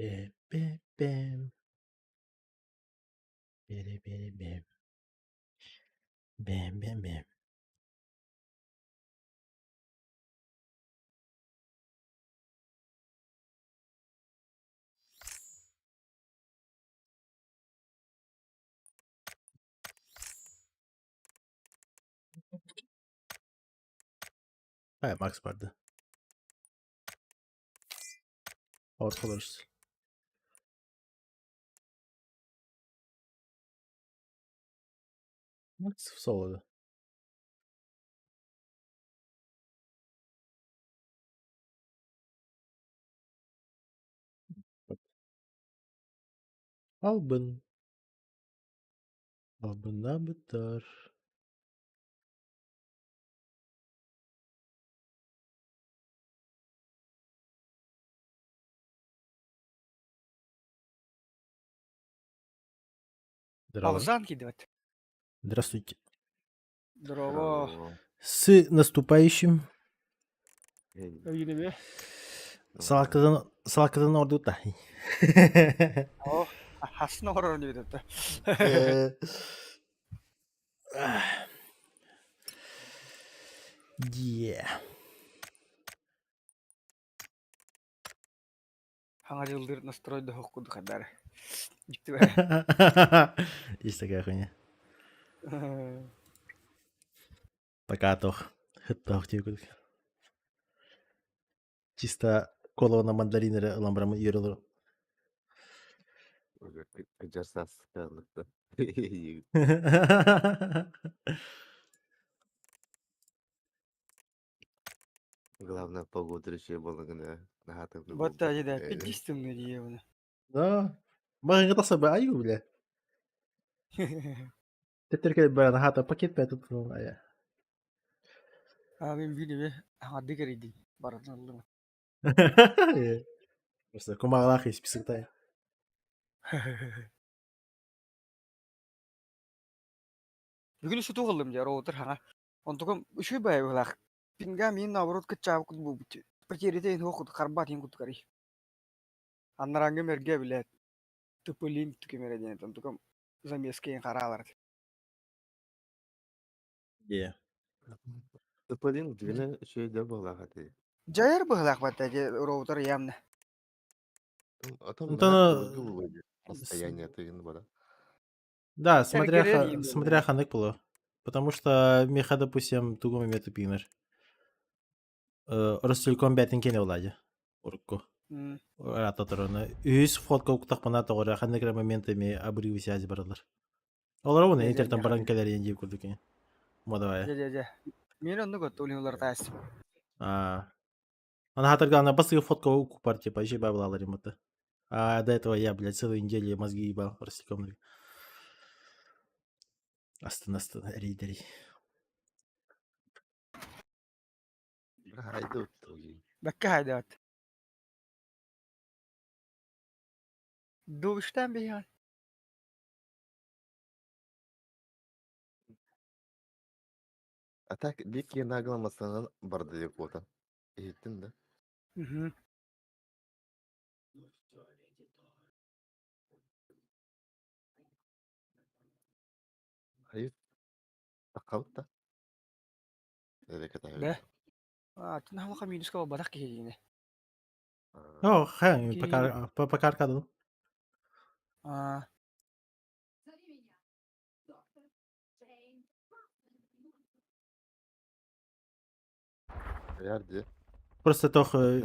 Bam, bam, bam. Bam, bam, bam. Bam, bam, bam. Ha, Max vardı. Ortalarız. Max solodu. Albın. Albından biter. Здорово. Алжан кидать. Здравствуйте. Здорово. Здорово. С наступающим. Эй, Yine mi? Salakadan orada da. Oh, hasna horor ni bitti. Yeah. Hangi yıldır настрой da okudu kadar. Gitti be. Есть такая хуйня. Пока тох. Тох тегут. Чисто колона мандаринера ламбрамы үйрелер. уже каджарсас калыкты. Главное, погода решила была нахатывать. Вот так да, 50 миллионов. Да. Мага nga tasa ba ayo bile. Tetter kaya ba nahata paket pa tutun aya. Abim bini be. Hadi keridi. Baratnalı. Просто kumakalah список tayo. Bugün şu tuğalım ya rotor ha. Ontukam şu bay balak. Pinga min navrot kecap kut bu bitti. Perceri te hokut karbat yang kut kari. Anarangge merge bile. Tupulin tukimere jenet. Ontukam zamieske yang karalar. Yeah. Тополин двина еще и была хаты. Jayar balak batta je rotor yamne. А там Ну-то на оно... круговое состояние тыгын была. Да, Эргере дiyeyim смотря ben. ханек было. Потому что меха, допустим, тугуми мету пинер. Ростелеком бәтін кене олади. Урукку. Hmm. Рата тұрыны. Үйс фотка уктақ пана тоғыра ханекра моментами обрывы связи баралар. Олар оны Ya ya интернеттен ya. баран келер енжеп көрдік екен. Модавая. Ya ya ya. Мен онны гот улинлар тас. Она хатырга она басыгы фотка укупар, типа, еще бабла ремонта. А до этого я, блядь, целую неделю мозги ебал Ростелеком. Астын, рейдери. Айдут. Bakka haydat. Doğuştan bir yan. А так, бик нагломасынан барды деп ота. Еттін да. Hı hı. Hayır. Takavut da. Öyle kadar. De. Aa, tun hama kami nus ka badak ki yine. О, хай, Ki пока аркаду. aa, Verdi. Просто тох... О,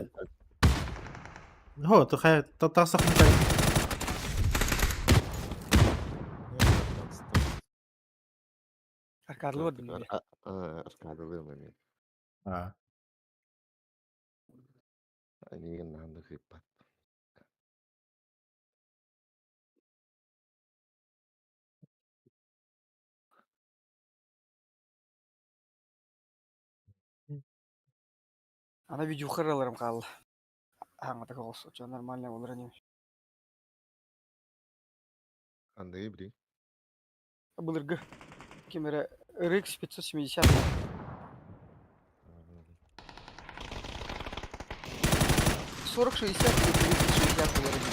то хай, то тасах не кай. arkarlı vardı mı? Arkadaşlar mı? А. Анигин наһан хыппат. Ана видео хыраларым калды. Аңа так олсо, жо нормально болар эне. Андыгы бiri. Былыргы камера RX 570. 40-60 или 30-60 болар эне.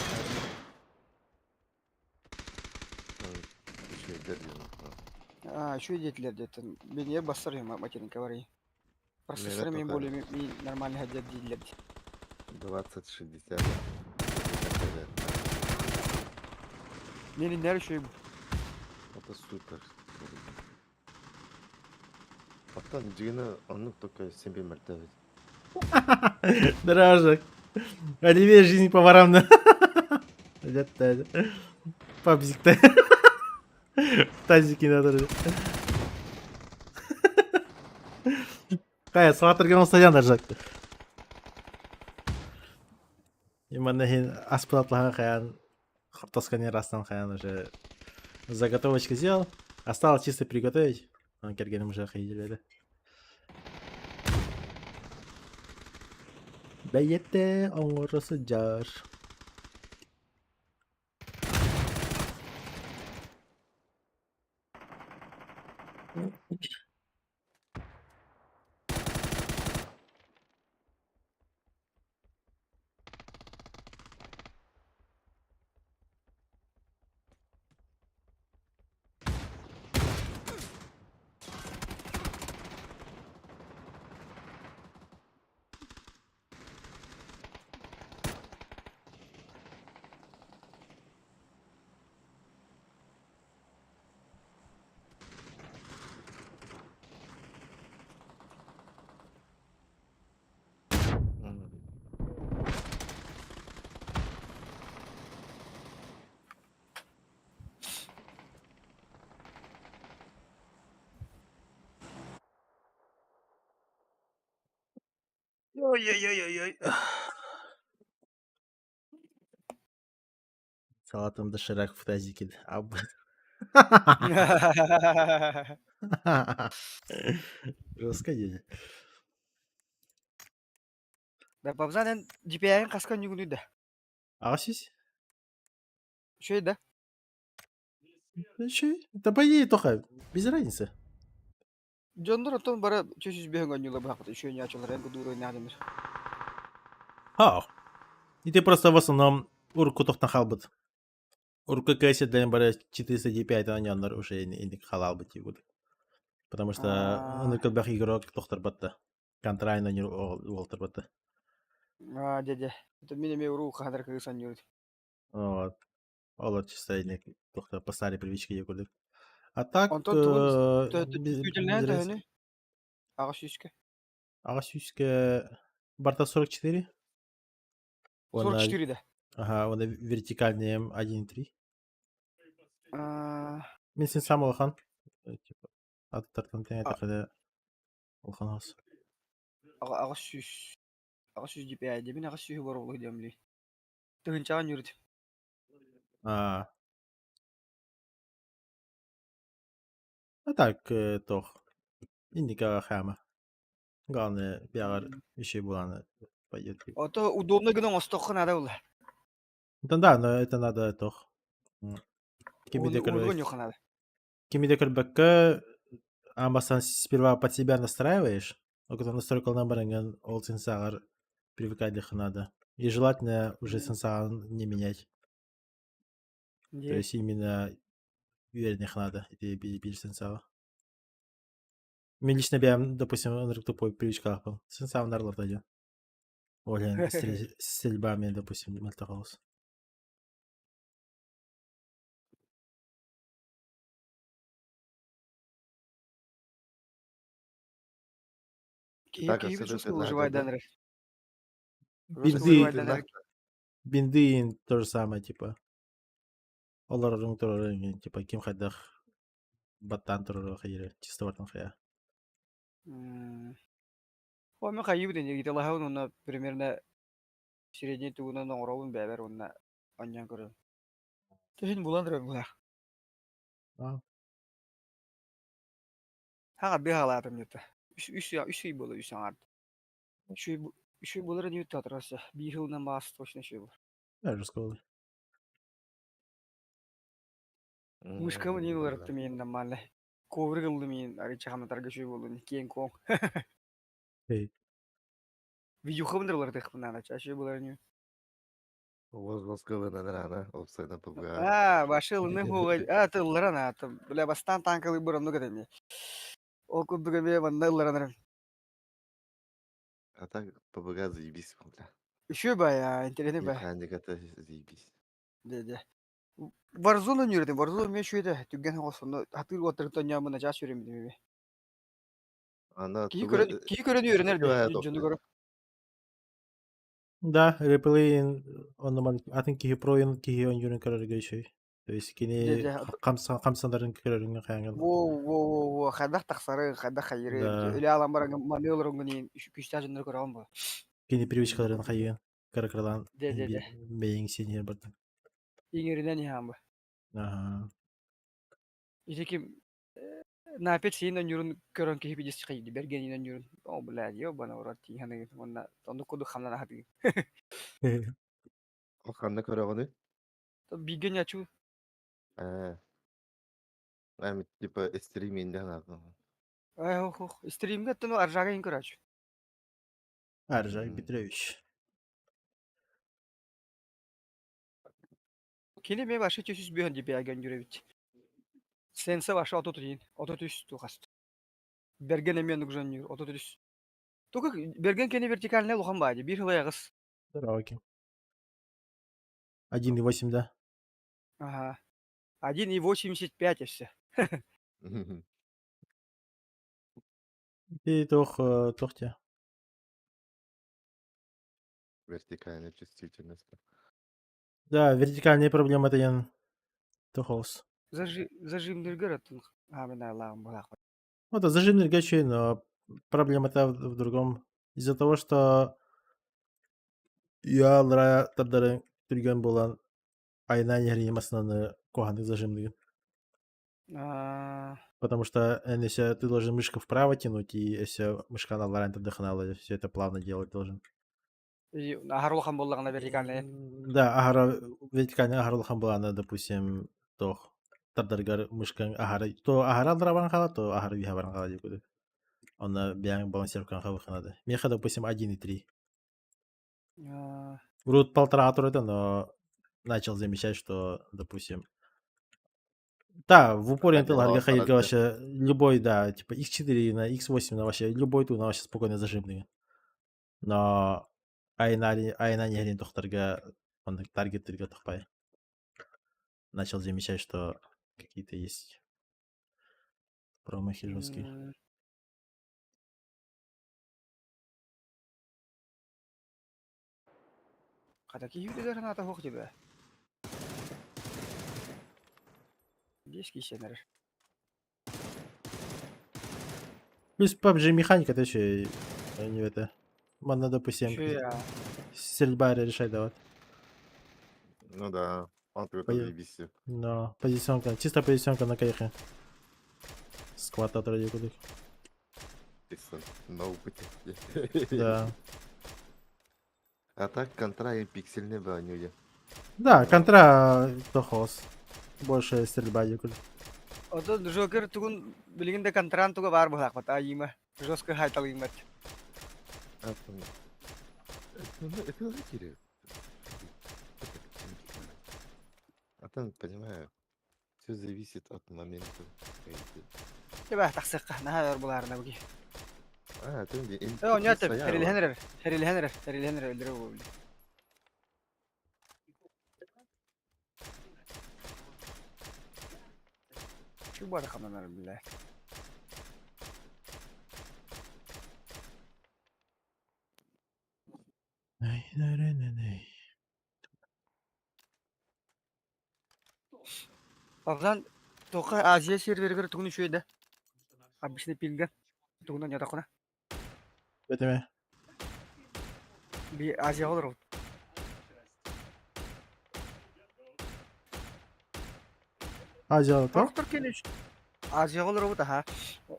Şeyler diyorum. Şu dediler zaten. Ben yer bastırıyorum makinenin var. Процессоры мен только более нормально ходят değiller. 20-60. Benim nerede şey bu? Это супер. Аттан жигіні анық только сенбей мәртәбет. Дорожек. Оливье жизнь поварам на. Это папсик-то. Тазики надо. Кая, салаттарга мостаян дорожек. Именно хин аспалатлага каян. Тоскане растан каян уже. Заготовочку сделал. Осталось чисто приготовить. Он кергенем уже охидели. Бәйетте оңырысы жар. Ой-ой-ой-ой. Салатым доширак в тазике. Жестко деді. Да бабзадан GPI-ын каскан югуну да. Агасись? Şey да. Че? Да по идее только. Без разницы. Jondur oton bara çeşiz bir hangi yıla bakıp şu ne açılır en kudur ne adamır. А. И ты просто в основном урку тохтан халбыт. Урку кэсет для бара 405 аняндар уже индик халал быть игуд. Потому что он кылбах игрок тохтар батта. Контрайна не волтер батта. Дядя. Это меня me уру хадar кысан yürüdü. Вот. Олар чисто индик тохтар по старой привычке игуд. А так, Ondan tuğun без ne разницы. tane? Ağaç yüzke. Агасюська Барта 44. Он, 44 de. ага, он вертикальный М1.3. Мен сен сам алған. Типа, аттардан тең айтақыда алған алсы. Ağaç yüz. Ağaç yüz GPI de. Ben ağaç yüzü var oğlu diyeyim li. Tığın çağın yürüdü. А так, тох. Индика хама. Главное, бягар еще буланы пойдет. Ото удобно гынан остокын ада ула. Да, но это надо тох. Удобно yok надо. Кими бэкка амасан сперва под себя настраиваешь, а когда настройка наборанган ол сенсагар привыкать для надо. И желательно уже сенсагар не менять. То есть именно уверенных надо, эти били сенсагар. Мен лично бям, допустим, он тупой привычка был. Сенсагар нарлар дойдет. Олен стрельбами, допустим, мальтахалс. Киев чувствовал выживать данных. Бинды то же самое, типа. Олар тоже, типа, кем хадах баттан туры хайры, чисто вартан хая. О, мы кайып ден, егите лаха он примерно Сиредин тугунан оңоробун бәбер онна оньян көрөм. Төһүн булан рөм була. А, Хага бе халатым юта. Үс үй болу үс аңар. Үс үй болар не юта атрасы. Bir yıldan bahs точно şey olur. я же сказал. Мышкамы не olarak da men намалла. Ковры кылды мен ары чахаматарга şey болду. Кен кон. Эй, Видео хабындырлар тек мына чашы болар не. Возгоскова надрана, обсайда пуга. Башы лны хуга. Тыллар ана. Бля бастан танкалы буран ну гадеме. Ол кудуга ме манда ларанар. А так пуга заебись, бля. Еще бая, интересный бая. Механиката заебись. Де. Warzone yürüdüm. Warzone me şöyle tügen olsun. Hatır oturtun ya bana caş yürüyüm dedim. Она Ki туга... göre ki göre yürü Кивая nerede? Canı топли. göre. да, реплей он нормально. I think киһи проин киһи он юрин көрөргө ишей. То есть кини De. камсандарын көрөргө каянган. Во хадах тахсары, хадах хайры. Да, Ölе alan bara manevr ngini küçta canları göre alma. кини привычкаларын хайын. Каракралан De. бейин сенер барды. İngerinden ya bu. Ага. İşte kim na pet sin on yürün körön ki hepimiz çıkaydı. Bergen inen yürün. O bula diyor bana orati hani onda onu kodu hamlana hadi. Оханна көрөгөнү. Bir gün açı. Эми типа стриминде ана. Stream'de tonu arjaga in kıraç. Аржак Петрович. Kini me başka çeşit bir önce bir agen görebilir. Sense başa ototuyun. Ototüs tuhast. Bergen emen nugjan yür. Ototüs. Только Берген кені вертикальная лухан байды. Bir hıla yağız. Здорово, Ким. 1,8, да? Ага. 1,85 işte. И тохте. Вертикальная чувствительность. Да, вертикальные проблемы это ян тохолс. Зажимдер görüntün. Ha ben Allah'ım bırak. Ну да, зажимный гачей, но проблема-то в другом. Из-за того, что я лара тардары түрген болан айна нереемасынан коханды зажимный. Потому что если ты должен мышку вправо тянуть, и если мышка на ларан тардаханала, все это плавно делать должен. Ahar olhan bollağına vertikальная. Да, агара вертикальный агарулхан болана, допустим, тох тардаргар мышкан агара, то агара драбан хала, то агара вихабаран хала дикуды. Он биян балансировкан хала ханады. Меха, допустим, 1,3. Вроде 1,5 атура, но начал замечать, что, допустим, да, в упоре Intel Оханила Харга оханада. вообще любой, да, типа X4 на X8 на вообще любой ту на вообще спокойно зажимный. Но айна не грин тохтарга он таргеттерге тохпай. Начал замечать, что какие-то есть промахи жесткие. Kadaki yüzdeler nata hoş gibi. Есть кисенер. Плюс PUBG механика, это еще не это. Можно, допустим, Şu ya. стрельба решать давать. Ну да, он как-то Пой- заебись. Но позиционка, чисто позиционка на кайхе. Сквад от ради куда. На опыте. Да. А так контра и пиксельные бронюги. Да, контра тохос. Больше стрельба дикуды. O da Joker tugun bilginde kantran tuga var bu hakmat ayima. Josker haytalaymat. Это зрители. А там, понимаю, все зависит от момента. Tebah taksık nahar bularına bugi. Там где O nyatem стояла. Herilhenler öldürü bu. Şu bana kamanlar billah. Ablan toka Aziya serveri tugun şöyle. Abisini pilga. Tugundan yatakına. Это Bir Aziya olur. Азия то? Проктор кенеш. Азия голор вот ха.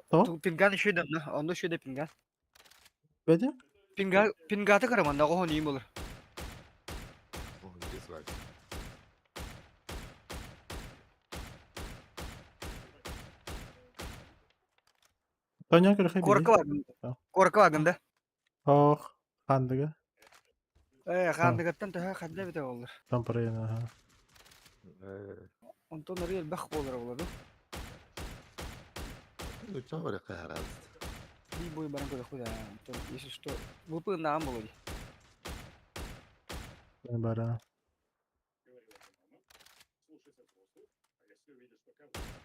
То? Пинган иши да на. Ондо иши да пинган. Беде? Пингата караман да го ни болор. О, без ваги. Тоня кырхай бири. Корка вагын. Корка вагында. Ох, хандыга. Хандыгаттан та хадда бите болор. Там проена. Онтон рел бах болор болор. Ну, чё говорю, какая разница? Би бой баран кода худа. Онтон если что, бупы наам болор. Бара.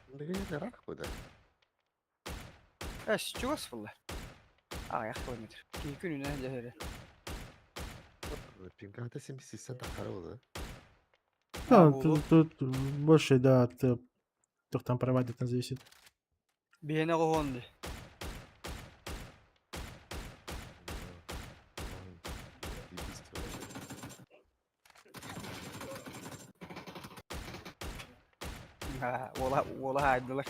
Да я рак буду. Чувас фулла. Я хванит. Кикүн үнэ жаһэр. Пингата 70 тахару, да? Да, Болу. тут больше, да, от кто там проводит, зависит. Бена го хонди. Вола хайдылар.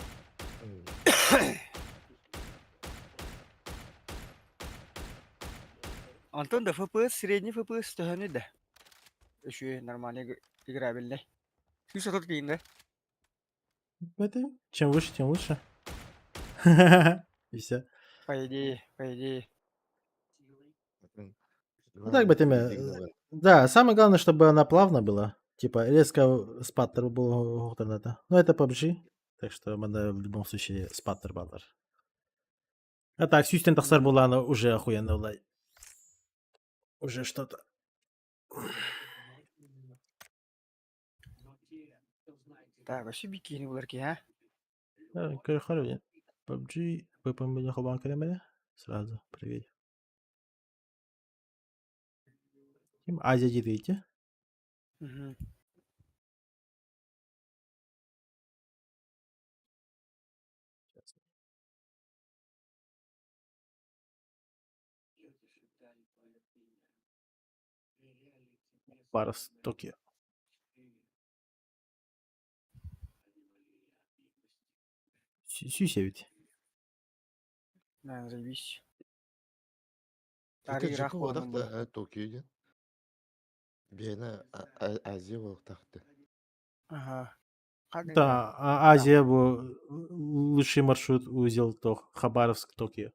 Антон да ФПС, средний ФПС тоханы да. Еще нормально играбельный. Слушай, тут да? Это чем выше, тем лучше. И все. По идее. Ну, так бы теми. Да, самое главное, чтобы она плавно была. Типа резко спаттер был вот это. Ну, это PUBG. Так что она в любом случае спаттер был. А так, Сьюстен Тахсар была, она уже охуенно была. Уже что-то. Так, вообще бикини буларки, а? Хорошо. PUBG. Вы по мне хобан кремля? Сразу. Привет. Азия видите? Угу. Парус Токио. Сюся ведь. Да, заебись. Это Тари рах Джеку болан было. водах Токиоде. Бена Азия водахты. Ага. Да, Азия был лучший маршрут узел то Хабаровск Токио.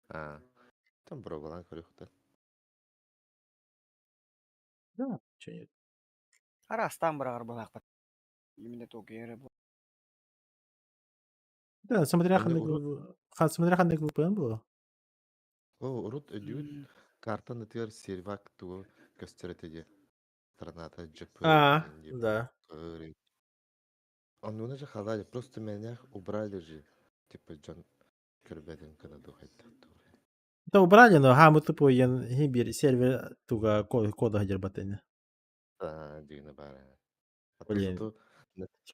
Там пробовал, крюхта. Да, че нет. Арас там брагар балах пат. Именно Токио был. Да, смотря Аны смотря хандай VPN было. урут өдүн картаны тер сервак ту көстеретеге. Страната Джепы. Да. Он же сказали, просто меня убрали же. Типа Джон Кербедин, когда духает. Это убрали, но мы тупо гибер сервер туга кода гербатыны. Дина бара. Блин.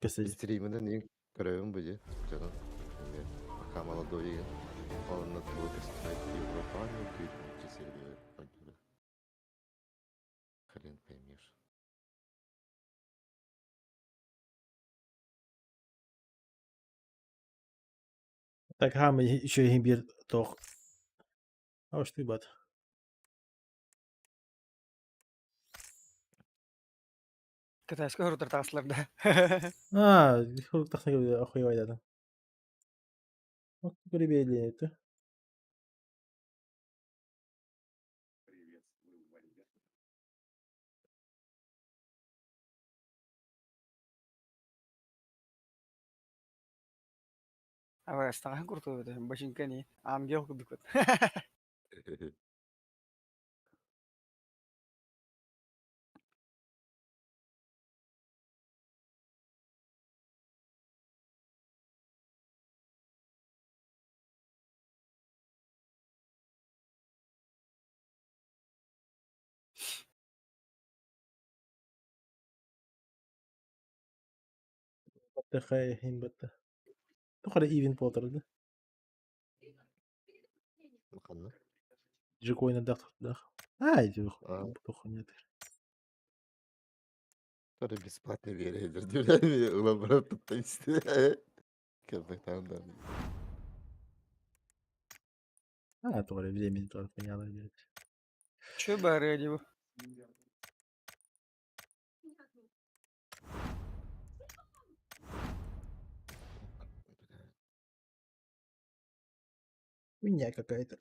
Стриминде не көрөм bude. Джон. Пока молодой. Он на твой костюм Европа, не будет сервер. Хрен поймешь. Так, мы еще гибер тох. А что ты бат? Кытайский рутер таслар да. Так охуевай да. Вот прибили это. Ава стахан курту да. Башинкани. Амге окудукот. Батахай химбата. Тухара ивен потер да. Маханна. Джекойна дах. Иди тух нет. Sonra бесплатно верейлер деп мен улам барып туттайсыз. Кырдыктан да. Тоже времени тоже понятно. Чё бары деп. Хуйня какая-то.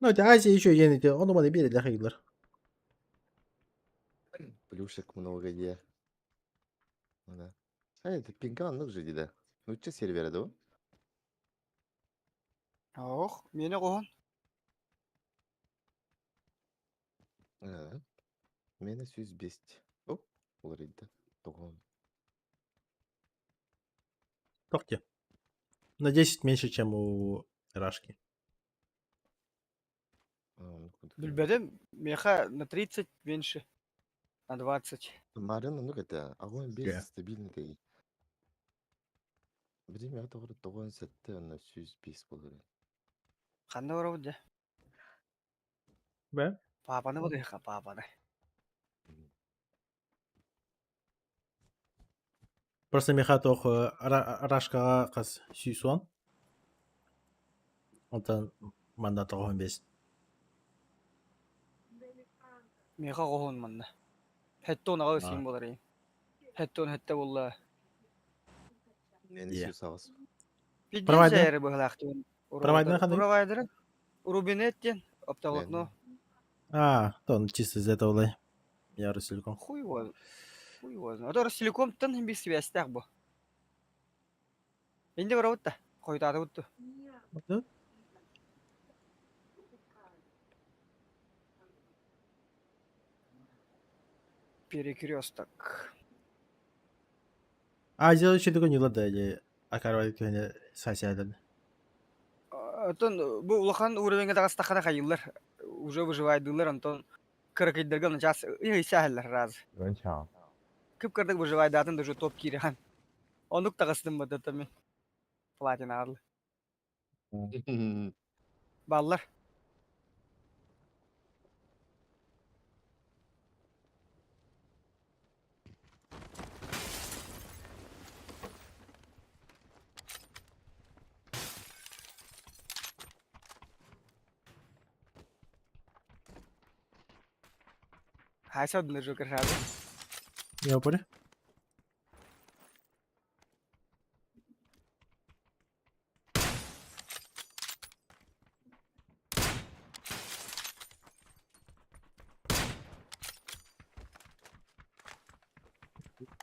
Ну, это Азия еще есть, он думал, бери для Хейдлер. Плюшек много є. Ну да. Это пинганлык же дейді. Нүтче сервері да? Ох, мені қоған. Мені 105. О, олар еді. Тоғын. Тохте. На 10 меньше, чем у Рашки. Білбедім, меха на 30 меньше. На 20. Марина, ну это, огонь без Ге. стабильный тей. Время это говорит, тоғын сәтті, на 105 болыр. Қанды бара бұд, Бе? папаны бұд, папаны. Просто меха тох Рашкаға қыз сүйсуан. Онтан манда тоғын бес. Меха қоған манда. Хәттон аға сүйін болар ең. Хәттон хәтті болла. Мені Иә. 100 сағыз. Биден Провайдер? жайры бұғылақтың. Провайдер қандай? Провайдер. Рубинеттен. Оптавотно. То он чисто из этого лай. Я Росильком. Хуй возын. Хуй возын. Ото Ростелеком тын хем бес связьтақ бұ. Енді бара бұтта. Қойтады бұтты. Перекресток. Азия еще такой не ладали. Акарвали көне сасиядады. Антон, бұл улахан уровенге дағыстақада қайылар. Уже выживайдылар, Антон. Кыракайдырган жас сәхілер разы. Гонча. Кіп кірдік выживайдатын да уже топ кирехан. Ондық тағыстым ба датами. Платина арлы. Баллар. Хайса дыныр жокер шады. Я понял.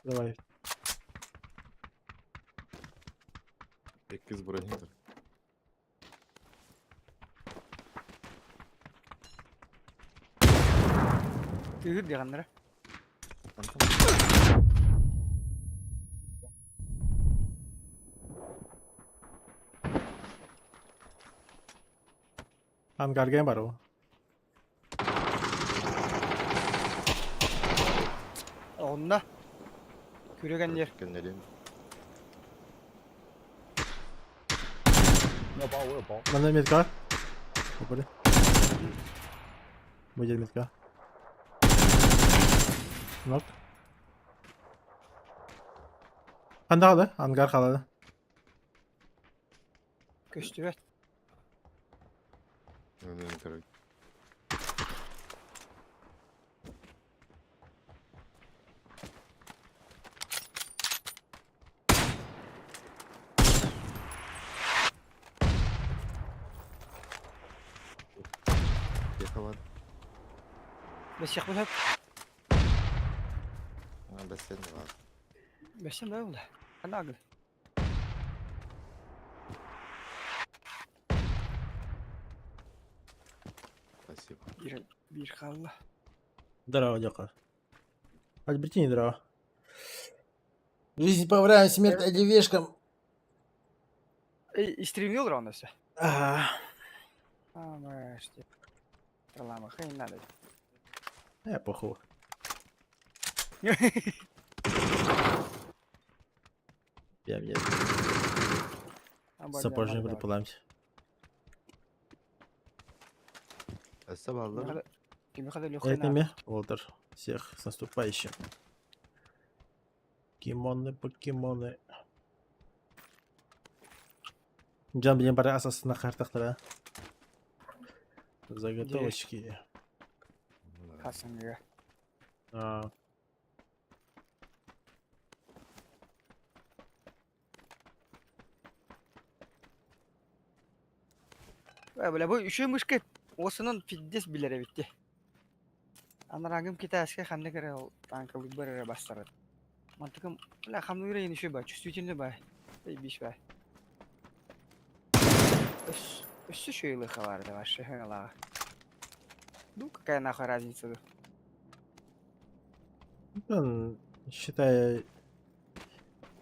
Давай. Ekkiz bırakın. Түйір деғандыра. Ангарген бар ол. Онда. Күрегендер. Gönderelim. 我有包，我有包。 Мана метка. Я понял. Будет метка. Нок. Қанда қалды? Ангар қалады. Көштүбет. Короче. Yakaladı. Бәсек бұл әп. Бассейн var. Бәсем бә бұл. Қанағы. Спасибо. Bir қалла. Здорово, дяка. Альбертини, здорово. Жизнь по времени, смерть одевешкам. Ей, стримил ровно-ся? Маште. Лама, хай надо. Похуй. Я сапожник буду поламать. Sabahlar Кими хада лёхай Этими, Волтер. Всех с наступающим. Покемоны. Джан, блин, пора асас на картах тогда. Заготовочки. Хасанга. А, Бля, бу үшөй мышкет. Осынын пиддес билер битти. Анарагым китайский ханны кере ол танкалык бере бастырат. Мантыкым, бля, хамны үрейин үшөй ба, чувствительный ба. Эй, биш ба. Өссү шөйлы хабарды вообще, алага. Ну, какая нахуй разница? ну, считай,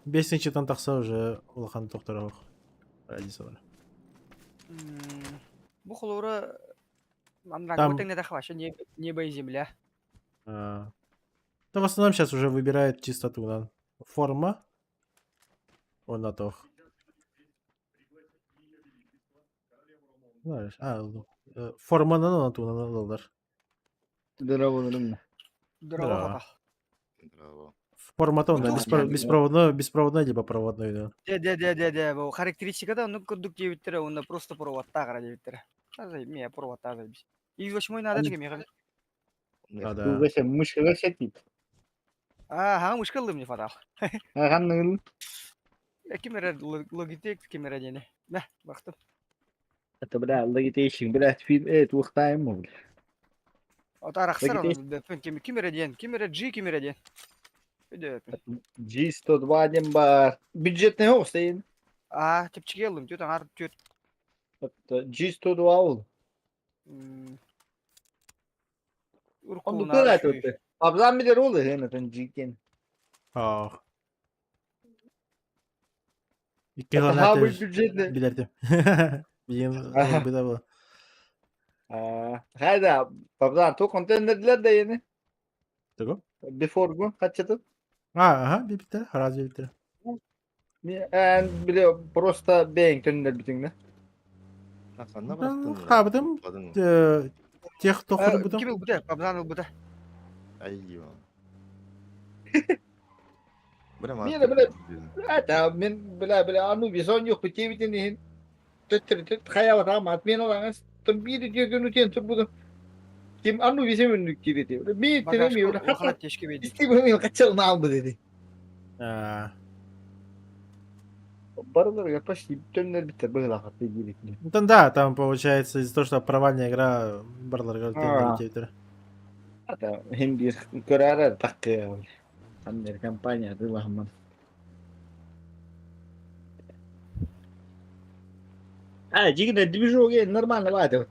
бесінші тан тақса уже улахан тоқтар разница бар. Бу холора Там- анарагым теңне дахваша, небо и земля. А, да в основном сейчас уже выбирают чистоту, да. Форма. Он на то. Знаешь, форма на ту надалдар. Здорово. Дорого Да. хата. Браво. Форма-то он, да, Ну, беспроводной, либо проводной, да. Де, бу характеристикада ну курдук дебиттер, онда просто проводта кара дебиттер. Таза, меня проводта забис. И 8 надо Они- теге мега. А, да. Кулгася мышкага сетит. Ага, мышкылды мне фатал. Аганның Кимера логитек, кимера дене. Да, бактым. это бля, логитейшн, блядь, фильм, туқтайм му, бля. Ата рахсар Логитек- оны да кимера ден, кимера G, кимера ден. Иде. G102 дем бар. Бюджетный хоқ сейін. Тепчиге алдым, тёт аңар тёт. G102 ол. Онды Уркулун көр айтып өтті. Абзан білер олы, хенетін G-кен. А. İki Hatta tane bu bюджетный. bilirdim. Benim Aha. bir de bu. Hayda, abzan to konteynerler de yeni. Tako? Before bu, kaç yatı? Aha, bir bitti. Harazi bitti. Bile просто бейн төннер битиңне. Ақанна Потом бұрақтың. хабытым Қадың. тех, кто ходит потом. Ким буда, абзан буда. Аййо. Бұрам Мені біле, Hatta men bile anu vizyon yok bu TV'nin tüt hayat ama atmayan olan tam bir diyor ki nütyen tut bu kim anu vizyon önlük gibi diyor. Bir tanemiyor. Багажка Hatta охлад тешке беди. istemiyorum kaçalım aldı dedi. А, Barılar yapaş dönler biter böyle hatta gibi. Ну да, там получается из-за того, что провальная игра, Барлар А. говорит, Hatta hem bir karara takkı. Amerikan kampanya Allah'ım. Жигна движок нормально ладно.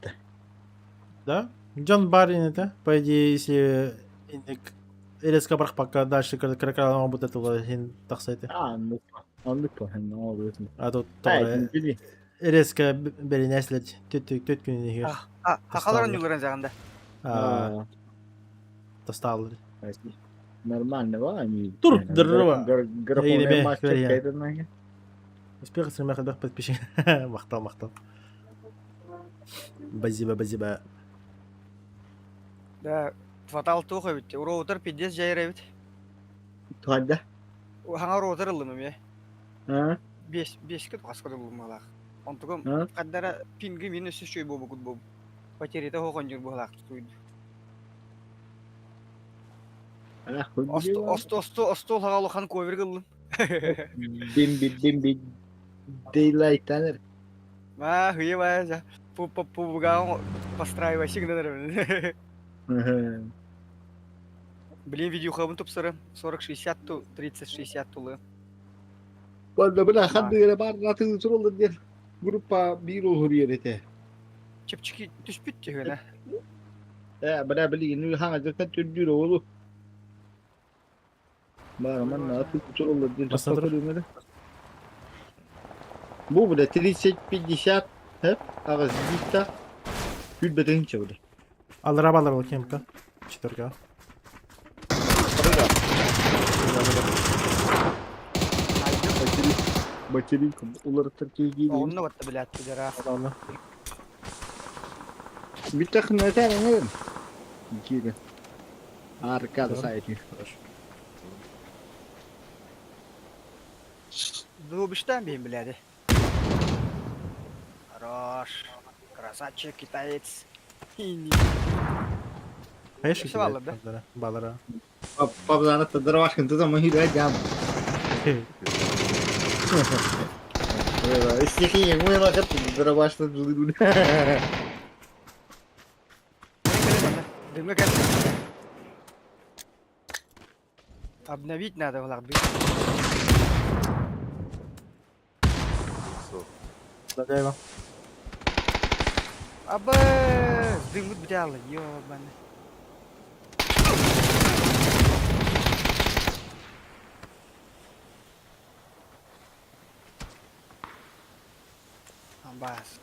Да? Джон Баррин это, по идее, если резко брах пока дальше крокодилом будет этого таксайты. Anlık bu. Ne oluyor? А тут Hayır, тоже резко беренеслить төт күніне Хахаларан юларан заганда. достал. Нормально, ва? Тур, здорово. Графония Или мастер бе, кайдан. Успех с ремеха дах подписчик. Махтал. Базиба. Да, фатал тухы бит. Роутер 50 жайра бит. Tuhanda. Хаңа роутер алдым эме. Ha? 5 кет каскады булмалак. Ha? Онтугам каддара пинги мени сөчөй болбу кут болбу. Потерите хогон жур булак туйду. Ah, Осто хагалы хан ковер кылдым. Bim. Daylight tanır. Хые бая. Пугал постраивай сигналер. Блин, видеохабын топсыры 40-60 ту 30-60 тулы. Valla bana hangi yere bar ratı soruldu diye. Grupa bir olur yerete. Чепчики түспүт жегена. Bana bilin nu hangi zaten tüdür oğlu. Bar aman ratı soruldu diye. Basılır. Bu bile 30-50 hep ağız gitti. Gül beden çevir. Алраба кемка. Четверка. Бачери uları Türkiye'ye geliyor. Онны батты билет тидера. Ладно. Bir takım ne tane ne? 2'de. Arkada Doğru. sayı. Хорошо. Двубештан бейм, бляди. Хорош. Красавчик, китаец. Конечно, Все валла, тебе, да? Бадара. Бадара. Папзаны тадыр башкын тузам хида жам. Стихи мы на хат тадыр башкын тузам. Дымга как? Обновить надо в лакбе. Сол. Да, его. Абы, дым взял, ёбаный. Амбас.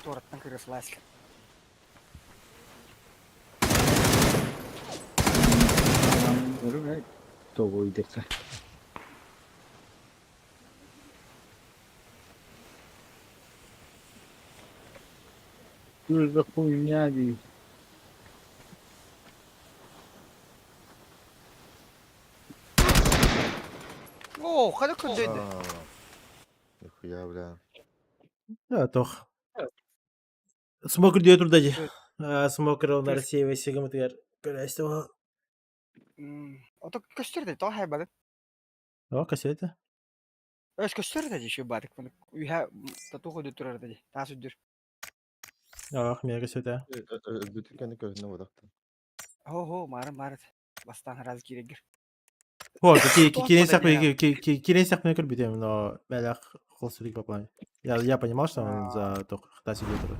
Торттан кырыслась. Того идет. Что за хуйня здесь? О, хода кудейді. Нихуя, бля. Да, тох. Смокер diyor turdaji. Evet. Смокер он Төр. Россия весеге мытыгар. Көрәсте о. Ото көстөрді, то хай бады. О, кассета. Өз көстөрді де еще бадық. Үйha тату ходы тұрарды де. Тасы дүр. Ах, меня кассета. Бүтүккени көрүнө бодокту. Хо, марын. Бастан раз керегер. О, Тот подойди, кирен сак мне көрбүтем, но мэлах холсурик попай. Я понимал, что он за тох хтаси диyor.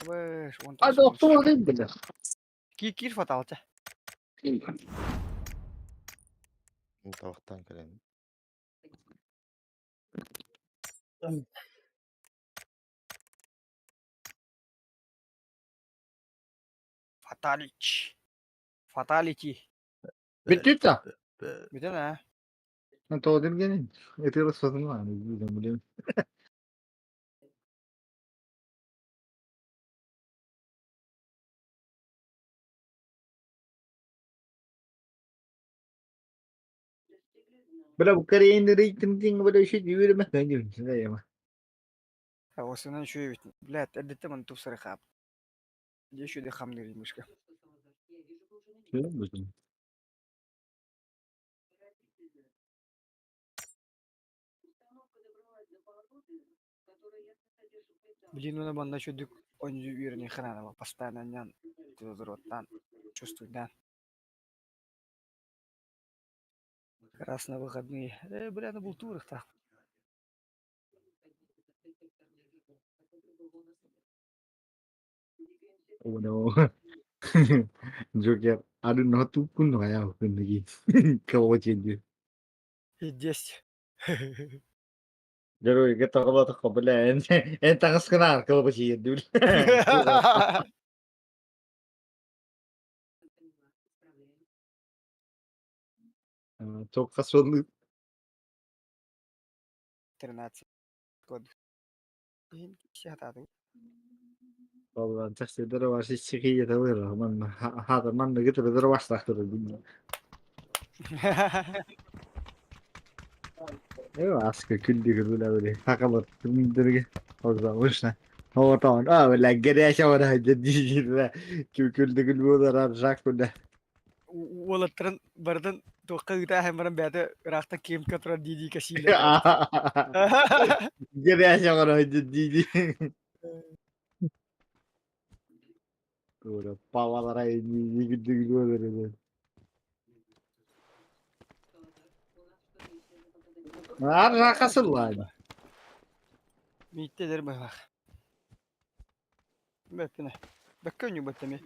Абы, он А доктор değil bile. Кир фаталча. Табактан келем. Фаталити. Bitti de. Bütün ha. Ben doğdum gene. Eti sorun var. Biliyorum. Böyle bu kariyerin reyting böyle şey yürüme ben diyorum size ya. Осынан шүй бит. Блядь, әдетте мен тупсыры хап. Еще де хам дери мышка. Görüyor musun? Блин, ну банда еще дик он верный храна, постоянно нян. Тузротан. Чувствуй, да. Раз на выходные. Бля, на был турах так. Oh no. Joker. Aduh no tuh pun no ya pun lagi. Kau jadi. И 10. Jadi kita kalau tak kau bela entah sekarang kalau besi dulu. Çok kasıldı. 13 год. Блин, 50 аду. Vallahi çok şeyler var. Hiç çıkıyor da var. Man hada man da getir de başlaktır. Evet asker küldü böyle hakalar. Mindirge. O zaman hoşna. هو طبعا ولا الجريشة ولا جديد كده كل ده كل ده رجعك كده Wala tren bardan to kagita hay maran beta rakta kem katra didi kasila. جريشة ولا جديد Böyle pavalara gidiyor gidiyor böyle. Arkası lan. Mitte der bak. Bekle. Bekle batami.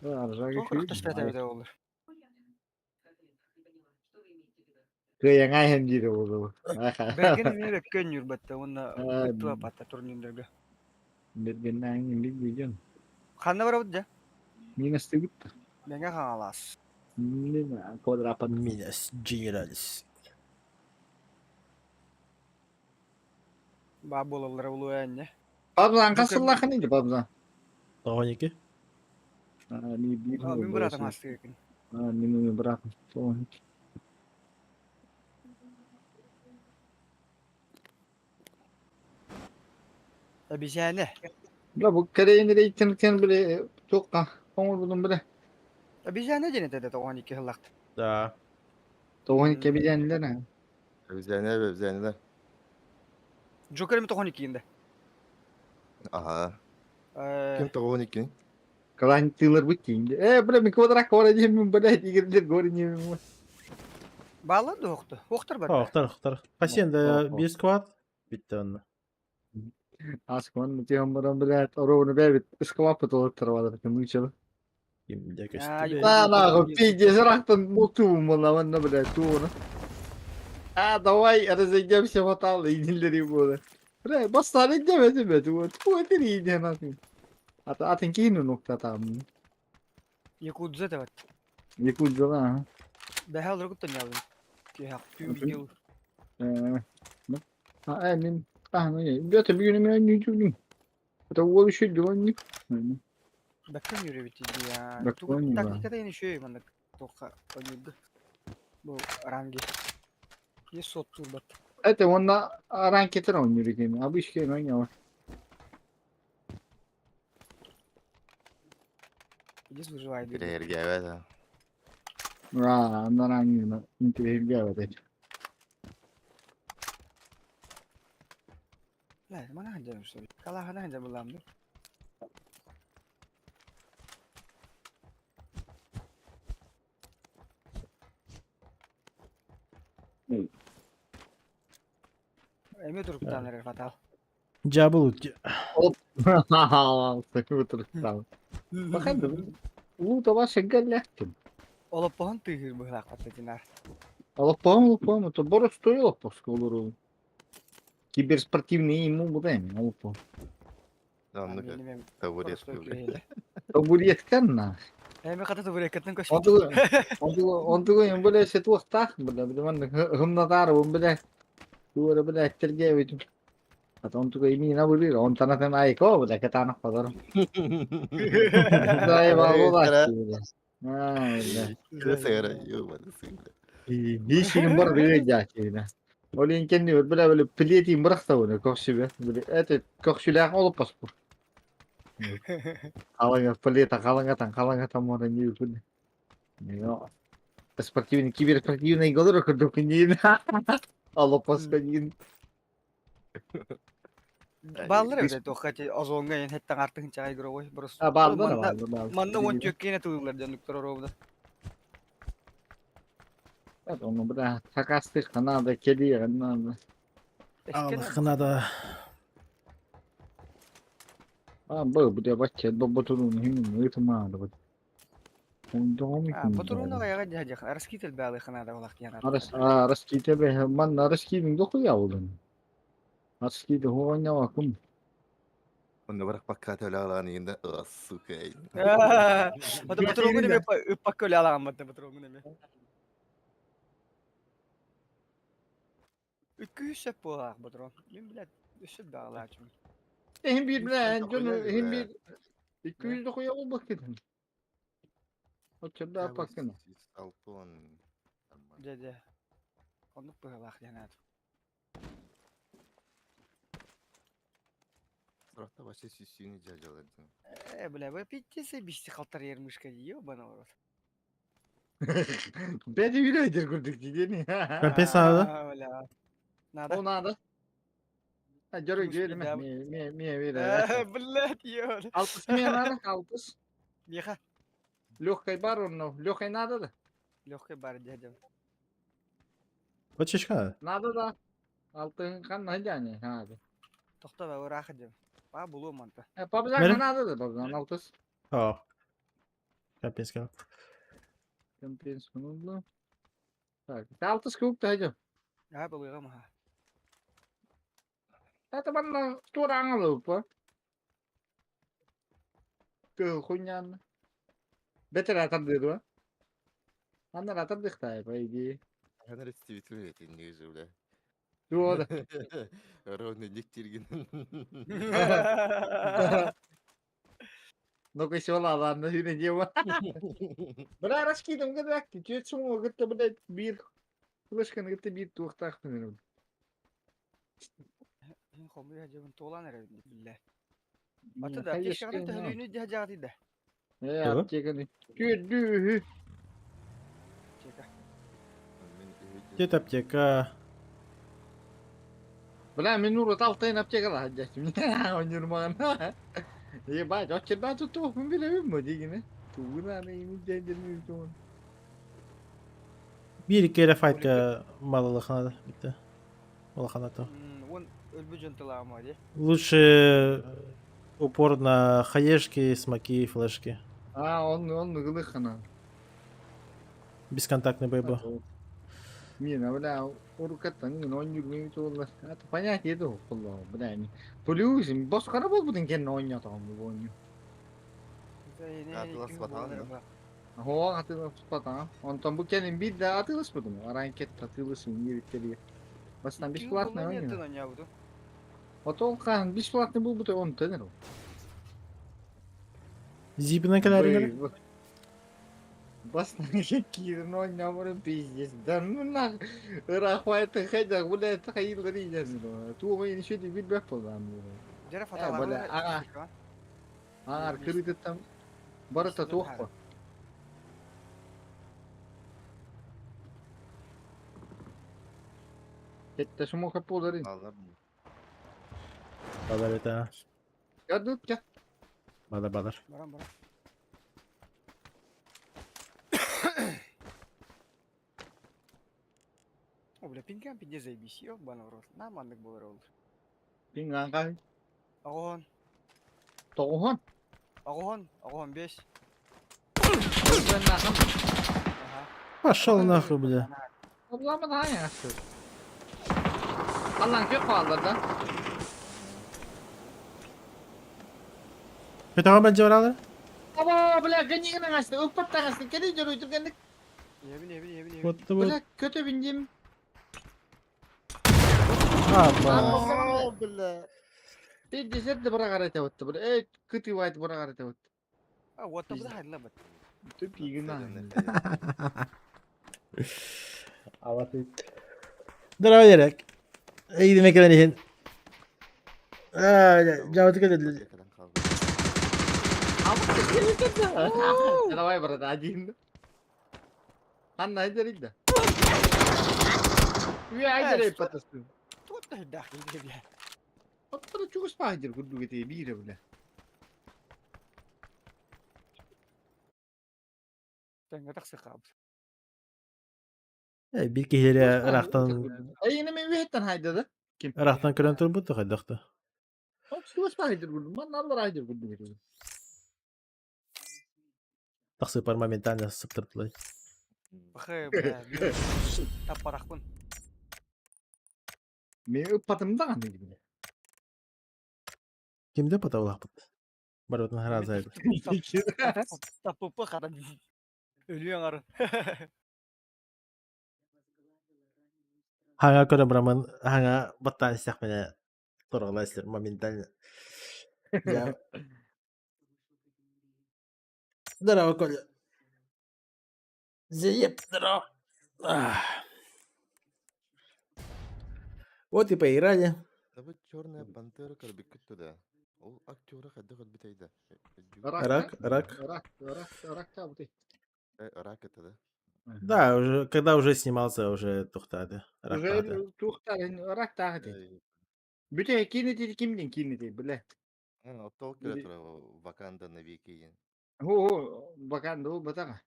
Arkası To kırıkta stata da olur. Kayak ngahen gitu bro. Begini mi bekle batta ona betua pata turnin daga. Benang ini bijan. Kanna bara budja. Minus tujuh. Benga kalas. Ini mah kuadrapan. Minas Gerais. Babolalar uluyannya. Pabzan kasıl lah kan ini Pabzan. Tahun iki. Ni bir Aa, min oldu bırakın olsun. hasta yakın. Ni bırakın. Tamam. Bir şey ne? La bu kareyi nereye gittin böyle çok konur buldum böyle. Bir şey ne cennet dedi 12 yıllık. Да. Doğan kebilenler ne? Üzerine. Joker mi 12 yinde? Aha. Ee, Kim tahu ki? Kalan tığlar bu kimdi? Böyle mi kadar kavra diyeyim böyle diğerler görünüyor mu? Bağlı da yoktu. Yoktur bak. Хохтар. Пасенде bir squad. Bitti onunla. Asman mı diyeyim bana böyle oranı böyle ıskama patolur tarafada kim uçalım. Kim de Ya, köstü be. yukarı- La pije seraktan muktum valla bana böyle tuğunu. Davay ada zengin şey hatalı idilleri böyle. Böyle bastane demedi be tuğu. Tuğu dedi ne nasıl? Atın kini nokta tam. Yakut zete bak. Yakut da Daha alır kutun yavrum. Ki hak tüm video. Emin ne? Zaten bir günüm ben yüzüldüm. Hatta o bir şey diyor ne? Bakın yürü bitirdi ya. Bak, Tuğut oynuyor taktikada yine şey bana. Toka oynuyordu. Bu rangi. Ye sottur bak. Evet onunla ranketten oynuyor kimi. Abi iş kimi oynuyor. Biz выживает. Birer gebe de. Ondan hangi intihar geldi. La, mana hanca işte. Kalah hanca bulamdı. Eme durup tanır fatal. Джабулут. Sakın oturup tamam. Bakın bu da var şeker laktım. Olup pohon tühür bu hilak patinar. Alıp bağım. То борос стоило по сколору. Киберспортивные ему будем. Alıp bağım. Anlık Benim taburet prosto kıvırı. kireyle. Taburet kan Eme kata tu bereketin koş. Ontugo yang boleh satu waktu boleh mana hemna taruh boleh dua boleh terjadi itu. Atau ontugo ini na boleh on tanah tanah air kau boleh ke tanah kotor. Saya bawa lagi. Boleh. Kısa yara yok bana sığındı. Hiç şeyin var bir jadi. Oleh kendi boleh peliti berak tahu ne kau sih boleh. Kau all pas. Kalau nggak tahu orang ni pun. Yo. Спортивный, киберспортивный игры, который не Allah paskanin. Ballar öyle tokaçı azonga yen hetten artık çay gro koy burası. Ha balda da balda. Manna on çökkene tuğlar canlıklar orada. Evet onu bırak. Takastık kanada kedi yanına. Allah надо. Bu da baca dobotunun himin yutmadı bu. Ondan mı? Baturuna kaya gajah aras kitel bağlı kanada olak yana. Aras kita be man aras kimin doku ya oğlum. Aras kita hoğanya vakum. Onu bırak bak katel ağlanı yine su kay. Mata baturungu ne ıpak öyle alan mata baturungu ne. 200 sep olak baturun. Ben bile düşüp bağlı açım. Hem bir bile Dokuz canı yüz hem be. bir 200 doku ya o bakın. O çabda bakın. Alpon. Dede. Onu bağlak yana. Sırada başka süsünü cacaladı. Bile böyle pitçesi bişti kaltar yermiş ki yiyor bana orası. Ben de bir aydır kurduk değil mi? Компенсado. Öyle. Nada. O nada. Ha görü Kuş görü bir mi? daha- Mi bir. Billah diyor. Altıs mi nada altıs. Vieja. Легкой барон, легкой надо да? Легкой бар дядя. Почешка. Надо да. Altın kan yani hadi. Toxta be uğrax edeceğim. Bana buluğum mantı. Papazan Verin. надо da papazan altıs. О. Компенска. Kampiyon sonunda. Tak. Altıs kuk da hacı. Ya buluğum ha. Hatta bana turang alıp pa. Ke kunyan. Beter atar diyor. Anlar atar dikta pa igi. Hemen tweet üretin yüzüyle. Duo da. Ronne diktirgin. Ну, весело, ладно, не дело. Бля, раскидом, когда ты, чё сумма, где блядь, бир. Флешка, где бир, тухтах, наверное. Сен хомуй хажабын толан эрэ билля. Не, Аты да конечно, аптечкаган не. төһөлүүнү жагаты да. Чего? Аптеканы. Күйдүү. Чека. Где аптека? Бля, мен урут алтайын аптекада хаджачым. Ойнурмаган. Ебать, очерда тутуп мен билебем мо дегене. Тугуна нейми дендерми тугун. Bir kere fight'ka malılıkına bitti. Malılıkına то. Он өлбү жонтулаама де. Лучше упор на хаешки, смоки и флешки. Он гылыхана. Бесконтактный бойбо. Мен, бля, урукаттан ойнурмей тугулар. Это понятие еді құллау, бля. Плюсим, босқара болбудың кен ойнатам bu oyunu. Atlas Vatan mı? Ho, atılış pata. Ondan bu kenin bir daha atılış mı? Aranket atılışın yürütleri. Басtan бесплатно Нет, ты oynuyor. на нее буду. Вот он kan бесплатный был бы, то он тенер. Зипина kadar игры? Басtan кирин oynuyor пиздец. Да ну нах. Рахвай ты хотя, блядь, hayırları yiyeceğiz. Tu oyunu şöyle bir bak falan. Жара böyle, фаталар. Ağır kırıktan. Barata tuhfa. Hatta şu moka poların. Alır mı? Balar это. Ya dur ya. Balar. Барам, барам. О, бля, пинкам пиздец заебись, ёбаный в рот. Нормальный был ролл. Pingan kay. Агон, Toğuhan. агон 5. Ben nakam. Ага. Пошел нахуй, бля. Ablamı daha yansın. Allah'ın kök bağlardan. Это вам отдевали? Ama bile ganyigini açtı. Uppattan açtı. Kedi jör uyturgandık. Ебин. Вот это вот. Bile kötü bindim. Ладно. Aa, bile. Bir ceset de bırak arayta ottu. Bile ey kötü vayt bırak arayta ottu. А, вот там да, ладно, бат. Tüp yigin lan. Здорово, Ярик. İyi demek ki için. Cavati kadar. Ama keskili kötü. Sana vay bırak acıyın. Anna ederik de. Üye aydere patasın. Тут да, иди, бля. Hatta çok spahir kurdu getiği bir bile. Sen gatak sıkab. Bir kere Yine mi üyetten haydadı? Kim? Irak'tan kıran tur bu da haydakta. Çok spahir kurdu. Man Allah aydır kurdu getiği. Тақсы пар моментально сыптыртылай. Бахы, бля. Таппарақпын. Men uppatım da anne gibi. Кимде патаулақ бұд? Бар өтін харазы айды. Таппы қара. Өлüyen арын. Хаңа көрі бұрамын, хаңа бұттан істяқ мені тұрғылайсылар моментально. Здорово, Коля. Заеб, здорово. Вот и поиграли. Да bu Черная Пантера karabikket de. O aktörü kadar biteydi. Irak da bu değil. Irak etti de. Да, уже, когда уже снимался, уже тухтады. Уже tuhtarın Irak da değil. Bütün kineti kimdin kineti bile. O tol kere tura Wakanda навеки. Ho bakan da o bataka.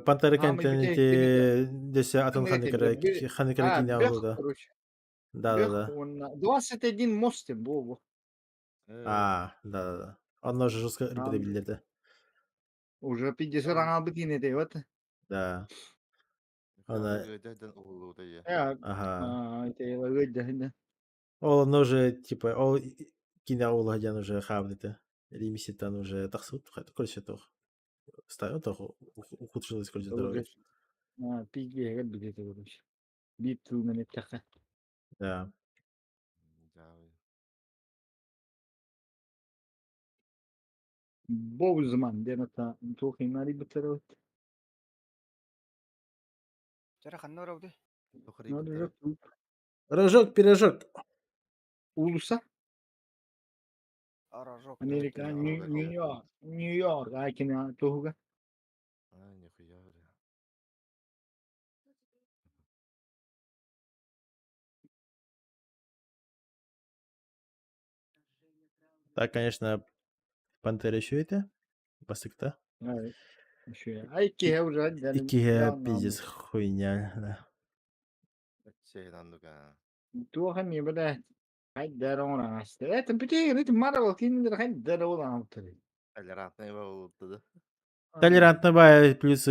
Пантера Ama кентенити десе атын ханекера кине алуда. Да. 21 мостим bu. Да. Оно же жестко рыбы билерді. Уже 50 раңа бит кинети вот. Да. Она ödeden oğlu da ya. Ya. Ага. Это öyle. Ол оно уже, типа, ол кине уладян уже хавнеты. Римиситан уже тахсут. Короче, то. Ставил, то ухудшилось, короче, здоровье. Пиги гэл бит это короче. Бит тулмени така. Да. Да. Боузман, дената, тухимари бутарот. Жара ханнар авды. Тохрый Надо бутыры. же Рожок, пирожок. улуса. Рожок. Америка, Америка, Нью-Йорк, Нью-Йорк, акина тухуга. А, нихуя, бля. Так, конечно, Пантера еще это. Бастыкта. Еще. Айки уже, да, Икиге пиздец хуйня. Да. Şey landuga. Tuhan ni bada. Hay darona asta. Это битээ, это марвел киндер хай дарона амтали. Толерантный болупту. Толерантный бай, плюс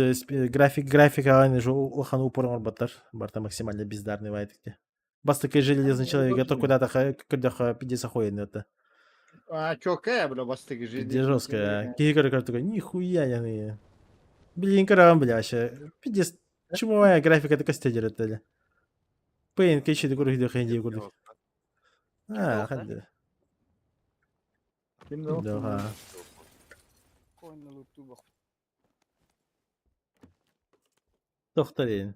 графика аны же улхан упорын баттар. Барта максимально бездарный вайтыкте. Бастыкай железный человек, а то куда-то когда пиздец охуенный это. А чё кая, бля, бастык же. Где жестко. Кигер такой, нихуя я. Блин, карам, бля, вообще. Пиздец. Чумовая графика такая стедер это. Пейн, кечи, ты куры, хэнди, куры. А, хэнди. Да, Койны луту бак. Tohtarın.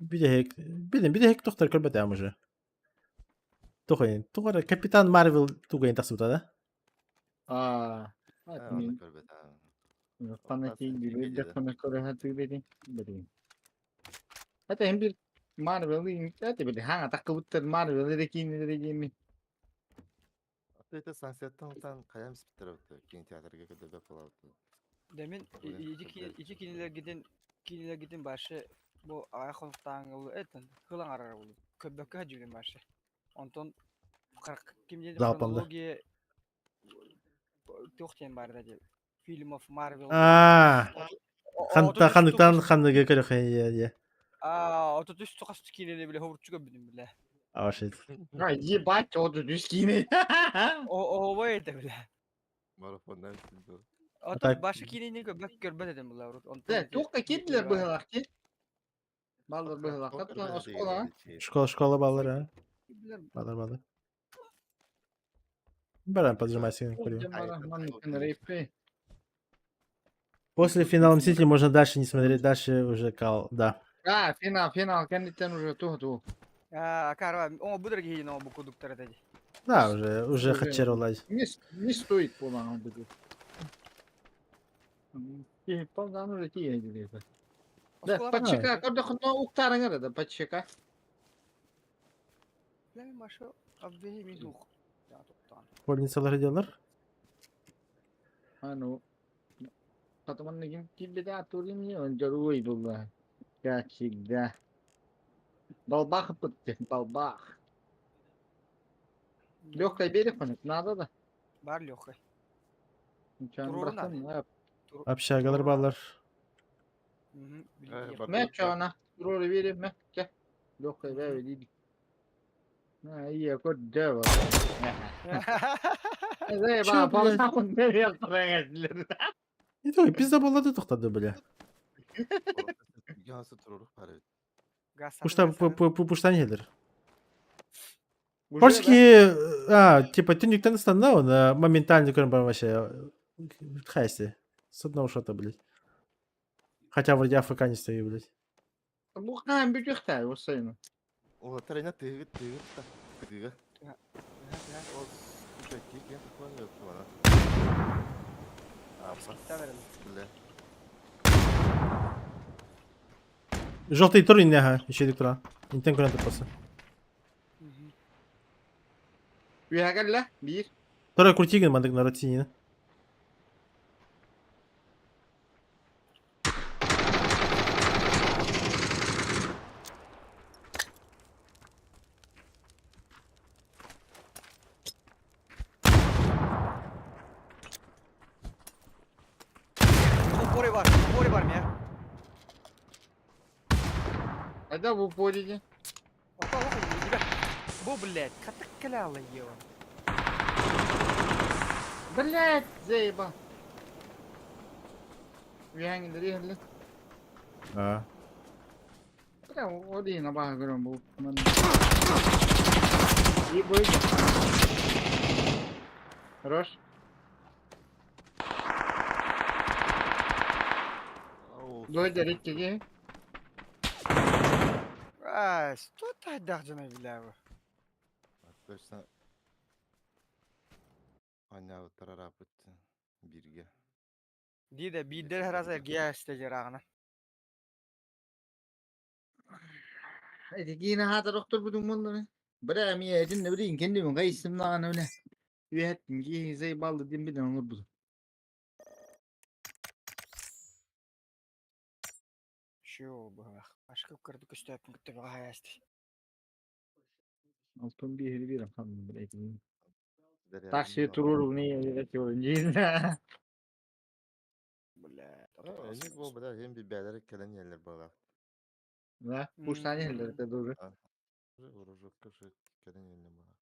Bir de hek tohtar kırbat ya mıcı. Tohayın. Tohara Kapitan Marvel tuğayın tasıbıta da. А, Onu körbet ha. фанатик Fantastik gibi de gecede. konu kore hatı dedi. Dedi. Hatta hem bir Marvel'ı hatta bir hanga takıbıttır Marvel'ı kini. Atıyta Sunset'ten utan kayam spitter öptü. King tiyatroga kadar kalavuttu. Demin kiniler gidin başı bu ayakkabıdan yolu eten kılan arar olu. Köbekka hacıgın başı. Ondan kimden Zapanlı. kronologiya toxtayan barda değil. Film of Marvel. Aaa. Xandıktan xandıga kırık ya. Aa, otobüs toqastı kinini bile hurçuga bilim bile. Avaşet. Ay ебать, вот düz kini. O var ede bile. Marafondan sildi. Oto başı kinini köbek görben edim bile. Да, только кидлер быһылак ки. Балдар быһылак. Hatta оскола. Школа баллары. Баллар. Баран поджимай сильно курю. После финала Мстителей можно дальше не смотреть. Дальше уже кал. Да. А, финал, кендиттен уже туху. Aa, karva. O bu da giyin o bu koduklara dedi. Да, уже хачер улазь. Не стоит полного будет. Полган уже тие где-то. Да, подчека, когда хно уктарыңа да, подчека. Lan başı abbehi min huq. Ya toptan. Больницалар ediyorlar. А ну. Потом нагим тебе да турим не он жаруй было. Как всегда. Балбах подтек, балбах. Лёгкая берег, надо да. Бар лёгкой. Ничего не Туру бросаем. Общагаlar ballar. Мэ, чё она? Туру верим, мэ. Лёгкая верим. А, я кот дева. Чё, блядь? Балбах. Ne diyor? Pizza balladı toxtadı bile. Yansı tururuk para. Пуштан gelir. Польский, типа, тюник станда, он моментально, кроме вообще, хайсти. С одного шота, блядь. Хотя вроде АФК не стою, блядь. Bu kan büyük tay o sayın. O tarayına tığır da. Tığır. O kötü ki kullanıyor bana. Apsa. Bile. Желтый тур инега, еще электрон. Интен курантı просто. Bir hagal la bir. Tora kurtigin mandık na rotini. Bori var mı ya? Hadi bu polisi. Opa opa gibi. Bu bled katık kalalı yiyor. Блять, заеба. Вяни дрели. А. Прям один на багром был. И бойся. Хорош. Böyle dedik ki Что ты дахжана билээ. Arkadaşlar anne avutlar rapıttı birge. Диде бидер хараса гясте жарагана. yine hata doktor bu dumanları. Bırak mi edin ne bileyim kendimi kayıtsım lan öyle. Ürettim ki zey ballı din bir de olur bu. Şo bu. Başka kırdık üstüne gitti bana hayastı. Altın bir heri bir rakam bırakayım. Sizler Taşı yardımcı turur ne yapıyor cina. Bile. Önce bu kadar hem bir beyler gelen yerler bana. Ne? Kuş tane yerlere de doğru. Vuracak kırık gelen yerler bana.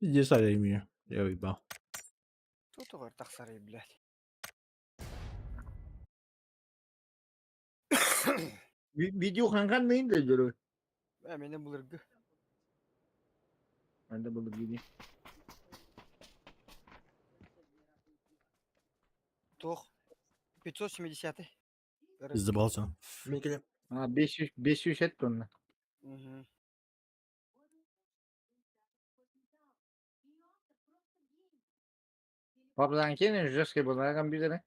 Иди сорей я уебал. Тут var taksarı блядь. Video kankan neyin de görüyor. Beni bulur gı. Ben de bunu bileyim. Тух. 570. Издыбался. Микеле. Ha 500 et tonla. Угу. Babdan kenin жесткий bunlar компьютере.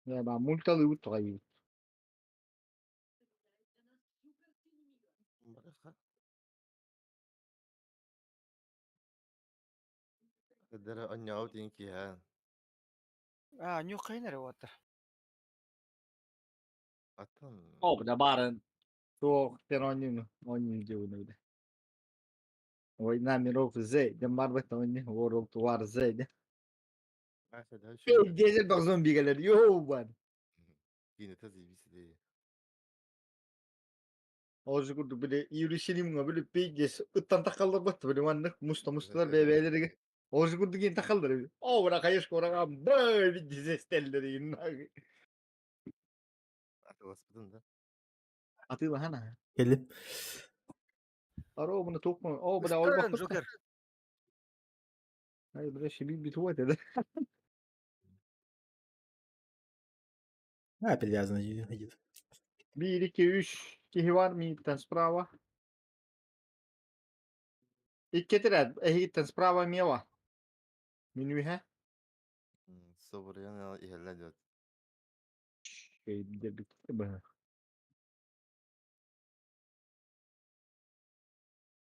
Ya ben multalı utayım. Bırak. Dere anne avut inki ha. Ню кайнар ватыр. Atan. O da barın. Çok ten oyunu diyor öyle. Oynar rok zey. De marbet oyunu. O rok var zey. Neyse daha şöyle. Gezer bak zombi gelir. Yo var. Yine tazibisi değil. Ozu kurdu böyle yürüyüşelim mi böyle bir geç. Ittan takallar battı böyle manlık. Mustalar bebeleri. Ozu kurdu gene takallar. O bırak ayış koran böyle dizi stelleri yine. Hadi baspıdın da. Atıyor hana. Келли. Aro bunu tokma. O bırak ol Стэн bak. Джокер. Hayır bırak şimdi bir tuvalet eder. Опять вязаный идет. 1, 2, 3. Kihi var mı itten sprava? İki tret. Itten sprava mi var? Minü he? Sobryan ilerler diyor. Şey bir de bitti be.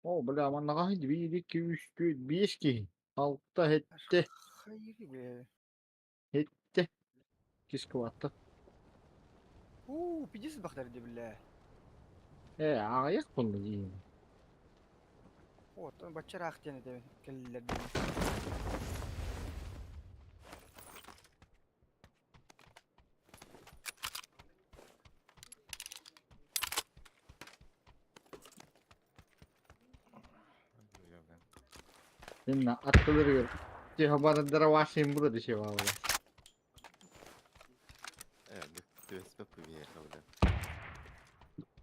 O böyle aman ne kadar 1, 2, 3, 4, 5 ki. Altta hette. Hayır be. Hette. Kisko attı. 50 бахтар ди билээ. Ayak bunu diyeyim. Вот, он бачар ахтяны дэ. Келлер. Seninle attıları gör. Cihabanın vaşayım burada bir şey var böyle. Evet, düğüs bakı bir yer kaldı.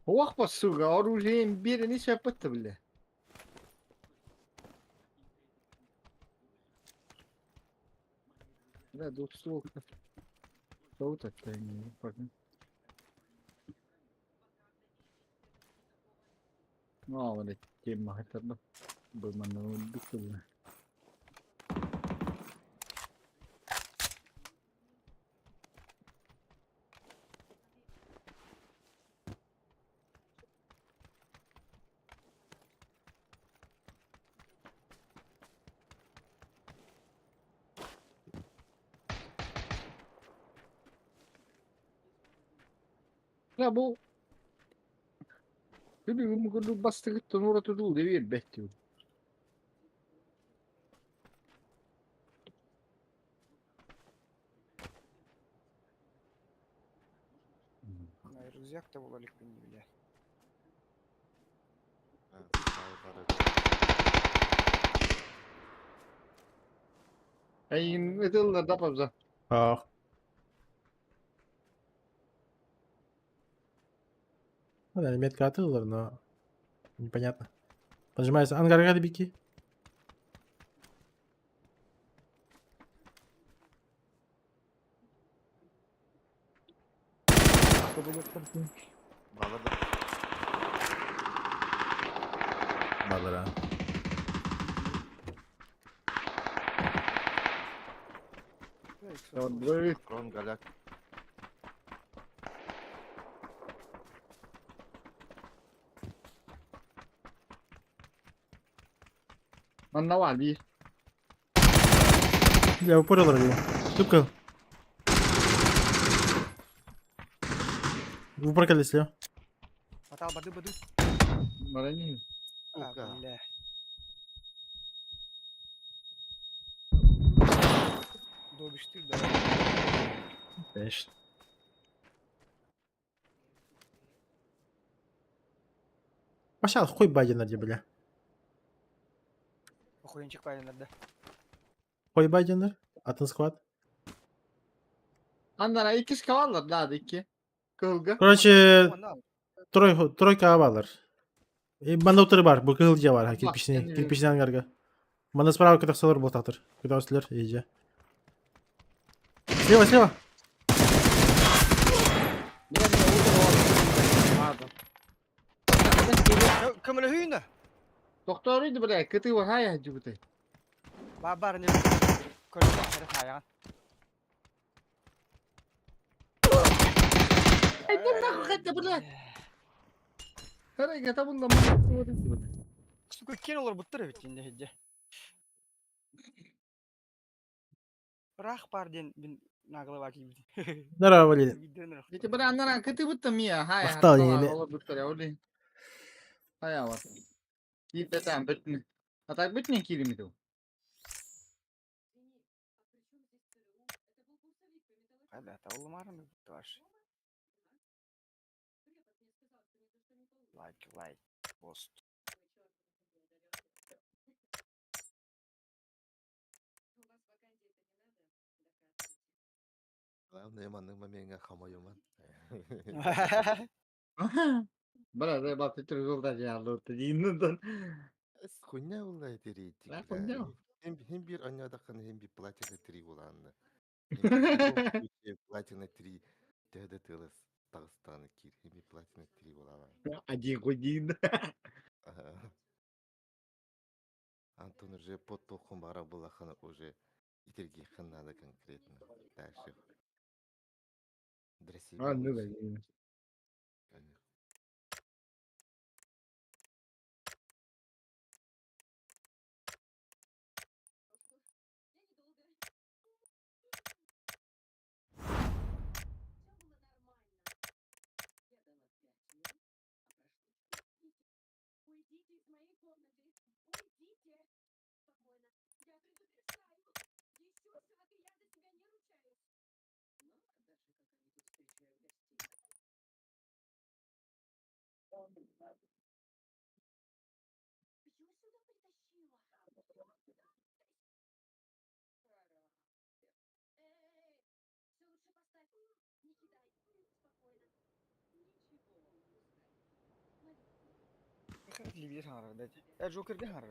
O vakit basuga orucun birini şey yaptı bile. Ne dostu oldu. Soğut attı yani. Bakın. No, ne kim mahtarda. Bu manı bitti. Ya bu bir kudu bastı gitti orada durdu bir bekliyor. Рюкзак да болалык мен билээ. Ay, ne diyorlar da fazla. Ах. Ну да, метка отыграла, но непонятно. Поджимается ангарга бики. Балада. Бадара. Добрый. Крон галяк. Маннавали. Я упорил его. Тупка. В упор если. Атал бады. Марани. А, Сука. бля. Добишь да. Конечно. Пошел, хуй Байдена, бля. Охуенчик пойден надо. Хуй Байдена. Атын сquad. Аннара iki skavallar daha iki. Kılga. Короче, Ondan тройка авалар. И мандаутры бар, бұл кылдия бар, Бак, кирпичный, сени- кирпичный ангарга. Мана справа кытаксалар бол татыр. Кытаусылар, иже. Слева. Bırak ne olur. Pardon. Ben geliyorum. Kömele hüyünde. Doktoruydu bırak. Kıtı var. Hay hacı bu tey. Babar ne? Köle her hayat. Ay bundan hakikaten bırak. Hareket bundan bırak. Su kökken olur buttur bitinde hece. Rah pardon bin nagla vakit bitti. Здорово, Валерий. İşte bırak anlara kıtı bıttım ya. Hay Aptal hatta yine. olur bıttır ya öyle. Hay var. Git de tam bitmi. Hatta bitmi kirimi de. Hadi ata oğlum var mı? Var. Like post. Главное, манның маменге хамайыман. Bırak da bak bitir yolda ya. Lütfen yine. Хуйня улай дерейти. Да, хуйня. Hem bir anyadakın hem bir платина 3 уlandı. В любом случае платина 3 тәді тылыс Дағыстаны кир. Hem bir платина 3 улаған. Один годин. Антон уже под толком бара булахана уже итерги ханнада конкретно. Дальше. Дресси. А, ну да. Libya harar dedi. Ya Joker de harar.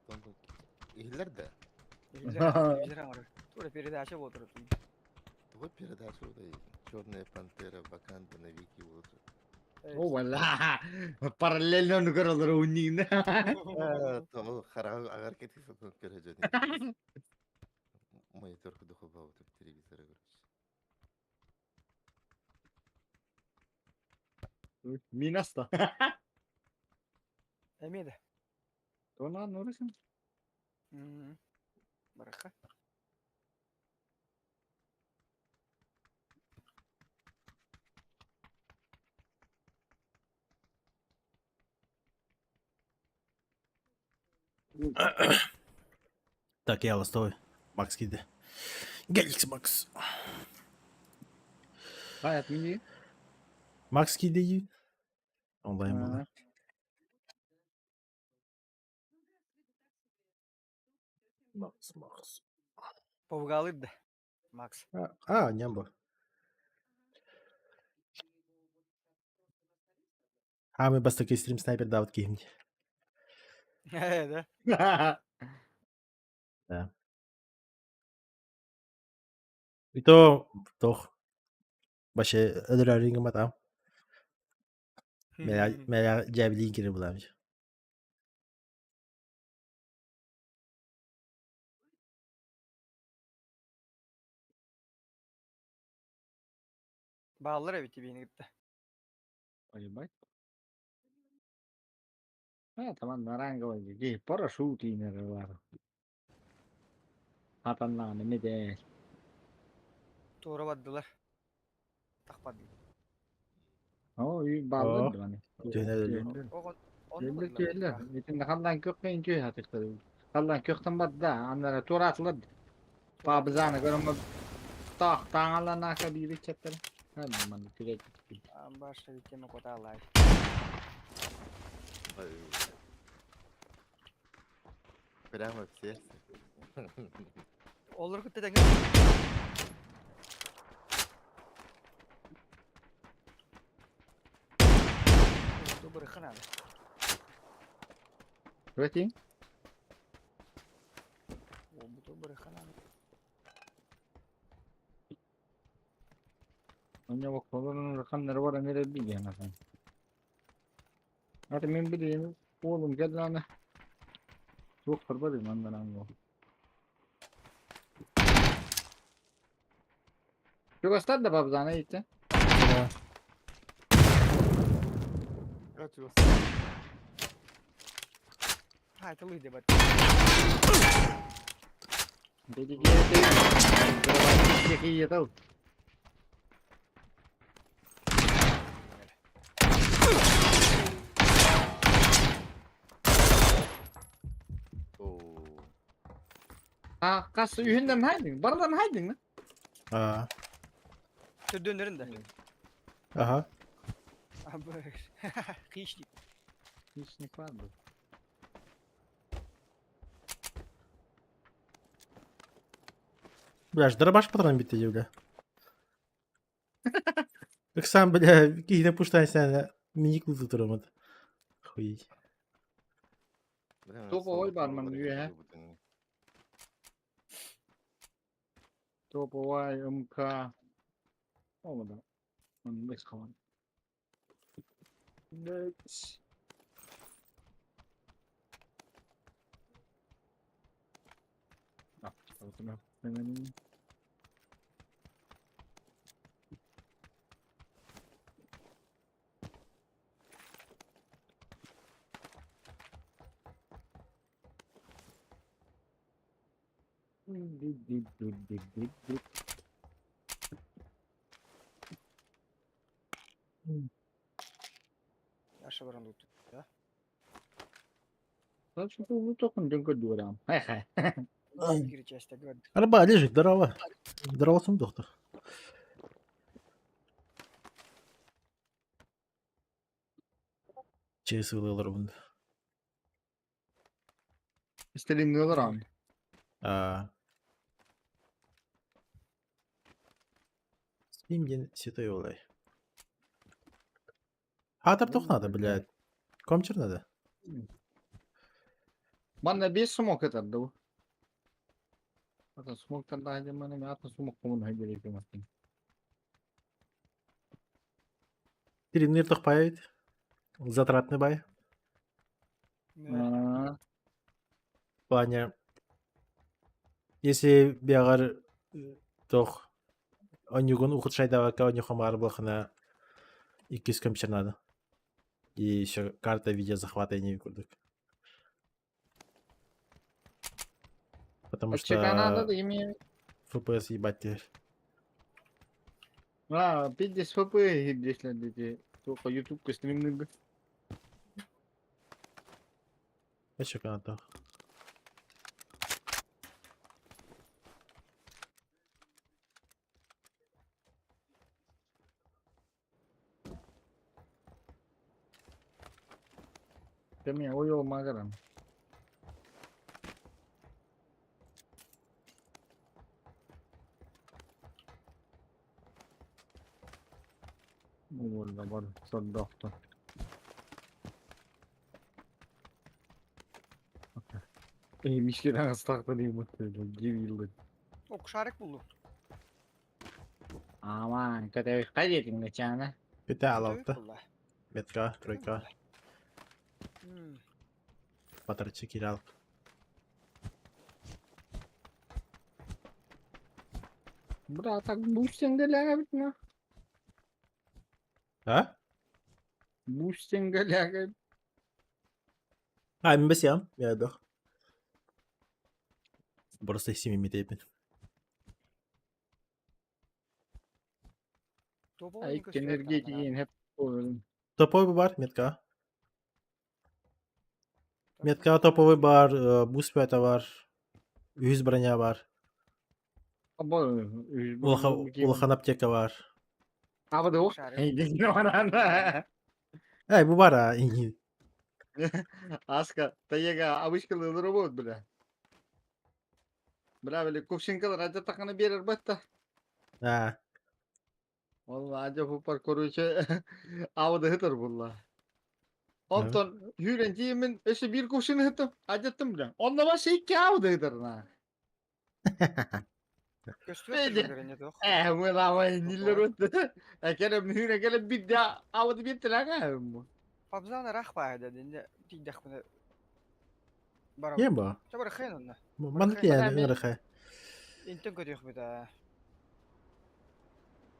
Tonton. İhler de. Libya harar. Tuğra peride aşağı oturup. Твой передача удай. Черная пантера, ваканда на веки вот. О, вала. Параллельно нугаралар унин. То харам агар кетисе то пережени. Мониторку дохоба вот телевизора короче. Минаста. Emiydi. Ona ne orası? Baraka. Так, я ластовый. Макс киди. Геликс Макс. Hayat mini. Макс киди. Онлайн Ha. болды. Макс. Повгалıydı. Max. Не было. Самый бастакий стрим снайпер Давид Геймди. Да. Да. И то toch вообще adrenaline там. Меня javelin kiri bulamıyor. Bağlar evet beni gitti. Поебать. Tamam ранговый. Где парашют и var. Atanlar ne de. Doğru vaddılar. Takmadı. O iyi Oh, bağladı bana. dönelim. Onu Geldi vaddılar. geldi. İçinde kaldan kökten köy atıkları. Kaldan kökten badı da. Anlara tur atladı. Babızana görünme. Tak tağala naka bir çetler. Hadi bana kürek. Başka bir keme kota alay. Прямо в сердце. Olur gitti de. Bu bırakın abi. Öteyim. Bu bırakın abi. Önce bak babanın rakamları var. Nereye bir yana sen. Hadi ben bileyim. Oğlum gel lan. Çok kırbadım ondan anlıyor. Şu göster de babzana gitti. Да. Отвёз. Ha tılıydı bak. Dedi ki yedi. Böyle bir yedi. Oo. Ha kas yühünden mi haydın? Baradan mı haydın mı? Aa. Döndürün de. Aha. Abi. Hiç değil. Hiç ne vardı? Бля, аж дробаш патрон bitti бля. Как сам, бля, какие-то пуштань сняли. Мини-клуб tutturamadı. Охуеть. Блин, Топ соло ой бармен курва, üye. как будто не- Topovay MK. Olmadı. Onu da kalan. Evet. Bak, fotoğraf hemen. Yaşa varan tuttu. Ya. Lan şu bu tokun döngü duram. Hay hay. Gireceğiz de gördük. Арба лежит, здорово. Здорово, сам доктор. CS yıllar bunda. İstediğin ne olur abi? А. Спим день святой Олай. Хатар тох надо, блядь. Комчер надо. Bana bir smoke atardı bu. Hatta smoke'tan daha önce bana bir atma smoke komun gerekiyor aslında. Тренер тох появит. Затратный бай. Aa, В плане, если биагар тох онюгун ухудшай давака онюхамар блохана 200 компьютер надо. И еще карта видео захвата не курдук. Потому açık anada что da yemeği. FPS ебать теперь. Ha, bir de sopa hiddeşler dedi. Toka YouTube streaming. Еще канал. Demi o yol magaran. Valla var. Son doktor. Müşkiden ıslaktan iyi mutluyum. Gibi yıllık. Ok şarek buldum. Aman kötü kaydedin geçen. Kötü Kötü alalım. vallahi. Metka, trojka. Hmm. Batarya kiralap. Bura tak boost'indeler bitme. Ha? Boost'indeler. Ay, ben basayım. Ya da. Burası isim imiteydin. Topu Ay oyunu kötü enerji yiyin hep oğlum. Topowy var, Metka. Metka topowy var, boost peta var. 100 bроня var. Ama Ulhan apteka var. Ama da o. Şarkı. Hey dedin ona. Ay, bu var ha. Aska, tayaga abışkalı robot bile. Bile böyle kuşinkalar acı takını bir yer batta. Ha. Vallahi acı bu parkuru şey avda hıtır vallahi. Ondan hürencimin eşi bir kuşunu hıtım. Acıttım bile. Onda var şey ki avda hıtır na. Göstüyor görünüyor yok. Bu lava niller öttü. Kerem hüre gelip bir daha avda bir telaga mı? Fabzana rahba dediğinde tidak bunu. Bara. Niye bu? Coba rakhain onu. Mantıklı yani, ırkı. İntin kötü yok bir daha.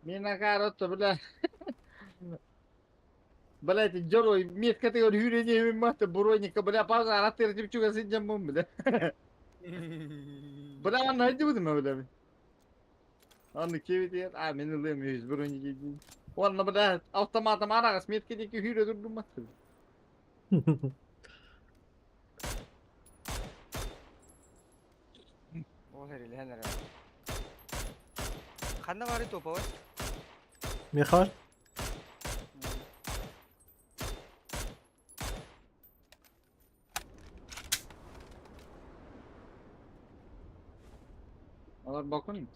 Mina karottu bile. Balai joro miet kategori hürece hemen mahta buronya kabala pauza arattır tip juga sinjam bom bile. Bala an hadi bu mu bile. Anlı kevit yer. Ah men ılım yüz buronya gibi. Wanna bala otomatam aragas miet kedeki hüre durdum mahta. O seriyle hener. Kanna var itu apa? Mejor. Alar bakın.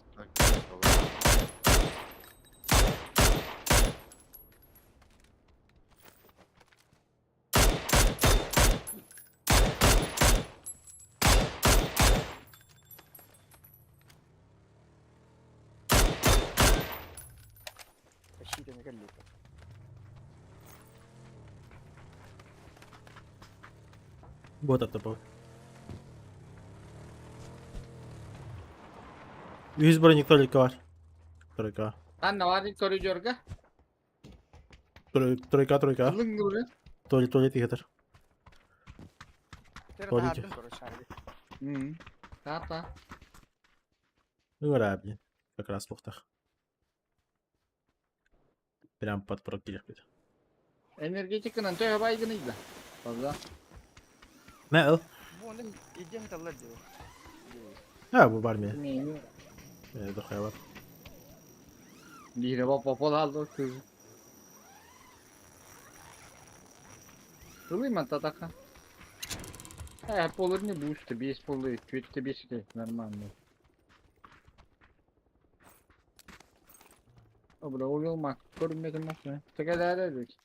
Eşi de mekan lihat. Вот это был. 100 броник только var. Тройка. Kan ne var koridor ka? Тройка. Lưng dur ya. Tuvalet getir. Tera Tabii daha ki. adın koru şarkı. Kata. Грабли. Как раз пухтах. Прям под прокиль. Energetik kınan tüy baygın izle. Fazla. Ne o? Bu onun iddiam tallar diyor. Ha, bu var mı? Ne? Dur hayvan. Lire bak popol aldı kız. Kılıyım ben tataka. Полы не бусты, без полы, чуть-чуть без нормально. Abla uyulmak, görünmedim nasıl? Tekrar ederdik.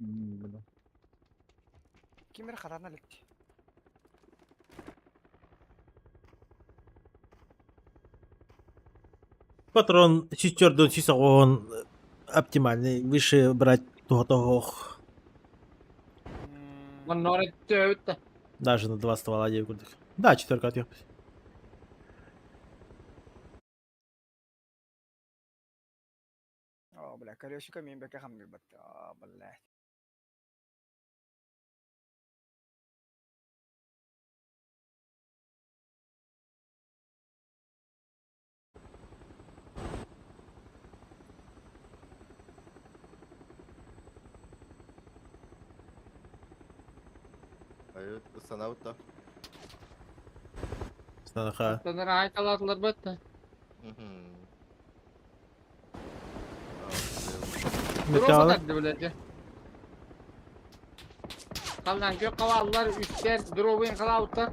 Burada. Kimler kadarına litti. Патрон чистердон чисогон оптимальный. Выше брать того. Lan oraya tövbe. Даже на 2 ствола 9 крутых. Да, четверка отъехать. Oh, bala kalıyorsun kami beka hamil bat. Oh, bala. Evet, ısanav da. Станаха. Tanrı ait alatlar battı. Dur o Металл. kadar da böylece. Kalan gök kavallar üstler drovin kalavutta.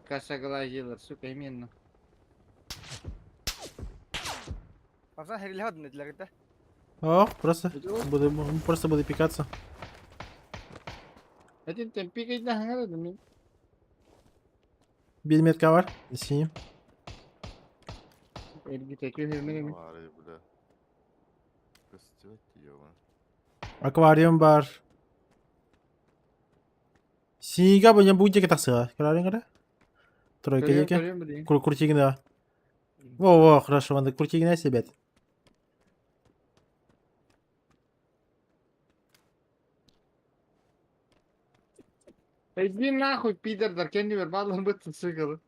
Kasa kılajılar su eminle. Пацан херили хадын эдилер гиде. Ох, просто. Буду. Просто буду пикаться. Один темпи гайда хангар да мен. Bir metka var. Синим. Elgi tekrar vermene. Var ya bля. Костёт ёбан. Аквариум бар. Синьга bu ne bu iki таксыга. Карарың кара. Тройка еке. Крутигина. Во, хорошо, надо крутигина себе. Иди нахуй, пидор, да kendi ver. Vallahi bıttın sıkılı.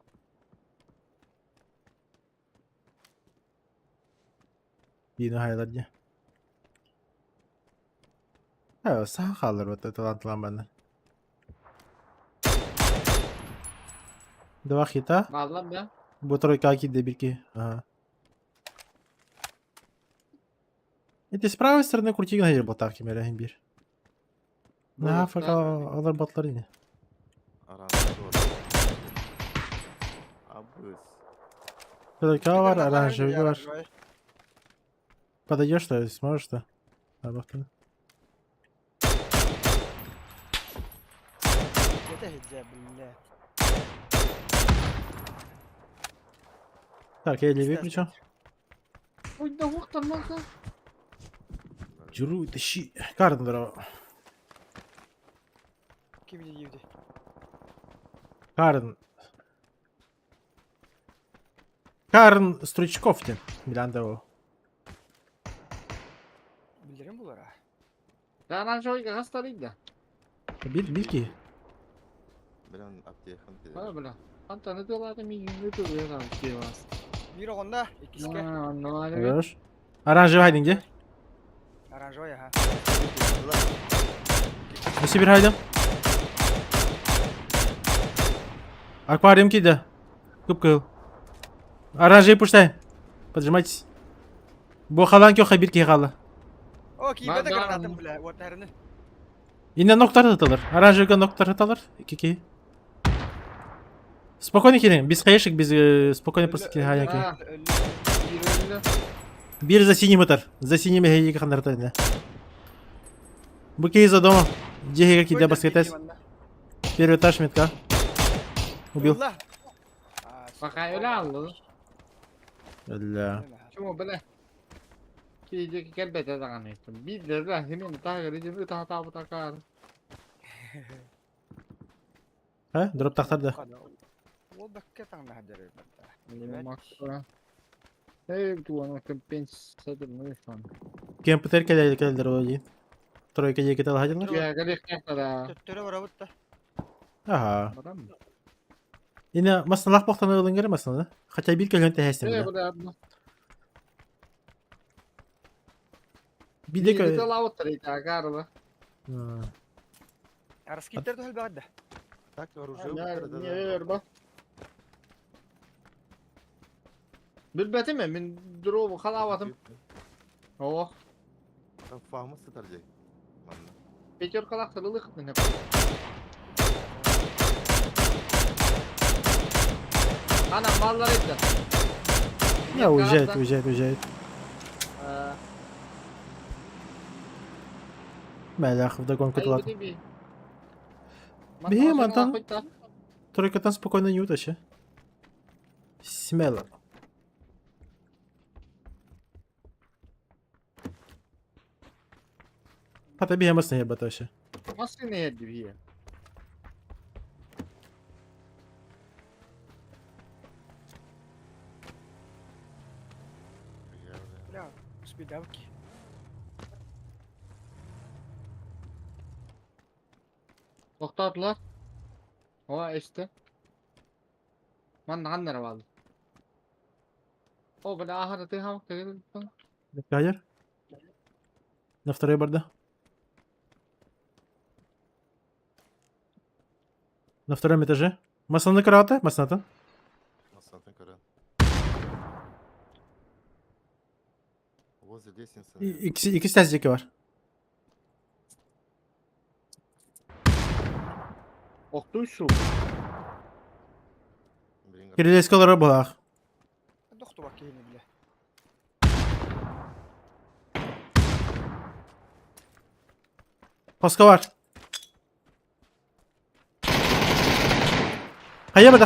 Yine hayallerce. Evet, sağ kalır bu talantılan benden. Два хита. Vallahi ya. Bu тройка киде бирки. Ага. Эти с правой стороны крутигина yer ботавки мерен bir. Ne afaka alır batlar yine. Aranjör. Abız. Тройка var, Пидор нахуй оранжевый херили, var. оранжевый. Подойдешь что ли? Сможешь что? А, бахтаны. Где-то хиджа, бля. Так, я левее плечо. Ой, да вахтан lan. Журу, тащи. Картон здорово. Kim yedi? Карн. Карн Стручковтин. Миланда o. Bildirim bulara. Canan şoyga hastalıydı da. Bil ki. Bilen aptekan dedi. Bana bırak. Anta ne diyorlar da mi ne diyorlar ya şey var. Bir onda, ikisi Anlamadım. Görüş. Оранжевый haydi ince. Оранжевый, ha. Nasıl bir haydi? Аквариум киде. Кып-кыл. Оранжевый пуштай. Поджимайтесь. Bu halan ki o habir ki hala. O ki Ben- de ben- granatım bile. Ortalarını. Yine noktalar atılır. Оранжевый noktalar atılır. 2-2. Спокойно кидin. Biz kayışık biz спокойно просто кидin hayal ki. Ha. Bir önüne. Bir за синим атар. За синими хейги хандарта не. Буки из-за дома. Джеги какие баскетес. Первый этаж метка. Убил. Bak öyle aldı. Ля. Şunu böyle. Ki kelbette dagan ettim. Bir de lan hemen takır ta takar. Ha? Drop taxtarda. O bakka tangna hadere. Maksa. Hey tu ana compensator ne falan. Кемпер келелер ойын. Тройка еке тал хадилар. Ya gerek yok da. Töttörü var avutta. Ага. Adam mı? Yine masalak baktan oğlun geri masana. Hatta bir kelente hestim Hey bile. bu da abla. Bir Bir de de lavut da karlı. Araskitler de halbe adda. Так оружие. Ya niye ver bak. Bilbeti mi? Min duru halavatım. Oh. Там фамы сатаржай. Манна. Bekir kalak tırılık ne? Anam mallar etti. Ya уезжает. Мэлях вдогонку тлат. Бегем, Антон. Тройка там спокойно не утащи. Смело. Hatta bir yamasın ya bataşı. Nasıl ne yedi bir? Bля, спидавки. Toxtadılar. O işte. Man nere vardı? O böyle ahırda ham kırıldı. Hayır. На второй борда. На втором этаже. Масаны карата? Маснатын. Масантын көрөн. Возле лестницы. İki tezceki var. Oktu şu. Блин, Kiril eskalara balak. Doktu bak yeni bile. Paska var. Kayamadı.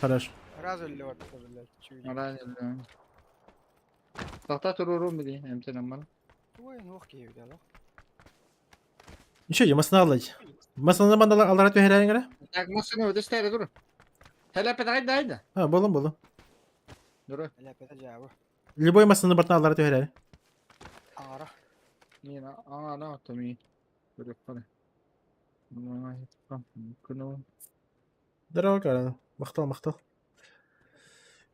Хорош. Раз öyle var öyle. Çüğü. Ara geldi. Tahta tururum bir diye emtenem bana. Ой, ну окей, да. Ничего, masını alacak. Masını bana Allah razı herhangi göre. Tak masını öde stere dur. Hele pedaydı daydı. Ha, bolum. Dur. لا بيتا جابه. Любой masını bana Allah razı herhangi. Ara. Yine ana tomi. Dur yapalım. Ay tamam. Kunu. Здорово, Карен. Махтал.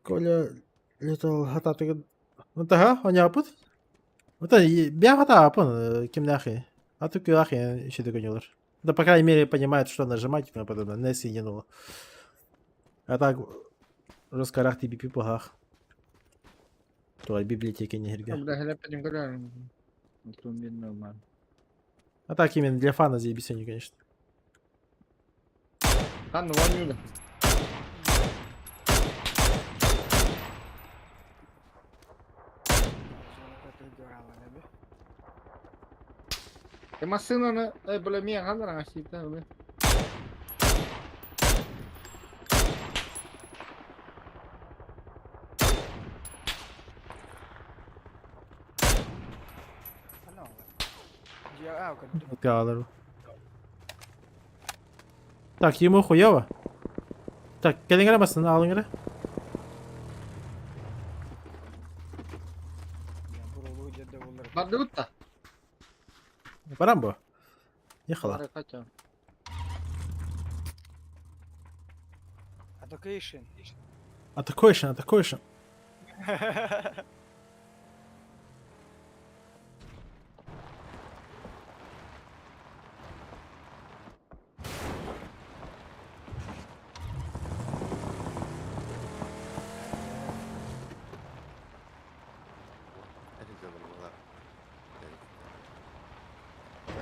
Коля летал хататыгы. Ага, он yapıt. Я хатапын, кем нахи. А ты кюахи еще догонилар. Да, по крайней мере, понимает, что нажимать и тому подобное. Не сиденуло. А так, раскарах ты бипи пахах. То библиотеки не герга. Burada hele pedim kadar. Oturum bir normal. А так именно для фана заебись они, конечно. Kan ne var yürü. Masını böyle mi yakınlar aşağıda öyle. Галару. Так, ему хуёво. Так, келингere basın, alın gere. Bak dur da. Баран bu. Ехала. Para kaçam. Education. Атакуешь.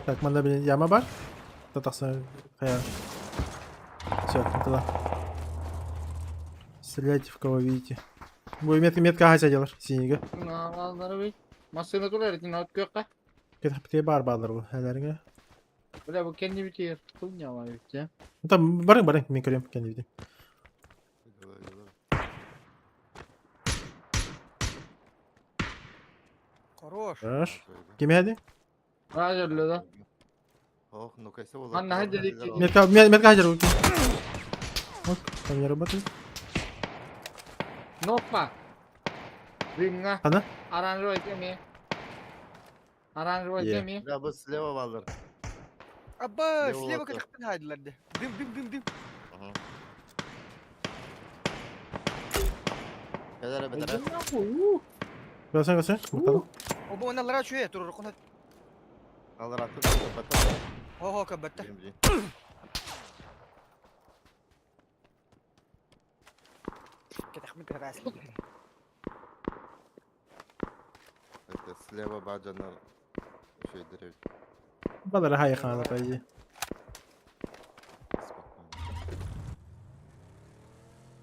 Так, манда bir яма бар. Татахсан кая. Все, туда. Стреляйте в кого видите. Bu metka haca diyorlar siniga. Nalanları bir. Masını dur eritin at gökte. Ketapte bar bağlar bu heleringe. Böyle bu kendi bitiyor. Kunya var işte. Tam barın men görüyorum kendi bildim. Хорош. Хорош. Kime hadi? Rajarlı da. Ох, ну кайсы olur. Anne hadi dedik ki. Метка hajar bu. Вот, там не работает. Nokta. Ringa. Ana? Aranjör etmi. Aranjör Yeah. etmi. Ya bu слева varlar. Abba, Ne слева oldu? kaçaktan haydiler de. Dim. Aha. Kadar bedara. Görsene. Bakalım. O bu onlara şöyle durur. Kona Alır atır kapatır. ho kabatta. Birinci. Ketak min terasi. Это слева баджанlar şeydir evet. Baları hayır kanada payı.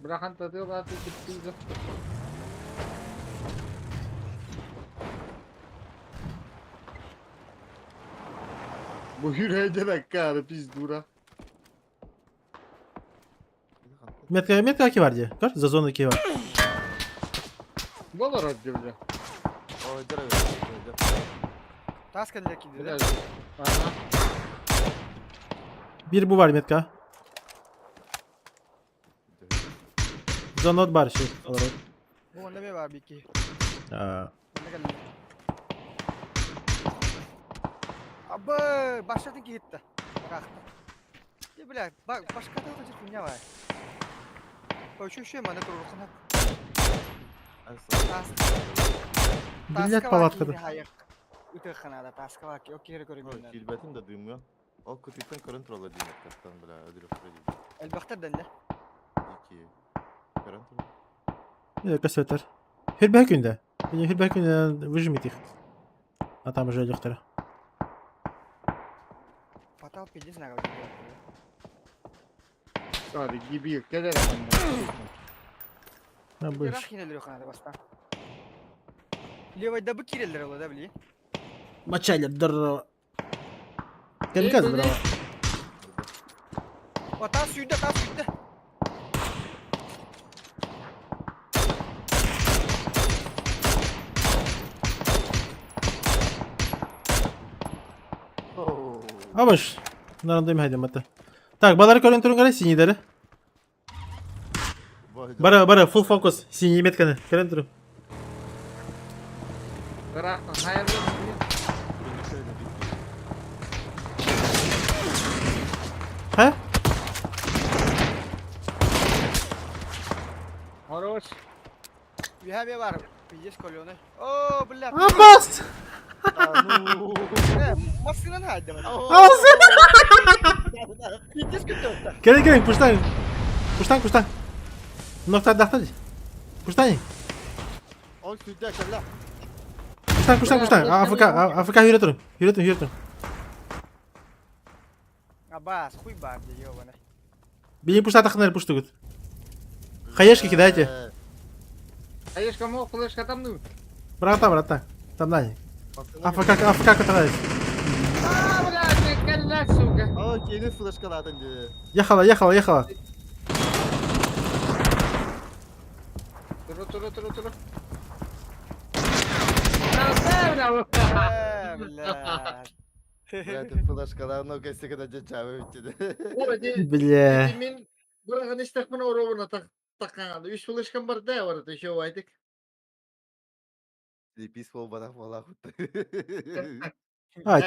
Bırakın tadı var gitti. Bu yüreğe dakika biz dura. Метка ki var diye. Gör, Zazon'da ki var. Bu da radyoca. O öder evet. Task edilek gidiyor. Biraz. Aha. Bir bu var Metka. Zonot var şey olarak. Bu onda bir var bir iki. Aa, Ne geldi? Abba, başladın ki gitti. Bıraktı. Ya bile bak başka da olacak dünya var. Bak şu mana durur kana. Millet palatkada. Hayır. Ütü kanada taska var ki o kere göremiyorum. Kilbetin de duymuyor. O kutudan körüntü olur diye kastan bile ödül ödül. Elbette dende. İki. Körüntü. Bir dakika söter. Hürbekünde. Hürbekünde выжмите их. А там уже легтера. Patao pilih sana. Hadi gibi kadar. Ha bu Bırak iş. yine kanada basta. Leva da bu kireller ola da bili. Мочали здорово. Конька блин. здорово. О, тас үйде, тас үйде. Абаш. Нарандайм хайдам ата. Так, балар көрін түрін қарай синейдері. Бара, full focus. Синий метканы. Көрін түрін. Bırak, hayırlı. Ха? Хорош. We have a var. Piyes kolyoны. Oo, блядь. Абас! Maskenin halde var. Ağzı! Piyes kötü. Gelin, puştan. Puştan. Nokta dahtadi. Puştan. Ol sütü akalla. Puştan. AFK yürütün. Abbas, хуй бар, ёбаный. Benim puştan takınları puştu git. Хаешки кидайте. Hayır, кому флешка там ну? Брата. Там Дани. AFK каталась. Блядь, калля, сука. Aa yeni flaşkalardan diye. Ехала. Туру. Блядь. Zaten flaşkalarını o kese kadar çağırıyor bitti. Бля. Мен бұрын істеп мына оровына таққанғанда 3 флешкам бар да бар еще айтық. Липис пол бана фала хутты.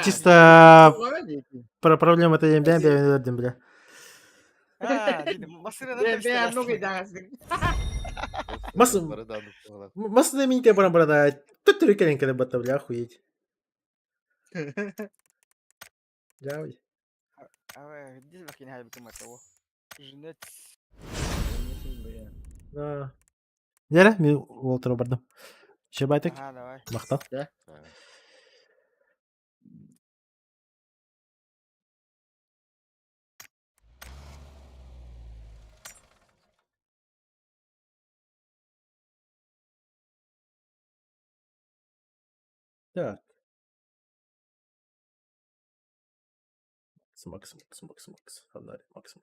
Чисто проблема-то я вердім, бля. Maskenin Ben ну гидасың. Para da anlık fala. Масны миньте барам-барада. Тут түрекелен келе бата, бля, охуеть. Давай. Здесь макин хайбы кем это о. Жнет. Нері? Мен Уолтерға бардым. Ше байтек? Ага, давай. Мақтал. Так. Макс. Фонарь. Макс.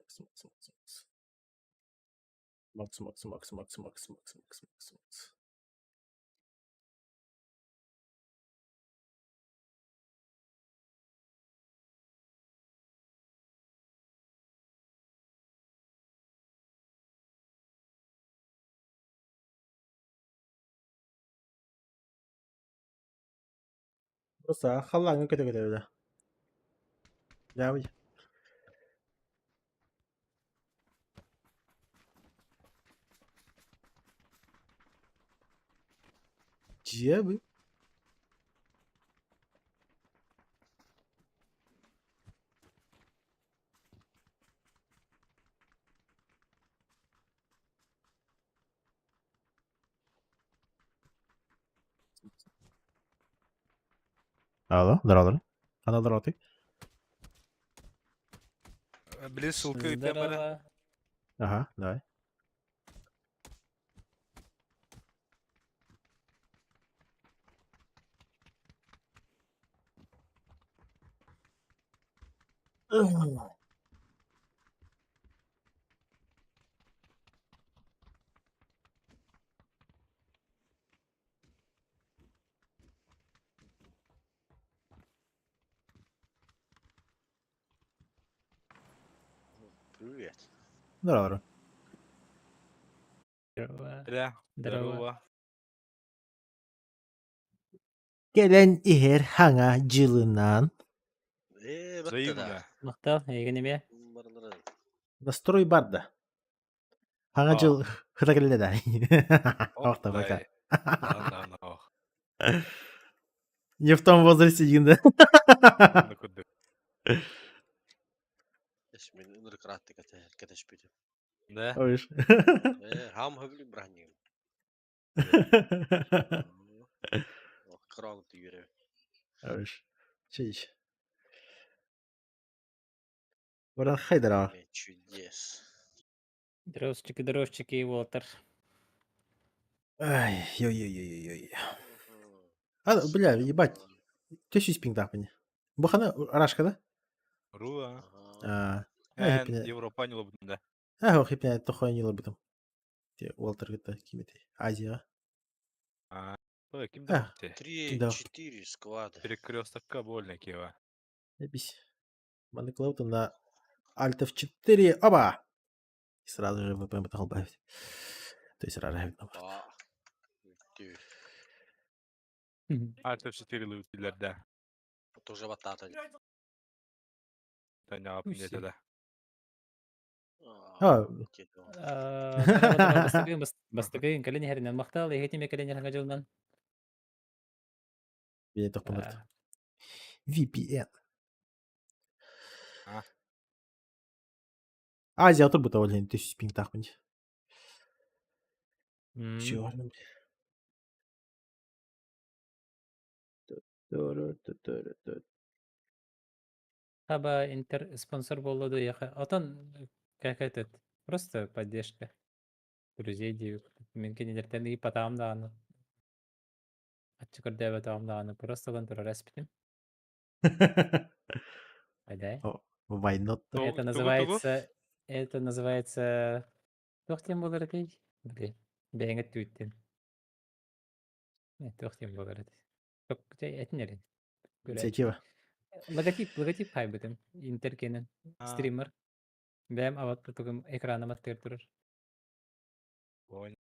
Просто халаңы көте бля. Давай. Дебы. Алло, здорово. Она здорово, ты? Блин, ссылка и прямо. Ага, давай. Привет. Здорово. Бля, здорово. Gelen iher hanga жылынан Взаимно. Мактал, егенеме. настрой барда. Хanga жыл хытакелле да. Орта пока. Не в том возрасте егенде. Мен ыныр кратты кетешпеди. Да? Ой. Хам хавли браним. Крал тигре. Ой. Чич. Буран хайдара. Чудес. Дрожчики, Уолтер. Ай, ой. А, бля, ебать. Төсүс пинг тапын. Бу хана Рашка да? Руа. Ага. Эн Европа не лобында. Ох, хипне тохой не лобитым. Те Уолтер гыта кимете. Азия. Ой, ким А, да 3-4 склады. Перекрестокка больно кева. Бись. Маны Клаута на Alt F4. Оба! И сразу же ВП потом добавить. То есть рарает номер. Aa. Tüy. Альтов 4 лютилерде. Тоже батата. Таня Үсе. апнете да. А, Бастыгын кален хернен мактал эхетиме кален хернен жылдан. я только помню. VPN. А. Азия отыр бута олен төсүс пинг тапын. Чего? Хаба интер спонсор болду яха. Отон как этот просто поддержка друзей диюк. Мен кенелерден и потам да аны. Ачыкыр деп атам да аны просто контроль распитим. Айда. Why not? Это называется Тохтем болар эти. Блин. Беңет түттен. Тохтем болар эти. Ток жай этнерин. Инициатива. Логотип хайбытым. Интеркенен. Стример. Бәм аватты тугым экраным аттыр турur. Понял.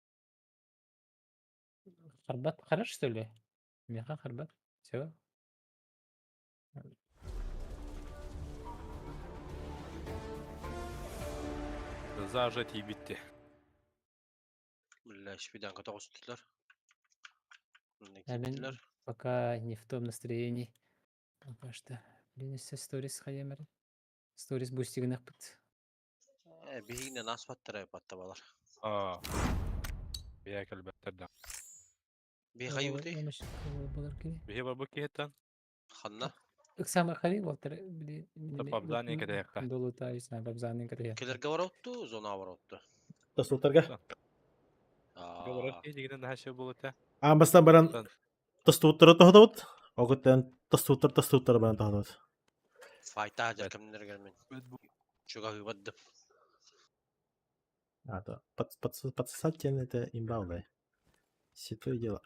Харбат хорош что ли? Меха харбат. Все. Зажать и битти. Бля, шпидан ката костылар. Мен пока не в том настроении. Пока что. Блин, все сторис хаямер. Сторис бустигнах пыт. Бигинен асфаттара паттабалар. Бия калбеттер да. Бихаюти. Болар ки. Бия бабы киеттен. Ханна. Самый хари болтер. Блин. Бабзани када якка. Долута исна бабзани када якка. Келерге баротту, зона баротту. Тостутарга. Говорат ки дигиден да ше болута. Амбастан баран тостутар тохдот. Огыттан тостутар баран тохдот. Файта жаркамнер гермен. Чуга хыбадды. А, да. Подсосать тен это имбалдай. Все твои дела.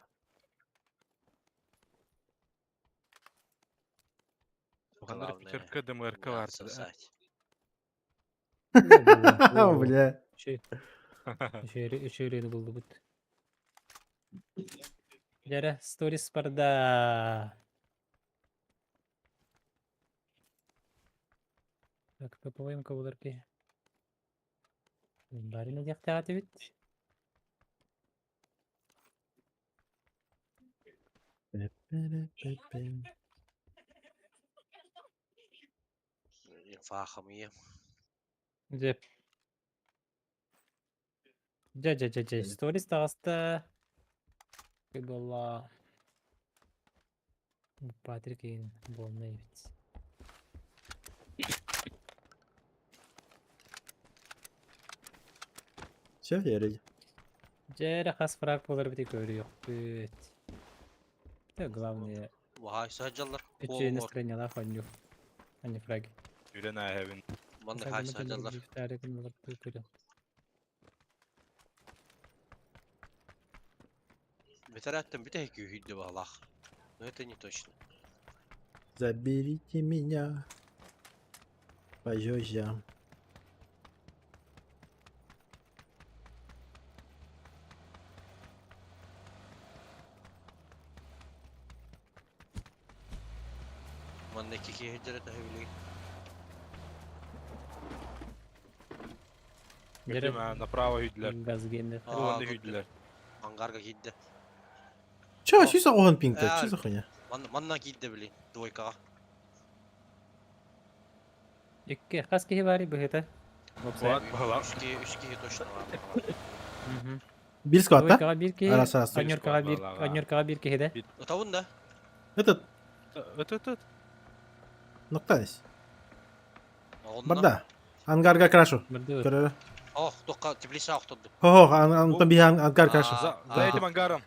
Хандар пичерка ДМРК var. Сосать. Бля. Еще рейд был бы. Жара сторис парда. Так, топовым кавалерки. Барина дяхтааты бит. Фахамия. Деп. Жа. Сторис тагаста. Была. Патрик ин болмай бит. Все, я реди. Жара хас фраг болар бит көрү бит. Это главное. Вахай саджалар. Эти настроение ла фаню. Они фраги. Юрен айхевин. Манны хай саджалар. Ветераттан бите күйдü балах. Но это не точно. Заберите меня. Пожёжья. Манны кики хеджерет хевли. Гетима направо hüdler. Газгенде. Ruanda hüdler. Ангарга кидді. Чё, что за огонь пинг-то? Что за хуйня? Манна кидді блин. Двойкаға. Икке хас ки бари быхета. Буат бала. Үшки точно var. Bir squad, да? Кага бир ки. Арасы. Аньор бир ки хеде. Отауын да. Этот, Öt. нокта здесь. Оғынна. Барда. Ангарга крашу. Бирде. Көрөрө. Ох, тоққа теплесе ақтырды. Хо, антон би ангар крашу. А. За этим ангаром.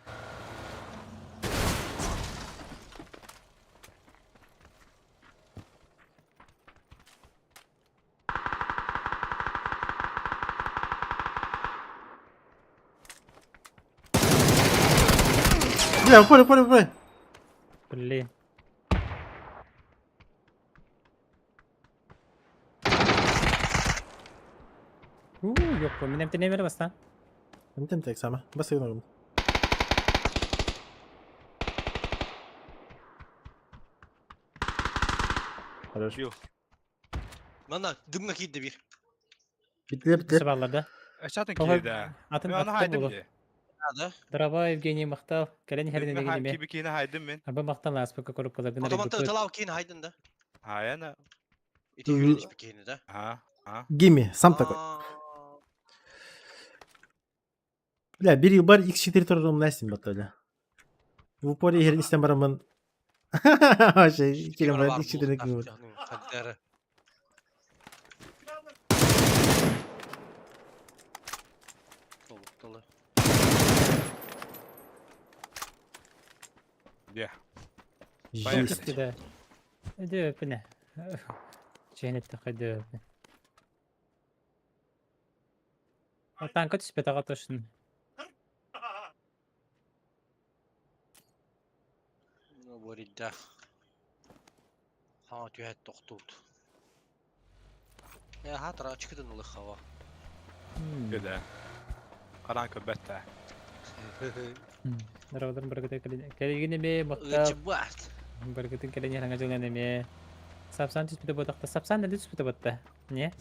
Бля, упали. Блин. Yok bu. Benim de ne var basta? انت يا سامة بس يلا. Хорош. Yuh. Bana dımla giydi bir. Bitti. Sıvalarda. Aşağıdan Oha, kiydi. Atın Ben onu attım haydım bulu. diye. Hadi. Draba Evgeniy Maktal. Kaleni herine Dımla ne gibi. kibikini haydım ben. Arba Maktal aspeka korup kalargın. Otoman tırtılav kiyini haydın da. Hayana. İti yürüyüş bir kiyini de. Ha. Ha. Gimme. Сам такой. Бля, бери бар X4 турурум Настин баталя. В упоре херин истем барамын. Şey, kilim var X4'e gidiyor. Hadi. Dolu. Diye. Жесть. İşte de. Hadi öpüne. Cennette hadi öpüne. Tanka түспе таға тошын. Ну, боридда. Ha, tühet toktut. Ya hatıra çıkıdın ılık hava. Güde. Karan köbette. Дырабадан быргыты келегине бе Мактал. Icı bart. Быргытын келене ханга жолган эме. Сапсан түспүтө ботакта. Сапсан да түспүтө ботта. Не?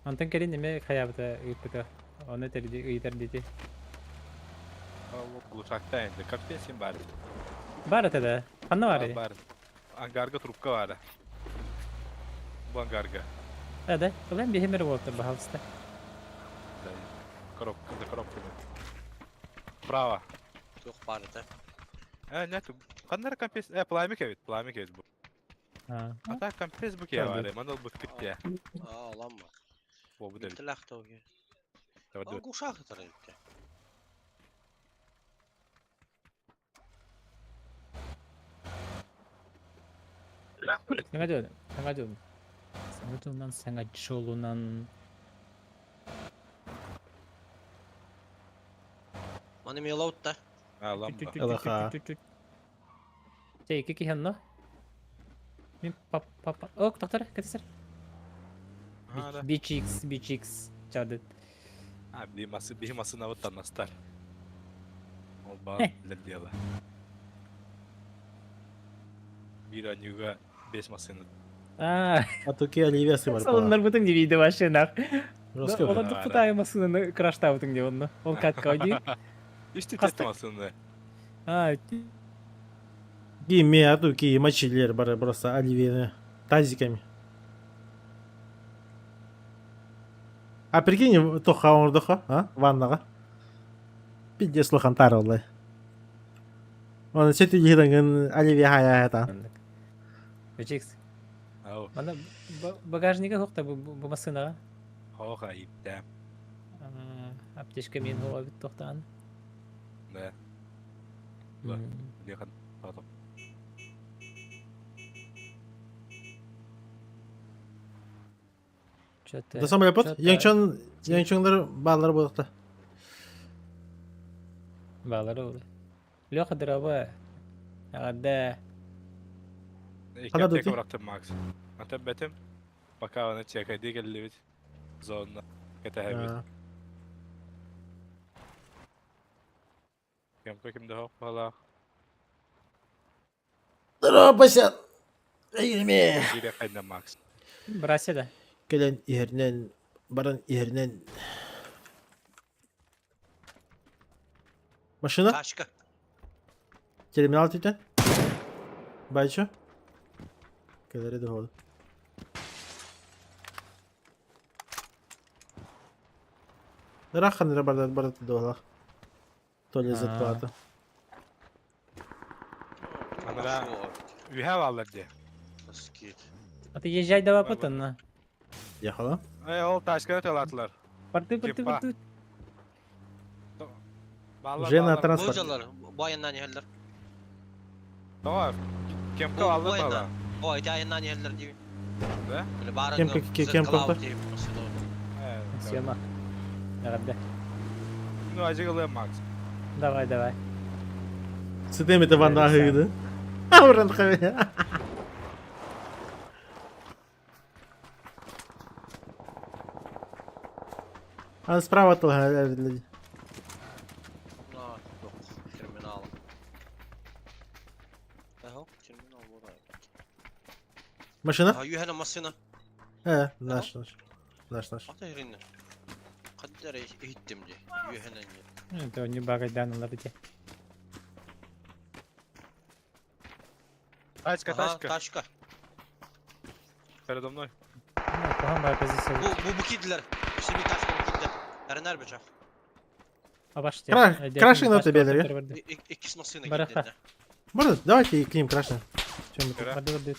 Антон келин эме хаябыта ыйпыта. Оны терди ыйдар деди. Bu uçakta indi. Kaptesin bari. Бар ата да. Канна бар. Bari. Angarga trupka var. Bu angarga. Да, Улам бехемер болду бахалста. Коробка. Право. Yok bari de. Ne tu? Kanlar kampes. Plamik evet bu. Ha. Ata kampes bu ki var. Manal bu tıkıtya. Aa lan bak. Bu da. İtilak da o gibi. Tabii. Ama kuşak atar etti. Саңа жолунан. Mani miyalaut da. Lan bu. Алаха. Şey iki hanno. Min papa. Ok doktor kaçır. Ha da. BX çadı. Ha bihiması navıttan nastar. Olba lediyala. Bir an yuga 5 masını. А, А туки Оливия бар. салондар бүтүн дебейди машина. Раскрой. Оларды пытаемасыны краштабытың деп онно. Ол катка ойди. İşte Hasta- testim masını. А, Гимми, а туки мочилер бар просто Оливия тазиками. А прикинь, тоха ордоха, а? Ваннага. Пиздец лохан тарылды. Оны сөйтіп жидан Оливия хая это. Бечекс. Ау. Мана багажнига хокта бу машинага. Хоха ипте. Аптешка мен хога бит токтан. Да. Да. Лехан. Потом. Чөтө. Да самый пот. Янчондар баллар болдукта. Балары болду. Лёха драба. Ада. Kadar dötü? tek bıraktım Max. Hatta betim. Baka ona çekaydı geldi bit. Zonla. Kete hebit. Kim de hop valla. Дробася. Эйме. Bir kaydı Max. Брасе да. Келен иернен, баран иернен. Машина? Kaşka. Терминал титен? Байчо? Келери де ходу. Рахан да барда дола. То лезет бата. Anlara ühe varlar diye. Nasıl ki? А ты езжай давай потом. Ехала? O taşkana telattılar. Порты. Типа. Vallahi Уже на vallahi. транспорт. Boycalar. Bu ayından yeller. Tamam. Kim Bu kaldı ayından. bala? Bu ayından yeller diyor. Ne? Böyle bağırın. Kim kaldı? Evet. Съема. Рада. Bunu acıklı Max. Давай. Сытым это ванна Лариса. гыды. А, уран хаве. А справа толга. А, yok. Terminal. Eho, terminal buraya. Машина? Aha, yuhana masina. Наш. Ata yerini. Kaddere ihittim diye. Yuhana diye. Это не багайдан аларды. Тачка, Aha, тачка. taşka. Передо мной. Куган бар позиция. Bu kediler. İşte bir taşka bu kediler. Erner bıçak. Абашты. Краши на тебе, да? İkisi masina Бараха. kediler. Можно? Давайте к ним крашнем. Чем мы тут? Барды.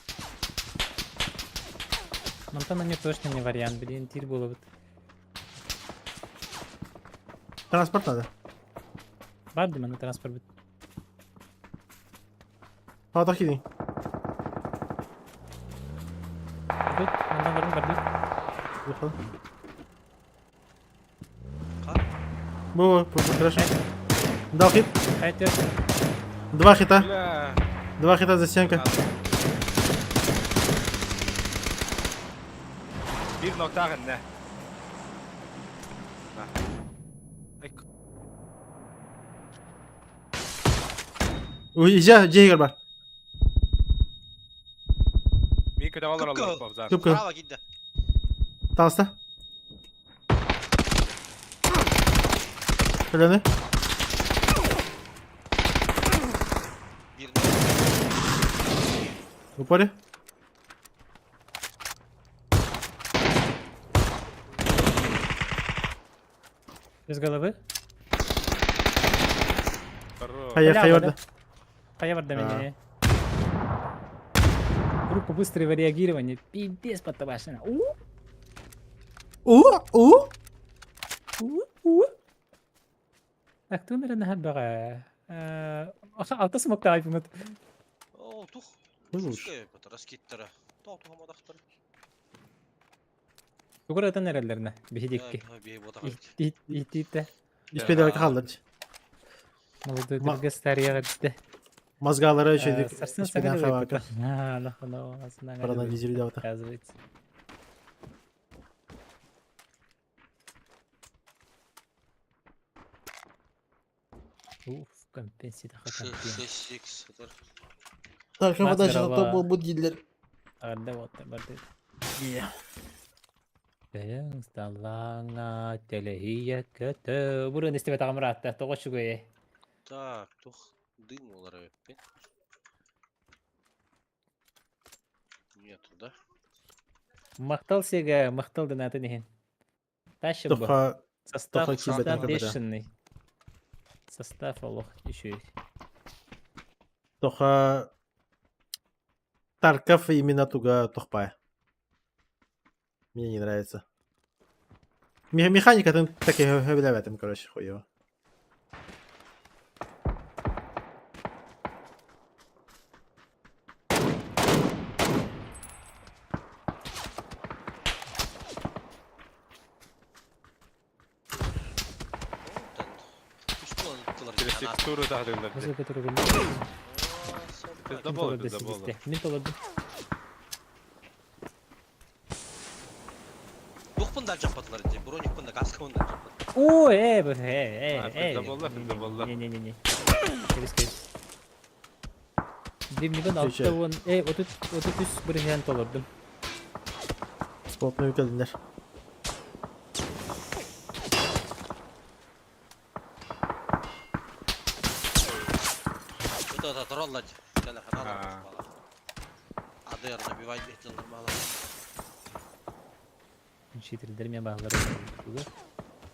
Монтана не точно не вариант, блин, тир было вот. Транспорт надо. Барды мана транспорт бит. Палатах едем. Бит, монтан барым барды. Выход. Kar. Во, краши. Дал хит. Хайтер. 2 хита. Бля. 2 хита за стенка. Bir nokta ne? Уезжай, Джейгер бар. Mika da var Kıpkı. Allah babzar. Кыпкы. Bravo gitti. Талста. Зеленый. Bir В упоре. Без головы. Хорош. Хайорда. Хаявар до А. меня. Группа быстрого реагирования. Пиздец подтабашена. Так, кто, наверное, бара. Алты смог тайп мут. Oo tuh. Bulmuş. Şuskaya batı raskettere. Tuh tuh ama daktır. Кугура это нерелерне. Бихидикки. Bir boda Итите. Üst pedalka kaldır. Молодой Ма- друга стария гадте. Мозгалары еще идут. Сарсын Üst pedalka сагады хавака. выпута. Проанализируй давай. Оказывается. Уф, компенсита хатан. Sessiz. Так, Мат дальше на мировая. то будет Гитлер. Ада вот, барды. Баян сталанга телехия көтө. Бурун истебе тагымратта. Тогошугуе. Так, tuh. Dым olarak öpün. Нету, да? Мактал сега, мактал дынаты нехен. Тащим бу. Тоха Состав, Тоха тебе состав там когда. бешеный. Состав олох еще есть. Тоха Тарков именно туга Тохпая. Мне не нравится. Механика там так и в этом, короче, хуево. Через текстуру тагдırlar. Өзі көтөргөн. Bizde boldu, bizde boldu. Мен толоду. Yok bunlar campadılar diye. Bronik bunda kaskı bunlar campadılar. Ой, Ha, bizde boldu, bizde boldu. Не-не-не. Кебис. Димниган Сөйші. алтта вон. Отут үс бір хен толордум. Спотную кадындар. Bu da trollaç. Telefon Ha. alalım falan. Adı yarına bir vay behtiyarlarımı alalım. Шитрилдер мен баглары.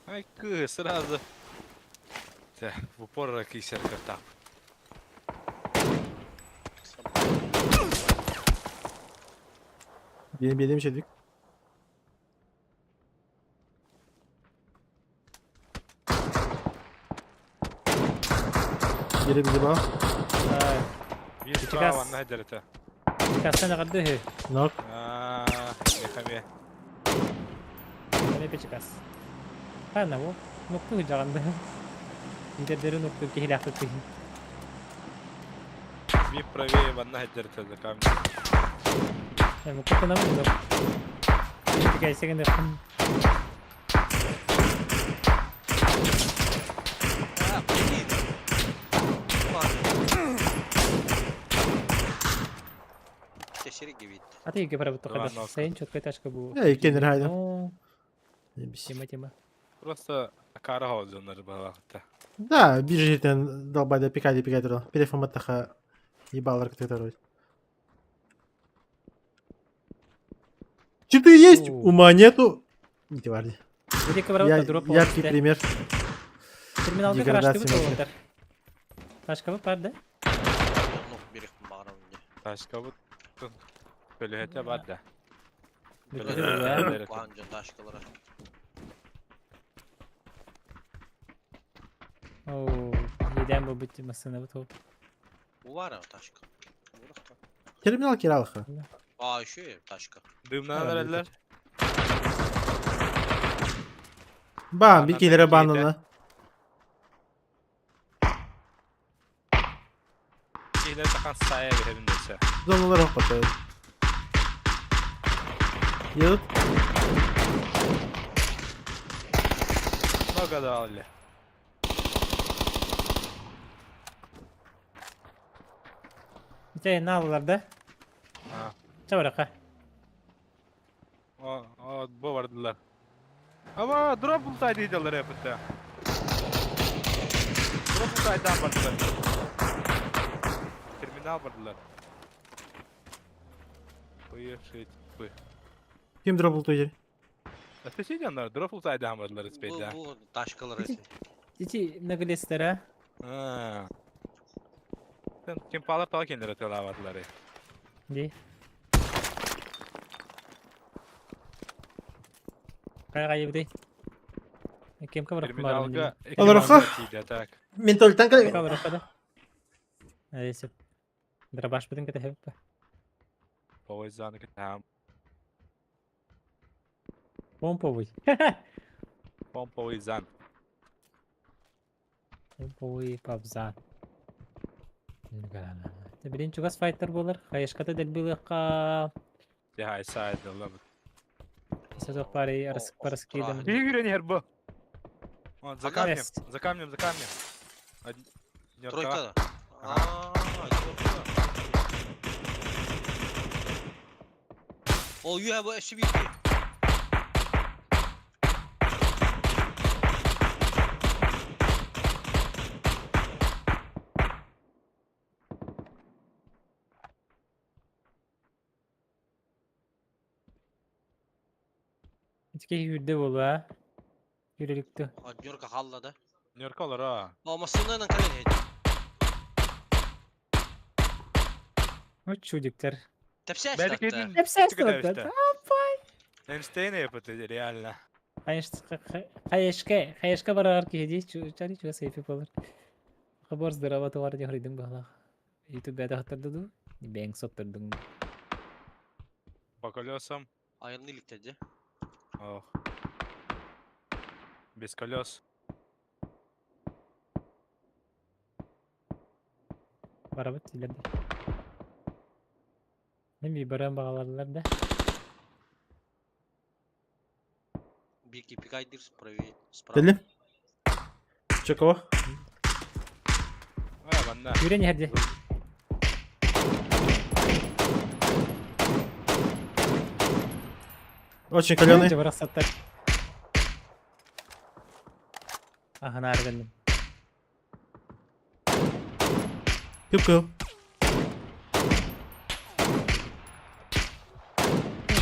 Ай, сразу. Так, в упор кисер картап. Benim bildiğim şey değil. Biri bizi bağ. Bir Сейчас. справа на дерете. Кастана гаддыхы. Нок. Яхаме. Эне печкас. Хана во. Нокту жаганда. Интердери нокту кехилакты. Чуть правее ванна хаджарта закам. Мукут танамын док. Кайсегенде кым. блин. Тесерик гибит. Аты ике барабыт Ладно, токада. Оскар. Сайын чоткай ташка бу. Икенер хайдым. О, Ебись. тема. Просто кара хаузоннар балакта. Да, бежитен долбайда пикай турал. Переформаттаха ебалар который. Читы есть, О. ума нету. Не варди. Биреке барабыт дроп. Яркий пример. Терминалга деградация карашты бут мәсәле. олар. Ташка бут бар да? Ну, берег багарам инде. Ташка бут. Көлөһөтө бар да. Бүтөдө булга. Баанжа ташкалара. О, еден бу бит масына бут. Увара ташка. Терминал киралха. Еще ташка. Дымнан эрелер. Бам, бикилere банына. Кийлер тахан сая беребиндесе. Зоналар хапатay. Yut. Много дали. Бите наллар да? Ha. Çabaraqa. O bu vardılar. Ama drop bulsaydı iyidirler yapıtta. Drop bulsaydı vardılar. Terminal vardılar. Buyur şey bu. Kim drop'ul toyeri? Ötesi canlar drop bulsaydı vardılar ispeyde. Bu tashkalara. Дити наглестера. Ha. Sen kim palar tala kendileri atıyorlar vardılar. Ди. Кайга ебдей. Кем кабар Terminalga. Alırıqı. Tak. Mentoltan kale. Кабар када. Айсеп. Драбаш битен кете хеп. Повозаны там. Помповый. Помповый зан. Помповый пабзан. Те биринчи газ файтер болар. Хайшката дел билга. Ya saydı Allah. Сазок пари арск парскидем. Игорь не bu. Он за камнем, Есть. за камнем, за камнем. Тройка. Тройка. Oh, you have a SCVT. Тике юрде болба. Юреликтü. Нью-Йорка халлады. Нью-Йорк olur ha. Машинадан кален хеди. Ну чудиктер. Тепсәш Belki татты. edin. Hep ses Çıkı da tuttu. işte. Einstein yapıtı реально. Хайшка барар киди чари чуга сейфи болар. Хабар здорова товар не хридим бала. YouTube беда хаттырды. Бенг соттырдың. По колесам. Айырны иликтеди. Ох. Без колес. Барабыт илерде. Неми баран багаларлар да. Бики пикайдыр справи. Dedim. Чекова. Aya bana. Юрен херде. Очень каленый. Жабарак саттар. Ахана аргандым. Кып-кып.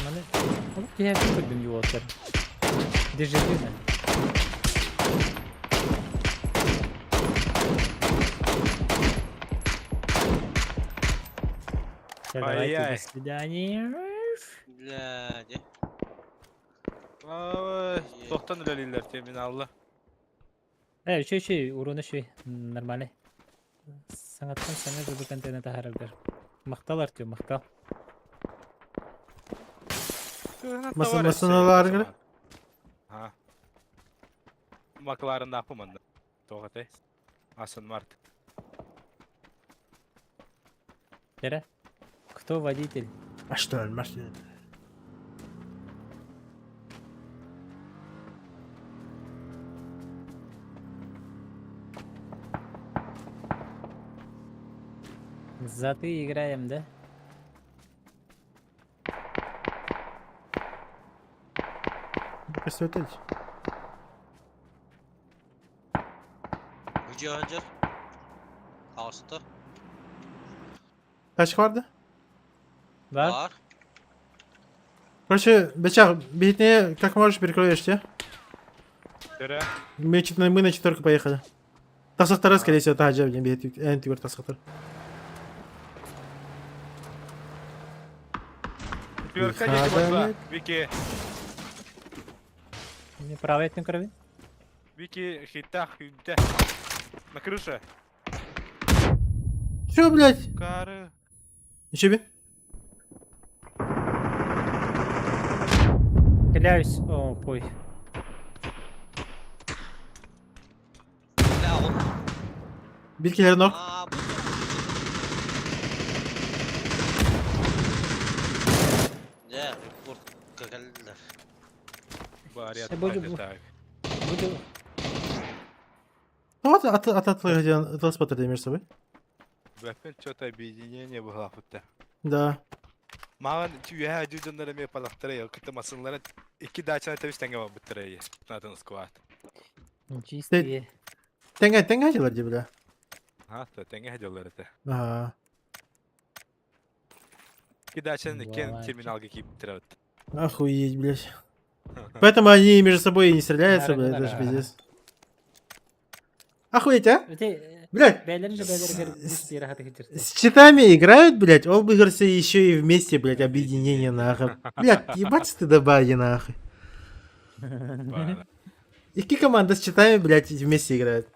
Маны. Алып кия көрдүм юоттар. Дежавюна. Давайте, Ай-яй. до свидания. Бляди. Aa, Tohtan ilerler terminallı. Şey, уроны şey, нормальный. Sanattan sana bir kontenete taharırlar. Maktal artıyor, maktal. Masanalar gibi. Ha. Maklarında yapımında. Tohate. Asın Mart. Тера? Кто водитель? А что, машина? За ты играем, да? Посветить. Hücü Hacer. Ağustı. Kaç vardı? Var. Var. Короче, бычак, битнее, как можешь, перекроешь, те? Töre. Мы на четверку поехали. Тасақтары, скорее всего, тахаджа будем бегать. Энтигур тасақтар. Четверка Выхода едем от два. нет. Вики. Не правый от крови. Вики, хита, хита. На крыше. Чё, блядь? Кары. Еще бин? Стреляюсь. О, пой. La oğlum. Билкилер ног. Aa bu. Ya kurt geldiler. Bari bu- так. Буду... Ну вот, хотел телспоттер между собой. Бәппен что-то объединение было футта. Да. Маған түйе жүзінлері ме палақтыры, күтті масынлары 2 дачаны тәвістенге бар бұттыры. Натын сквад. Чистые. Тенге хотел, бля. Ha, тәңге хәдәләр это. Ага. 2 дачаны кен Бывает. терминалға киіп бітірәуд. Охуеть, блядь. Поэтому они между собой и не стреляются, блядь, это же Нара-нара. пиздец. Охуеть, а? Öte Блядь, beylerin bir yere hadi geçirdi. с читами играют, блядь, он бы, говорится, еще и вместе, блядь, объединение, нахуй. Блядь, ебать стыда бади, нахуй. Бара. И какие команды с читами, блядь, вместе играют?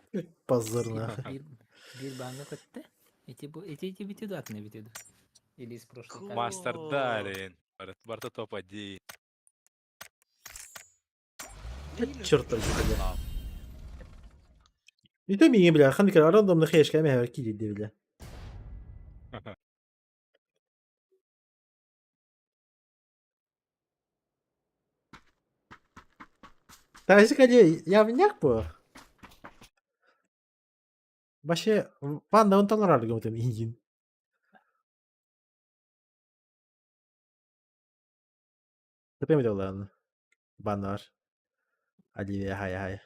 Позор, нахуй. Bir banga kattı. İti bitiyordu aklına bitiyordu. Или из прошлого. Мастер Дарин. Барта топ-1. Черт возьми, бля. И то меня, бля, ханкер, рандомных хэшками, я кидит, бля. Тазик, явняк bu. Вообще, Ванда он толерар гомтем индин. Тепер ми ладно. Банар. Оливия, хай.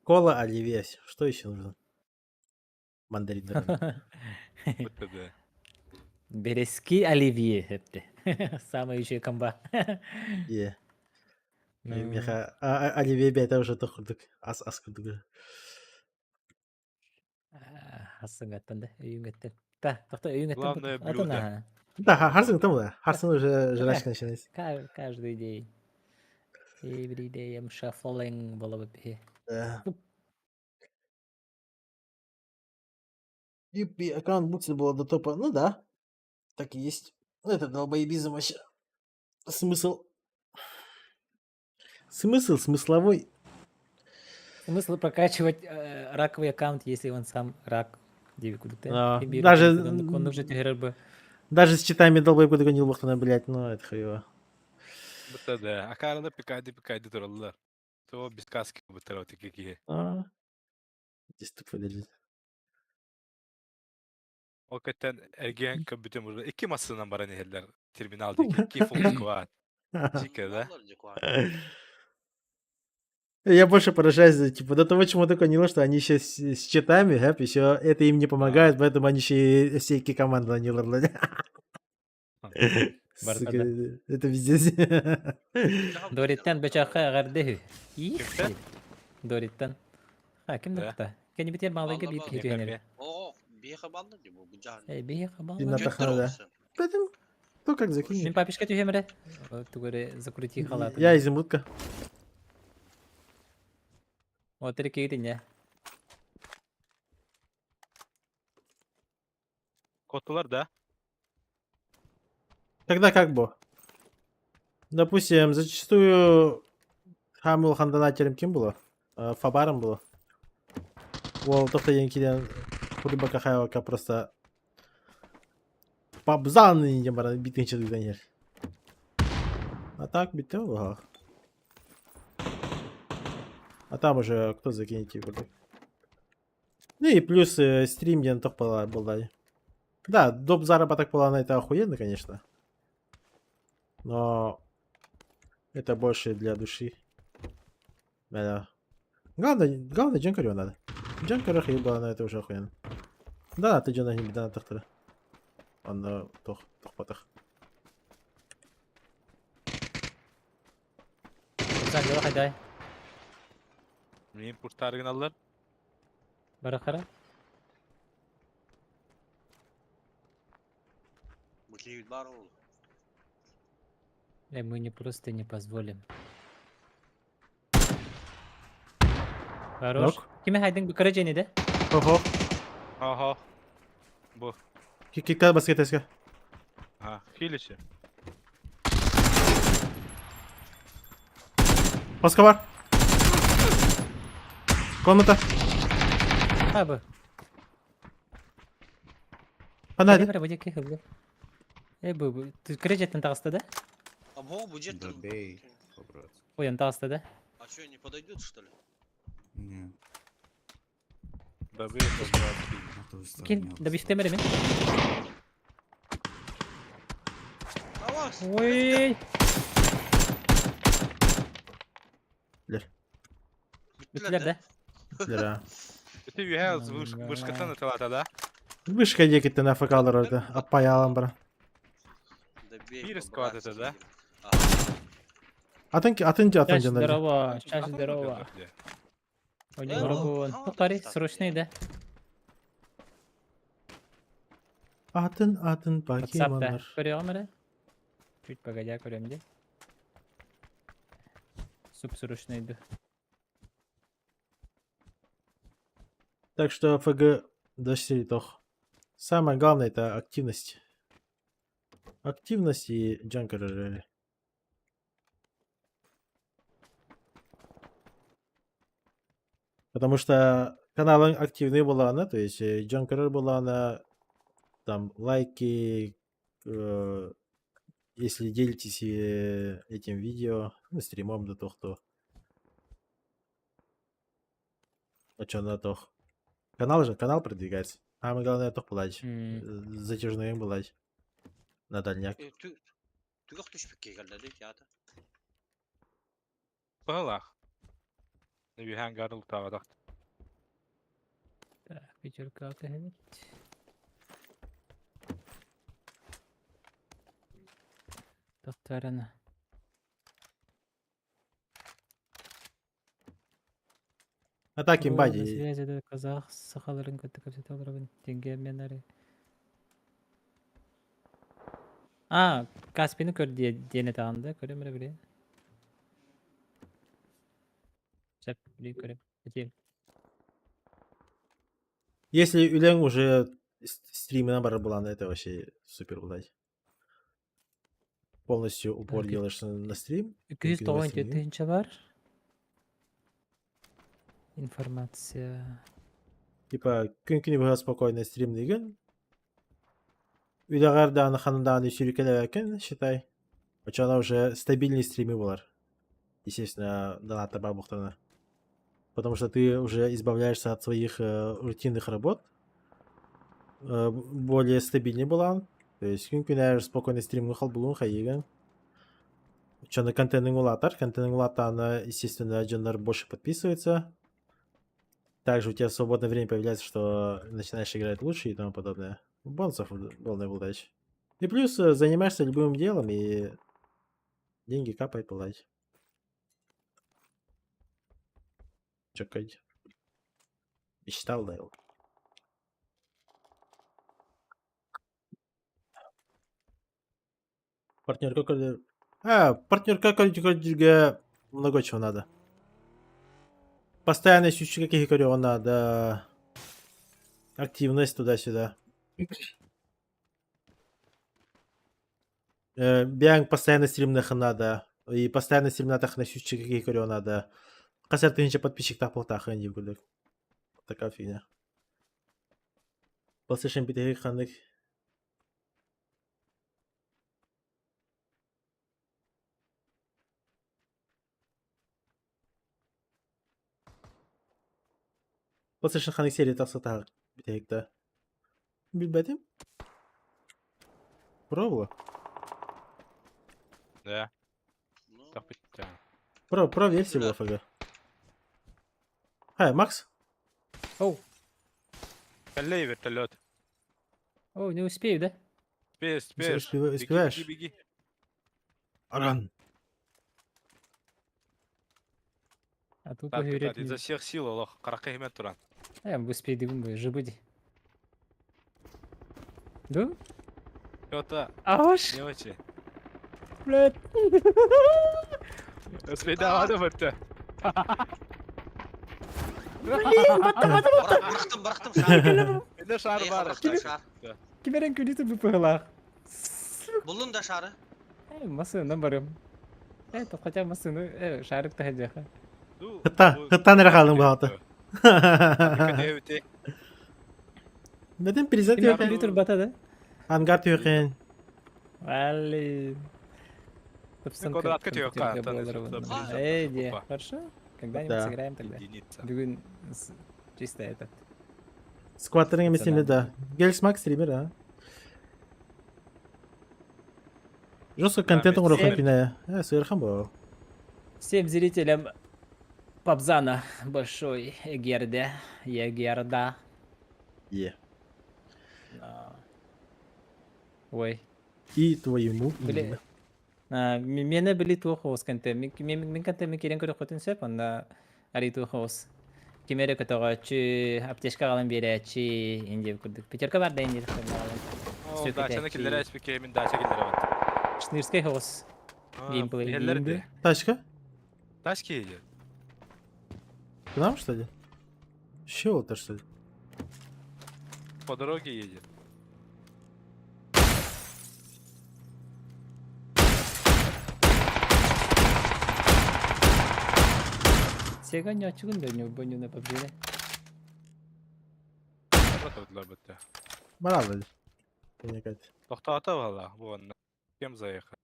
Кола, оливия. Что еще нужно? Мандарин. Бұтты да. Bereski Оливье hepti. Самая еще комба. Е. Меха, оливия бета уже тохурдук. Ас курдук. Hasıngatan da öğüngeten. Tahta öğüngeten. Главное блюдо. Да, Харсон там, да. Харсон уже жрачка начинается. Каждый день. Every day I'm shuffling было бы. Да. Юпи, аккаунт Бутси было до топа. Ну да. Так и есть. Ну это долбоебизм вообще. Смысл. Смысловой. Смысл прокачивать раковый аккаунт, если он сам рак. А, даже- Он уже бы. Даже с читами долбоеб куда не лохтана, блядь, ну это хуево. Бұтты да. Акарында пикайды тұралылар. То без каски бұттырау текеке. А. Здесь тупо лежит. O kötten ergen köbütüm burada. 2 masasından bara nehirler. Terminaldaki 2 full squad. Чикада. Я больше поражаюсь, типа, до того, чему только не что они еще с читами, гэп, еще это им не помогает, поэтому они еще и всякие команды нанилар, блядь. Сука, Бардада. это пиздец. Дориттен bıçağı gardı. İyi. Kimden? Dorittен. Ha kim Да. nokta? Kendi biter bağlayınca Vallahi bir bak, gidiyor yani. Oo, bir yabancı bu can. Bir yakabal. Ты на Götür тахана, да. olsun. Поэтому, ну как Min закинь. papişka tühemre. Тугары закрути халат. Я изумрудка. Otur ki gidin ya. Kotular da. Тогда как бы? Допустим, зачастую Хамил хандонатером кем было? Фабаром было. Ол тоқта енкиден Хурибака Хайвака просто Пабзан инден бара битінші дүгден ер. А так битті ғой. А там уже кто закинет его. Ну и плюс стрим ден тоқ болды. Да, доп заработок плана это охуенно, конечно. Но это больше для души. Да. Главное джанкарю надо. Джанкарю хиба на это уже охуенно. Да, ты джана не беда тахтара. Он тох потах. Sen yola hadi. Neyin kurtargın alır? Барахара. Бутли бар ол. Мы не просто не позволим. Хорош. Yok. Kime haydın bu kara ceni de? Хо-хо. Aha. Bu. Кикта баскетеска. Ha. Hilişi. Паска var. Комната. Ha bu. Панайdı. Hadi bana ki hızlı. Bu. Kara cetin tağısta da? Abo bu jet. Добей, брат. Oyan tağısta da. А что, не подойдет, что ли? Не, Da bir toprağı. а то есть Kim? Da bir istemedi mi? Авас! Oy. Bittiler de. Lira. Öte üye vışkıtan ıtılata da. Вышка декетті нафакалар orada. Appay alan bara. Добей, Virus по-братски, квад это, да? Игорь. Ага. Atınca Şaş canları. здорово. Şaş здорово. Oni vurgun. Tukari срочный да. Atın WhatsApp'ta. Pokemонlar. Görüyor musun? Чуть погодя, görüyorum diye. Суп срочный. Так что ФГ дошли тох. Самое главное это активность. Активность и джанкеры. Потому что каналы активные была она, то есть джанкеры была она, там лайки, если делитесь этим видео, ну, стримом до того, кто. А что на тох? Канал продвигается. Самое главное тох плачь. Затяжной плачь. На дальняк. Түгіқ түшпекке келді, яды. Bağlaq. Bir hangarı utağa Так, пятерка опять. Татарина. Атаки На бади. связи да казах сахаларын көтті көпсеталарын теңге менәрі. Каспини көр дені тағында көрем әрі бірі. Шәп бірі көрем. Өтем. Если Юлен уже стримы на была, это вообще супер удать. Полностью упор Так, делаешь на стрим. 297 бар. Информация. Типа, күн была спокойно стрим деген. Үйдағардан ханымдағаны сүйрекелі считай. Она уже стабильные стримы была. Естественно, доната бабухтана. Потому что ты уже избавляешься от своих рутинных работ. Более стабильный была. То есть, күн спокойно стрим нухал булун хаеген. Чаны контентный улатар. Контентный улатана, естественно, джандар больше подписывается. Также у тебя свободное время появляется, что начинаешь играть лучше и тому подобное. Бонусов полная удача. И плюс занимаешься любым делом и деньги капают полать. Чекать. Мечтал, да его. Партнер какой-то... партнер какой-то много чего надо. Постоянность учи каких корёв надо. Активность туда-сюда. Бянг постоянно стримных надо. И постоянно стримнатах на счетчик каких корёв надо. Касар ты подписчик так полтах, а не гулек. такая фигня. PlayStation 5 ханнык. PlayStation ханнык серия тасата битекте. Билбедим? Пробовала? Да, Ну, так битті. Про версию была ФГ. Макс? Оу, Кәллей вертолет. оу, не успею, да? Успеешь. Успеваешь? Беги. Аран. А тут Так, говорят, изо всех сил олох. Қараққа емен тұран. успей дегім бой, жібіді. Да? Йота, Аш, не очи. блядь. Успей давады бітті. Бырақтым, шар. Менде шар Эй, бар. бырақтым, шар. Кемерен күнеті бұл пығылақ. Бұлын да шары. Масына барым. Тут хотя масыны шарик тахаджаха. Хытта нere калдың бағаты? Кәдеуте. Беден перезат Кемер yok. компьютер бата, да? Ангар түйекен. Вали. Квадратка тёрка, Антон, Иди, хорошо? Когда-нибудь Да. сыграем тогда. Единица. Бүгін чисто этот. Скваттерың емес емді да. Гелсмак стример, а? Жестко контентің Всем- ұрыққа пиная. Сыйырхан бұл. Всем зрителям Пабзана большой Егерда. Е. Ой. И твоему Бля. имя. Мені білі туы хоос кәнті. Мен кәнті мен керен көрі қотын сөп, онда ари туы хоос. Кемері көтіға чү, аптешка қалан бере чү, инде күрдік. Петерка бар да инде. О, дачаны келдері әспеке, мен дача келдері бат. Шнырскай хоос. Геймплей. Елдері деймді. де. Тачка? Тачки едет. К нам, что ли? С чего-то, что ли? По дороге едет. Сега не очугун да не убоню на пабзире. Прототlar бітті. Морал, мне кажется. Тоқтаты вала, вон. Кем заехал?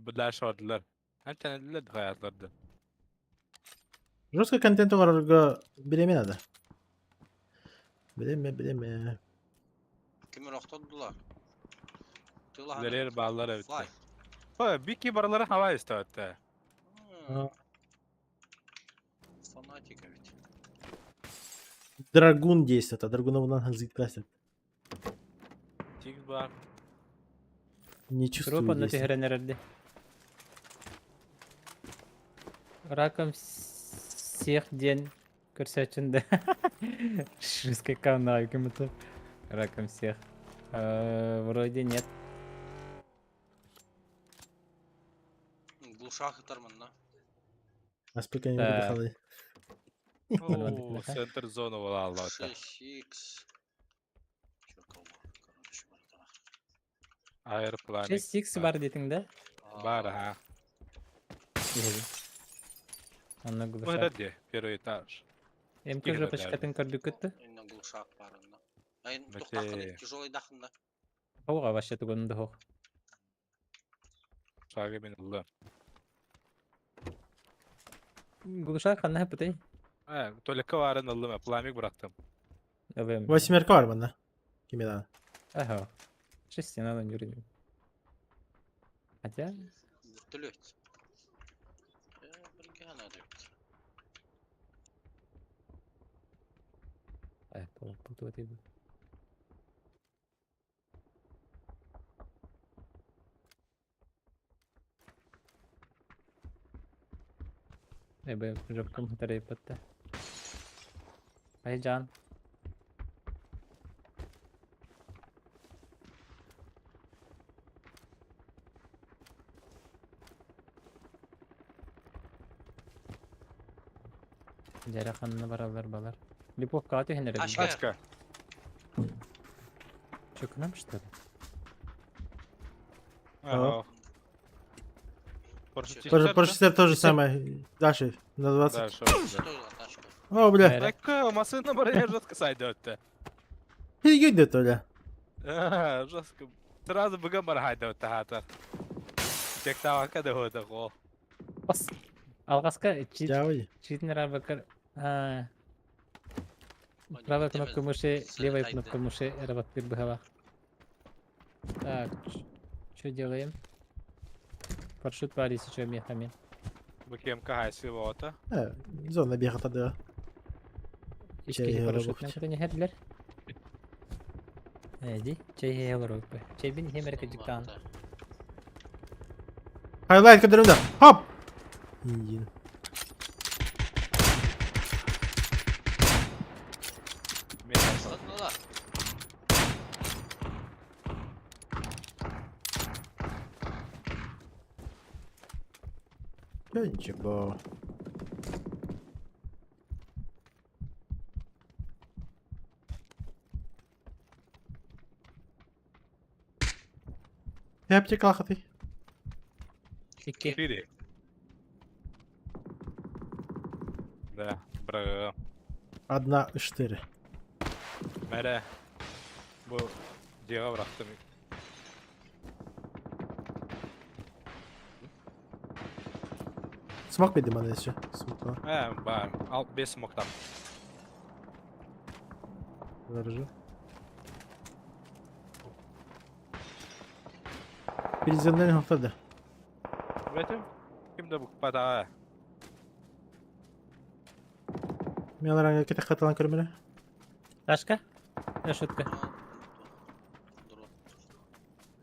Дальше ордылар. Әнтәнелер дұғаятларды. Жестко контентің ұрырға білеме надо. Білеме. Кемер оқтадылар. Лерер bağlar evet. Бики баралары хава истәвәтті. Фанатика ведь. Драгун действует, а драгуновынан ханзит кастет. Тикс бар. Не чувствую Тропа на действия. тигренерде. Раком всех день көрсәтченде. Шизкай канал кем-то. Раком всех. Вроде нет. Глушах тарманна. Аспека не Да. буду О, центр зоны вала Аллахта. 6х. Чё кого? Короче, братан. Аэроплан. 6x бар дейтің да? Бар, ага. Анна Ну, глушак. это где? Первый этаж. Эмкі Игры жопачкатын көрді күтті? Инна глушак барында. Айн Бәке. тоқтақын тяжелый дахында. Оға башы түгінді хоқ. Шағы мен ұлы. Глушак қанна хапытай? Төліккі барын ұлы пламик бұрақтым. Öbem. Восьмерка var bende. Kime daha? Ага. Шестинадан жүрген. Хотя, Вертолет. Бірге ғана дәйт. тут вот иду. Эбе, жоқтым тарай патта. Ай жан. Жараханны баралар балар. Липовка аты хенер. Тачка. Тачка. Чё, к нам что ли? Ага. Парашютистер то же самое. Дальше, на 20. Дальше. Стоило тачка. О, бля. Бәрі. Так, машина барая жестко сойдет. Перегидно, Толя. Жестко. Сразу быгам бар хайдет тахатар. Тек тавака да хода го. Бас. Алғасқа Дявай. читін рабакар. Правая кнопка мыши, левая кнопка мыши работает быгава. Так, что делаем? Парашют парис еще мехами. Быкем кахайсы вота. Зона бега тогда. Ишкеге Чай парашют работать. не хедлер. Эди, чай хелорок. Чай бин хемерка диктан. Хайлайт кадырымда. Хоп! Индин. Ладно, ладно. Ничего. Я обтекал хаты. Икки. Шире. Да, бра. 1-4. Мәре. Бу дига бырактым. Смог беди мана еще. Смог. Бар. Ал 5 смоктан. Держу. Переземный хатада. Бетим. Кимде бу пата? Мен ранга кете хаталан көрмеле. Ташка? Решетка.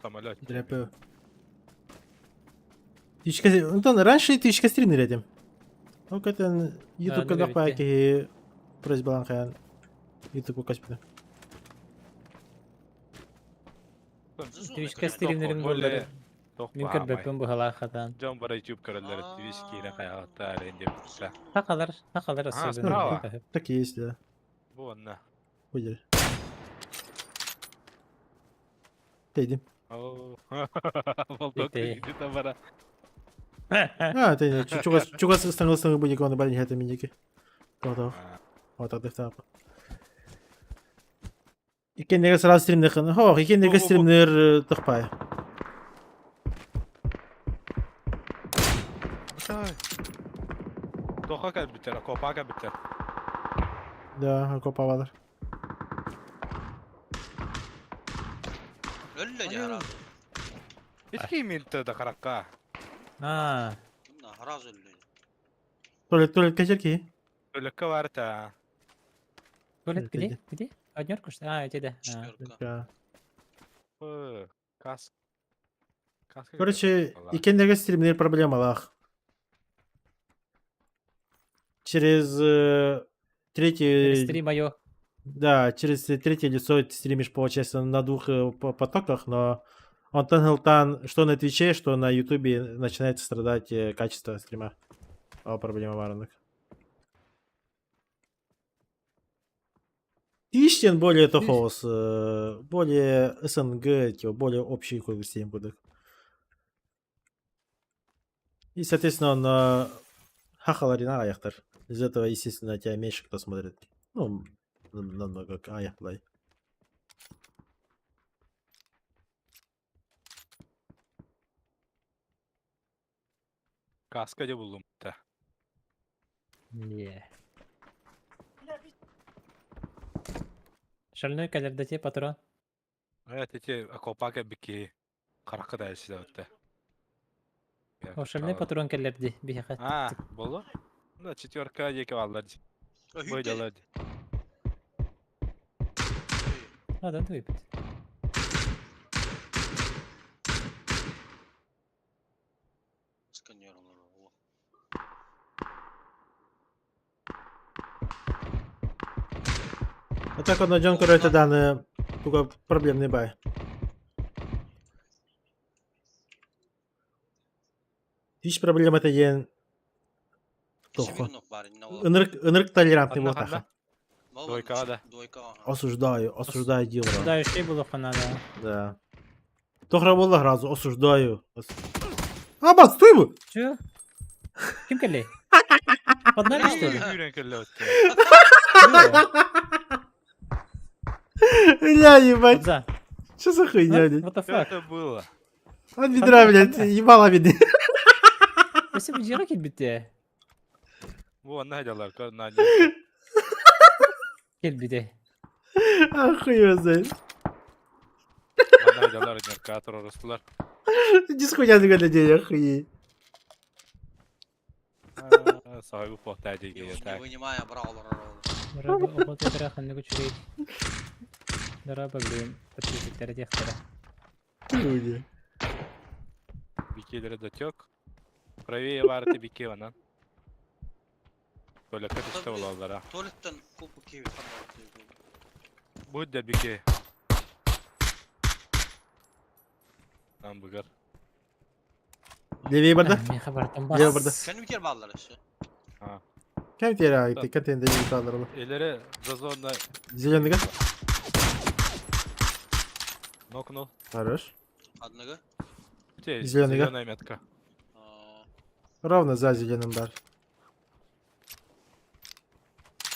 Самолет. Дряпаю. Тичка, Антон, раньше тичка стримнер этим. Ну, это YouTube когда паки просьба ланхан. YouTube каспида. Twitch'ка стримнерин боллары. Мен көрбөкпүн бу халахатан. Жон бар YouTube көрөлөр. Twitch кире каяктар энди бутса. Хакалар справа. особенно. Так и есть, да. Бу онна. Выдержи. Тейди. Оо. Болдок Итей. где-то бара. Ты чугас стангылсың будет он балин хата миники. Вот. Вот так так. Икендеге сразу стримнер хын. Хо, икендеге стримнер тыкпай. Тоха кал битер, копа кал битер. Да, копавалар. Ölle jara. Hiç kiminte da karakka. А, Bunlar haraz ölle. Туалет качерки. Ölekka var ta. туалет Тейди. где? Однёрку что? А, эти да. Четверка. Кас. Кас. Короче, икендеге стримнер проблемалах. Через третий... Стрим моё. Да, через третье лицо ты стримишь, получается, на двух потоках, но он тангл-тан, что на Твиче, что на Ютубе начинает страдать качество стрима. Проблема варанок. Твичтен более тохос, более СНГ, типа, более общий какой-то стрим будет. И, соответственно, он хахаларина аяхтар. Из этого, естественно, тебя меньше кто смотрит. Ну, намного аяхлай. Kaska da buldum da. Не. Шальной калердете патрон. Evet, ete kopaka biki karakka da işte ötte. О, шальной патрон калерди. Бихахат. Ha, bolu. Da четверка yeke vallar. Boydalar. А, да, выпить. Сканер olur. А так он найдем, короче, данные только проблемный бай. Hiç проблем это ен Тохо. Инрык толерантный вот Анда, таха. Двойка, да. Двойка. Осуждаю дело. Да, еще было фанада. Да. Тохра было сразу, осуждаю. Абат, стой bu. Чё? Kim келли? Под нами, что ли? Үйрен келе өтті. Бля, ебать. Подза. Что за хуйня, блядь? What the Что fuck? это было? От бедра, блядь, ебало беды. Спасибо, жира кит битте. Во, найдалар. Кел бите. Охуенно, знает. Найдалар, меркатор ұрыстылар. Иди с хуйня за день, охуеть. Сағайбы поқтай дейге Не етәк. вынимая, брал. Раба обот этера ханны күчүрейт. Раба блин, подписчиктер тектера. Хуйня. Бикелері дотек. Правее барды бике ванан. Böyle katışta olanlara. Туалеттен купу киви қандай. Будь да бике. Там бұгар. Левее барда? Мен хабартам Левее барда. бас. Кәні бекер балдар іші. Кем тери айты, контейнер не калдырылы. Елері зазонна Зеленый газ? нокнул. Хорош. Адныгы. Зелёный, да? Зеленая метка. Ровно за зеленым бар.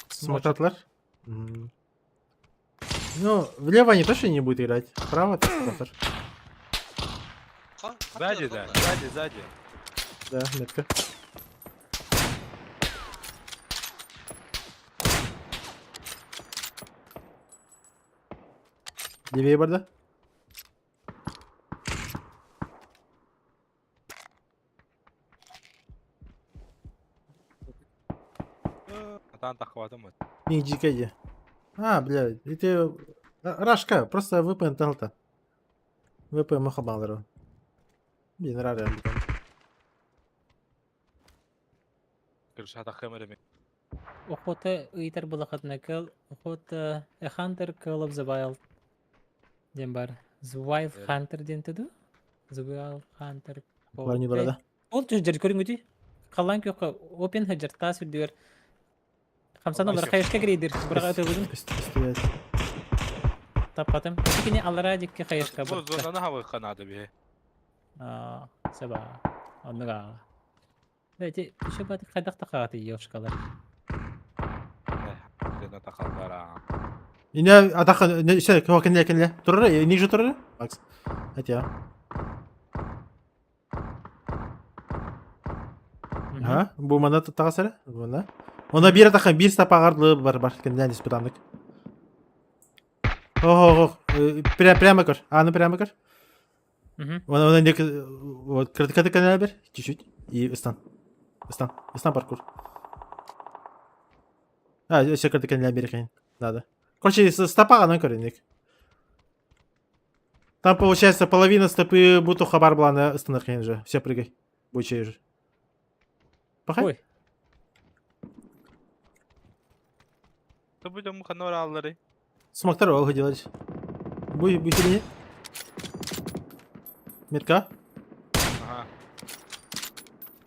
Смотатлар? Мгм. Ну, влево они точно не будут играть. Вправо так смотр. Сзади, да. Сзади. Да, метка. Левее барда? Атан тақватым өт. Миг дикади. А, блядь, это Рашка, просто VPN талта. VPN махабалдыру. Блин, рары амбитан. Кірші атақ кәмірі ме. Охота ыйтар булахатна кыл. Охота Hunter Call of the Wild. Дем бар. The Wild Hunter ден туду? The Wild Hunter. Плани барда. Ол түш жер көрүң үти. Калан кёка open хаджар тас үрдүр. Хамсан олар хайышка грейдер. Бурага өтөбүдүм. Стоять. Тапатым. Кини алара дикке хайышка Бұл бар. зонаны хавы қанады бе. Саба. Оннуга. Дайте, еще бат кайдак такаты ёшкалар. Зена тақалдара. Ине атака, не, все, кого кенле. Турре, ниже турре? Макс. Хотя. Ага, бу мана тагасары? Мана. Она бир атака, бир стапагарды бар кенле испытандык. Ого, прямо көр. Ну прямо көр. Он не вот крытка канал бер, чуть-чуть и стан паркур. Все крытка канал бер кайн. Надо. Короче, стопа на коренник. Там получается половина стопы будто хабар была на стандарт же. Все прыгай. Бучей же. Пахай. Ой. То будем муханор аллары. Смоктар олга делать. Буй сильнее. Метка. Ага.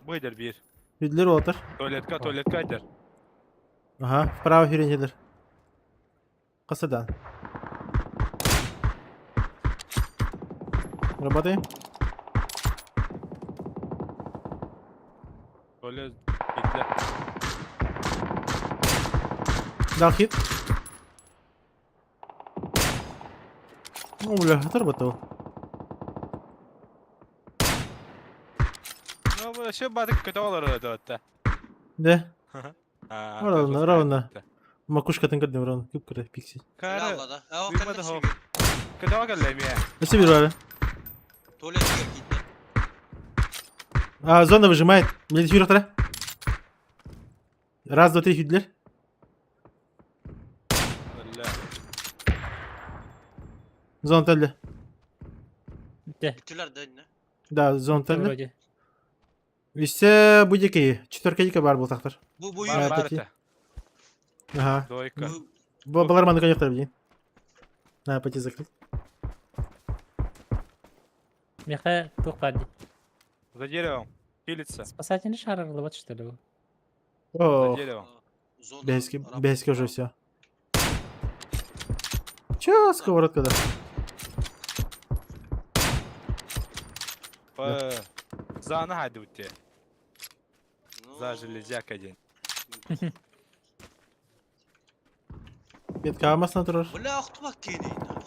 Бұйдер бір. Юдлер отыр. Туалетка айтер. Ага, вправо хюренедер. Касадан. Работаем. Туалет итлер. Дал хит. Ну, бля, отработал. Ну, вообще батык көте олар өті өтті. Да. Ровно. Макушка тыңгырдым ровно. Күп кірі, пиксель. Кәрі. Аллада. Ау, Büyümedi кәні ho. шеге. Көте оғалай ме? Спасибо, Вирвара. Туалетке кетті. Зона выжимает. Мне здесь вторая. Раз, два, три, Хюдлер. Зона тәлі. Де. Бүттілер де, не? Да, зона тәлі. Вроде. Весе будь-який. Четверка дика бар был тахтар. Бұл Бар, үйір. бар. Барыты. Ага. Дойка. Баларманы конектор, блин. Надо пойти закрыть. Меха тухпади. За деревом. Пилится. Спасательный шар вот что ли? За О, деревом. Бейски уже все. Чё, сковородка, да? Заны хайды үтте. Ну, За железяка день. Метка алмасына тұрар. Бля, ақтыбақ кейнейді.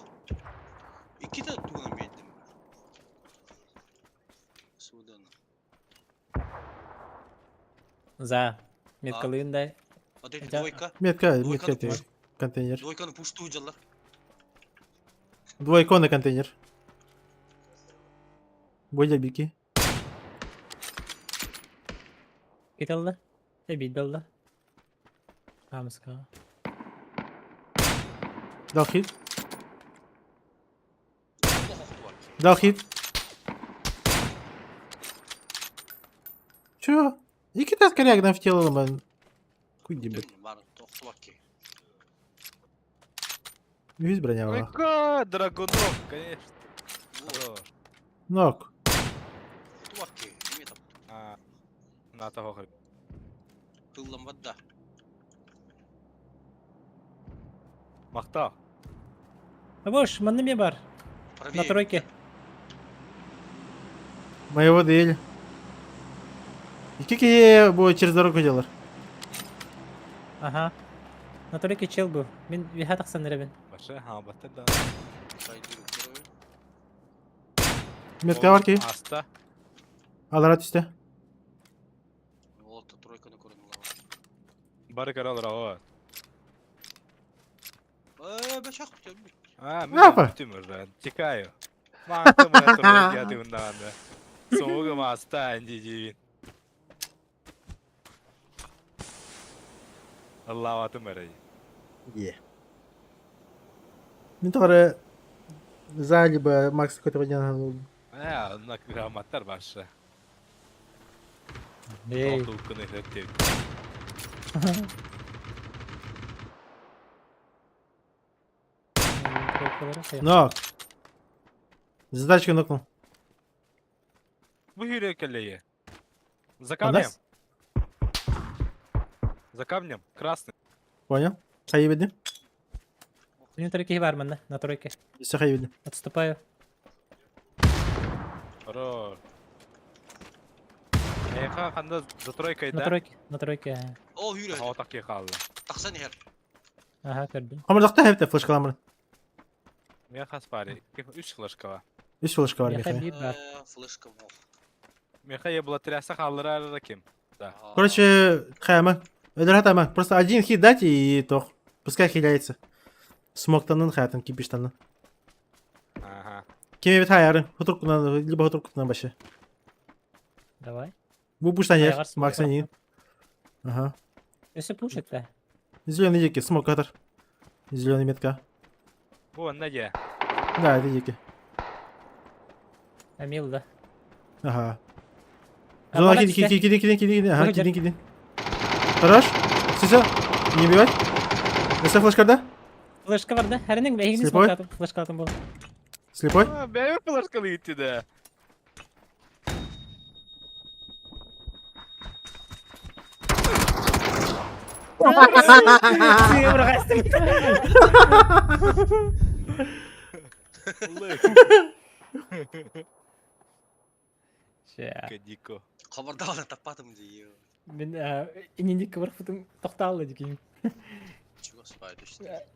Iki de tuğum yedim. Судан. За. Меткалыындай. Вот эти Хотя- двойка. Метка, Двойка метка на те. Контейнер. Двойканы пушту жалар. Двойка на контейнер. Бойда бики. Кеталды. Бит болды. Амыска. Дал хит. Охту var. Дал хит. Чё? İki tane kariyagdan fitil alalım ben. Kuy gibi. Var. Охту var ki. 100 броня var. Ой-ка, драгунок, конечно. Хорош. Нок. Охту var ki. Неме там? А, на того хрен. Тыллам var da. Мақтау. Бош, мында не бар? На Правее. тройке. Моего değil. İki kişi bu через дорогу gidiyorlar. Ага. На тройке чел был. Мен вихатық санырабын. Башы, хамбатты да. Saydım geliyor. Метка var ki. Аста. Alarat üstte. Olta тройканы көрдüm lan. Бары каралар ава. Ben şak tutuyorum. А, Ne yapar? Bütün mürden. Тикаю. Маңты мына тұрып ятып ұндағанды. Соңғы маста әнде дейін. Аллах атым әрі. Е. Мен тоғыры за либо Макс какой-то водян. Ана грамматтар башы. Эй. Олты ұққыны өттеу. Нок. Задачку нокнул. Бұл үйрек әлейе. За У камнем. нас? За камнем. Красный. Понял. Хаебедим. На тройке бар мында. На тройке. Все хаебедим. Отступаю. Хорош. Эйха қанда за тройкайда. На тройке. На тройке. O yürü. Аутақ ке қалды. Taksan her. Ага, көрдім. Қамырдақта хепте флешкаламыр. Мен қас бари. 3 флешка бар. 3 флешка var Меха Меха. бир бар. Флешка мол. Меха я была тряса қалдырар кем. Да. Короче, хайма. Эдерхатама. Просто один хит дать и то. Пускай хиляется. Смоктанын хаятын кипиштанын. Ага. Кеме бит хайяры. Хутрукунан, либо хутрукунан башы. Давай. Bu пуштан ер. Аяғар смок Максан бар. ейін. Ага. Өсі пушит та. Зеленый деки. Смок катар. Зеленый метка. Бұл неге? Да, это деки. Амил да. Ага. А, Зона молодец, кидин. Ага, Выходи. кидин. Хорош. Все. Не убивать. Если флешкарда? Флешка бар да. Әрінің бәйгіне Слепой? смок атып. Флешка атым бол. Слепой? Бәйір флешкалы етті да. Сүйе бұрғастым. Ша. Кадико. Kabarda ona tapadım diyor. Мен инендікке бір футым тоқталды декейм. Чего спайды işte.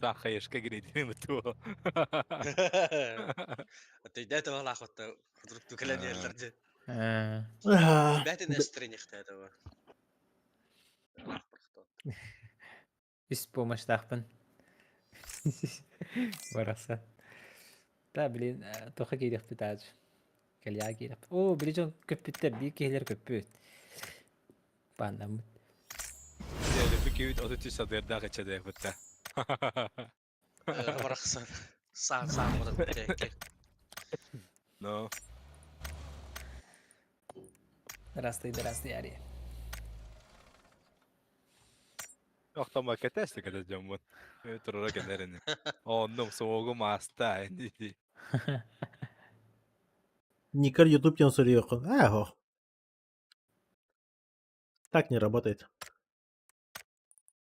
Сан хайышқа керейден ұту. Отойдет его лахота. Вдруг тукален yerlerde. Ага. Бәтін әстіренекті этого. Үс помощтақпын. Бараса. Да, блин, тоқа кейдек бит ажы. Кәлия кейдек. О, біле жон көппіттер, бей кейлер көппіт. Бандамын. Дәлі бүкеуіт оты түс адырда қачады бұтта. Барақсан. Саң бұрын тәйке. Ну, Расты, яри. оқтама кәтәсті кәді жамбын. Тұрыра кәдеріні. Онның соғы маста әндейді. Никар YouTube тен сурьёк. Ага. Так не работает.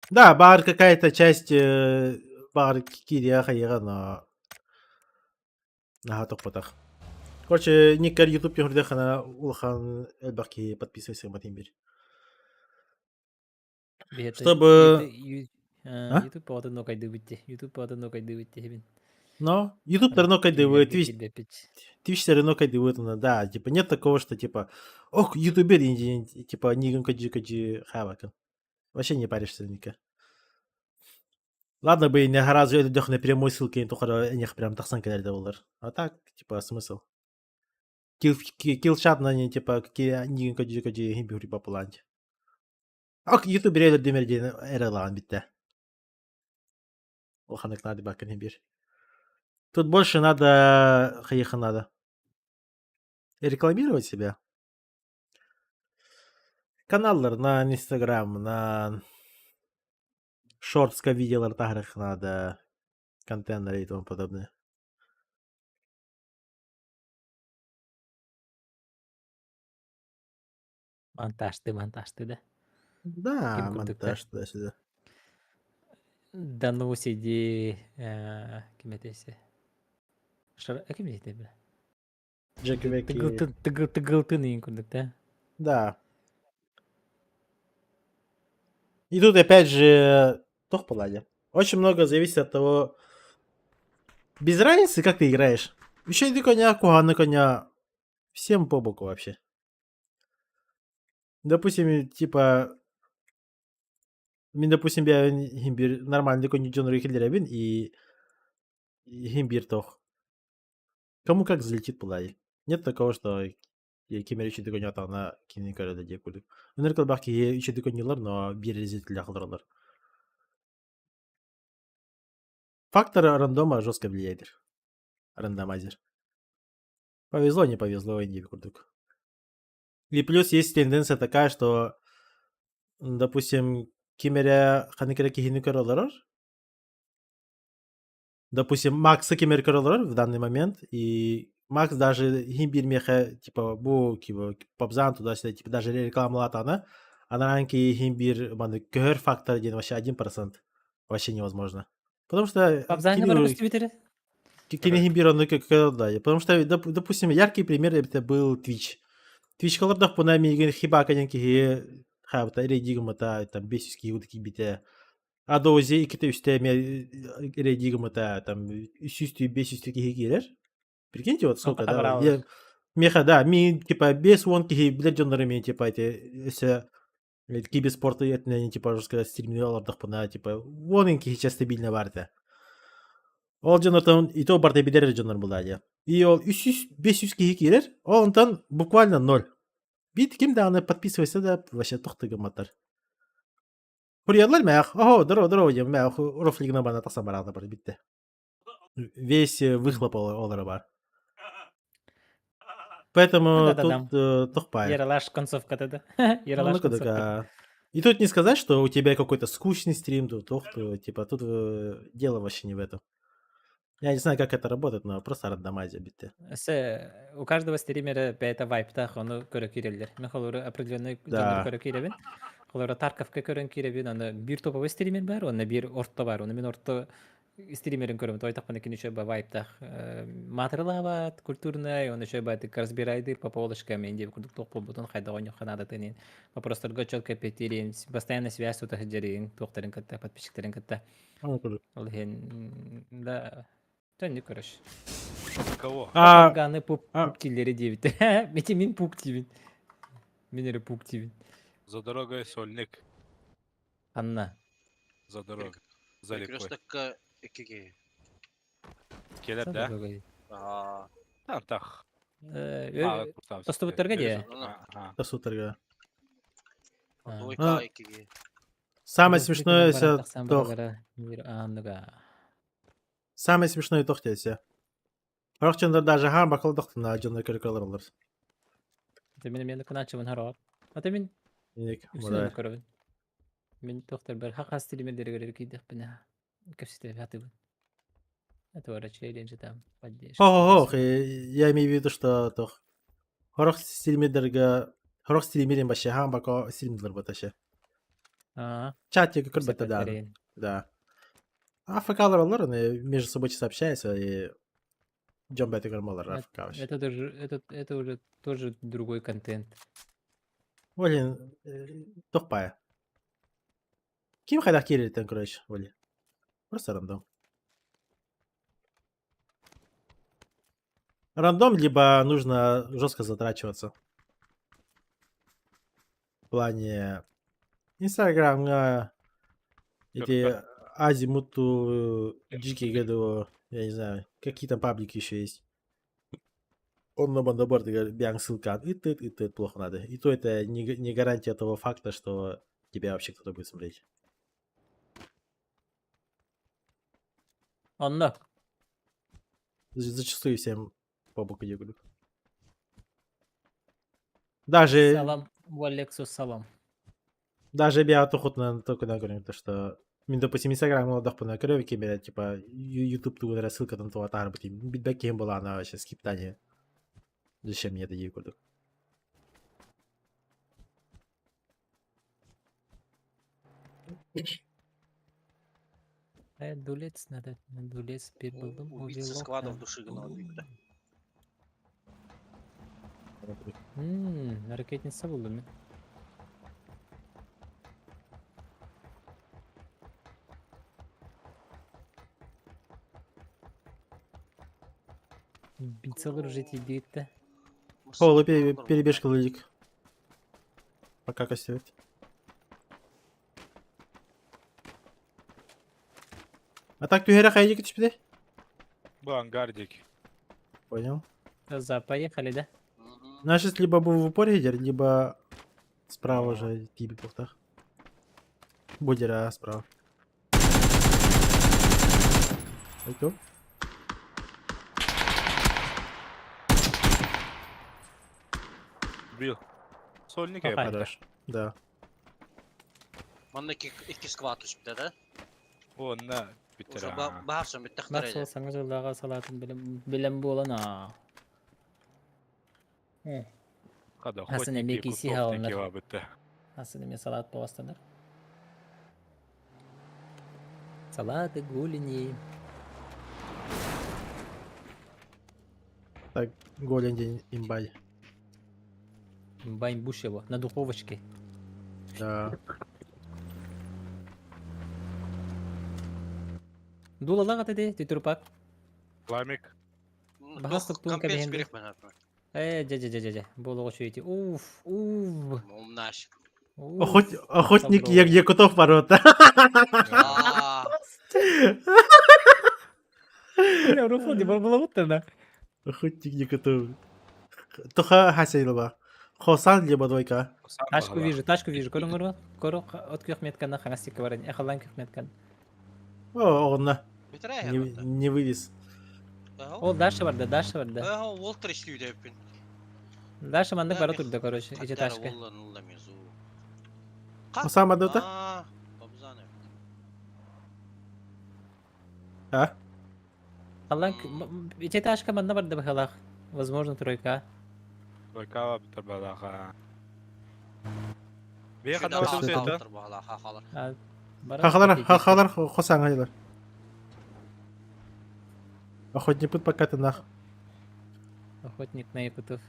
Да, бар какая-то часть бар кирия хайыга, но... Ага, топотах. Короче, никер YouTube юрдехана улхан элбаки подписывайся на Тимбир. Чтобы... А? YouTube поаты но кайды битти. YouTube поаты но кайды битти. Но YouTube давно кайдывает, Twitch Твич. Twitch все равно кайдывает, да, типа нет такого, что типа, ох, ютубер, типа, не каджи хавака. Вообще не паришься никак. Ладно бы не гораздо это дёх на прямой ссылке, то хоро них прям тахсан кадер доллар. А так, типа, смысл. Килчат на не, типа, какие не каджи химби по планте. Ок, ютубер это демерден эралан битте. Оханек надо бакен химбир. Тут больше надо, хаеха надо. Рекламировать себя. Каналлар на Инстаграм, на шортска видеолар таграх надо, контейнеры и тому подобное. Монтаж, да? Да, Ким курдук, да? монтаж туда-сюда. Да ну сиди... Ким этесе? Ким этесе, бля? Джеки Веки. Тыгылтын иин курдук, да? Да. И тут опять же, тох поладя. Очень много зависит от того, без разницы, как ты играешь. Еще и коня, куганы коня, всем по боку вообще. Допустим, типа, допустим, я химбир нормально коня Джон Рихельдерабин и химбир тох. Кому как залетит поладя. Нет такого, что кемер üçü de konya atağına kendini körede diye kurduk. Öneri kıl bak ki üçü de konyalar no bir rezillik yakılırlar. Фактор рандома жестко влияет. Рандомайзер. Повезло, не повезло, инди курдук. И плюс есть тенденция такая, что, допустим, кемеря ханекере кихини королорор. Допустим, Макса кемер королорор в данный момент, и Макс даже химбир меха, типа, бу, киво, попзан туда-сюда, типа, даже реклама латана, а на ранке химбир, кхер фактор один, вообще 1%. Вообще невозможно. Потому что... Папзайна бар в Твиттере? Химбир, он да. Потому что, допустим, яркий пример это был Twitch. Twitch колордах по нами хиба каденки хабта редигмата, там, бесиски вот такие бите. А дозе и ките үстеме редигмата, там, үстü бесиски хигилер. Прикиньте, вот сколько, да. Меха, да, типа, без вонки билет джондарами, типа, эти киберспорты, это, типа, уже сказать, стримингалардах по на, типа, вонки сейчас стабильно варта. Ол Джонатан и то барда бидер Джонар булады. И ол 300-500 киһи кирер, ол онтан буквально 0. Бит ким да аны подписывайся да вообще тохтыгы матар. Хуриялар мях, ого, здорово, дем, мях, рофлигна бана таса барада бар битте. Весь выхлоп олары бар. Поэтому тут тохпай. Яралаш концовка-то, да? Яралаш концовка. И тут не сказать, что у тебя какой-то скучный стрим, тут, типа, тут дело вообще не в этом. Я не знаю, как это работает, но просто рандомайзер битте. У каждого стримера бета вайптах, он көрө кирелер. Мен холору определенный жанр көрө киребин. Холору Тарковка көрөн киребин, аны бир топовой стример бар, оны бир орто бар. Оны мен орто стримерин көрөм. Тойтакпан экен үчө ба вайптах материалабат, культурный, он еще бат разбирайды по полочкам, мен деп курдук токпол бутун хайда ойнок ханада тенин. Вопростарга четко петерин, постоянно связь тута хеджерин, тохтарын катта, подписчиктерин катта. Да. Не короче. Кого? Ганы пуптилери девит. Мети мин пуптивин. Минеры пуптивин. За дорогой сольник. Анна. За дорогой. За рекой. Крестакка экиге. Келер, да? Там так. Тостубуттарга де? Тостубуттарга. Дойка экиге. Самое смешное это Самое смешное то, что все. Рохчандар даже хам бакалдах на Джонна Киркаларлар. Это меня канача вон харап. А ты мен? Ник, мода. Мен тохтар бар хакас телемедер кидих бина. Капсите хатыбы. Это врачей ленжи там поддержка. Я имею в виду, что тох. Хорох стримерга, хорох стримерин баще хам бака стример баташе. Чатик курбата да. А факаларлар, они между собой общаются и Джон Беттигер Моллар Это Рафкавич. это уже тоже другой контент. Блин, тупая. Ким хайдах кирилитен, короче, Оли. Просто рандом. Рандом, либо нужно жестко затрачиваться. В плане Инстаграма, эти Азимуту, Джики Гаду, я не знаю, какие там паблики еще есть. Он на бандоборд бянг ссылка, и ты плохо надо. И то это не гарантия того факта, что тебя вообще кто-то будет смотреть. Онно. Зачастую всем по боку дегулю. Даже Салам. Валексу салам. я охотно только говорю, то что допустим, Инстаграм молодых по накрывке, типа, YouTube ту ссылка там то атар, битбеки была, она вообще скиптание. Зачем мне это дегулю? Дулец надо. Дулец перебылдым. Убийца складов души гнал. Ракетница болды мен. Бицалар уже тидейді. Холы перебежка лыдик. Пока костюет. А так тюгера хайдик теперь? Bu ангардик. Понял. За, поехали, да? Наш сейчас либо был в упоре лидер, либо справа уже тиби пухтах. Будера справа. Окей. Бил. Сольник Ага. я Хорош. Да. Манна iki skvat üstüde de. O ne bitir Уже ha. bağırsan bir tıktır Бақ еді. солсаңыз жолдаға салатын білім болана. Kada Aslında охотники, мекиси кустовники алыныр. var bitti. Асыны мен салат боластаныр. Салаты, голени. Так, голень день имбай. Байн бушево на духовочке. Да. Дулалаға тәде, түйтірпак. Ламик. Бағас тұқтуын Компенс кәбейінді. берек мен әпі. Же. Болуға шөйті. Уф. Умнаш. Охотник я котов порота. Бля, руфу, не было вот тогда. Охотник не котов. Тоха хасейлова. Хосан либо двойка. Ташку вижу. Көріңір Көрі от күйіқметканна қаңастекке барады. Әқалан күйіқметкан. О, онна. Bitirə ya. Не вывез. Ол Даша барды. Волтер işliyor hepin. Даша мандық бары тұрды, короче, иче ташка. Хосан мадота? Babzane. А? Қалан, иче ташка манда барды бақалақ. Возможно, тройка. Бойкава bitir balaqa. Bir Şöyle kadar Şöyle ödüm kaldır. seydi. Hakalar. Хахалар хосан гайлар. Охотник пут пока ты нах. Охотник на Якутов.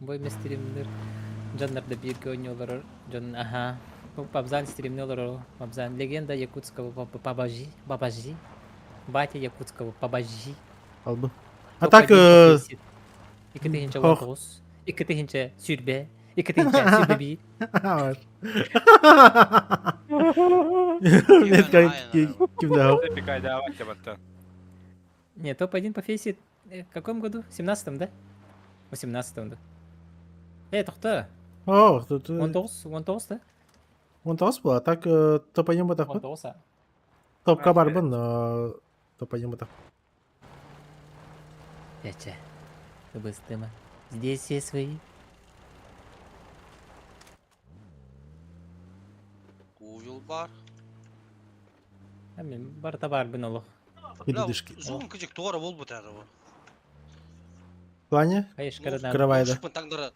Бой стримдер. Жаннарда бирге ойнолар. Жан, аха. Пабзан стримнелар. Пабзан. Легенда якутского Бабажи. Батя якутского Бабажи. Албы. А так Икі тегенче ватоғыз. Икі тегенче сүрбе. Икі тегенче сүрбе бейт. Нет, кимда. Bir kayda var ki batta. Не, топ-1 по фейсе. В каком году? В 17-м, да? В 18-м, да. Тоқта. О, тут 19, да? он тос был, а так топ-1 бы так вот. 19, а. Топ кабарбын, но топ-1 бы так. Яча. Быстыма. Здесь все свои. Uyul var. Мен бар табар бін олық. Передышки. Zoom küçük doğru bol bu tarafa. В плане? Қайыш қарадан. Кровайда. Çıkın tangdara.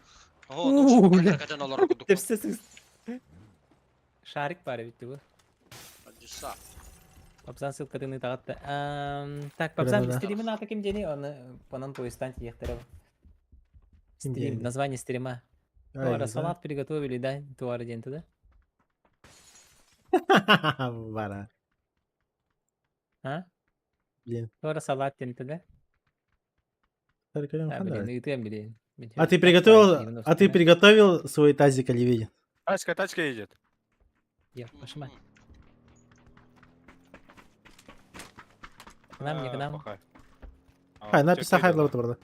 О, kaçan olarak kuduk. Тепсесіз. Шарик бар битті бұл. Hadi sağ. Папсан ссылкатыны тагатта. Так, Папсан, Граната. стримин аты ким жени, оны понан поездан тиехтере. Ким Стрим, жени? название стрима. Ай, Туара не знаю. салат приготовили, да? Туара день да? Вара. А? Блин. Туара салат день да? Только не Да, хана. блин, и ты, блин. А ты приготовил свой тазик оливье? Тачка едет. Я, пошла. К нам, не к нам. Пахай. Хай, написал хайдлы вот burada.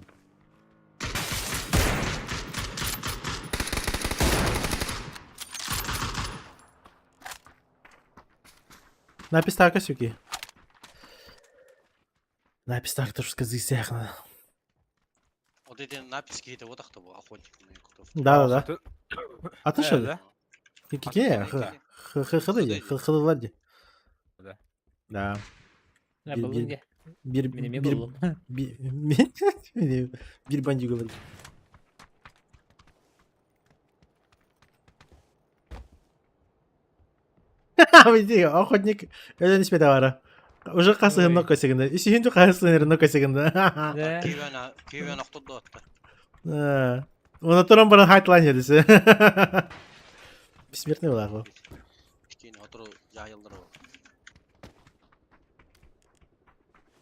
Напис так, сюки. Напис так, тоже сказы сяхна. Вот эти написи какие-то вот так-то был охотник на якутов. Да. А ты что? Да? Какие? Хыдыди, хыдылади. Да. Да. Я был где? Bir Minimi bir buldum. bir бандю говорит. Види, охотник. Это не спидавара. Уже касы но косигында. Исин жо касы но косигында. Да. Күйбен ақтырды отты. Оны туран баран хайтлайн едisi. Бессмертный была го. Кейін отыру жайылдыру.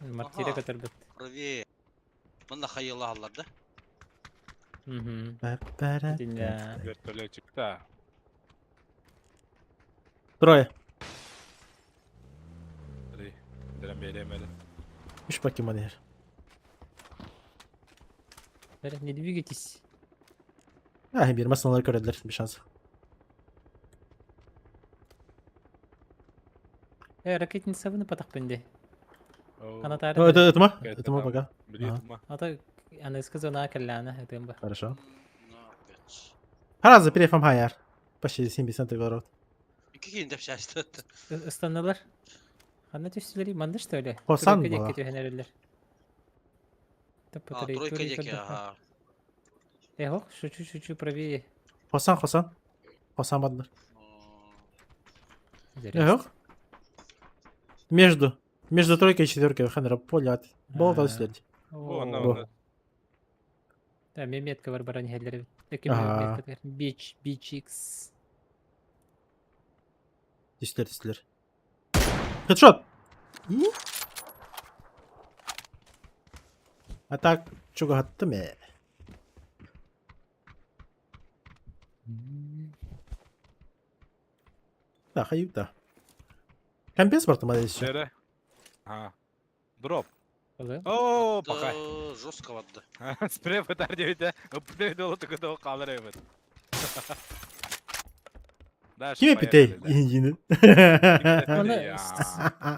Мартиря көтөрбөт. Рви. Мында хайылы алар да. Динля. Вертолетик, да. Трое. Дерем бейлемели. Үч покемон ер. Не двигайтесь. Bir masaları körediler bir şans. Ракетница вы на потах пенде. Она та. Это мы пока. Билет ма. А то она сказала на калляна, это имба. Хорошо. Напец. Хараза перефам хайер. Почти 70 город. Кейін деп шашты. Ыстаналар. Хана төсүлери манда что ли? Хосан Тройка бала. жекке төһенерлер. Таппа Тройка деке, ага. Ох, шучу правее. Хосан. Хосан бадылар. Yok. Между тройкой и четверкой ханера полят. Болтал сидеть. Онна. Да, метка бар баран хеллер. Ага. Бич X. Тислер. Хедшот. А так, чуга хаттым э. Да, хаюта. Компенс бар там еще. Şere. Ha. Drop. Ага. Oo, bakay. Жестко ватты. Sprey batar deydi. Öpüne dolu tıkıda o kalır evet. Kime pitey? İncini.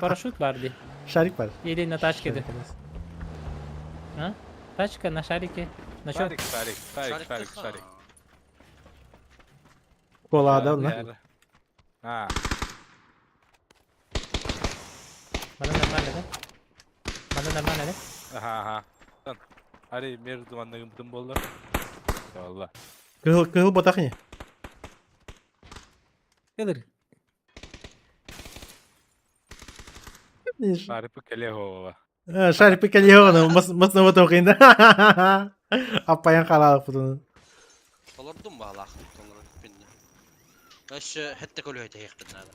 Парашют барди. Шарик var. Или на тачке, да? А? Тачка на шарике. На чё? Şarik. Kola adam lan. Ha. Bana нормально, да? Bana нормально, да? Aha. Hadi mer dumanlı bütün bollar. Valla. Kıl botak ne? Кылыр. Şaripı kele hova. Шарик покалил, масно вот окинде. Апаян калалык бутун. Олардың бағалақ. Олардың. Aš hette kolu hete yıktın adam.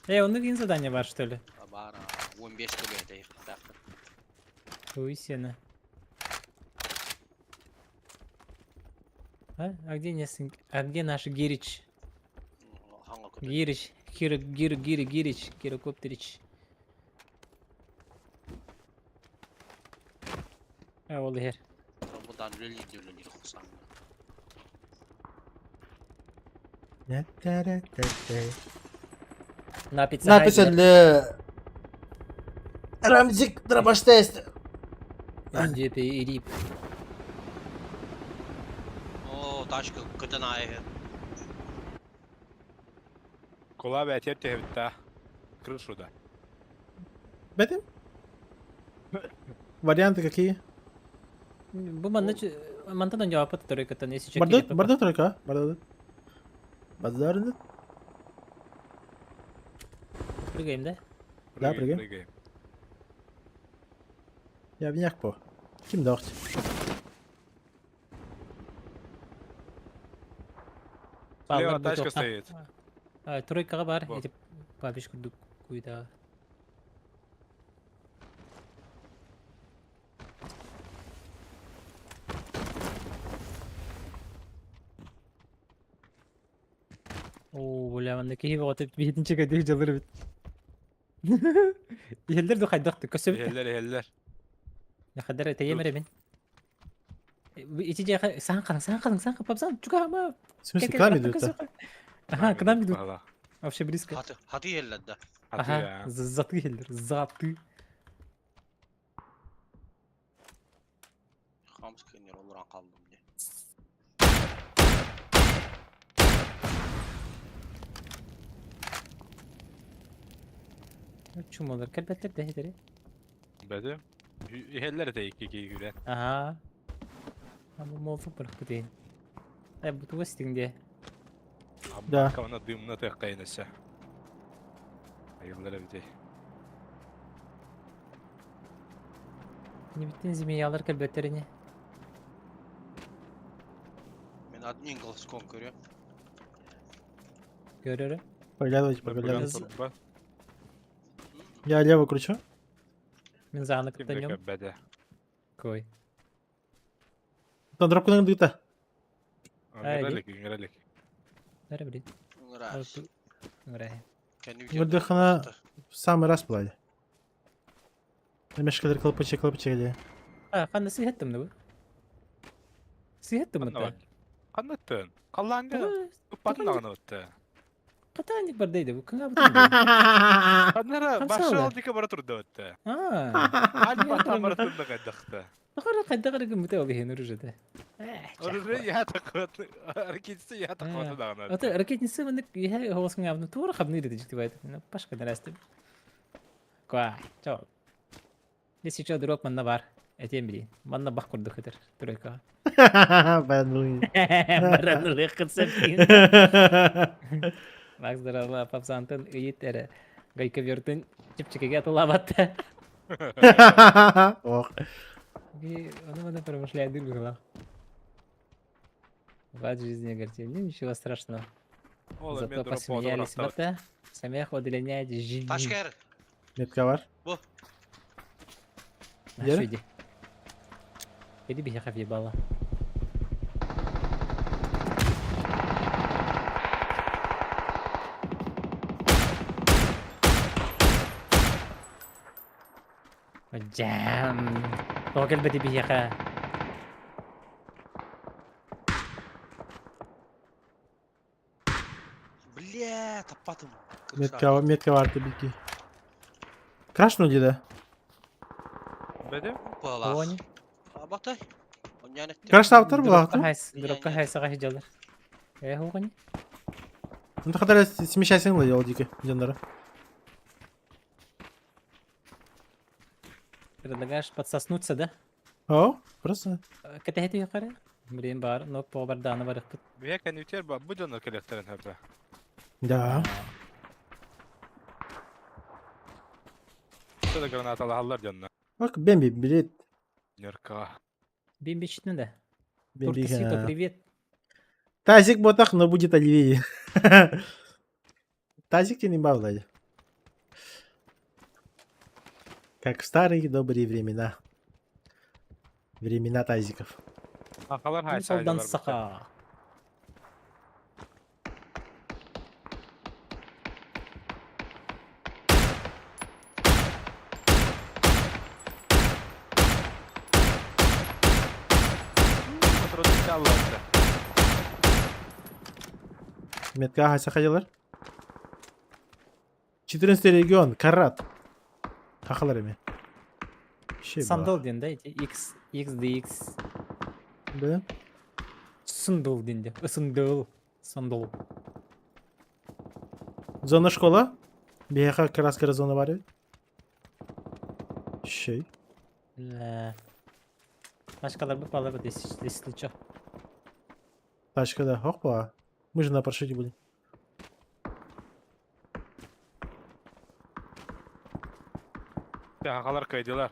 У них задание бар, что ли? Бар 15 kolu hete yıktın. Ой, сена. А где наш Гирич? Hangi kolu? Гирич. Гирич. Кирокоптерич. Ол хер. Buradan lülü kusan. Написали Рамзик Драбаштест. Önce de eriyip. Oo taşkı kötü nayı. Kola ve etiyet tevhitta. Крышу да. Бедим? Варианты какие? Bu mantadan cevap atı torikata neyse çekil. Barda тройка. Базарны. Прыгаем, да? Да, прыгаем. Прыгаем. Я в няхпо. Ким дохт. Слева Баллар тачка бутылка. стоит. Тройкаға бар. Вот. Этеп бабиш күрдік куйда. О, бля, мында кейіп отып бетінші көдек жалыр бит. Елдер ду қайдақты көсіп. Eheller. Қадар әтейемері мен. Ити жайға саған қалың, папсан, чука ама. В смысле, к нам идут-то? Ага, к нам идут. Valla. Вообще близко. Hadi yerlerde. Hadi Ага, ya. заты елдер, заты. Hamız kıyınlar olur an kaldım diye. Чумалар, кәлбәттер дәһедері. Bedim. Eheller de iki gülen. Ага. Ama molfuk bırak bu değil. Bu tuva stingde. Да. Kavana dımına tek kaynasa. Hayırlara bir de. Ne bittin zimiyalar kəlbətlərini. Ben adın İngiliz konkörü. Görürüm. Поглядывайте, Ben поглядывайте. buradan Я лево кручу. Мен зағанлықта Kimde нем. bede. Кой. Там дропканың дыта. Üngrelik. Нәрі білейін. Uğraş. Үңірәйін. Kendi Выдохна в самый раз плали. Мешкалер кылпычы или. Қанда сүйеттім бұл. Сүйеттім мұтта. Kanıttın. Kallanga. Kupatın ağını öttü. Қатанник бар дейді. Бұл кыңа бұтын дейді. Kanlara Kamsa başı ola. aldık bara turdu öttü. Aa. Hadi batan bara turdu kaddaktı. Бұқара қайда қарығы мұта ол ehen үржеді. Orada ya takıvatı. Hareketisi ya takıvatı dağını öttü. Ата ракетницы мындык яһа хавасын явны тура хабны иде дип айтып. Башка нәрсә. Кай, чо. Десе чо дроп манна бар. Этем били. Манна бак курды хәтер. Тройка. Бануй. Бараны лекцеп. Макс дарала папсантын ыйыттары. Гайка бертин чипчикеге атылабатты. Ох. И она промышляет дыргала. В жизни говорите, ничего страшного. Oğlum Зато ben drop посмеялись. fotoğrafta. Вот да. Смех удлиняет жизнь. Taşker. Метка var. Bu. Где? Иди. Иди бихаха въебала. Джам. Тогел беди бихаха. Bля, tapadım. Метка var tabii ki. Крашнули, да? Bedim. Bağlar. Они. Batay. Yani Краштаптар Дропка булактын. хайс. Не, Дропка не. хайсага хижалар. Хугани. Ну ты хотел смещайся на делал дико. Дендера. Предлагаешь подсоснуться, да? О, просто. Катахету якары. Блин, бар. Но по бардана бар. Bir hekken üter bu döner kelektörün hebe. Да. Şurada granatalı hallar canına. Bak Бэмби, билет. Нерка. Бимбичный, да. Бэмби. Туркисито, привет. Тазик ботах, но будет оливье. Тазик не бавлали. Как в старые добрые времена. Времена тазиков. Hakalar hay Солдан sayılar. саха. Метка хайса ходилар. 14 регион, Карат. Хахалар эми. Şey Сандал ден, да, эти X, XDX. Да. Сындал денде. Сындал. Сандал. Зона школа. Беха краскара зона var ya. Şey. Ла. Başkalar bu palavra если чё. Тачка, да. Опа. Мы же на парашюте были. Sağalar kaydılar.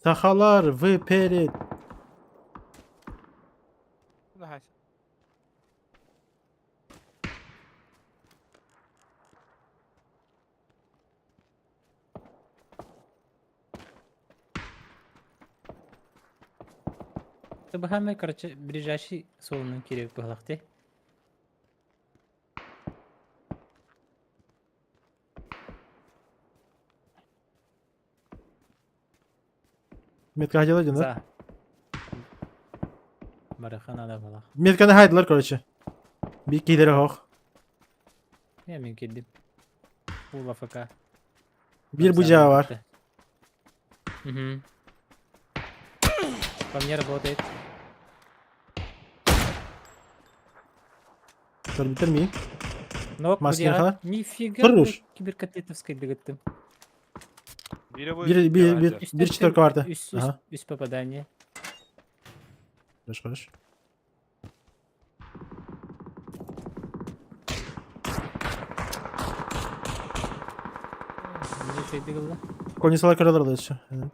Sahalar вперед. Nahayse. Табахаме, короче, ближайший солонун керек балакты. Метка haydiler За. Бараханада балак. Metkani haydiler короче. Bir iki ileri hoq. Я мен келдим. Ул АФК. Bir bucağı var. Угу. По мне работает. Dur bitirmeyeyim. Нок, Маскина будяга. kadar. Нифига, Кыргыш. блядь, киберкотлетовской догаттым. Biri bu. Bir четверка vardı. Üst, Aha. üst попадание. Koş. Ne şey değil. Konyasalar karalar alıyor şu. Evet.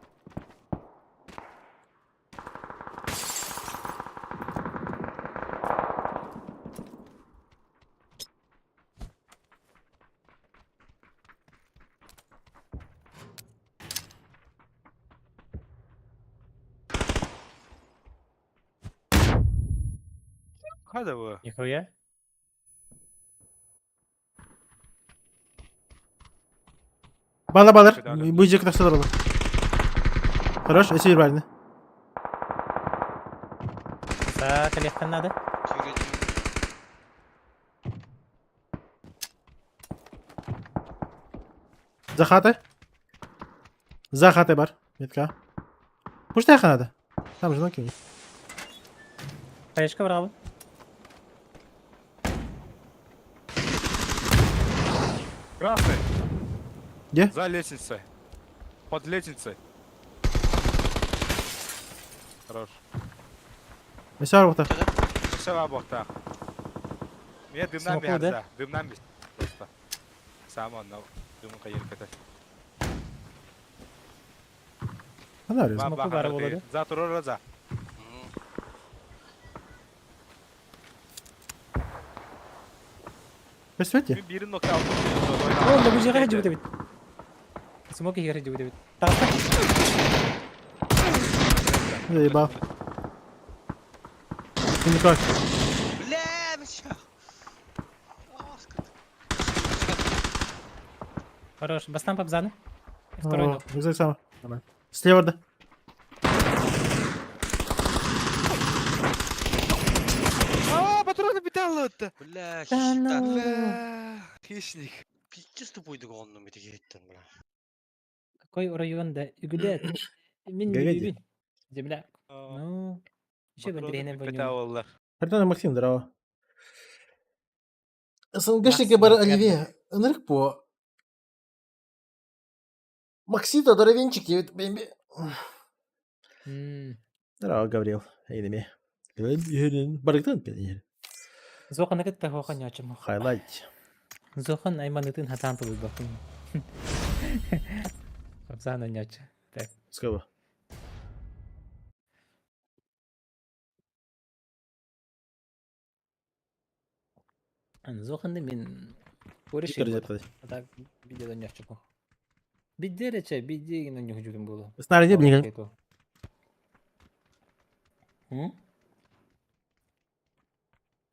Hadi bu. Нихуя. Bağla bağlar. Pedale. Bu iyice kıtaşlar alalım. Хорош, esir verdi. Так, легко надо. Захати бар. Метка. Пуштай ханада. Там же ноги. Хаешка браво. Красный. Где? За лестницей. Под лестницей. Хорош. Esir var burada. Все в бокта. Мне дымнан Смоку, да? бихарда. Дымнан бис. Просто. Само на дымын кайыр кетер. Ne arıyorsun? Смоку Баба бары харды. болады. За турор за. Gösterdi. Мен бирин нокта алдым. О, да бужага хаджи бутабит. Смоки хига хаджи бутабит. Таста. Заебал. Şimdi koş. Бля, мсьё. Хорош. Бастан папзаны. Второй ног. Рюкзак сам. Нормально. Слева да. Патроны биталлы. Бля, Да ну. Бля, хищник. Пиздец тупойдук онун бити кеттен, бля. Какой районда үгүлет? Мен Говядина. билбейм. Земля. Ну, еще бандерейне Патроны воню. биталлы. Пардон, Максим, здорово. СНГшники бар Оливье. Нырк по. Максита, здоровенчик, бэмби. Здорово, Гаврил. Эйнеми. Барыктан пенер. Зохан накет тахохан ячым. Хайлайт. Зохан айманытын хатан тулы бакын. Папзаны нячы. Так. Скоро. Зоханды мен көреш Виктор деп. Так видеодан ячым. Биддерече биддеген онюх жүгүм болу. Снаряд не блин.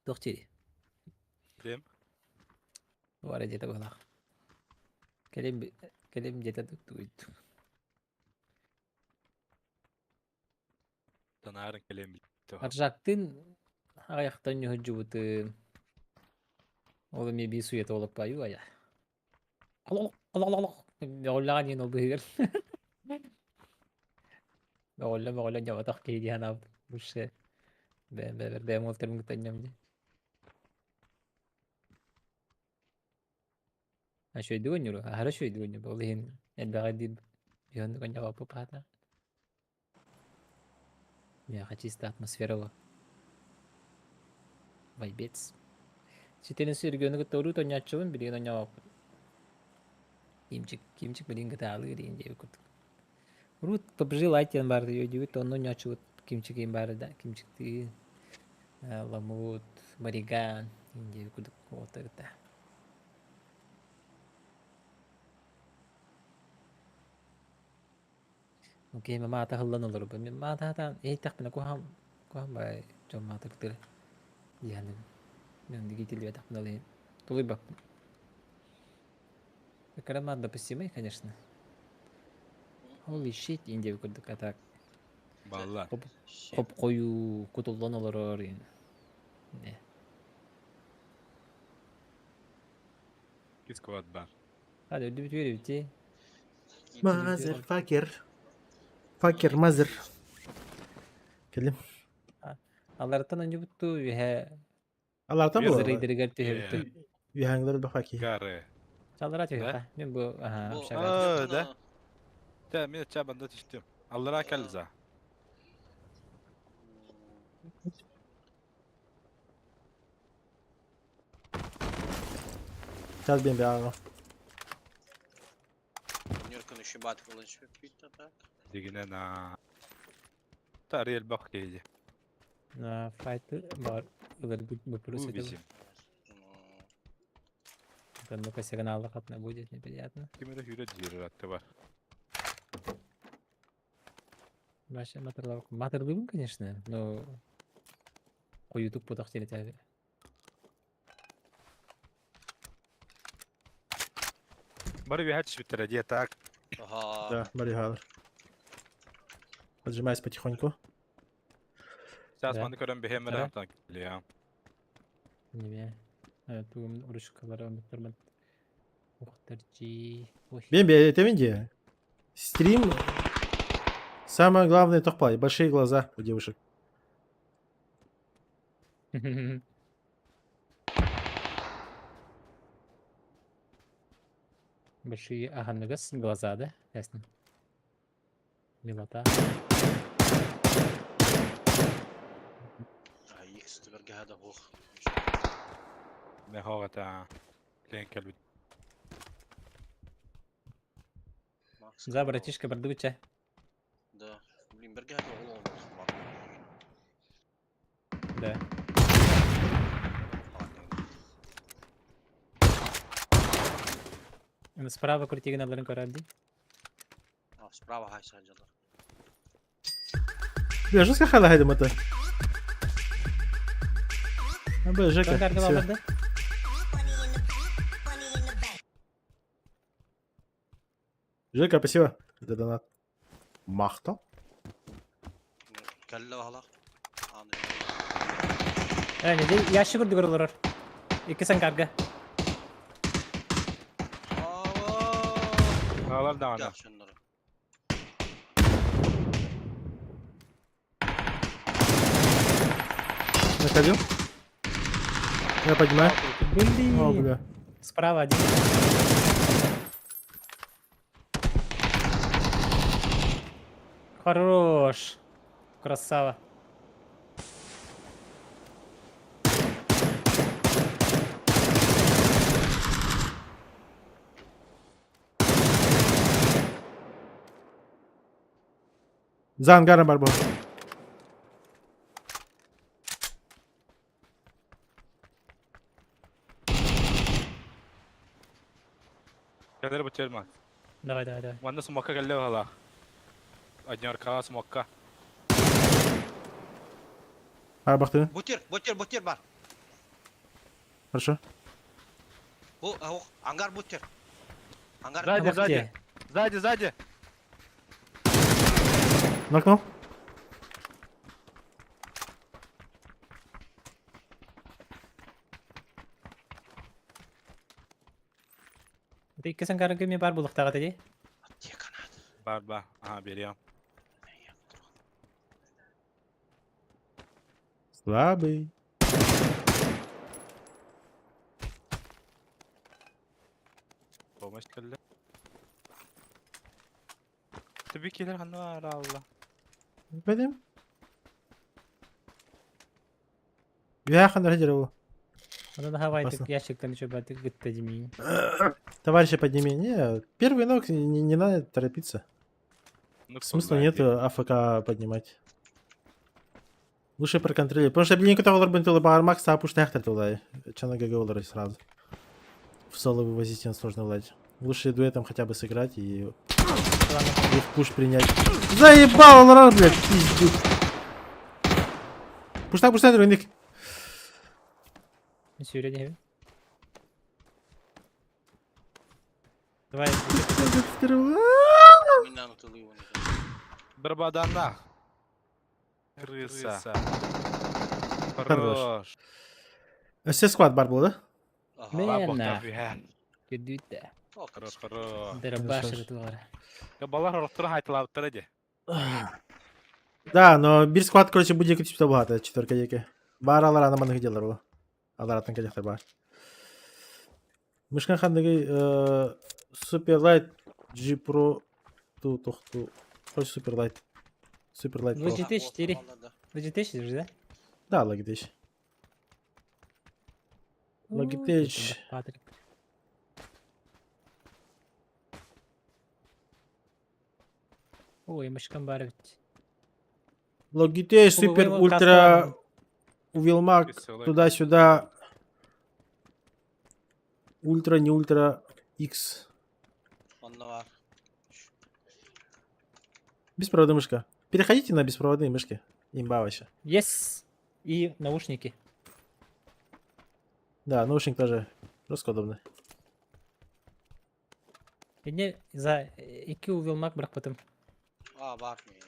Тохтери. Дем. Вара где-то была. Келем где-то тут. Танарын келем битті. Аржактын аяқтан нөхі жүбіті. Олы ме бей сует олып баю ая. Аллах. Оллаған ен ол бұйыр. Олла жабатақ кейді хана бұшы. Бәм олтырым күтәнем де. Шөйді өніру. Ахара шөйді өніру. Ол ен әлбәға дейб. Бейонды көн жабапы пағата. Мяха чисто атмосфера. Вайбец. Ситенин сүйргөнү көтөрүү тонячыбын билген оñabap. Кимчик билин гытаалы дийин дебит курдук. Рут PUBG лайтен бар дебит, онно нячуут кимчик бар да, кимчикти ламут, бариган дебит курдук отырта. Окей, мама ата хыллан olur bu. Mama ata tak bina kuham bay jom mata kutir. Yani ben digitili ya tak bina le. Тулы бак. Карамат допустимый, конечно. Holy shit, инде курдук атак. Балла. Хоп кою кутулдан олорор yani. Ne? İki squad var. Hadi öldü bitiyor bitti. مازر فاكر فاكر مازر كلم Allah'tan önce bittu ve Allah'tan Biraz bu. zırhı diri gerti Yeah. bittu. Yühangları da fakir. Gare. Çaldıra çekiyor Ne? ha. Ben bu aha Bu şaka. Aa, Aa, da. Da mi çabanda düştüm. Allah akıl za. Сейчас бем бем. Нюркан еще бат кылыч бит так. Digine na. Tarihel bak geldi. Na fight var. Ular bu Bu pulusu bizim. Там ну-ка сигнал хатна будет неприятно. Kimede hüre diyor hatta var. Başka matırlıyorum конечно, но koyutuk bu tahtini tabi. Bari bir hatch bitir diye tak. Ага. Да, Марихал. Поджимайся потихоньку. Сейчас Да. bana gören bir hemen Ara. yaptan geliyor. Не Evet bu oruç kalara bitirmen. Ухтарчи. Ой. Бемби, это Винди. Стрим. Самое главное топай. Большие глаза у девушек. Большие аганныгас глаза, да? Ясно. Милота. Икс тبرجع هذا هو. Ne havata. Lenkel bir. За, братишка, продуча. Да. Блин, برجع هذا هو. Да. Справа крутига на блин корадди. Справа хай саджалар. Бля, что сказала хайдем это? Бля, Жека. Кто карга всё. бабарда? Жека, спасибо за донат. Махта. Kelle hala. Yani de yaşlı kurdu kurulur. İki sen karga. Ağlar da ana. Gel şunları. Находил. Я поднимаю. О, Блин. бля. Справа один. Хорош. Красава. За ангаром барбо. Kendleri bıçırma. Давай, давай, давай. Vanda smoka geldi hala. Adnyar kağa smoka. Арбахты. Бутер бар. Хорошо. Bu hangar butcher. Hangar. Sadi Bak sadi. diye. Sadi. Нокнул. Это iki sen karga mi bar buluk tağı dedi. Diye kanat. Bar. Aha biliyorum. Слабый. Olmuş geldi. Tabii ki gelir hanım var Allah. Пойдем. Я хандар хеджеру. Onu da havaydık Basın. gerçekten hiç öbürtü gitti demeyin. Товарища подними. Не, первый ног, не надо торопиться. Ну, кто Смысла знает, нет АФК поднимать. Лучше проконтролировать. Потому что блин, кто олар бентулы бар макс, а пуш нехтер туда. Чана ГГ олар сразу. В соло вывозить им сложно владеть. Лучше дуэтом хотя бы сыграть и в пуш принять. Заебал, олар, блядь, пиздец. Пуш так, рынок. Сюря не. Давай. Миннан утылый он. Bir badanda. Крыса. Хорош. Хорош. Все склад бар был, да? Ага. Мен. Бабахта фиха. Кедүтэ. Хорош, хорош. Дэрбашыр тулар. Ya балар рохтура хайтылаптыр эди. Да, но бир склад, короче, будет кутить багато, четверка еки. Бар алар анаманных делар был. Алар атын кадехтер бар. Мышкан хандыгы суперлайт G Pro ту тохту. Хоть суперлайт. Суперлайт Pro. Логи- GT4. Vegetation же, да? Да, Logitech. Logitech. Патрик. Ой, мышкам бар бит. Logitech супер Ой, ультра каста. Увилмак Веселый. туда-сюда. Ультра, не ультра X. Onda var. Беспроводная мышка. Переходите на беспроводные мышки. Имба вообще. Yes. И наушники. Да, наушник тоже жестко удобно. Эне за 2 увилмак бірақ потом. Aa bakmıyor.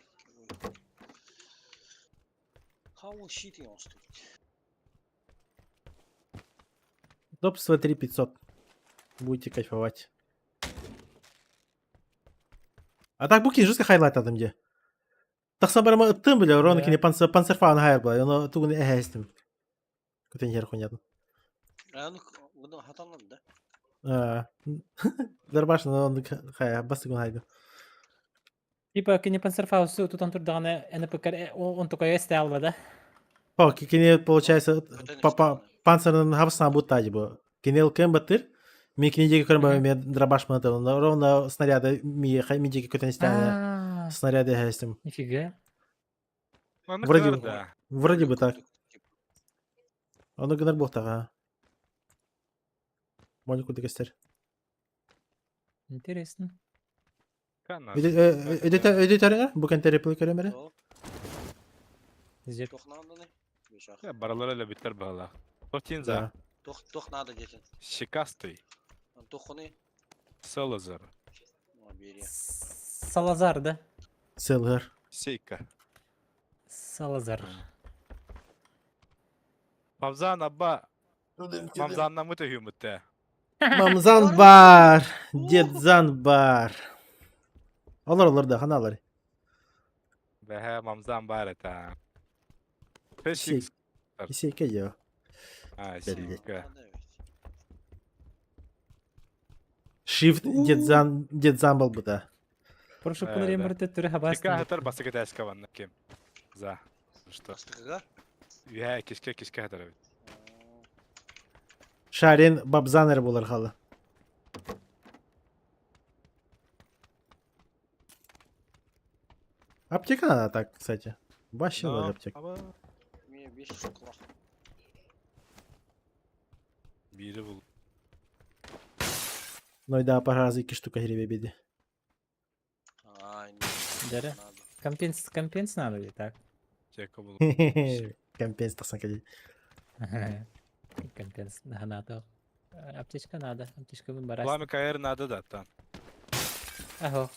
How shit он стоит. Удобство 3500. Будете кайфовать. А так букин жестко хайлайт адам где. Так самбарма ыттым бля, ронки не панцерфан хайр бля, но тугун эхестим. Көтен жер хуйнятын. Yani bunu hatalandı da. Дербаш, но он хай, бастыгун хайды. Типа кене панцерфаусу тут он турдаганы НПК он только стоял, да? О, кене получается Көтен панцирның хабысына буттади бу. Кенел кем баттыр? Ми кенедеги көрмө ме драбаш мынтын. Ровно снаряды ми деги көтен стяны. Снаряды эхестим. Нифига. Onu Вроде kır бы. da. Вроде бы так. Оно гынар болтага. Монику дегестер. Интересно. Kanal. Ödütörüne bu kente replik köremere. O Зеп. toxnanda ne? Beşak. Ya baralarıyla biter bağla. Totinza. Да. Toxnada geçin. Şikastый. Toxunu. Салазар. O biri. Салазар, да? Селгер. Сейка. Салазар. Мамзан абba. Мамзанна мыты hümütte. Мамзан бар. Дедзан бар. Алар да ханалар. Behe mamzan bareta. Peşik. Şey. Исейке yo. Ha, Belli. şika. Hadi evet. Shift дедзан был бы да. Прошу Да, понарем да. рты түрі Şika хабастын. hatar bası git eski vanna kim? Za. Что? Bastıkıga. Ya kişke hatar. Шарин бабзанер булар халы. Аптека надо так, кстати. Вообще надо аптека. Ama Niye bir kulak. biri bul. Ну и да, пожалуйста, ики штука гребе беди. Aynen. Дәрі. Anladım. Компенс надо ли так? Çeko bul. Компенс тасан кади. Компенс надо. Аптечка надо. Аптечка мен барас. Plami kayar nadı da tan. Ахо.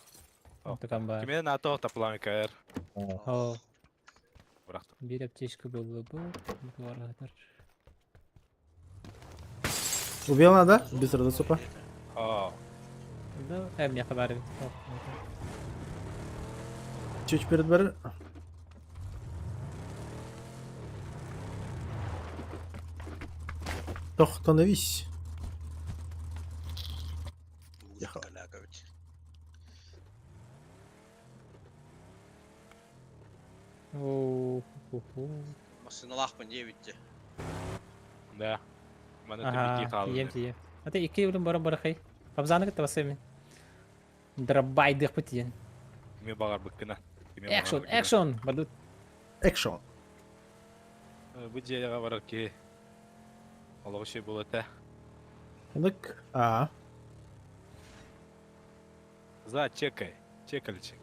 Oh. Тукан бар. Kime nadı o da plami kayar. О, Bıraktım. bir аптечка был бы. Баратар. Убил надо? Без родосупа. Aa. Да, мне хабар. Чуть перед бар. Тоқтоновись. Ехал. Калакович. О, Masınalak mı diye bitti. Da. Bana Ага, tabii ki kaldı. ем. А ты 2 өлім бара хай. Абзаны кытта басай мен. Драбайдык битен. Кими багар быккына. Экшн. Бадут. Экшон. Бу жайга барар ки. Олого şey болот та. Ындык. А. За чекай. Чекаличек.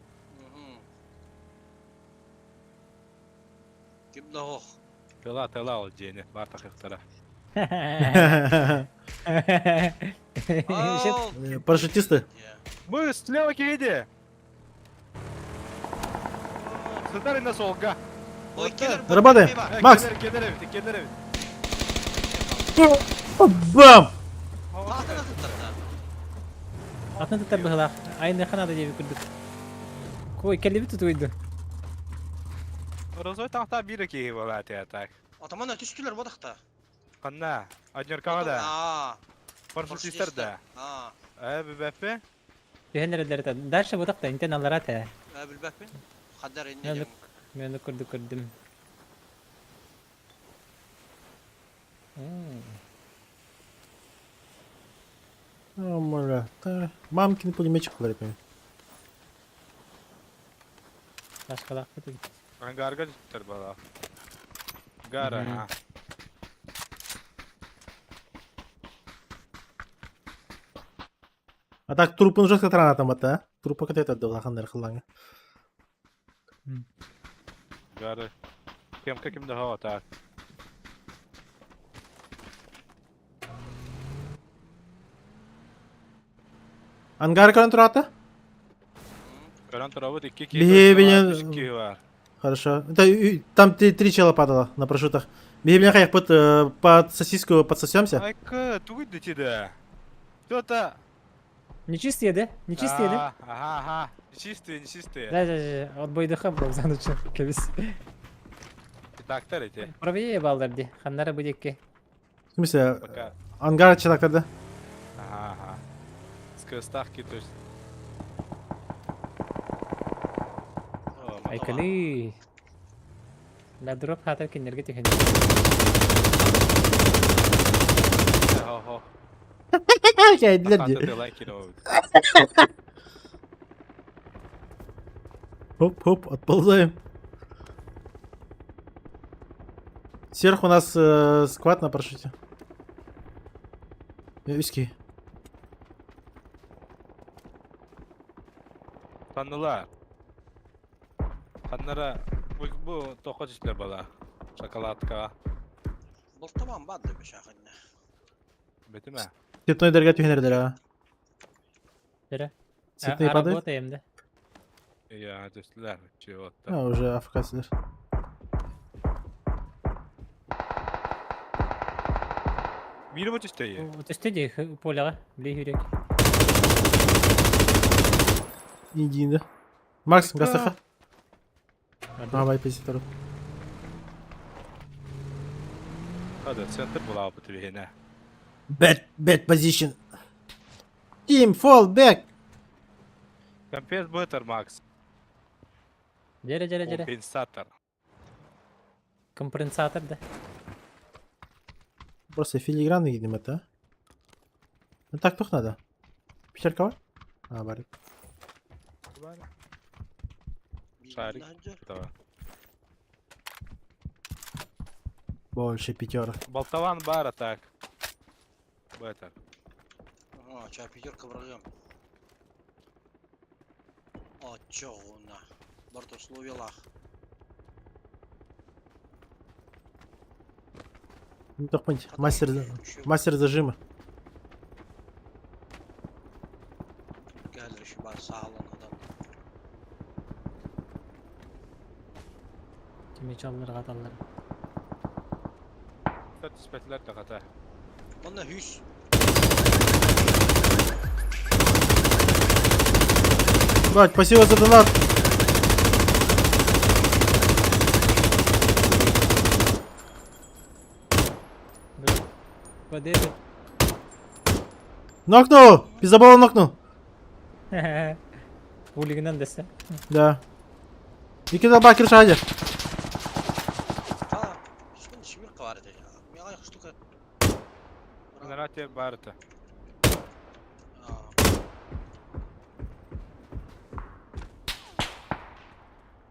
Кимде хох. Тыла ал жени бар такыктара. Ау! Парашютисты. Мы слева киде. Сыдар на солга. Ой, келер. Работаем. Макс. Кедер. Бам! Тахтана туттарда. Атны тутар быгылак. Айны ханада деп күрдүк. Кой келеби тутуйду. Розой тахта бире ки болат я так. Атаман түстүлөр бодакта. Канна. Аднер да. Аа. Парашютистер да. Аа. Бепе. Бехенлердер дальше бодакта интен аларата. Билбеппин. Каддар инне. Мен de gördüm. Нормально. Да. Мамкин пулеметчик var hep. Başkalak kötü. Ангарга туттар бала. Гара. А так трупын жестко гранатам бата. Трупа кете это дылахандар кыллаңа. Гара. Кимде хава так. Ангар кан турата? Каран травы ики ки. Бебене. бар. Хорошо. Это там три чела падало на парашютах. Бегем как под сосиску подсосемся. Айка, туйды тиде. Кто-то. Нечистые, да? Нечистые, да? Ага. Нечистые. Да. Отбойды хабров занучу. Кебис. Тактар эти. Правее балдарды. Ханнары будекке. В смысле, Пока. ангар челакада. Ага. Ставки, то есть. Айканы. La drop хатар кинерге тихэн. Хо. Geldiler diye. Хоп, отползаем. Сверху у нас сквад на парашюте. Üski. Tanrılar. Kanlara bu toka işler bala. Şokolatka. Бұл тамам бады бешахынна. Бетиме. Цветной дорога тюнердер, а? Тере. Цветные падают? Работаем, да? Я төсләр чего-то. А, уже афкасилер. Бiri bu tüsteyi. Төстеде поляга. Биле жүрек. Иди, Макс, гастаха. Давай, позитору. Hadi center bula bu tüvehine. Bad position. Team, fall back. Компенс better Max. Жере. Компенсатор. Компенсатор, да? Просто филигранно гидим это. Ну так toch надо. Пятерка var? А, барик. Шарик. Давай. Больше пятерок. Балтаван бар так. Better. Ага, ча пятерка врагам. О, чё уна. Барто словелах. Ну так понять. Мастер зажима. Gəlir şu бар sağlam adam. Kime çalınır qatallar. Satisfetler de kata. Bunda hüs. Бать, спасибо за донат. Подеди. Нокнул! Пиздобола нокнул. Улигинен десе. Да. İki de bakır sadece. Ха, шпин шмир кварда ya. Мягай штука. Генератор барыта.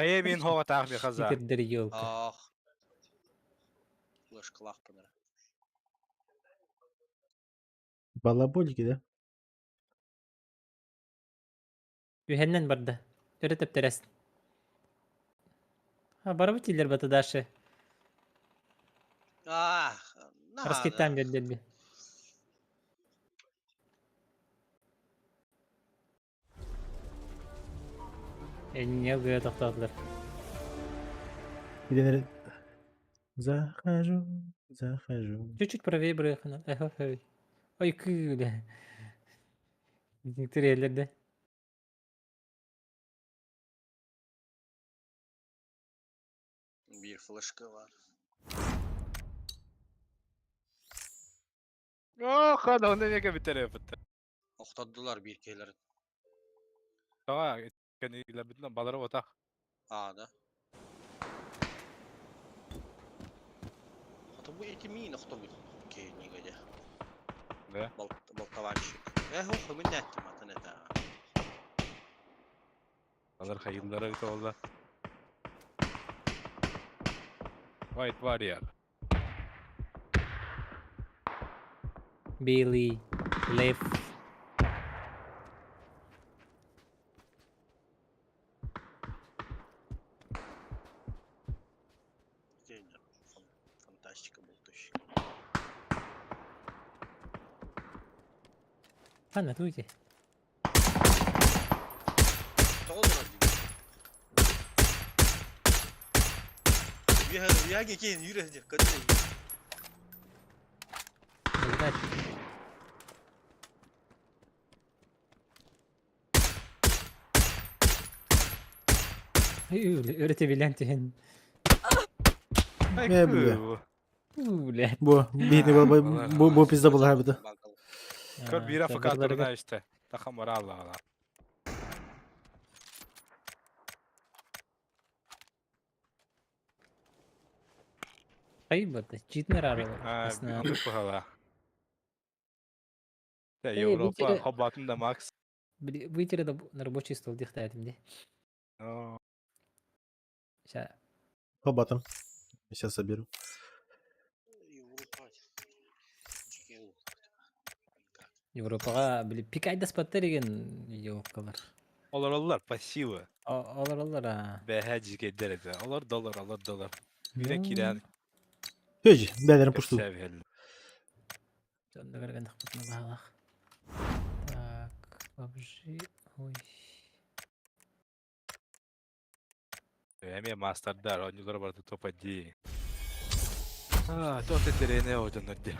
Kaya min hova tağ bir kaza. Итердер елка. Ah. Flash kılaq bunlar. Балаболики, да? Ühenden barda. Öğretip teres. Ha barabı tiller batı daşı. Ah. Raskettan geldi. Ne göğe toxtadılar. Где захожу, захожу. Чуть-чуть правее бırayıkına. Ay kıyılı. Bizimkiler yerlerde. Bir flashka var. Oh, hadi onu ne bir tarafı. Oxtadılar bir keylerin. Tamam, kendi ilabetinden balara otak. A'da. Hatta bu eti min oxtadı. Keyni gece. Ne? Baltavançık. Ho min nettim atan eta. Balar hayırlara bir oldu. White var ya. Bailey. Left. Keyni. Fantastika bultuş. Hanna tuyti. Doğru. Ya geçen yürü kadın. Удачи. Öğretebilen tihin. Ne bu? Ulan. Bu bu pizza bu harbiden. Kör bir afakatlarına işte. Takım var Allah Allah. Ayıp oldu. Cidden aralar. Ha, bir Aslında. anlık bu hala. Ya bu Avrupa kere- hobatında Max. Вытери на рабочий стол дихтатимди. Aa, Сейчас. Хоботом. Сейчас соберу. Европаға біле пикайда спаттар еген Европалар. Olur pasiva. Алар а. Behe cigedler ede. Olur dolar. Bilen kiren Höj, бәлерін пушту. sevhel. Сонда көргендік бұтына бағалақ. Так, PUBG. Ой. Eme master'lar oyuncular vardı top hadi. Ah, top eterene oyun hadi.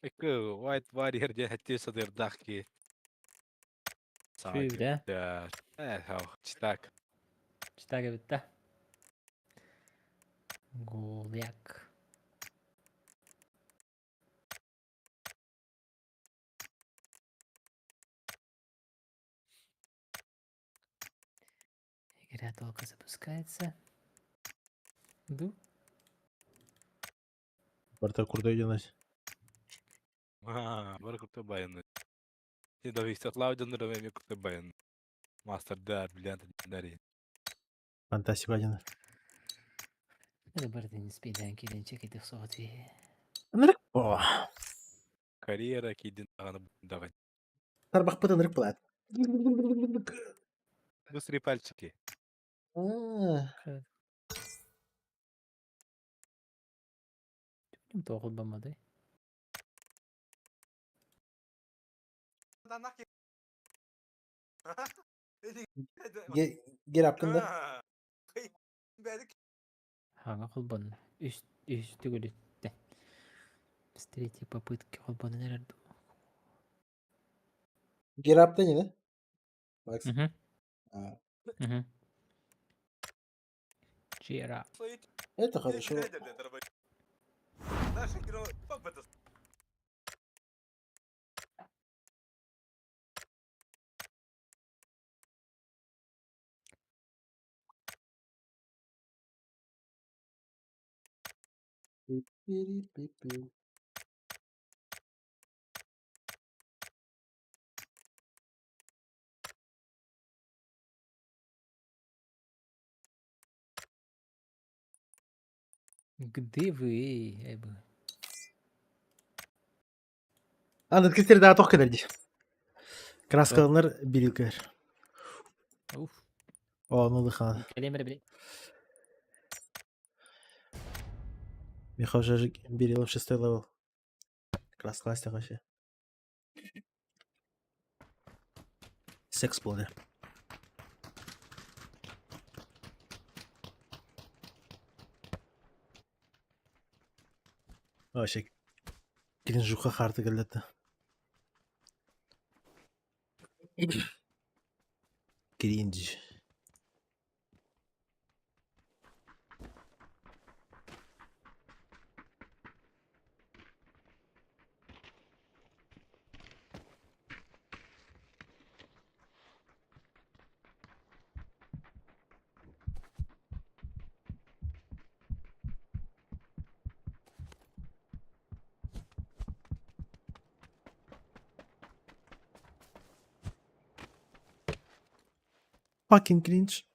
Eko, white warrior je hatta sadır daki. Şöyle. Ya, ha, çıtak. Читага бітті. Голяк. Игра только запускается. Ду. Барта курда иденась. Ha, bara kurtu bayanı. Şimdi de istekla oyunları memi kurtu bayanı. Master'lar bilen dinleri. Фантастика один. Это бардин спидан килен чекети соғати. Нырык. О, Kariyera kidin ağını bundağı. тарбақ пыты нырык болады. Bu sri palçiki. Тоғыл бамады. Geri hakkında. Хага құлбан. Үсті көлетті. С третьей попытки құлбаны нерерді. Geri hapta yine. Bak. Чера. Это хорошо. Пи-пири-пи-пи. Где вы? Anladın kızları daha tok kadar diye. Kraskalanır bir yıl kadar. Уф. O ne oldu kan? Калимер, блин. Миха уже bir yıl 6 level. Krasklastik вообще. Секс плоды. Вообще. Кринжуха харты geldi. Кринж. Fucking cringe.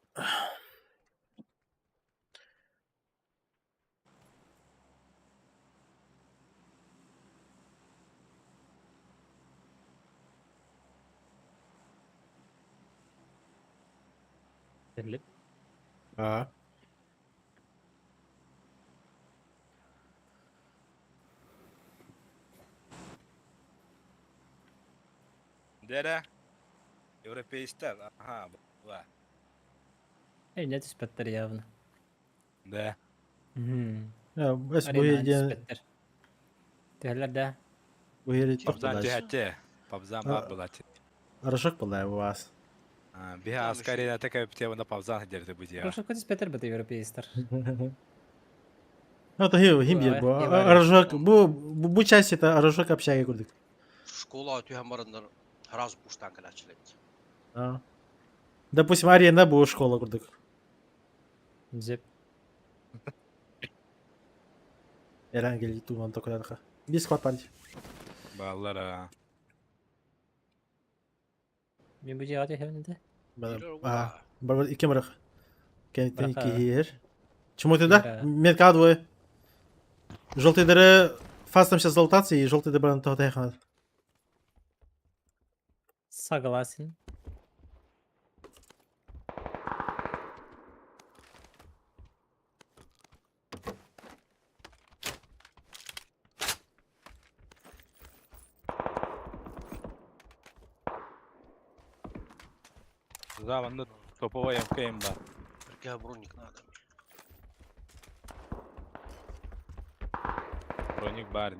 Terlip. Aa. Dere. Европейстер. Aha. Var. Нет спектр явно. De. Ya bes bu Arena hediye спектр. Tehler de. bu hediye Pabzan toplaş. cihatçı. Pabzan Ha. babılatı. Arışık bulay bu vas. Bir askerine tek öptüğü bunda pabzan hederdi bu diye. Прошлый код спектр бата европейстер. Это him yer bu. Bu, var. Arışık bu часть это arışık общаги kurduk. Школа түйен барындар раз буштан калачылык. А. Допустим, арена bu школа kurduk. Зеп. Eren geldi tuğman tokalarka. Bir squad party. Ballara. Мен bu cihazı hevninde. Ага. Бар iki мрах. Кенттен Браха. iki yer. Чему ты да? Браха. Метка двое. Желтые дыры фастом сейчас залутаться и желтый дыры на того надо. Согласен. Zamanında topova yapkayım var. Бірге броник надо. Броник бар.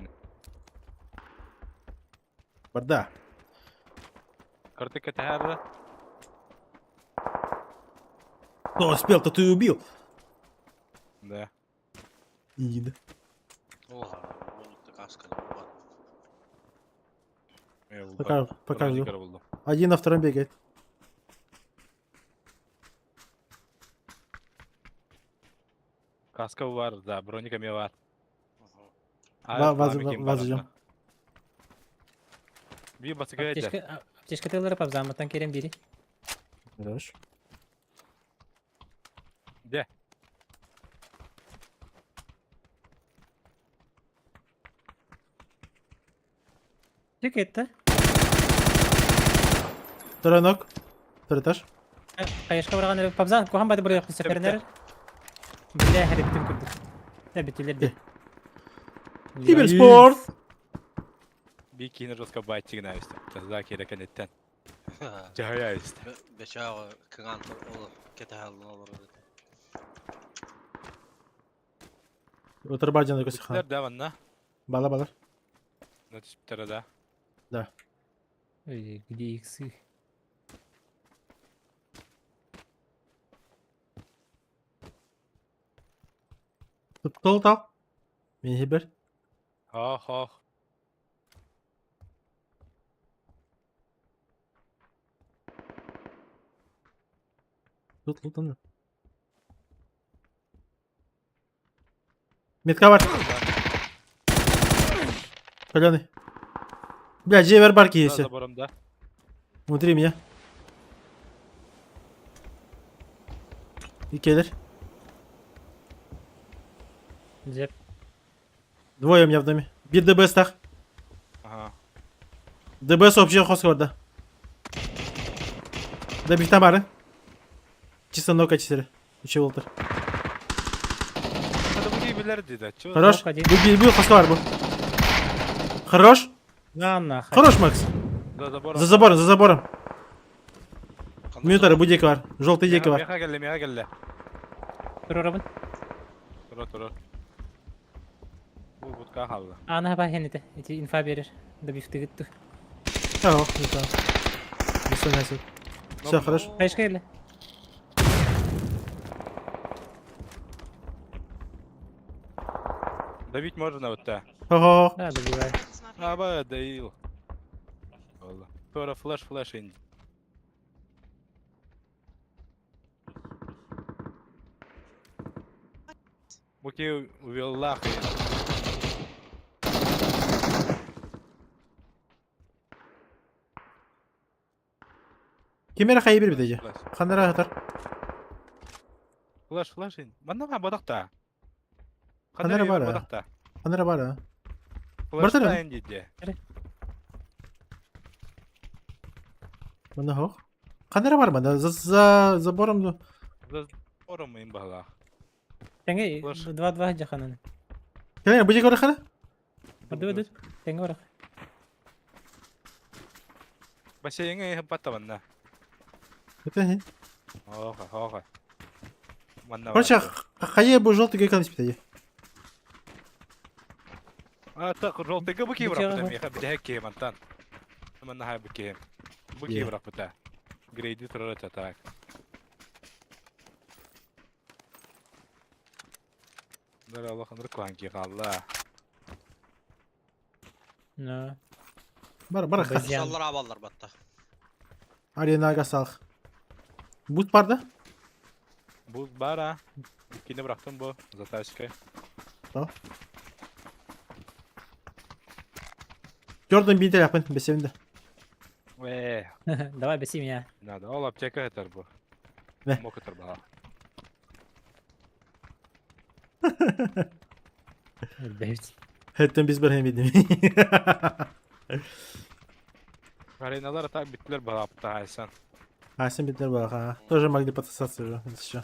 Барда. Картык это Кто успел, то ты и убил. Да. Иди. Оға, броникті касканы бар. Показываю. Броникер buldum. Один на втором бегает. Kaska var da, bronikami var. Vazgeçeceğim. Bir batık öyle. Аптечка тылары пабзаматтан керем бири. Хорош. De. Тик етті. Второй ног. Второй этаж. Қайышқа барған пабзан кохан бады buraya yaptı seferler. Bile her bitim kurduk. Ne bitirlerdi. Киберспорт. Bir kine roska bayçıgına üstü. Tazda kereken etten. Cahaya üstü. Beşağı kıgantır olur. Kete halın olur. Otur bacana koşu han. Kutlar devan na. Bala balar. Natış bir tara da. Да. Ой, где иксы? Tuttu al. Mehber. Oh oh. Tut onu. Метка var. Поляны. Бля, джевер барки есть. Biraz da borumda. Внутри меня. И келер. Жеп. Двое у меня в доме. Bir ДБС так. Ага. ДБС общий хоскорда. Да bir tane. Чисто нока 4. Üçü Walter. Hadi bu gibiler dedi. Çöz. Хорош. Нок один. Bu хоскор bu. Хорош. На нахуй. Хорош, Макс. Da zabor. За забором, за забором. Kandı Минутары, sonra. bu deki var. Желтый deki var. Meha geldi, meha geldi. Dur Robin. Dur. Bu budka kaldı. Ana bak henüde. İti infa verir. Da bir fıtı gitti. Tamam, tamam. Bir sonrası. Все, хорош. Başka yerle. Давить можно вот так. Ого. Да, добивай. Аба, доил. Вalla. Sonra flash indi. Bu ki vallahi. Kimere hayır bir bideci. Flash. Kanlara atar. Flash indi. Bana mı badakta? Kanara var ha. Badakta. Kanlara var ha. Flash Bartara. da indi diye. Bana hoch. Kanlara var bana. За забором. Oramayın bala. Tenge Boş. 2-2 jahanın. Kanara bu deki oraya kana. Dur. Tenge orak. Başa yenge hebat tabanna. Öte. Oha. Manna. Короче, hayır bu желтый geki kalmış bideci. Так, желтый bu ki Bıçağı bırak var. bir de hack mantan. Manna hay bu ki. Bu ki Yeah. bırak bu da. Grade tura çatak. Dur Allah kanır kuanki kalla. No. Bara kas. Bez- İnşallah aballar batta. Arena aga sağlık. Boost barda. Bu bara. Kine bıraktım bu. Zatashka. Gördüm bir de yapın. Besevinde. Ve. Давай бесим ya. Надо. Ол аптека yeter bu. Ne? Mok yeter bana. Evet. Hetten biz bir hem yedim. Arenalar tak bittiler bana apta Aysan. А, всем бедер был, ага. Тоже могли потасаться уже, это еще.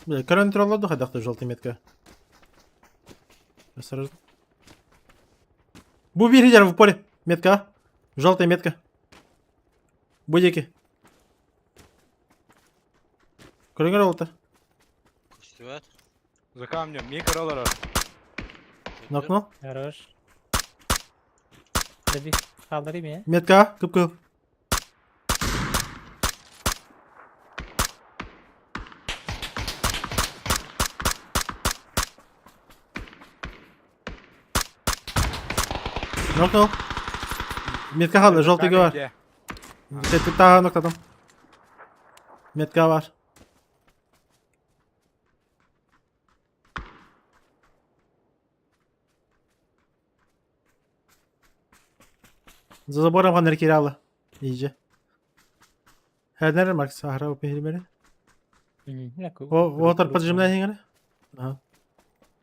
Бля, коронавирус ладуха дахты желтый метка. Осторожно. Буби лидер в поле. Метка. Желтая метка. Будики. Коронавирус oldu. Evet. За камнем. Микро olarak. Нокнул. Хорош. Da bir kaldırayım ya. Метка. Кып-кып. Нокнул. Метка kaldı. Желтый var. Gel. Tehdit daha noktadım. Metka var. За забором Ханер Киралла. İyice. Her nerede Mark? Sahra o pehliveri. Bir dakika. O taraf patıcımdan yengene. Aha.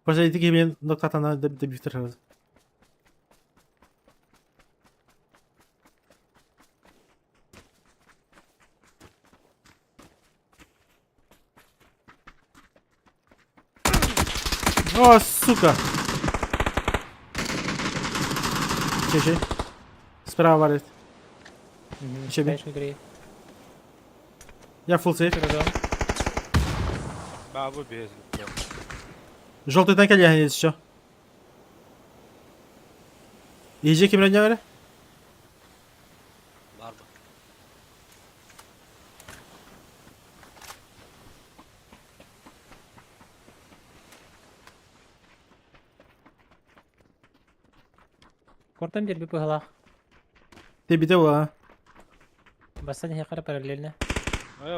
Başta itik gibi nokta atana da bir bitir herhalde. О, сука! Şey. Справа валит. Еще bir. Beş gri. Я full safe. Kırdım. Babu bez. Желтый танк один есть еще. Yiyecek kim önce öyle? Var mı? Korktum bir pıhla. Ты bir de o ha. Basın yakara paralelne.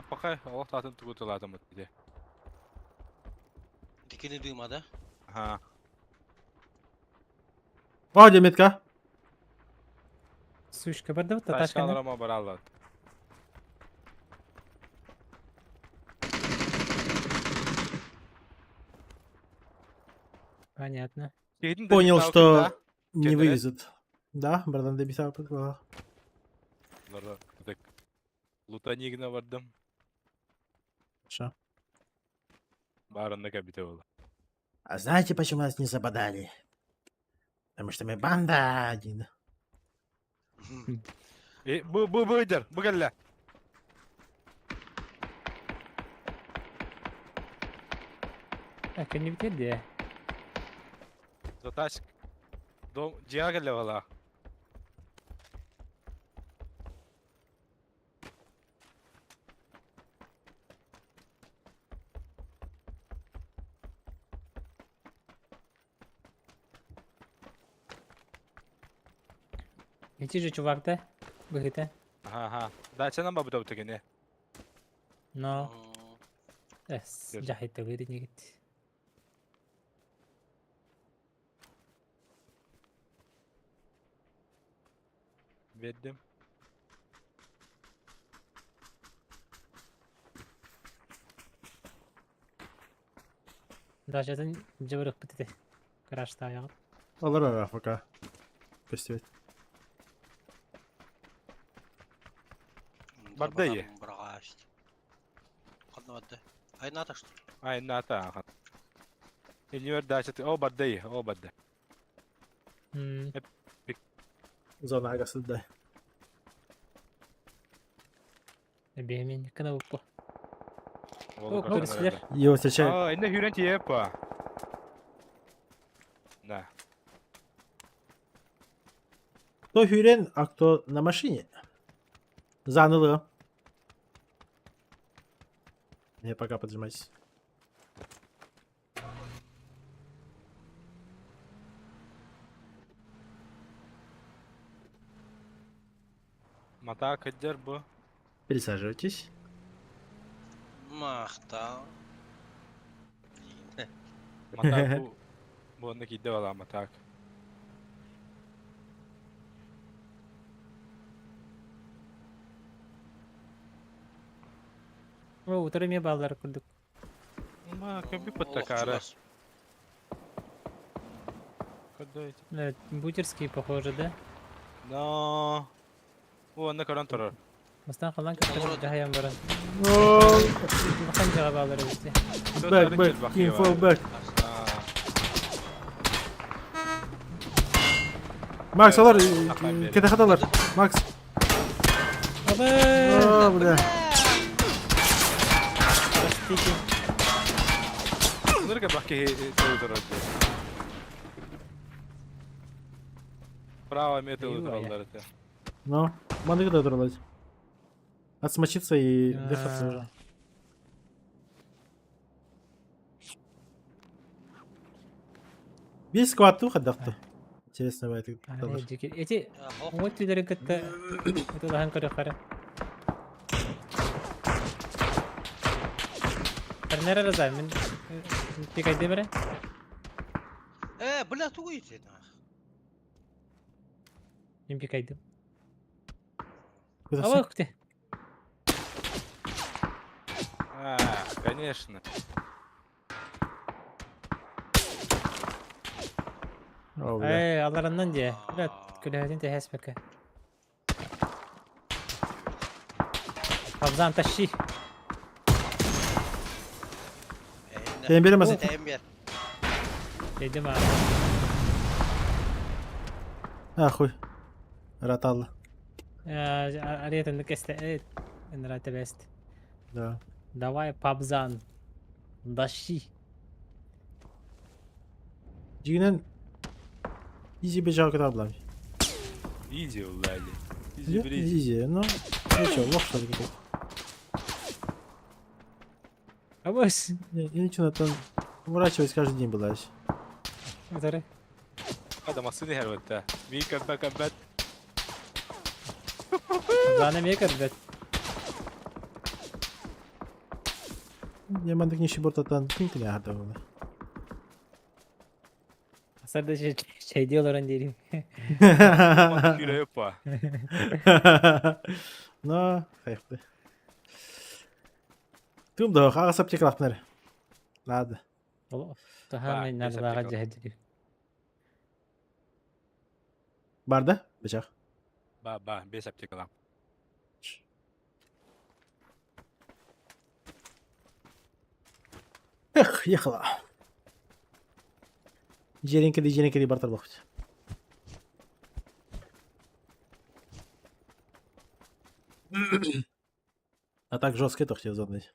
Пока Allah tatın tuğutuladım diye. Dikini duymadı. Ha. О, Деметка. Сушка барды вот Taşka таташка. alırama bara alır. Понятно. Понял, что не вывезут. Да, братан, добиса подклала. Лутанигна вардым. Что? Барында кабите болду. А знаете, почему нас не забодали? Потому что мы банда один. Bu buydur. Bu gelle. Erken bitirdi ya. Затащик. Дом Диа gelle valla. Эти же чувак-то. Быгыта. Ага. Дачанан ба бутабыта гене. Но. Hmm. Эс. Gördüm. Жахайта вырыдне гит. Verdim. Дажатын жыбырык битти. Крашта аяк. Алар АФК. Пустить. Barda iyi. Bırak işte. Kadın vardı. Ay ne ataştı? Ay nata ahat. Ильнер дачат. О баддай. О баддай. Зона агасы да. Бемен кына буппу. Ол Көрүсүлөр. Его встречает. Aa, inde hüren tiyepa. Да. Кто Хюрен, а кто на машине? Заново. Не, пока поджимайтесь. Mata kaçar bu. Присаживайтесь. Mahta. Mata bu. Bu ondaki iddia valla matak. О, утырыме балдар курдук. Ama köpük pattakara. Когда Бутерские, похоже, да? Но. О, на каран тарар. Мустан калан кыттыр Олорот. жахаян баран. О, Махан жага балдар бизде. Бэк, бэк, info бэк. Макс, алар, кете хаталар. Макс. О, бля. Простите. Нырга баки тарар. Право метал Ой, таралар это. Ну, маны да дуралась. Отсмочиться и дыхаться уже. Весь скватуха дафту. Интересно, это Эти вот тюдері кітті ұтылаған көрі қары. Әрнері разай, мен пекайды бірі? Бля, тугуйте. Мен пекайды. Куда Ава, күте. А, конечно. О, бля. Ай, аларынан де. Бля, күләден тәхәс бәкі. Абзан тащи. Sen veremezsin. Ember. Deydim abi. Ахуй. Ратал. Ариятынды кесті. Энраты бәсті. Да. Давай, пабзан. Дащи. Дигнен изи бежал куда блам. Изи улали. Изи бризи. Изи, ну. Ну чё, лох что ли какой-то? А бос. Я ничего, там уворачивать каждый день была. Который? Adam asını her vakti. Bir kabet. Абзаны мекер, бәт. Я мандык ниши бортатан кынтыне ада было. Hasarda şey diyorlar derim. Şuraya yapma. No, хайпты. Тüm de ağasap çekalapları. Nada. Daha Bak, men mesela nardaga tekrar. cahediri. Barda bıçak. Ba, 5 aptek alam. Ехала. Жеренькеди бартар бақыт. А так жестко это хотел задать.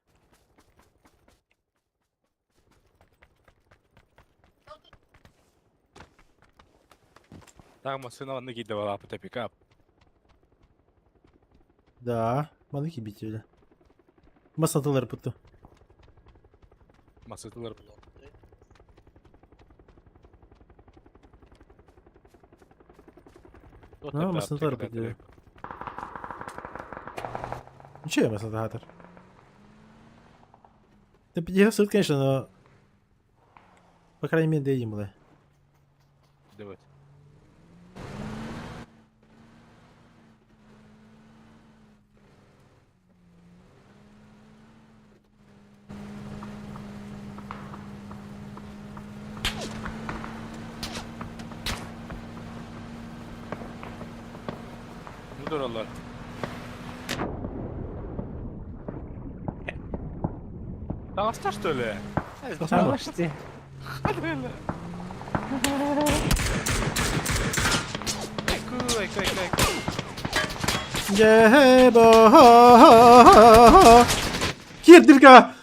Так, машина вон накидывала по пикап. Да, маленький бить öyle. Масатылар путtu. Масытылар. Масатылар путtu. Ничего, масататор. Да 50 конечно, но... По крайней мере, дойдем было. Давай. Ну, дуралар. Танışta что ли? Tamam. İşte. Ай-ку. Jebo. Hier, Дырка!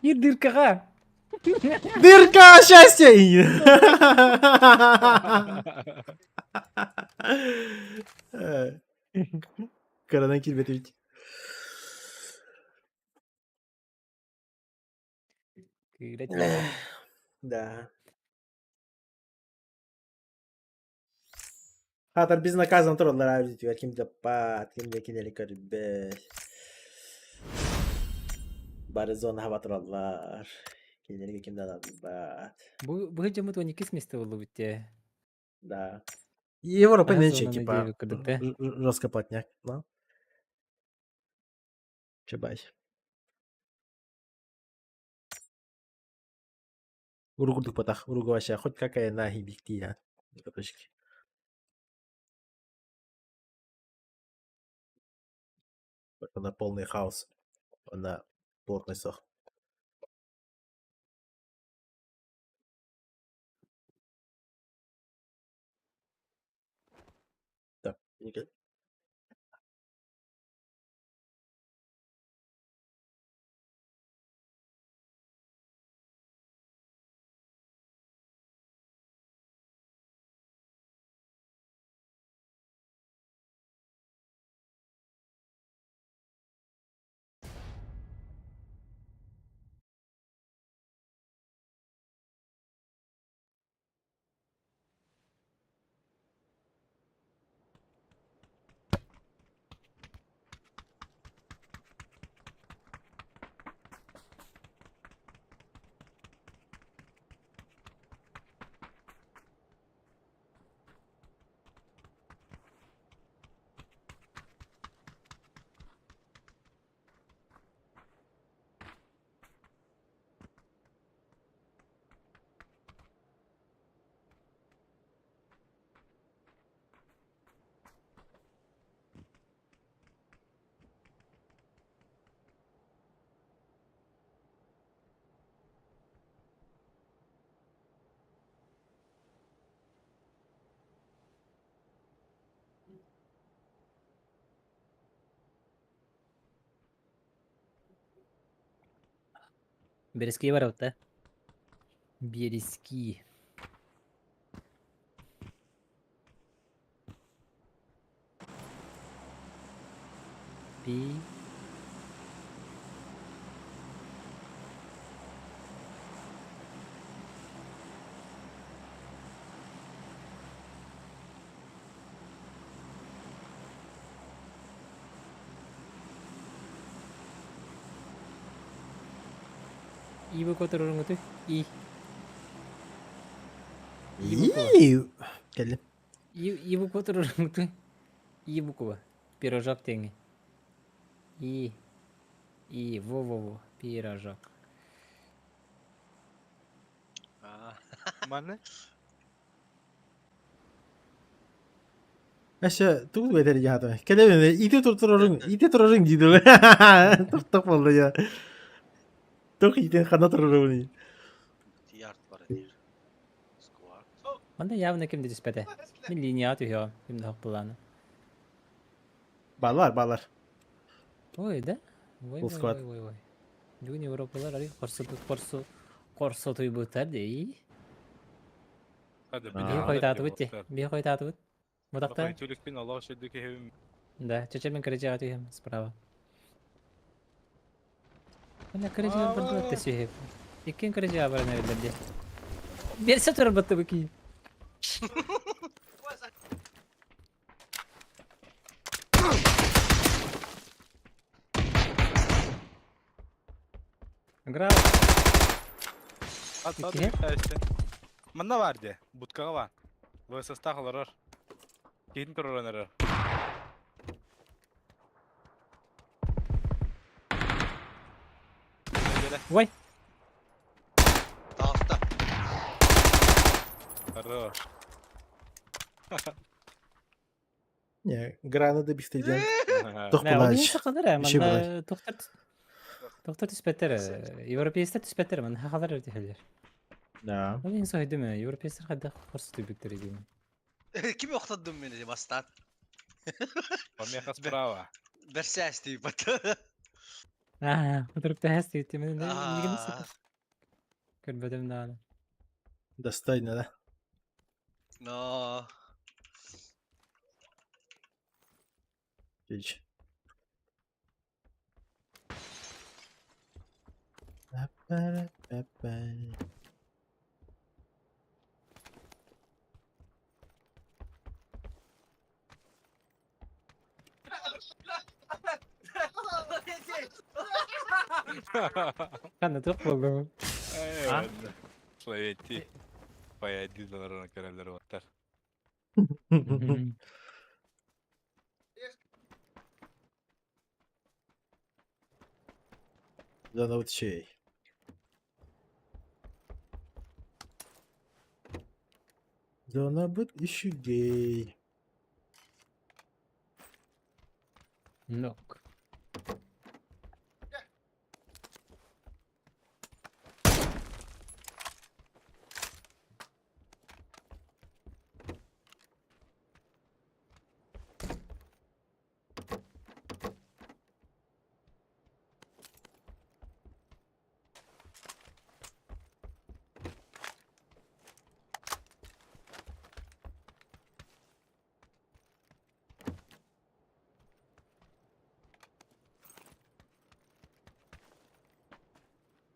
Bir dırkaka. Дырка счастья! Карадан келбетович. Да. Хатар безнаказанно тұрдылар әбдетуге кімді пат, кімді кенелі көрбес. Бары зона хава тұрдылар. Кенеліге кімді алады бат. Bu hıcamı 12 место было битте. Да. Европа Ага, нынче, зона типа, неделю когда-то. жестко плотняк, но. Чебась. Уругудук потах, уругу вообще, хоть какая нахи бигти, а. Точки. Она полный хаос. Она плотный сох. Да, никак. Берески var orada. Берески. Bir. İyi bak oturun otur. İyi. İyi. Geldim. Ибуку турурмуту. Ибуку. Пирожок теңи. Во. Пирожок. Mana? Aşağı tuh beder ya tuh. Kede bende ite tururun gitu. Tok oldu ya. Tok ite kana tururun ni. Yard var diyor. Squad. Manda явно кимди диспете. Мен линия атıyor. Кимди хакпыланы. Bağlar. Ой, да? Ой. Full squad. Бүгүн Европалар ари корсо туйбутар дей. Hadi Бии койтаты бутти. Бии койтаты бут. Мудакта. Тюлик пин Allah şeddeki hevim. Да, чече мен кырыжы атыйм справа. Мына кырыжы бардылар тесип. Иккен кырыжы бар нерелерде. Берсе турар батты бики. Грав. At İki. işte. Mana var de. Budkaga var. VSS tağılır. Keyin turlanır. Ой. Dağıtta. Arı. Ya granada biftekten. Tok Не, он bulaj. не сакалар, Bir şey мында тоқтар түспеттер. Европейстер түспеттер, мен хакалар өтөхөлөр. Ya. Ол ең сойдым, европейстер кайда корсу түбүктөр идим. Kim yoktadın beni bastan? Помеха справа. Berses deyip at. Отыруп тәһәс дитти, мен нигене сакал. Көрбөдүм да аны. Достойно, да? No. Hiç. Кандай тоқ болду. Evet. Slovetti. Bayağı diziler ona görevleri var. Да, вот şey. Зона быт ищу гей. Нок.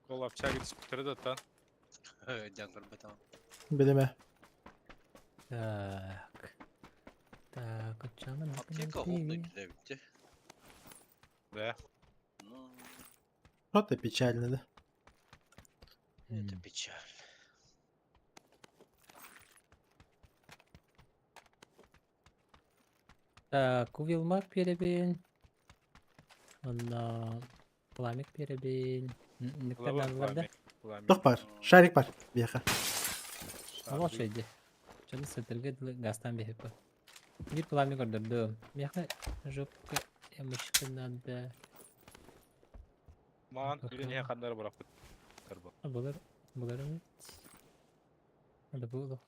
Kol yapacak diskutörü de atan. Jungle betam. Bileme. Так. Так, отчана Аптека холодно güzel bitti. Ve Ну, Вот и печально, да? это печаль. Так, увилмак перебин. Ondan Plamik перебин. Nükleerler var da. Tok var. Şarik var. Bir yaka. Ama şeydi. Canı satırgı gazdan bir hep. Bir plamik öldürdüm. Yaka жопка емышкынан да. Man bir niye kanları bırakıp bu. Булар evet. Hadi bu.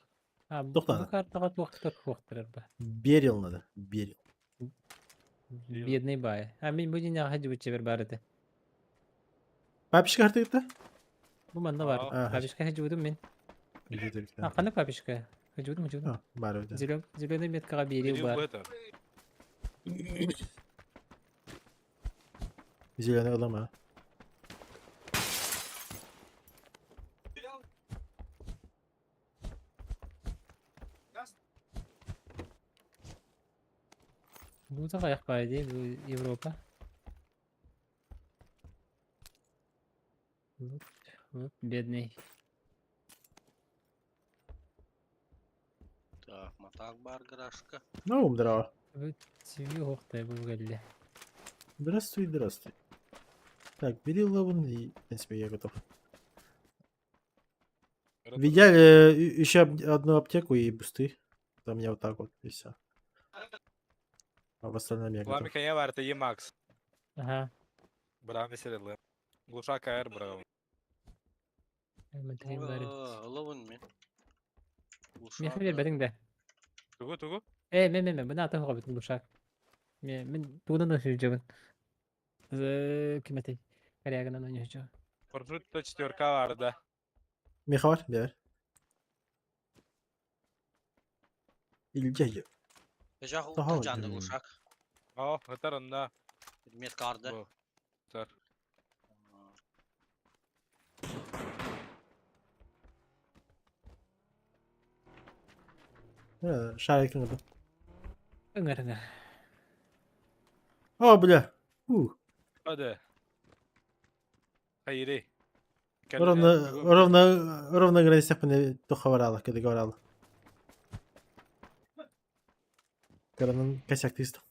Ha, Doktor. bu kartaga тоқтырар ба. Берил надо. Берил. Бедный бай. А мен bu dünya hacı bütçe bir barıdı. Папишка artık gitti. Bu manda var. Aa, Папишка hacı budum men. Gidiyor bir Ha, tane. qanday папишка? Hacı budum. Ha, bari öyle. Zilöne metkaga beri Geliyor bu бар. eter. Zilene olama. Bu da kayak baydı bu Avrupa. Вот, бедный. Так бар гаражка. Ну, здорово. Тебе ухта был галли. Здравствуй, здравствуй. Так, бери лавун и, в принципе, я готов. В идеале еще одну аптеку и бусты. Там меня вот так вот, и все. А в остальном я готов. Ламика не var iyi Max. Ага. Bırak meseleleri. Gluşak ayar bırak. Смотри, барит. Лавын мен. Михаил бәдең дә. Тугу. Мен бына атың кабыт лушак. Мен тудан да сөйләгән. Кимәтей. Карягынан oynuyor. Парашютта четверка vardı. Меха var? Ver. İlceyi. Бежах Daha утта жанды öyle. глушак. Oh, hıtar onda. Предмет карды. Bu. Hıtar. Шарикин adı. Ыңыр. О, бля. Hadi. Hayri. Ровно границах мне тухаварала, когда говорила. Коронан косяк тыстов.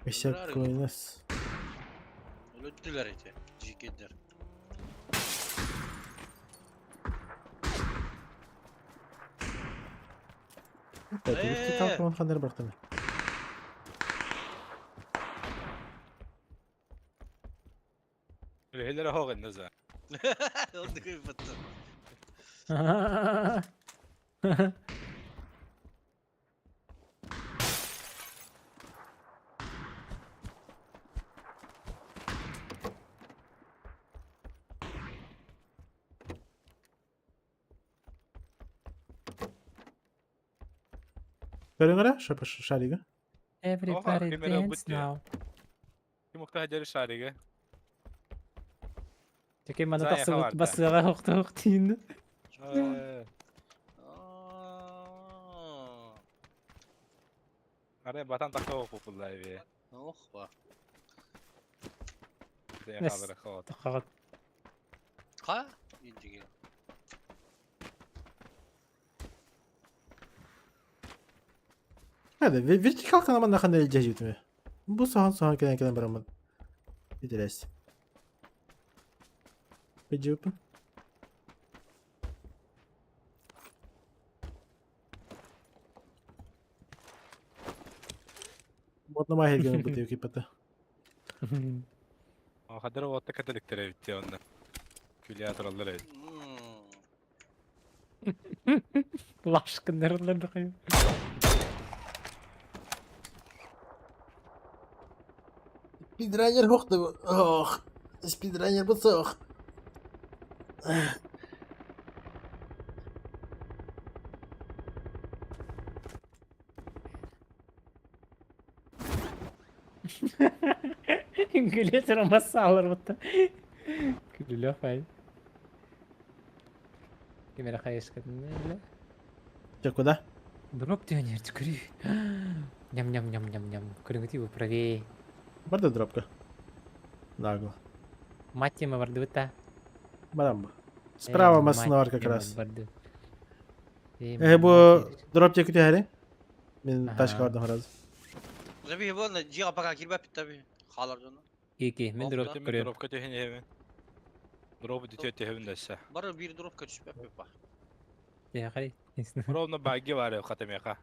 Косяк койнас. Öldüler eti. Cikediler. Ты талкаман хандар бартами. Lehilere hoğun neze. Onu kapattım. Görün ara, şariga. Everybody Kimere dance bıttı ya. now. Kim muhtaç şarige? Теке мана Зая тақсы хаварда. басыға хоқтын. Araya batan takı oku pullay be. Oh bak. Zey Nes. kalır kod. Тақағат. Ha? İndi gel. Hadi, vertikal kanaman da kanal ilceyi yutmuyor. Bu soğan kenen bırakmadı. Bir de resim. Peki yapın. Modna mahir gönül bu tevki pata. O kadar o otta katalıktır bitti onda. Külliyat oraları. Лашкын нерлерді қойып. Спидранер хоқты bu. Oh. Спидранер bu soğuk. Гүле тұрамасы алыр бұтты. Күлілі қай. Кемері қай ешкетін. Че, куда? Дроп дегенер түкірі. Ням. Көріңгіті бұл правее. Барда дропка. Нагло. Мать тема барды бұтта. Барам bu. Справа masın var как раз. Bu drop çekti her. Ben taş Aha. kardım herhalde. Tabii bu ne? Ciğer baka kirbe bit tabii. Halar donu. İki, men drop Tüm görüyorum. drop katı hene hemen. Drop ditiyor tehevin dese. Barı bir drop kaçış bak bak. Ya қай. Ровно баги var ya katemeka.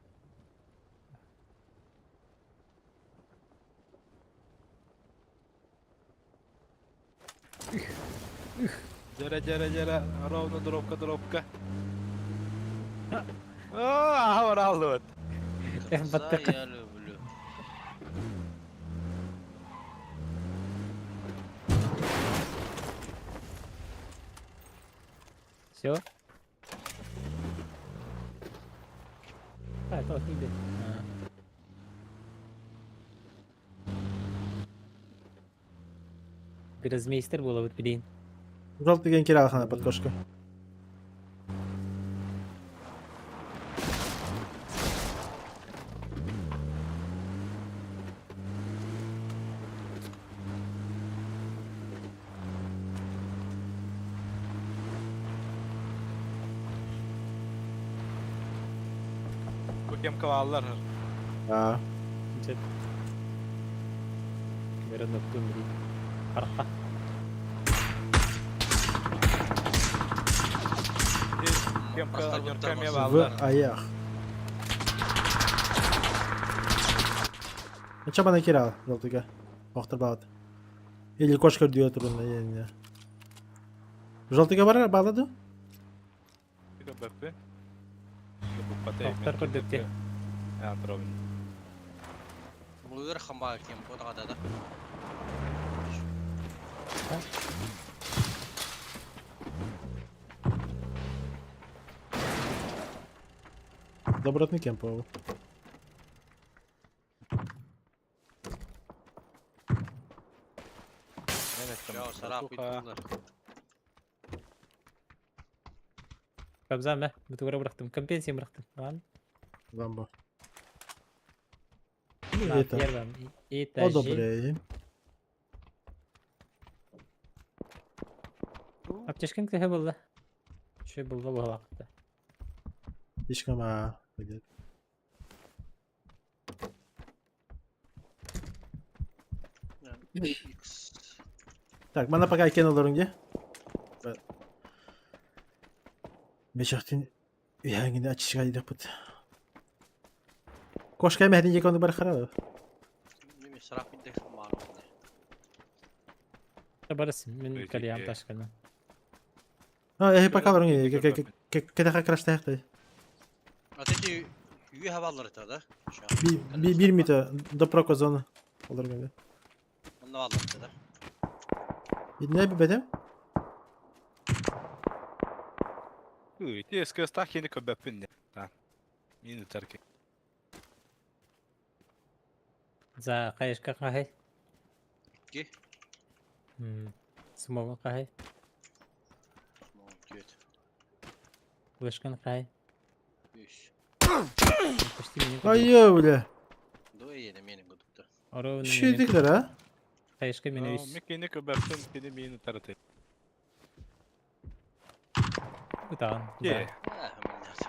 Jara. Ровно dropka. Var aldı. Battık. Я люблю. Все? А, то тебе. Biraz meister bu olabilir bilin. Желтый ген кира алхана подкошка. Bu kim kavallar? Aa. Jet. Kemeren noktum di. Arka. Kim kavallar? Bastar Kim bastar. kavallar? В аях. Чаба накирал, желтыга. Охтырбалады. Или кошка дүйө турунда эне. Желтыга бар балады? Bir bakı. Bu patay. Охтар көрдөктө. Ya Robin. Bu yer xamba kim bu da da. Добротный кемп. Ya sarak bittiler. Kabzan be. Butugara bıraktım. Компенсия bıraktım. Lan. Ламбо. На, Это. первым. И О, тащи. добрый. Аптешкин кеһе булды. Şu buldu bu vakti. Слишком пойдет. X. Так, мана пока кинул дорунге. Бешахтин яңгине ачышка дейт бут. Кошка мәдин жеконду бар харабы. Mimi sarak bittik xamba. Barıs min Peki, kaliyam taşkını. Пока дорунге. Кеде крашта якты. Атеки үйе хабалар итады. Bir мите до проко зона. Олоргенде. Онда балар итады. Ne bir bedem? Uy, det ska stacka in i kubben. Ja. Min utarke. За кайышка кахай. Ки? Смогу кахай. Köt. Вышкан кахай. 3. Почти меня. Ay öyle. Do yeni meni gudukta. Oro Şey dikler ha. Kayışka meni üs. Mycket in i kubben, kedi min utarke. Utan. Ye. Ah, men nerede?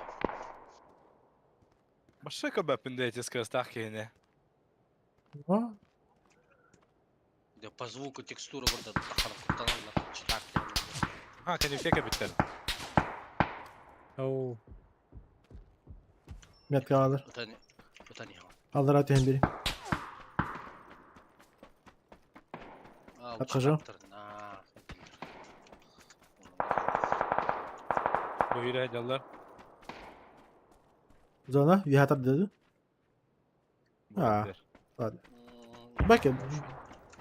Başka kubben det ska stacka in. Ha? Да по звуку текстура burada kurtalanlar. Çıtak. Ha, kan du peka bitter? Oo. Met kalır. Bu tane ha. Alır atayım biri. Aa, Atacağım. Buyur hacallar. Zona. Vihatar dedi. Ha. Hadi. Bakın.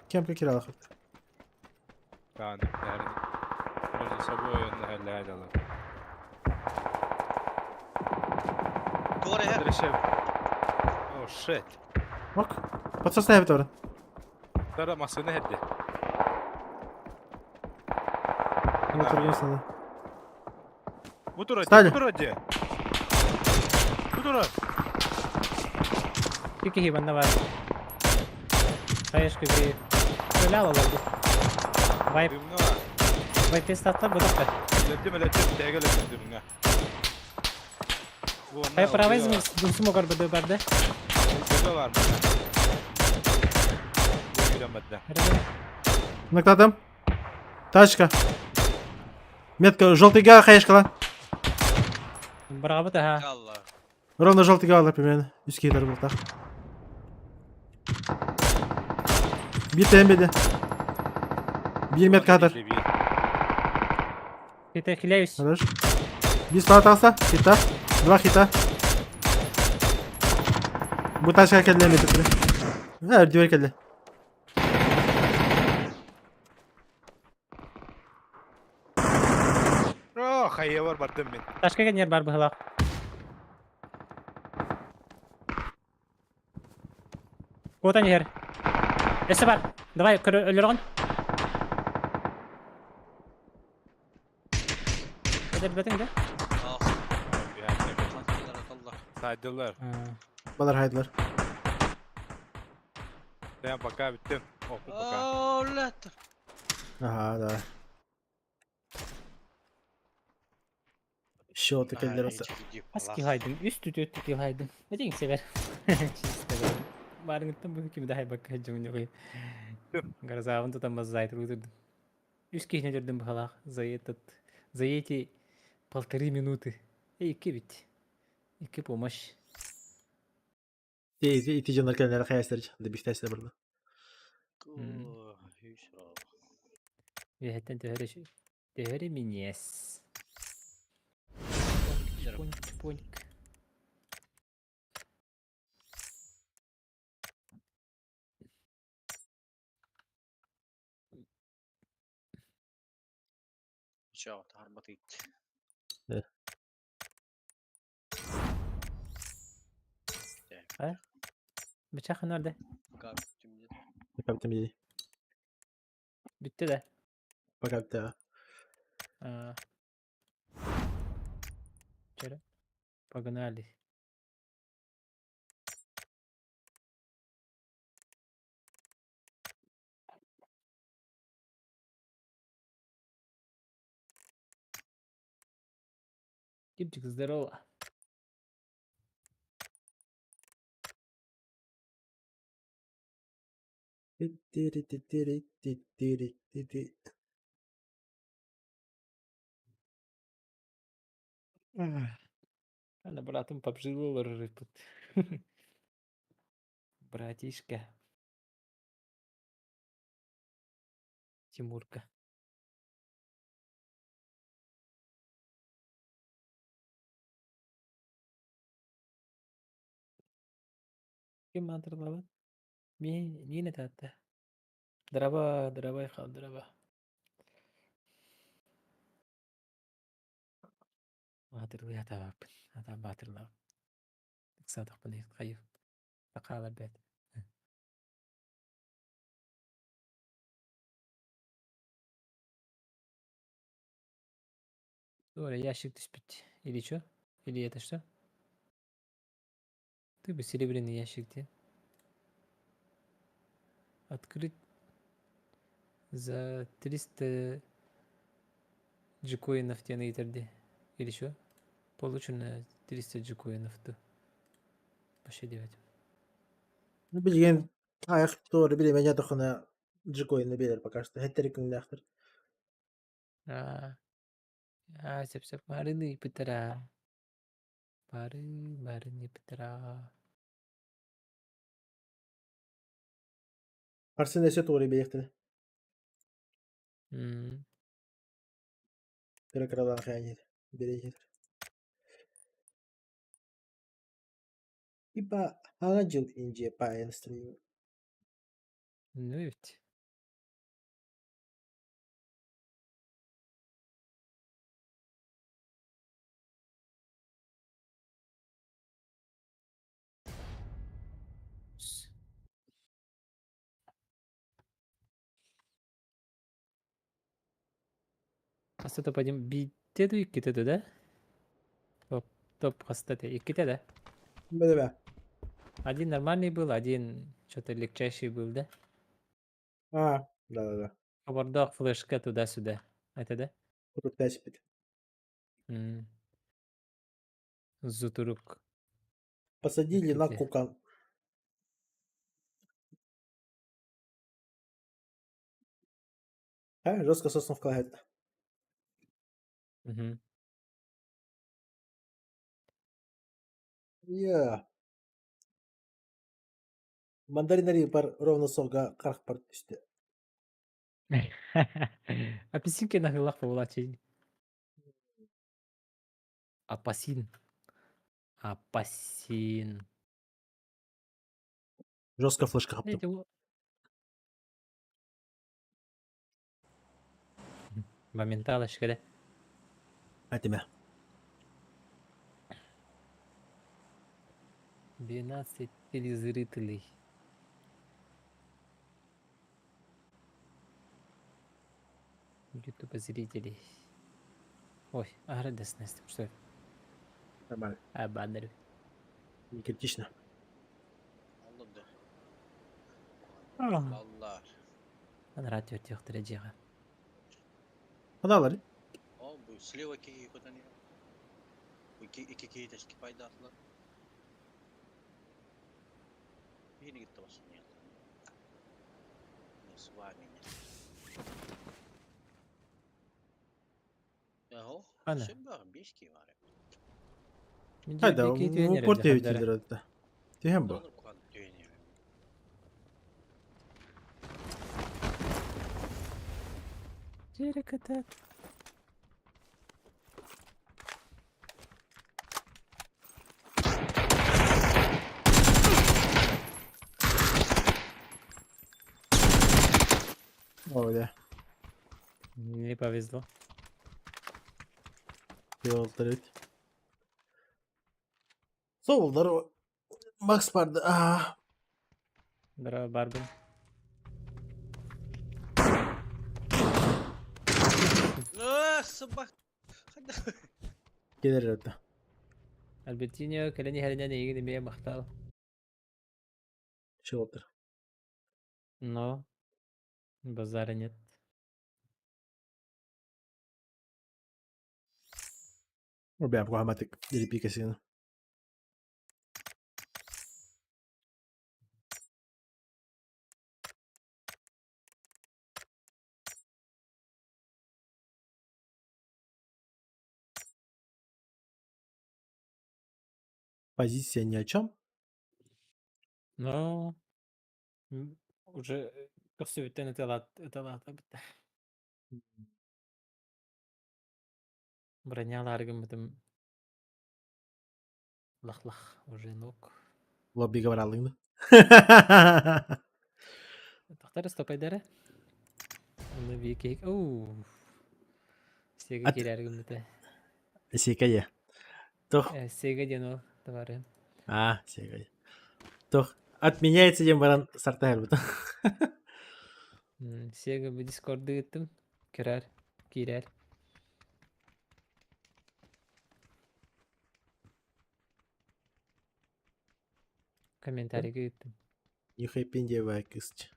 Kempe kiralık. Yani her Burası sabah oyunda helle hacallar. Doğru he. Adreşev. Oh shit. Bak. Подсоставь тоже. Tara masını heddi. Не трудно. Bu dur Стали. hadi. Bu dur hadi. Bu dur hadi. Peki hibanda var. Kayışka bir. Öyle alalım. Vibe. Dümne var. Vibe test atla budukta. Ledim. Tegel ledim dümne. Bu Kaya правай дунсу могар бады барды. Burada var mı? Bu giremedi. Накладом. Тачка. Метка желтыйга хаешка lan. Брабы да. Allah. Ровно желтыйга алып примерно. Үске кетер бұл так. Bir tembede. 1 метр kadar. Ты хиляюсь. Хорош. Bir saat alsa. Hita. 2 hita. Bu taşka kelle metre. Her diyor kelle. Oh, hayır var bardım ben. Ташка ген ер бар быхлак. Котан ер. Эсе бар. Давай өлөргөн. Эдер бетиң да? Ah. Yani Allah. saydılar. Balar haydılar. Ben baka bittim. Oh bu baka. Allah. Aha da. Şo tekeller olsa. Aski haydın, üstü tüttü haydın. Ne diyeyim sever. Çisteler. Barınıttan bu hükümde hay bak hacımın yok. Garazavın tutamaz zaytır uydurdum. Üst kihne dördüm bu halak. Zayetat. Zayeti 1,5 минуты. İki bit. İki помощь. Teyze itici narkenlere kıyaslar. Da bir tanesi de burada. Ve hatta tehre minyes. Çuponik çuponik. Ciao, harbatit. Ha? Bıçak nerede? Bakalım bir. Bitti de. Bakalım da. Aa. Şöyle. Paganali. Кипчик, здорово. Она братом побжила рыпут. Братишка. Тимурка. Kim hatırladı? Yine tattı. Draba yakal draba. Hatırlıyor tabi. Adam hatırlıyor. Sadık bunu kayıp. Bakalar bet. Sonra ящик düşbüt. Или что? Или это что? Ты бы серебряный ящик где? Открыть за 300 джикоинов тебе на интерде. Или что? Получено 300 джикоинов. Пошли делать. Bilgen ayak doğru bilemeyen yatakına Jikoy'unu bilir bakarsa. Hetterik'in lahtır. Sep marını putera. Marını putera. Arsene ese doğru bilektir. Bir kralan kayın. Bilecektir. İba hangi ince payen stream. Ну ведь. Хастата пойдем биттеду иккитеду да? Топ хастата икките. Böyle be. Один нормальный был, один что-то легчайший был, да? Ha, да. Кабардак флешка туда-сюда. Это да? Тут тespit. Зутурук. Посадили на Икките. кукан. Жестко сосну в клагет. Я. Мандаринарий бар ровно солга карх бар düştü. Апельсинки на гылах повлачили. Апасин. Апасин. Жестко флешка kaptım. Эти вот. Моменталочка, да? Hadi be. 12 телезрителей. Ютуба зрителей. Ой, радостность. Что это? Нормально. Баннер. Не критично. Anladı. Vallahi. Она радио тех трагедия. Adaları. O bu слева кики куда не. iki kiiteski paydaatlar. Mihin gitti basın ya? Neyse var mı ya? Yahu, Ana. sen bakın bir ki var ya. Hayda, Бики в түйенер упор эле теуіп хандара. келдер өтті. Түйен бұл. Tanır kuan düğünü. Жерекатат. Öyle. Не повезло. Yoldur et. Soldur. Max vardı. Ah. Здорово, Барбин. Sabah. Hadi. Gelir ötü. Альбертиньо, колени халина неги демея мактал. Şey oldur. Но базара нет. Рубям кухаматик. Дели пикасин. Позиция ни о чем. Но уже все это лата бит. Броняларгым битим. Лах уже нок. Лобби говоралыңды. Тахтар стопайдары. Аны викек. Оу. Сега Ат- кирәргем бите. Секая. Тух. Сега дено товары. А, секая. Тух. Отменяется дем баран сартагер бут. Сега бу Discord'da gittim. Kirer. Комментарийге gittim. Нюхай пиндевая кысть.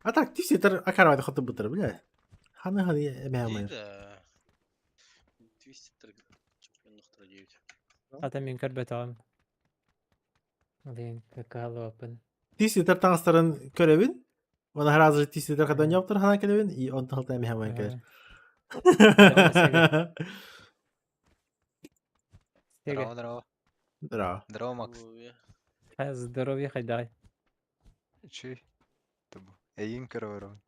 А так, ты все это окарвай хоть бутер, бля. Ханы эмямайр. İyi. 240. Çok nokta 9. Ата мен көрбөт алам. Алин какало опен. Ты все это таңстарын көребин. Оны разы ты все это хадан яптыр хана келебин и он талта эмямайр келер. Сега. Здорово. Здраво. Здорово, Макс. Здоровье хайдай. Чүй? Табу. Эйин көрөөрөм.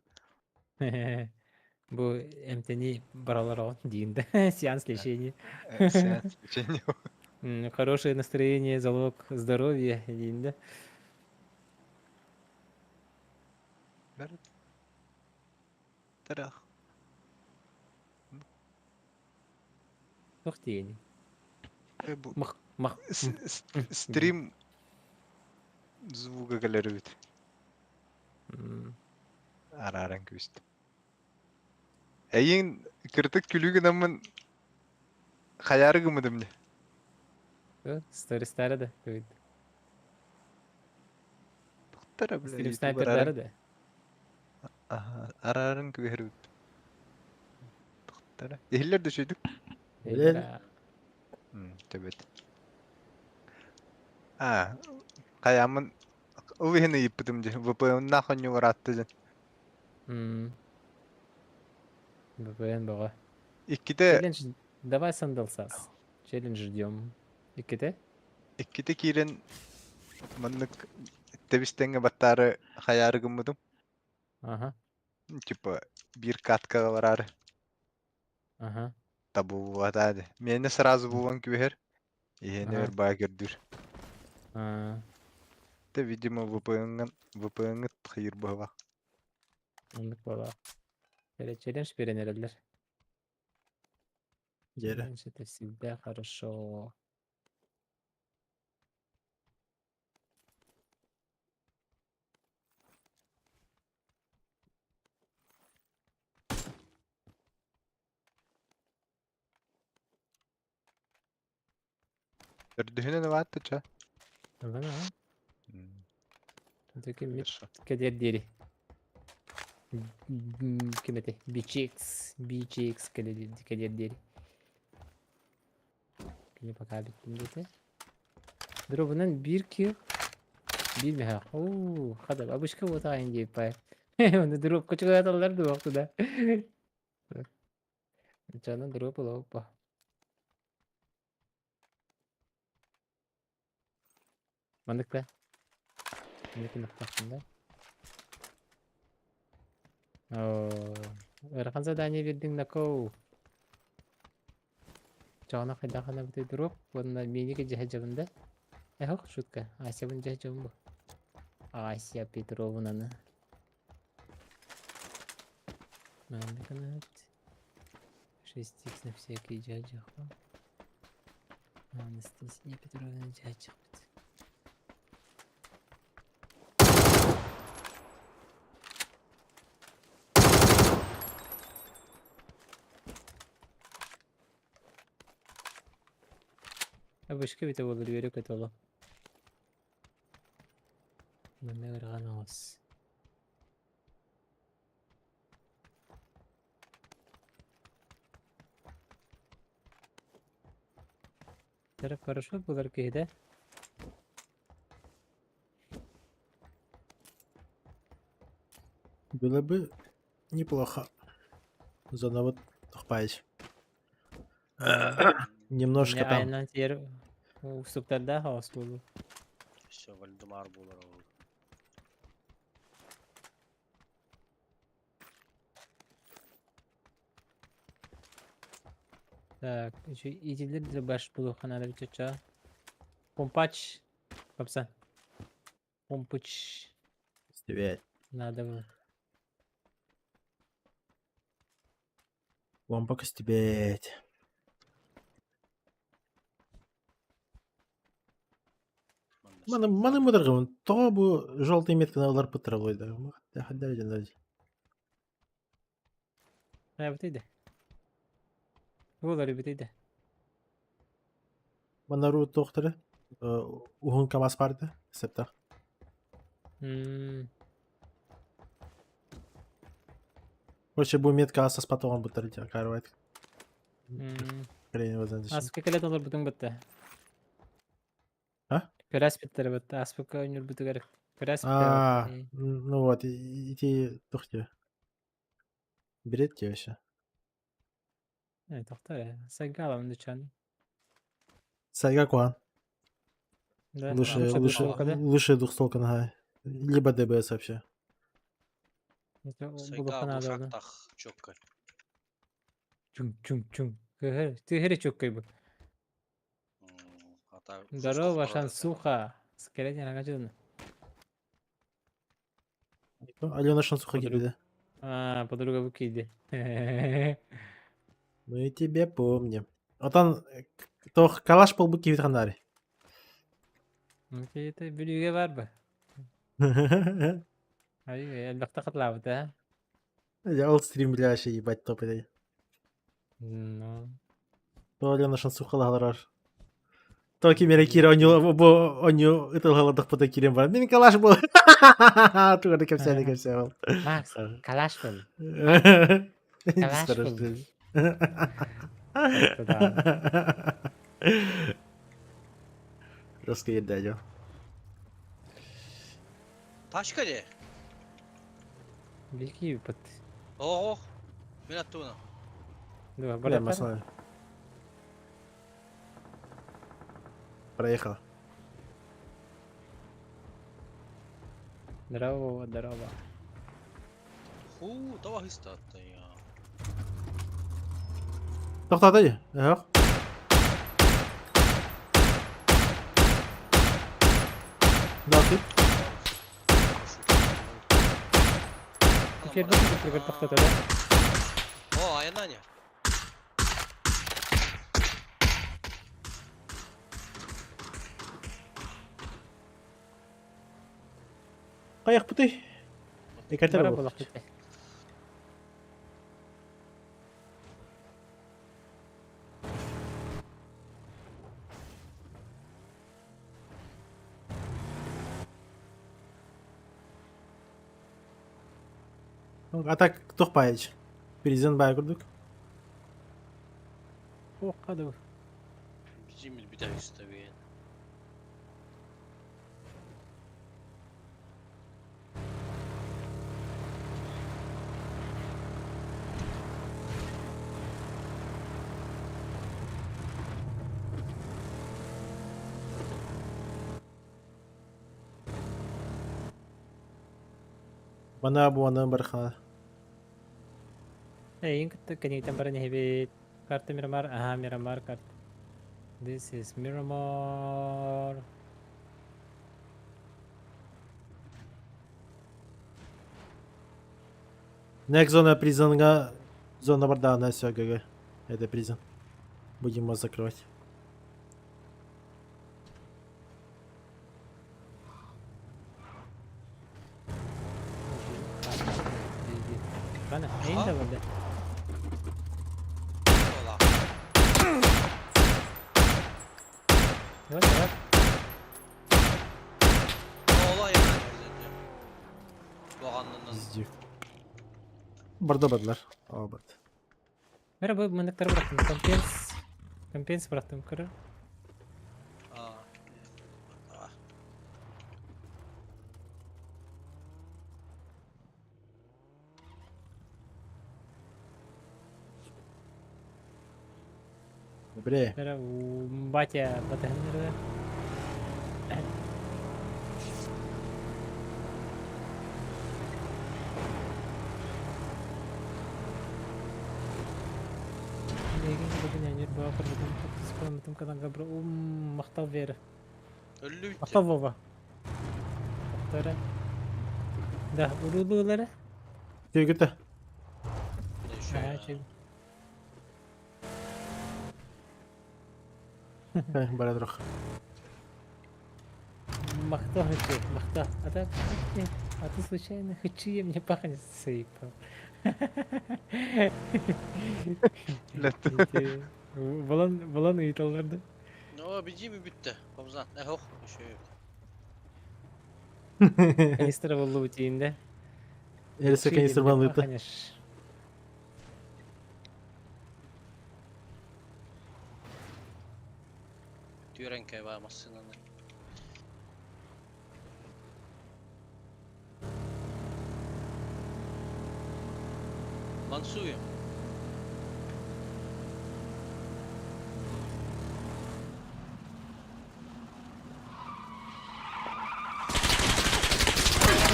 Бу эмтени баралар дейинде. Сеанс лечения. Сеанс лечения. Хорошее настроение, залог здоровья дейинде. Тарах. Тох дейини. Бу Мах. стрим звуга галербит. Араран күст. Эйин кыртык күлүгүн амын хаярыгымы демне. Стористары да. Тара Стрим снайперлары да. Араран күгөрүт. Тара. Эхиллер дөшөйдүк. Билел. Төбөт. Каямын увехне йыппытым же. VPN нахоню варатты. VPN бага. Икките Челлендж. Давай сандалсас. Челлендж ждем. Икките? икките кирен маннык тебистенге баттары хаярыгыммыдым. Ага. Типа бир каткага барары. Ага. Табу ватады. Мені сразу булган күбер. Иһенер багердүр. Те видимо VPN тхыйыр баба. Ондук бала. Челлендж беренерлер. Жері. Челлендж это всегда хорошо. Өрдүһүнө не ватты ча? Ладно. Такие Хорошо. кадер дери. Kim ete? BGX keledi. Kini bakar bittim dedi. Drop'undan bir kill. Bir mi ha? Oo, kadar abışka bu tayin gibi pay. Onu drop küçük atarlardı vakti da. Canım drop ola hoppa. Mandık da. Mandık noktasında. Oo. Erkan zadanya birding nako. Cana kadakana bite drop. Bunda mini ke jahajabında. Hok şutka. Asya bun jahajabın bu. Asya Petrovna'nı. Mandık anahtar. 6x на всякие дядях. Анастасия Петровна дядях. А başka bir tavır veriyor kötü oğlum. Ben ne kadar az. Taraf хорошо было киде. Было бы неплохо. Зона вот тохпач. Немножко Ne там. aynen yer уступтарда хаос болду. Все, Вальдемар булар ол. Так, еще идилер для баш было ханада бичача. Помпач. Капсан. Помпач. Стивять. Надо было. Лампака стебять. Маны мыдыргын. То бу желтый метканы алар пытыралой да. Хадда жана. Ha biteydi. Olur biteydi. Манару тохтары. Ухун камаз барды. Септа. Короче, бу метка асас потом бутырды. Карвайт. Крейн возан дишин. Aspek ele olur bütün bitti. Ha? Köres bitleri bitti. Aspek oynuyor bitti garip. Köres А, bitti. ну вот, иди тухте. Берет тебе вообще. Evet, doktor ya. Sen alalım lütfen. Сайга Куан. Да, Лучше двухстолка нога. Либо ДБС вообще. Сайга bu şartах çok kal. Чунг. Ты çok kayıp. Hatta Здорово, Шансуха. Скорее не нагадил. Алена Шансуха кидали. А, подруга выкиди. Мы тебя помним. Вот он, то калаш полбуки ветеринарий. Это бюлюге var mı? Hayır, elbette katıldı ha. Я олдстрим, бля, вообще ебать топ это. Ну. То Алена Шансуха лагалар. То кимера кира оню это лагаладах по такирем бар. Мен калаш был. Туга да кепсе был. Макс, калаш был. Калаш был. Жестко едать. Taş kale. Bilgi pat. Oh. Ben attım onu. Давай, Бля, брат. масло. Проехал. Здорово. Huu, tava hızlı attın ya. To'xtadi. Yo'q. Dokib. Теперь будет прыгать по кто-то, да? О, а я Наня. Kayak putih. Ikan Бара terus. булак китте. Атак тохпайыч. Президент бай курдук. Оқады. Bizim bir daha istemeyen. Бана буаны барха. Эйин кытты кенитен барын хебет. Карта Мирамар. Ага, Мирамар карта. This is Miramar. Next зона призонга. Зона бардана все, ГГ. Это призон. Будем его закрывать. Bana eyin de burada. Ola. Yavaş yavaş. Ola yemen özünce. Doğanlının. Пиздюк. Барда бадлар. Aa bad. Merhaba, mındıkları bıraktım. Компенс bıraktım kırı. Aa. Aa. Бре. Merhaba, батя батагынları. Bugün yanıyor, bakır bugün sıkılım bütün kadar kabra. Maktal veri. Öllü Maktal baba. Maktalları. Da ululuları. Ты где-то? Ne şu ya? Şey. Барадрох. Махта хычи, махта. А ты случайно хычи мне пахнет сыпал. Балан ыйталарды. O bizim bitti. Komzan. Ne hok. Şey yok. Канистра болду утейинде. Эльса канистр банлыты. Diyorum ki var masasında. Mansuyum.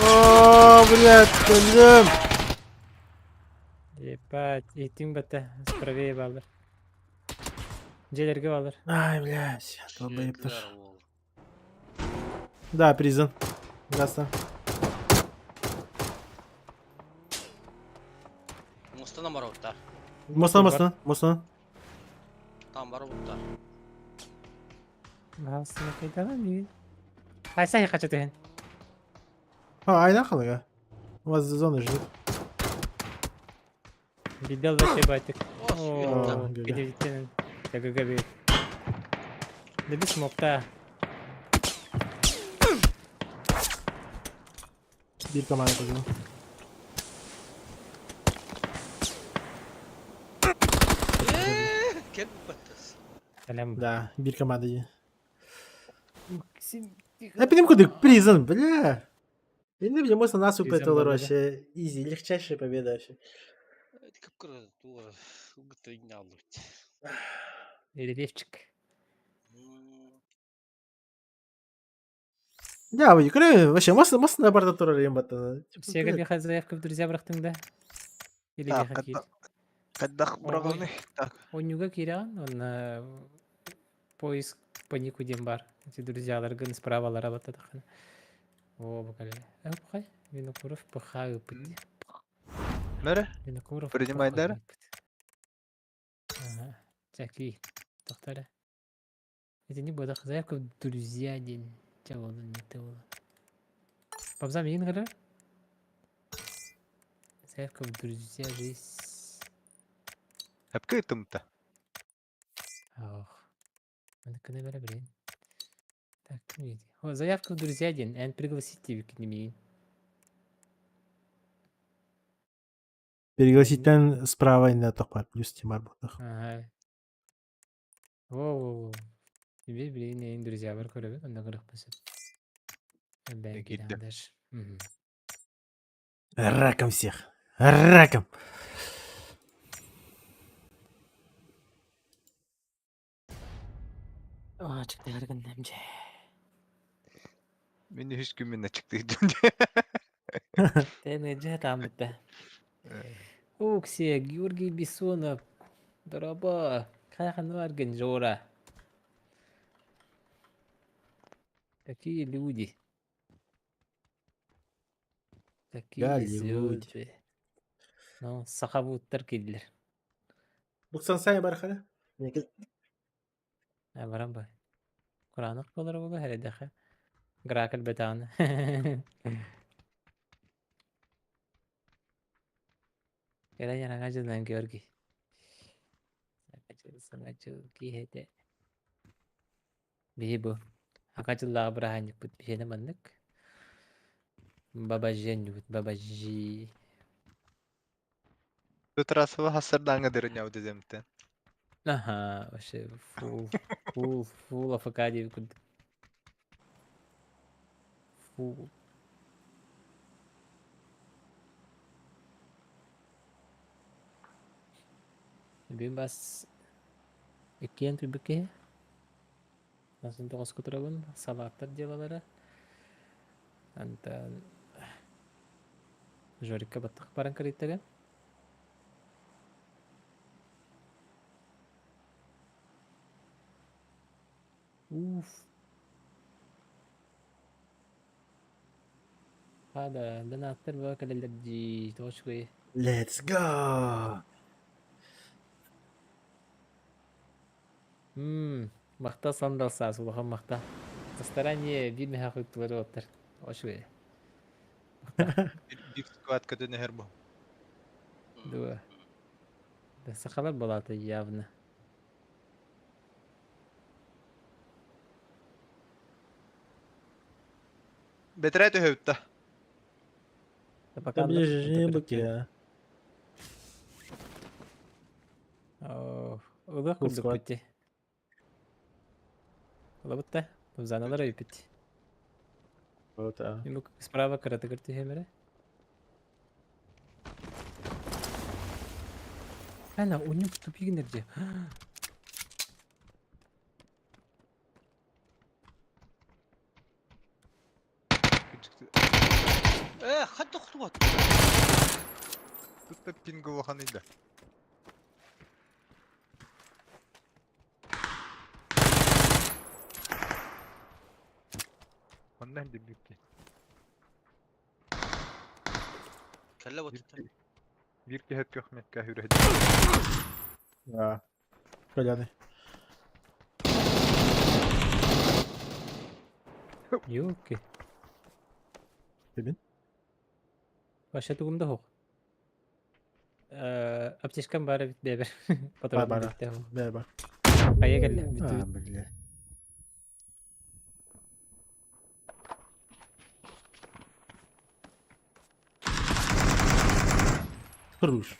О, блядь, öldüm. Ебать, итин бата, правее балыр. Желерге балыр. Ай, блядь. Долбоебтер. Şirkler oldu. Да, призон. Ясно. Mustana var orada. Мостан. Tam var orada. Басына кайдаган дейин. Кайса качат экен. А, айна қалыға. У вас зона ждет. Бидел вообще батик. Oh, О, ГГ. гидетенен. ГГ бит. Деди смокта. Bir команда кызым. Gel batas. Салам. Да, bir команда. Пидем куда? Призон, бля. Я не знаю, может нас Призон упетал победа. вообще. Изи, легчайшая победа вообще. Kıpkırı duvar. Gıtı yine aldı. Релевчик. Да, вы играли вообще, может на борта тура рембата. Сега беха заявка в друзья брахтың да. Или Так, беха кир. Каддах бұрағылны. Так, Онюга киран, он поиск по никудем бар. Эти друзьялар справа работа тахан. О, бакале. Пхай, Винокуров пхай упыт. Мөрі? Винокуров. Принимайдар? Ага. Чаки. Тохтара. Это не будет заявка в друзья день. Чего он не то. Пабзам ин гара? Заявка в друзья жизнь. Әпкі тұмта. Ох. Надо к нему блин. Так, видите. О, заявка в друзья день. And пригласите к ним. Пригласительтен справа инде тохпар плюс тимар болдох. Ага. Воу. Тебе, блин, я друзья бар көрөбү, онда кырык басып. Бән Эгидде. кирандаш. Раком всех. Раком. Чыкты кыргындым же. Мен үс күн мен чыкты. Тәне же там битте. Уксия, Георгий Бессонов. Дороба. Кайхан варген жора. Такие люди. Такие Голливуд. звезды. Ну, сахабуттар келдилер. Буксан сай бар хара. Барам бай. Куранық болар болу хәредәхә. Гракел бетаны. Кера яна гаждан Георгий. Сангачыл кихете. Бибу. Акачыллага бираханник бут бишене маннык. Бабажен бут бабажи. Тутрасыва хасырдаңа дөрүнө деземтен. Ага, вообще фул афакади куд. Фул. Бим бас Эккен түбіке. Насын тоғыз күтірігін салаттар делалары. Антан Жорикка баттық баран кіреттеген. Уф. Хада, донаттар ба кәлелер жи тоғышқой. Let's go. Мақта сандалса, сулахан мақта. Старание бир меха құйттылары оттар. Ошқой. Бир сквад көтөнө хербо. Дуа. Да сақалар болаты явно. Бетрет өһөптө. Ближе буке. Ода Full курдук squad. битти. Ола бутта. Бузаналар өйпит. Вот, а. Ему справа карата кырты хемере. Ана, уни тупигинер же. Хат тоқтуат. Тут пингу ваханыйда. Ondan da büyük. Kelle batı. Bir ki hep yok mekka hürriyet. Да. Коляны. Юки. Кебин? Ваша тугумда хок. Аптечкам бара бит бебер. Патрон Бара. битте хок. Беба. Кая келди? А, бля. Круш.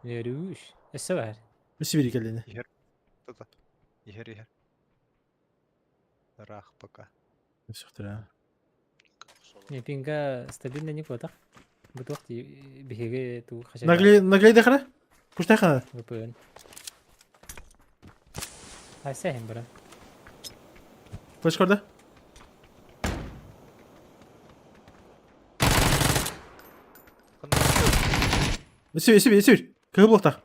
Нерюш. Эссе бар. Сибири келени. Тата. Ихер ихер. Рах пока. Все вторая. Пинга стабильно не фото. Бутух бихеге ту хашаа. Наглей дехана? Пуштай хана. VPN. Сайсахим бара. Флеш корда. Сибирь. Как блок-то?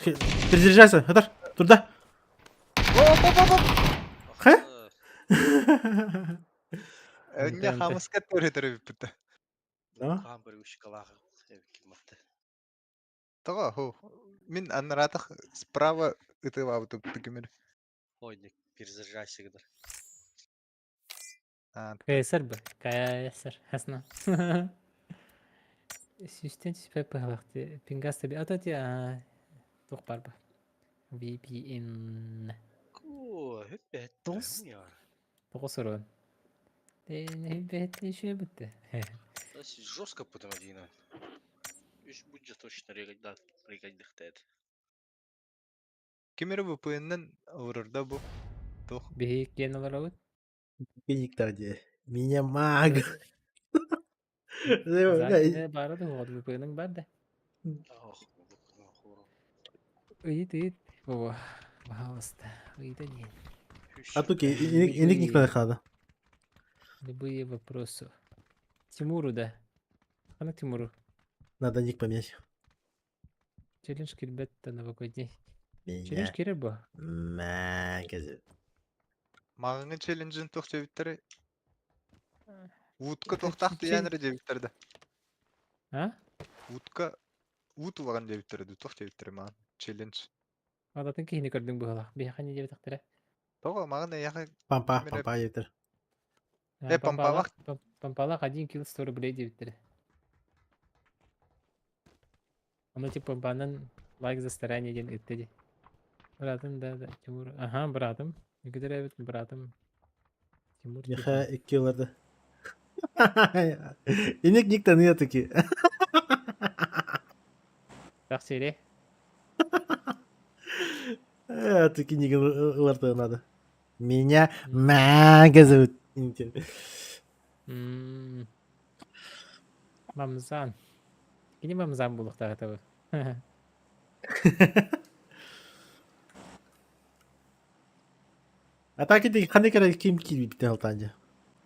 Перезаряжайся, Хатар. Туда. Хэ? Ne хамыс который тербитте. Да? Kaan böyle ışıkalağı evkilmekte. Тага хо. Мин анратах справа ытыва вот тукимер. Oynak перезаряжайся kadar. Кайсар ба. Кайсар. Хасна. Систем спепа вахте. Пинга стаби. Атати тух барба. VPN. Kuu, hüppe Dost. ya. Тоғысырын. Не бетте шөй бітті. Жестко потом один. Үш бюджет точно регайдыктайды. Кимери VPN-нен урурда бу. Тух. Бейик ген оларабыт. Никто где. Меня маг. Заатыны бары да оғады VPN-ың бар да. Ыйыт. Ова. Пожалуйста. Ыйда дейін. Атуки, иник никто хада. Любые вопросы. Тимуру да. Ана Тимуру. Надо ник поменять. Челлендж кирбетта новогодний. Челлендж Меня кирер бу. магазин. Маңыңын челленджин тух жебиттери. Утка Это тухтақты чел- яныры жебиттерді. А? Утка ут улаган жебиттерді. Тух жебиттери маған. Челлендж. Адатын кейіні көрдің бұғала. Бейхани жебі тақтыра. Тоға маған яқы Пампа, Кимери- пампа етер. Пампалақ. Пампалақ 1 килл 100 рублей дебиттері. Оны тип пампанын лайк за старание ден өттеді. Братым да Тимур. Ага, братым. Игідер әбіт братым. Тимур. Яха 2 оларды. Иник никто не таки. Так сере. Таки ник оларды надо. Меня мага зовут. Мамзан. Кини мамзан булық тағы. А так это қандай кара ким кил бите алтанжа.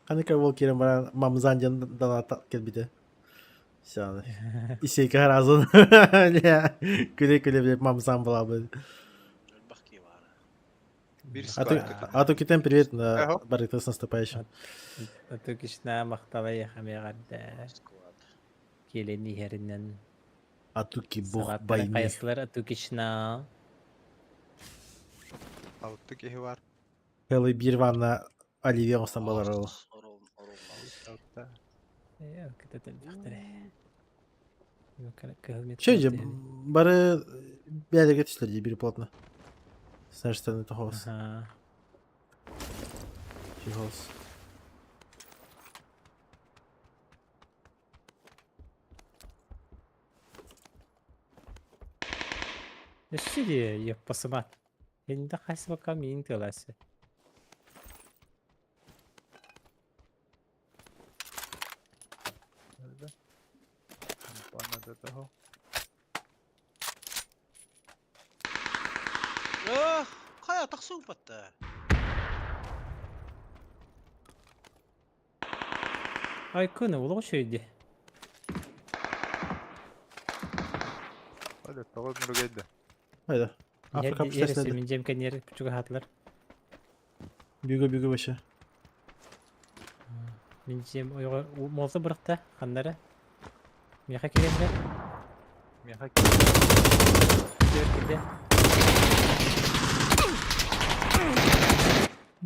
Қандай кара ол керем бара мамзанжан дана кел бите. Все. Исейка разын. Күле білеп мамзан была бы. Бахки бар. бір А то китем привет на Ага. барыты с наступающим. Ату кишна мақталай хамеғарда. Склад. Келені херінен. А туки бог Сағаттары байми. қайсылар ату кишна. Алты кехи бар. Хелы bir ванна Оливия остан балар ол. Алты. Күтәтін бақтыры. Че же бары бәлеге түшлер де бир плотно. Знаешь, что это холос. Ага. Холос. Что ли, я посмотрю. Я не дохайся пока мин тыласы. Пана да того. Кая тақсу батта. Ай, күні олығы шөйді. Hadi toğuz nuru geldi. Haydi. Afrika Ересі püstesine de. мен жемкен ер күчігі хатылар. Büyüge başı. Мен жем ойға молсы бұрықта, қандары. Меха келемдер. Meha Көркілді.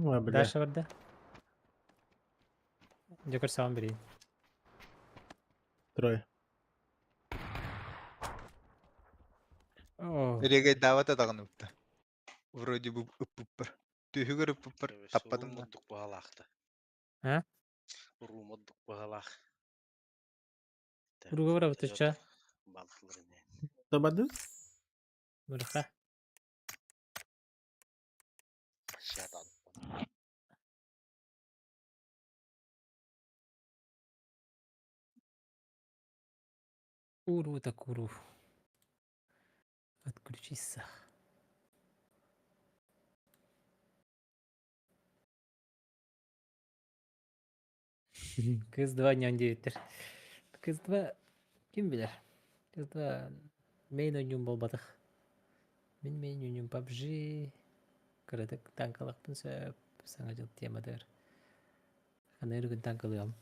Ой, бля. Даша барды. Жөкір сауын берейін. Трое. О, Регай давата дағын өпті. Вроде бы үп-үп-бір. Түйігір үп-үп-бір. Таппадым да. Румыдық бағалақты. А? Румыдық бағалақ. Уруға бұра бұтышча. Банқылырыне. Тобады? Бұрыққа. Шатан. Уру так уру. Отключиться. Кыз-2 не өндеуіттір. Кыз-2 кім білер? Кыз-2 мен ойнуым болбадық. Мен ойнуым PUBG. Кірдік танкалықпын сөп. Саңа жыл темадыр. Қана үргін танкалығам.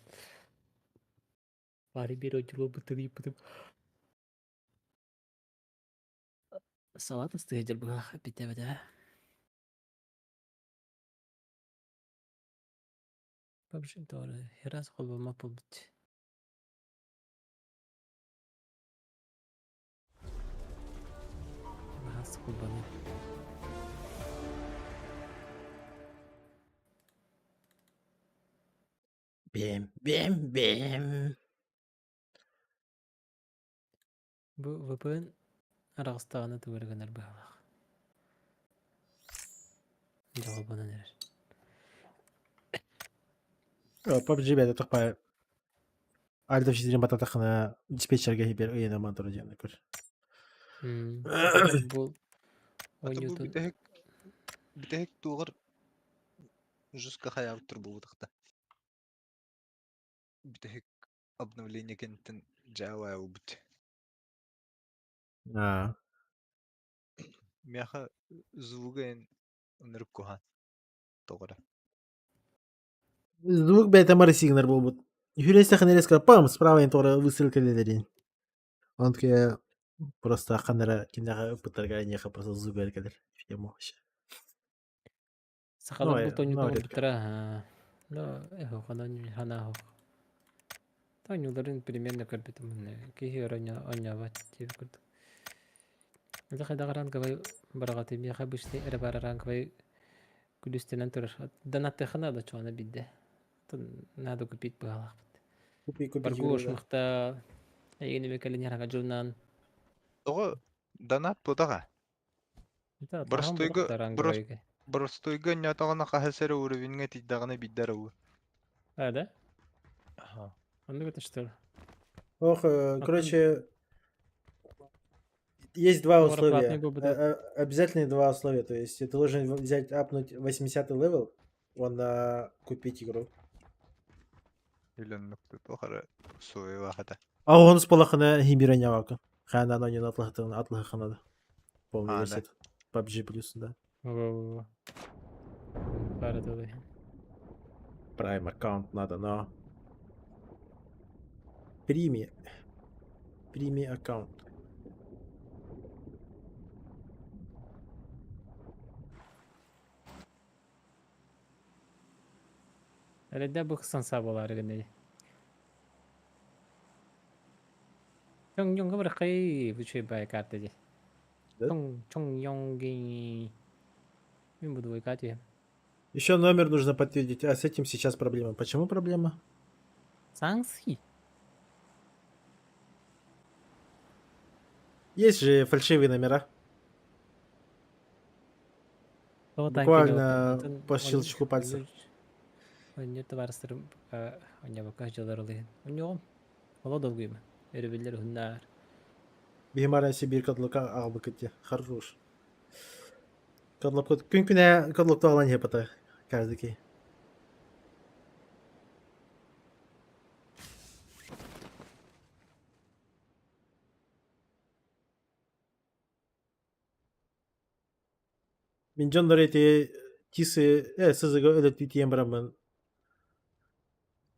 Бары бір ойнуылы бұтырып бұтып. Салат ыстығы жыл бұға бітемеді. PUBG doğru. Biraz kolbama buldu. Biraz kolbama. Bim bim bim. Бу VPN арагыстаганы түгәргәннәр баһалак. Жагы бана нәр. PUBG бәді тұқпай. Альдов жидерен бататақына диспетчерге хибер ұйена мантуры дегенді көр. Бу Ата бу ойнутун битек тугар жуска хаяв тур бу тахта. Битек обновление кенттен Java убут. Мяха звуген нырып кохан. Тогара. Звук бәді мары сигнар бұл бұд. Юрейсті қанерескі пам, справа ең тоғыры высылка дедерін. Он ке просто қандара кендағы ұпыттарға неқа просто звук бәді кәдір. Фему вообще. сахалар Ну, бу тоню ну, тон редко. бутра. Да, хана хок. Тонюларын примерно көрбетим. Кихи оня ват тип көрд. Эдә хәдәгәрән кабай барагаты би хәбиште эрбараран кабай күлүстенән турыр. Данатты хана да чуана бидде. Надо купить баалак. Купи Баргуш юрейді. мөхтә әйгене бекәлен ярага журнан. Тога донат тудага. Простойга нятагана кахасера уровеньге тиддагана биддара у. Да? Он говорит, что Ох, короче, есть два Скоро платный условия. был бы, да. Обязательно два условия. То есть ты должен взять, апнуть 80-й левел, купить игру. Илен нукты тохара суе вахата. А он с полахана хибирanya вака. Хана анонин атлахана. Полный А, версия. PUBG плюс, да. Пара туда. Prime аккаунт надо, но... Прими аккаунт. Әледә бу хысан сабалар генә. Чоң бер кай бүче бай карта ди. Да? Чоң йонги. Мин буду выкати. Еще номер нужно подтвердить. А с этим сейчас проблема. Почему проблема? Санси. Есть же фальшивые номера. Буквально по щелчку пальца. Онья товарыстырым онья бака жаларылыгын. Онья молодовгүйм. Эребелер хуннар. Бихимаран Сибирь кадлыка албыкыте. Хорош. Кадлык күн-күнә кадлыкты алан хепата. Каждый кей. Мен жон дорети тисы сызыгы өлөт битиен барамын.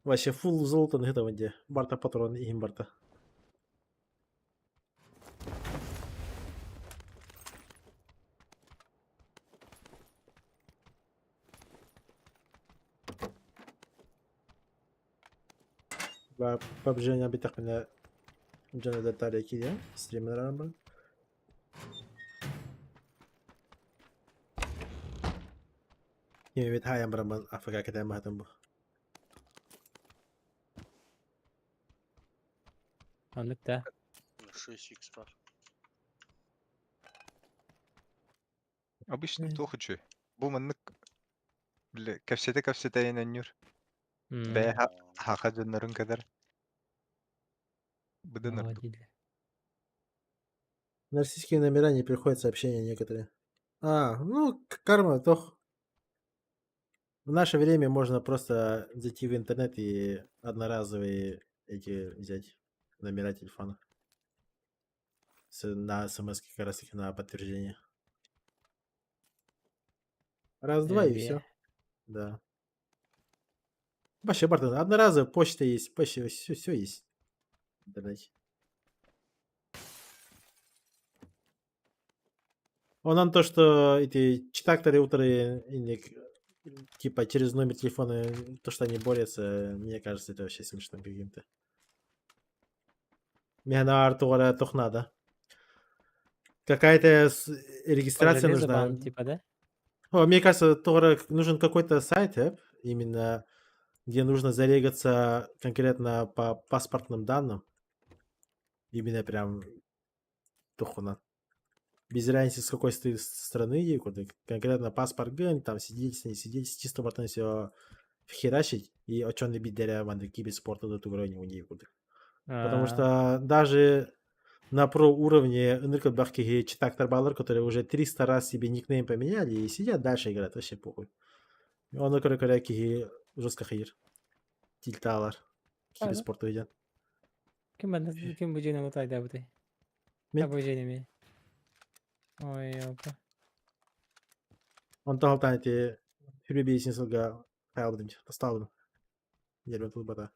Вообще фул золото на этого где. Барта патрон и барта. PUBG nya bitaq mina jona da tariki ya. Streamer aramba. Yine bit hayam baraman Afrika kadar mahtam bu. Аннык да. 6х бар. Обычно тохачы. Бу маннык биле кәфсәтә янаннюр. Бә хака жоннорун кадар. Быдыныр. На российские номера не приходят сообщения некоторые. Ну, карма, тох. В наше время можно просто зайти в интернет и одноразовые эти взять номера телефона. На смс как раз таки на подтверждение. Раз-два и все. Да. Вообще, Бартон, одноразовая почта есть, почти все есть в интернете. Он то, что эти читакторы утры, типа через номер телефона, то, что они борются, мне кажется, это вообще смешно каким-то. Мне на артуара toch надо. Какая-то регистрация нужна. Типа, да? Мне кажется, тоже нужен какой-то сайт, именно где нужно зарегаться конкретно по паспортным данным. Именно прям тухунан. Без разницы, с какой ты страны ей, конкретно паспорт ген, там сидеть, не сидеть, чисто бартан все херачить, и очённый бидеря ванды киберспорта до уровня у нее. Потому что даже на про уровне Ныркадбахки читак баллар, которые уже 300 раз себе никнейм поменяли и сидят дальше играть, вообще похуй. Он коряки жестко хир. Тильталар. Киберспорт идет. Ким бужина мутайда бутай. Мен? Бужина ми. Ой, опа. Он того танете фирбейсин сылга хаялдым, поставлю. Дербен тут бата.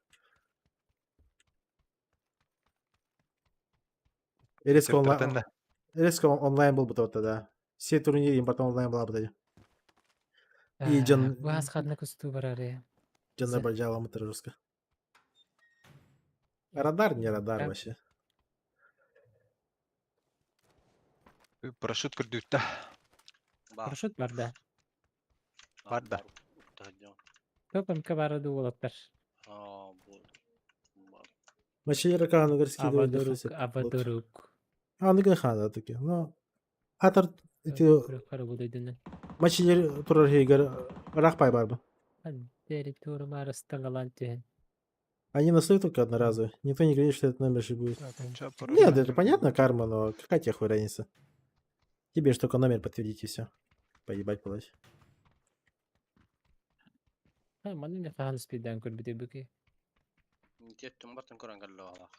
Резко онлайн был бы тогда. Все турниры им потом онлайн была бы. И Джан... Вас хадна кусту бараре. Джан Барджава Матражуска. Радар, не радар вообще. Парашют кірдуітті. Парашют бар да. Бар да. Көпім кабарады олаттар. Мачелер кану горские Авадорук. Ну гнахана таки. Но хатар эти мачелер турархейгар рахпай барбы. Дери туры марыстан галантен. Они настают только одноразовые. Никто не говорит, что этот номер же будет. Нет, это понятно, карма, но какая тебе хуй разница? Тебе же только номер подтвердить и все. Поебать полазь. Маны не хахан спиддан көрбіде бүке. Теттім бартын көрін кәлі оғалақ.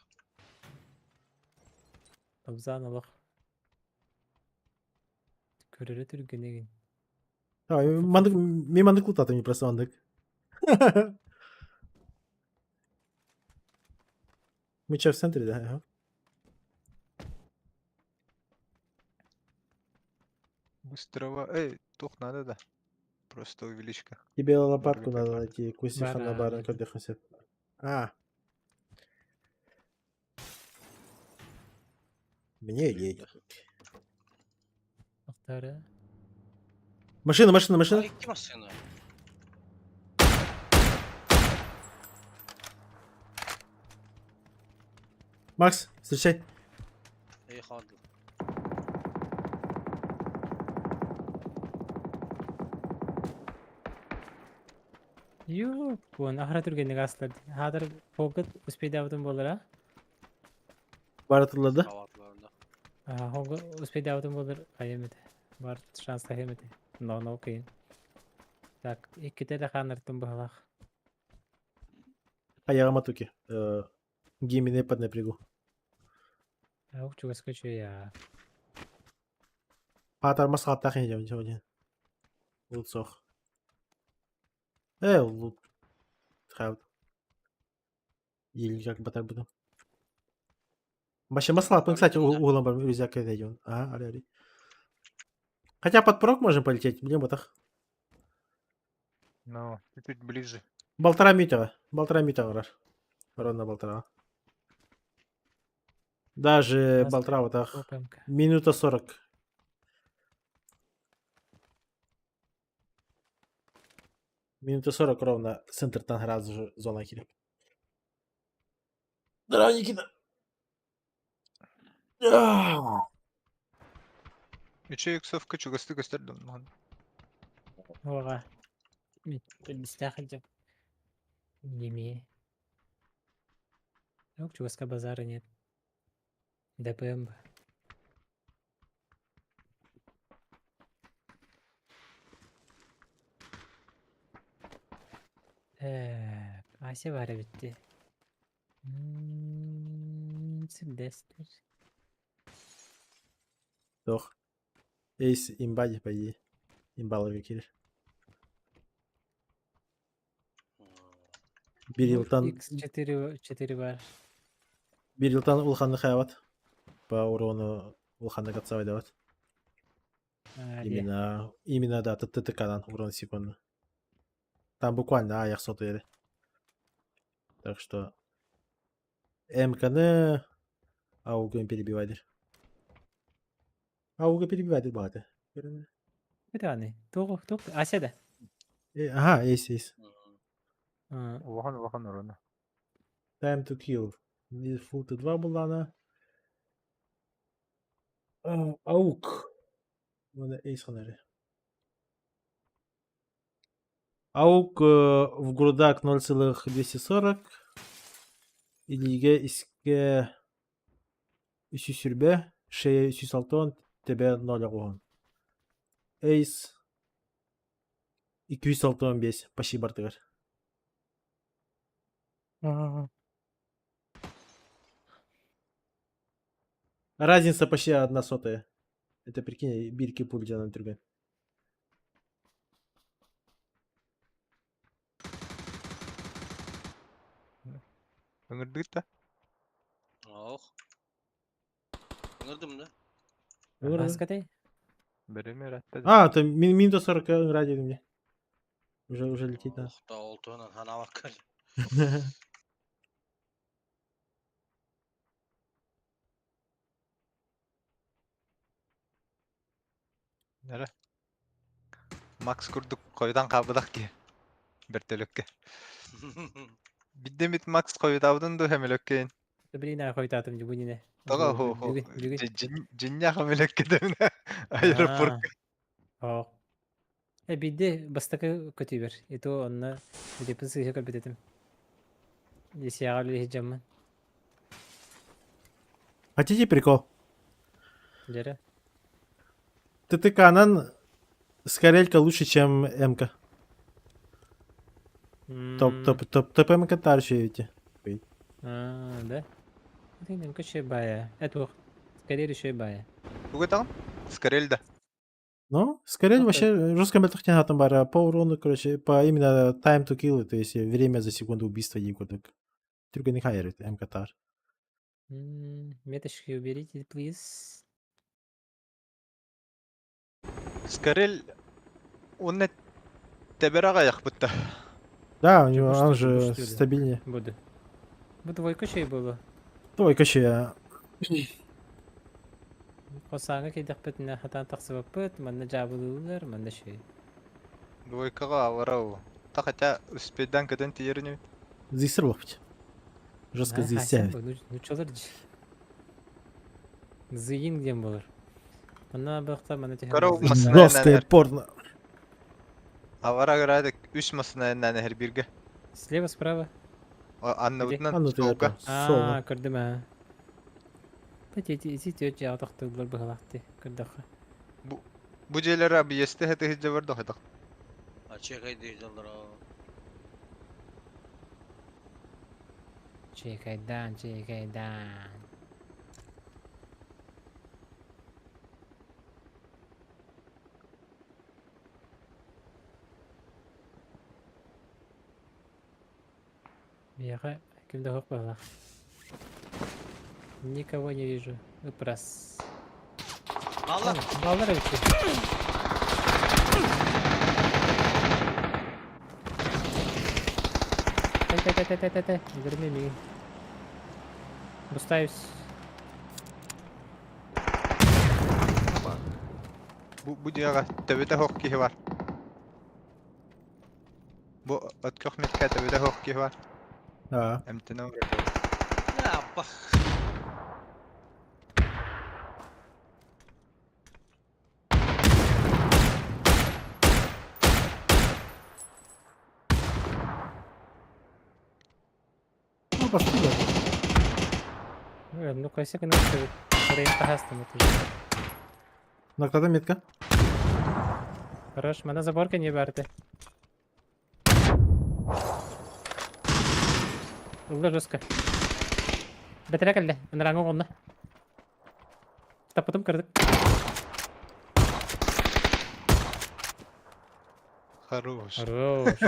Абзан алақ. Көрері түргенеген. Ми мандык лутатым не просто мандык. Мы что, в центре, да? Ага. Быстрого. Тух надо, да. Просто увеличка. Тебе лопатку надо Барбекю. найти. Кустиха на баре, как дыхался. Мне лень. Ақтары. Машина. Які машина? Макс, встречай. Хаду. Юк, вон ахра түргенег астар. Хадыр фокет успейді абытын болыр, а? Баратылады. Хонғы успейді абытын болыр, айемеді. Бар шанс тахемеді. Но кейін. Так, иккіте де қанырттың бұғалақ. Аяғыма туки. Геймине под напрягу. Ауқ чугас көчу я. Патар масқат тақын едем сегодня. Лут сох. Лут. Тхаут. Или как батар буду. Вообще масла, кстати, углом рюкзак найдем. Ари. Хотя под прок можем полететь, мне ботах. Ну, чуть ближе. Болтара митера враж. Ровно болтара. Даже болтара вот так. Минута 40. Минута 40 ровно. Центр Танград зона хиля. Здорово, Никита. Üçe yüksek küçük üstü gösterdim lan. Оға. Білістақы жап. Неме. Ауқ чугаска базары нет. ДПМ ба. Ася бары бітті. Сімдестер. Doch. Эйс имбади пойди. Имбаловый кириш. Бирилтан. X4 бар. Бирилтан улханны хаяват. По урону улханны катсавай дават. Именно да, ТТК-дан урон секунды. Там буквально аяқ соты еді. Так что МКны аугын перебивайдыр. Ауга перебивайдыр бағады. Бітағаны. Тоғы, Асяда. Ага, есть. Вахан урона. Time to kill. Фулты 2 была она. Аук. Мене ейс ханери. Аук в грудак 0,240. Илиге иске 300 сүрбе, шея 360, тебе 0 оғын. Эйс 265, почти бартыгар. Разница почти 1/100. Это прикинь, бирки пульдена түрген. Öngürdük de. Oh. Öngürdüm de. Маскатай. Береме ратта. А, это минута 40 ради мне. Уже летит, да. Oh, da oltuğunun hana bakar. Nere? Max kurduk koydan kabıdak ki. Bertelökke. Biddemit Max koydavdın da hemelökkeyin. Sabrina koytaatım jubunine. Toga ho ho. Jinnya hemelökke demine. Aeroport. Aa. Bir de bastaka kötü bir. Ito onunla bir de pısı şaka bidetim. Десягаль hicamın. Хотите прикол? Jere. ТТ-канон скорелька лучше, чем МК. Топ МК тарчу эти. Да? Это немка шибая. Это скорее шибая. Bu kadar Скорель да. Ну, скорель Ну, вообще жестко метахтина там бара по урону, короче, по именно time to kill, то есть время за секунду убийства егодок. Только не хайрит МК тар. Меточки уберите, please. Скорель он не теберага яхпытта. Да, у него Чего, он что ли, же что ли? стабильнее. Буду. Bu двойка şey было. Ой, каче. Қосаңа кейдек бітіне хатан тақсыбап біт, мәнді жабылылар, мәнді şey. Двойкага аварау. Та хотя успейдан каден тиерне. Здесь рвать. Жестко здесь сядет. Ну чолар жи. Зыйын дем болар. Мына бақта мәнді теген. Карау масына Жесткое порно. Авара градик 3 масына нәне her birge. Слева, справа. Аннавытнан А ну ты солга. А, соло. көрдім ә. Пәтеті isi төт жағы тақтылар бұғалақты. Көрдіқі. Bu jeler abi yeste hete hizce var da hada. Açıya kaydıydılar o. Çekaydan, çekaydan. Бияға кімді хоқ баға. Никого не вижу. Выпрос. Allah. Балдар өтті. Тай. Görmeyeyim. Бустаюсь. Bu diyaga tebede hokki var. Bu atkök metka tebede hokki var. Да. Emtine var. Ya bak. Ну, пошли. Ну, косяк на что. Рейн тахастым это. Нокtada метка. Хорош, мана заборка не барды. Улда жестко. Бәтірәк әлді, ұныраңы оңына. Таппытым кірдік. Хорош. Хорош.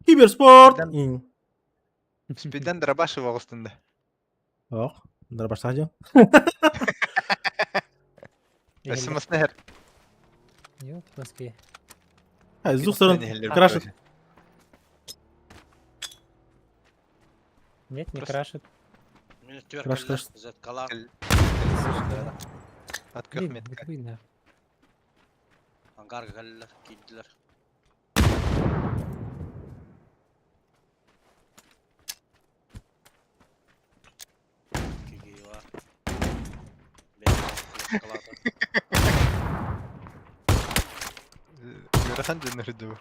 Киберспорт. Spiden drabaşı var üstünde. Ох, дробаш садил. Esmasına her. Yok, маски. А, с двух сторон крашит. Нет, не крашит. Minut diyor Crash, kaller. crash. Zet kalar. Atkök Блин, metka. бутвина. Hangar kaller. Gittiler. шоколада. Görahan dönürdü bu.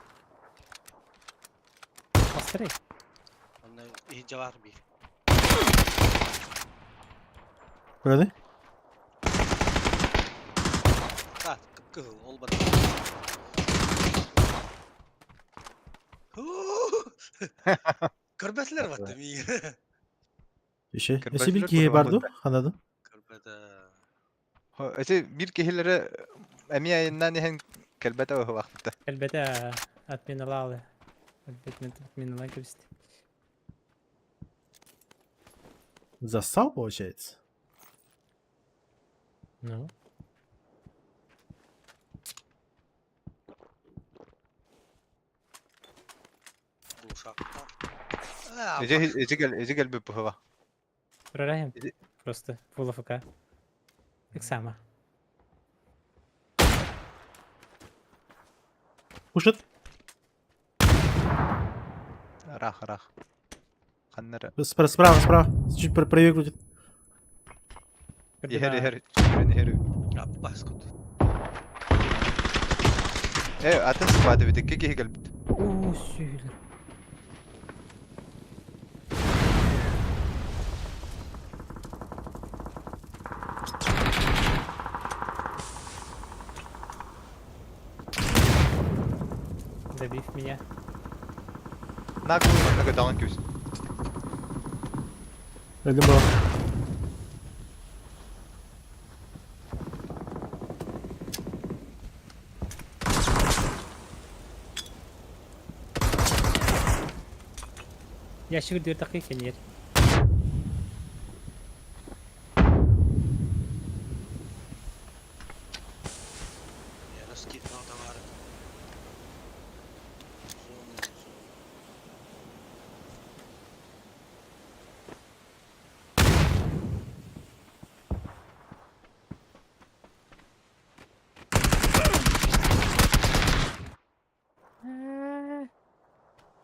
Быстрей. Онна иһин жабар бир. Көрді? Та, кып-кызыл, ол бар. Көрбәсілер батты миңе. Еще. Көрбәсілер Ese bir kihe бұғылан bardu. бұнда. Anladın? Көрбәді. Öse bir kehilere emi ayından ehen kelbete o vaktitte. Elbette отменяла. Отменяла кебісті. Зассал, получается? Ну. Бұл шақта. Ece gel bir buhava. Прораем. Иди. Просто full AFK. Так само. Пушит. Рах. Ханнара. Справа. Чуть правее крутит. Ехер. Аппас кут. Атын sıfadı bir tek kehi gel bit. О, сюлер. Добив меня. Nakul naga dalan köz. Öldüm baba. Я شغل دير دقيقة نير. Я раскидал товары.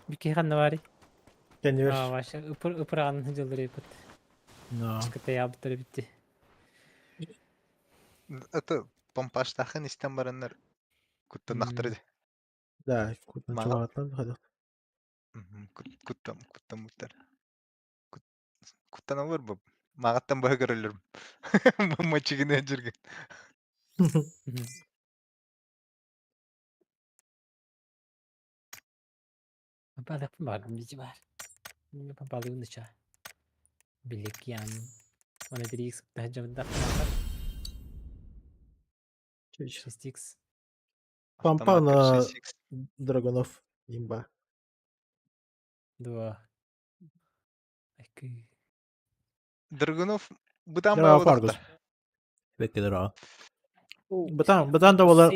Бики ханнавари. Kendi ver. Ваша упырағын жылдыры бут. No. Çıkıta yaptırı bitti. Ata pompaştahın istem baranlar kuttan naktırdı. Да, кутан Мага- чумагатан хадак. Kuttan muhtar. Kuttan olur bu. Mağattan bağı görülürüm. Bu maçı güne jirgin. Balık mı var? Bici var. Bilmiyorum balığın dışı. Bilik yan. Ona diri sık daha camında falan. Чуть. 6x. Пампа на Автомат 6x. драгунов. Имба. 2. Ай, Dragunov budan Devam bağı Fargus. odakta. Bekledir o. Batan da olar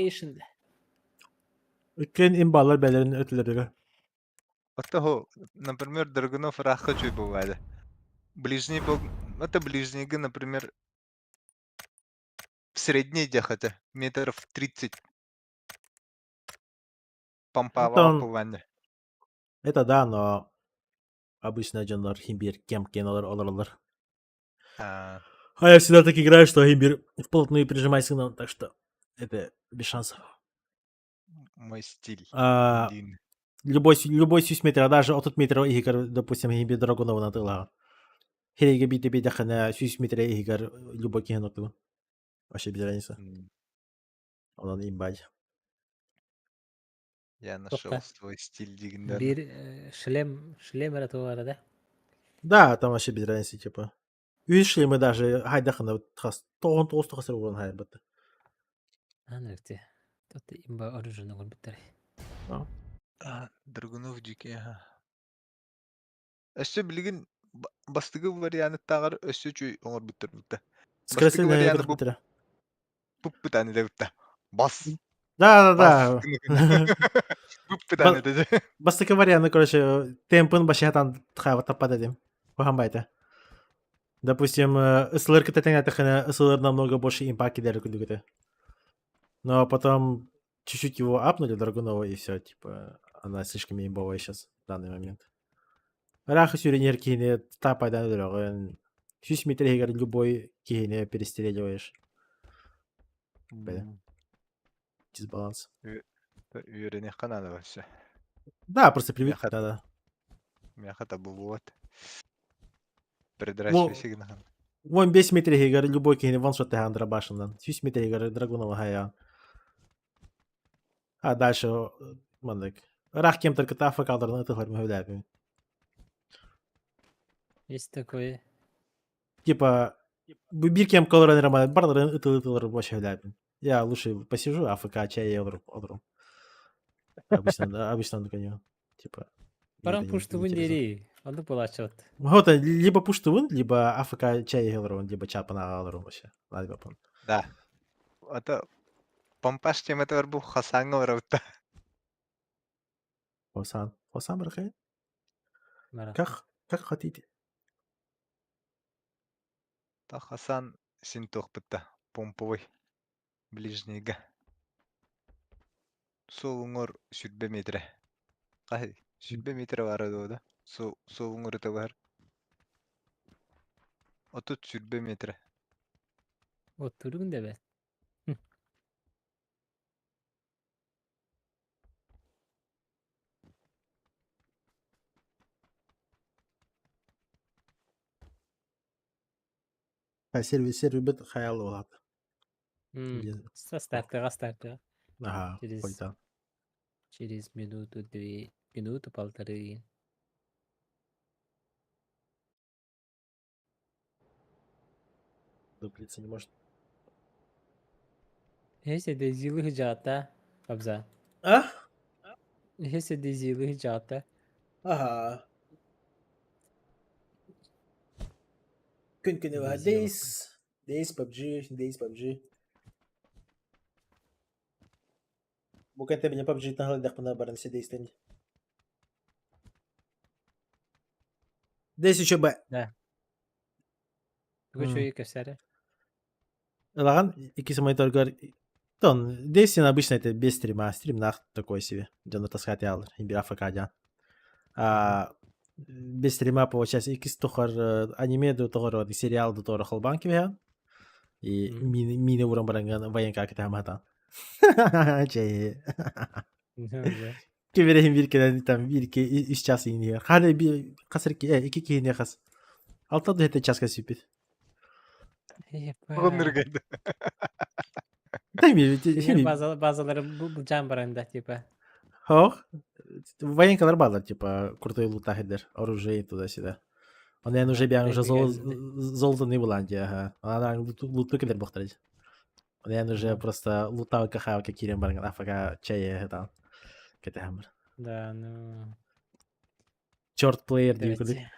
ülkenin imbalar belirinin ötüleri. Это ho, например, Dragunov раха чуй бывает. Ближний бог, это ближнего, например, в средней хотя метров 30. Помпава он- бывает. Это да, но обычно джанлар химбир кемкен олар. А, А я всегда так играю, что химбир вплотную прижимайся к нам, так что это без шансов. мой стиль. А, Индийный. любой 6 метров, даже от метров игр, допустим, химбир драгунова на тыла. Хереге бите бите хана 6 метров игр, любой кен оту. Вообще без разницы. М, Он имбай. Я нашел Тоқта. свой стиль дигендер. Bir шлем арату var da. Да, там вообще без разницы, типа. Вышли мы даже, хайдахана, вот хас, тоон толстый хасыр уран хайбат. Анырты. Тот имба оружие гол биттер. Dragunov жеке. Өсө билген бастыгы варианттагы өсө чүй оңор биттер бутта. Скоростной Бастыгы варианты вариант бутера. буп бутаны да бутта. Бас. Да. Буп бутаны да. Бастыка варианты, короче, темпын башатан тхава таппад этим. Пахамбайта. Допустим, СЛР кататенятахана, СЛР намного больше импакт кидает куда-то. Но потом чуть-чуть его апнули Драгунова, и все, типа, она слишком имбовая сейчас в данный момент. Раха сюренер кихине тапайдан дырогын. 6 метр егер любой кихине перестреливаешь. Böyle дисбаланс. Үйрене канада вообще. Да, просто привык Мяхат. тогда. Мяхата был вот. Во- Предращивайся гнахан. Вон 5 метр егер любой кейни ваншот теган драбашынан. 100 метр егер драгунова хая. А дальше мандык. Рах кем только тафа калдырны тыхар мөхөдәбе. Есть такое. Типа bir кем калырын рама бардырын ытылыр бош хөдәбе. Я лучше посижу, АФК чай olurum. Обычно доконю. Типа. Баран пуштубун дери. Аны булачот. Вот либо пуштубун, либо АФК чай алырым, либо чапана алырым вообще. Надо бапан. Да. Это помпаш тем это был хасанга вараута. Хосан барахай. Мара. Как хотите. Та хасан синтох битта. Помповый. Ближнейга. Солуңор сүрбе метре. Кай, сүрбе метре бар да. Солуңор это бар. Отут сүрбе метре. Oturun da be. Сервис бит хаялы болады. Старта. Ага, Через- пойта. Через минуту, полторы. Дуплиться не может. Если de zili hıcata. Abza. А? Если de zili hıcata. Ага. Күн var. Days PUBG. Bukan tabi PUBG tanggal dak penabaran si Days tadi. Days coba. Такой человек всяре. Лаган, ikisi monitör Тон, Days обычно это без стрима, стрим нах такой себе. Джон таскать алыр, им бир АФК. А без стрима получается ikisi тухар аниме до тухар сериал до тухар холбан кебе. И мини уран баранган военка китамата. Чей. Киберем bir kere там bir iki 3 час iniyor. Hani bir kasır ki 2 kere kas. Altta da hete час kasıpit. Оныр geldi. Değil mi? Bazıları bu can baranda tipa. Хох. Военкалар базар, типа, крутой лутах eder. Оружие туда-сюда. Он я уже бян уже золотый буланди, ага. Она луту кедер бахтарить. Он я уже просто лутал кахау кирен баранган афака чая там. Кетамр. Да, ну. Черт плеер Давайте. дивкуды.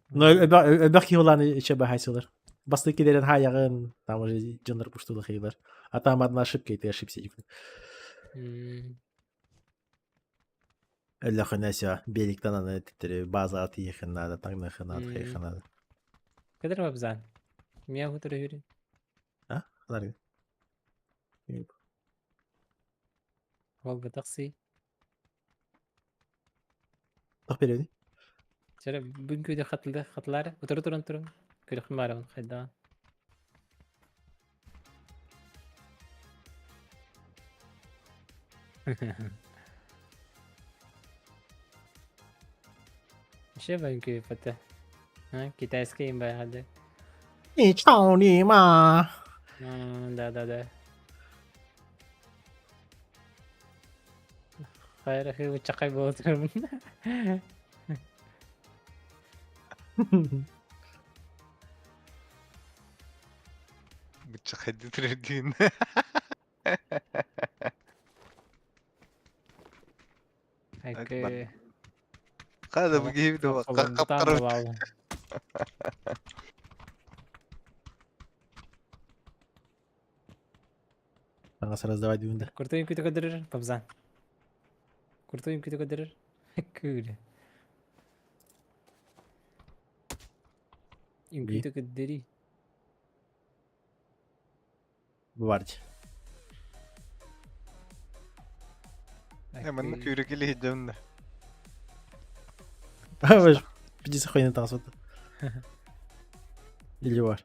Но бахи уланы чаба хайсылар. Басты кедерен хаягын, там уже жандар пуштулы хейлар. А там одна ошибка, и ты ошибся. Эллах нася берегтен аны титри база атыйхын надо, таңнахын атыйхын надо. Кадр вабзан. Меня хутор юри. А? Ларги. Волга такси. Так переведи. Şöyle bugünkü de hatlar. Oturun. Kırık var mı? Hayda. Şey bugünkü fatı. Ha, китайский им hadi. 你操你妈！ Да. Hayır, akı uçak kaybolturum. Bıçak editirdin. Akı. Kada bu gibi de bak. Kapkarım. Langsung раздавать дюнда. Kurtayım kötü kadırır. Babzan. Kurtayım kötü kadırır. Kıyle. İm kötü kadırır. Быварди. Hemen de kürekeli hidden de. Вы пиздец охуенно танцует. Или вар.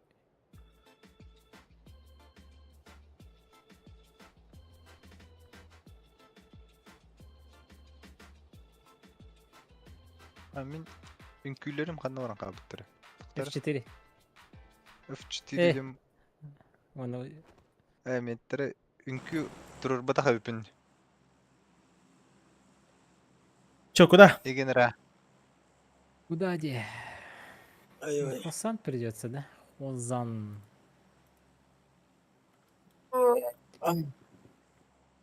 Мен үңкүйлерим қанна баран қабыттыры. F4. F4 дем Оны әметтері үңкү тұрыр бата қабыпын. Чё, куда? Егенера. куда де? Ой-ой. Хосан придется, да? Хозан.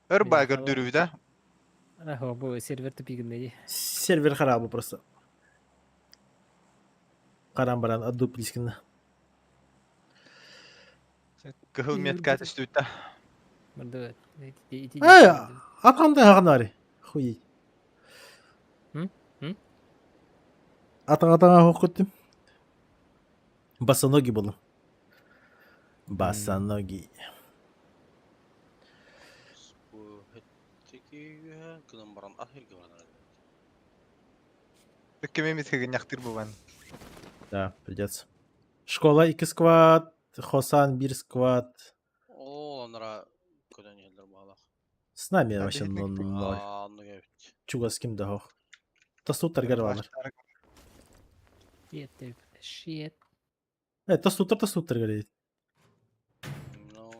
Өрбайгар Михаил. дүрүү да. Ахо, bu сервер тупигіндей. Сервер харабы просто. Қарам баран адду плискінді. Кыхыл меткат үстүйтта. Мырды. Эй, атқандай ағанары. Хуй. Атаға хоқ көттім. Босоноги болу. Босоноги. Bu hetteki kınan baran ahir gıvana. Өккеме меткеген яқтыр бұван. Да, придется. Школа 2 сквад, Хосан 1 сквад. O onlara köden yerler bağlaq. С нами Да, вообще бейбек 0-0. Anlı gevit. Чуга с кем да хоқ. Тастуттар гарвалар. Шет. Тастуттар гарвалар. No.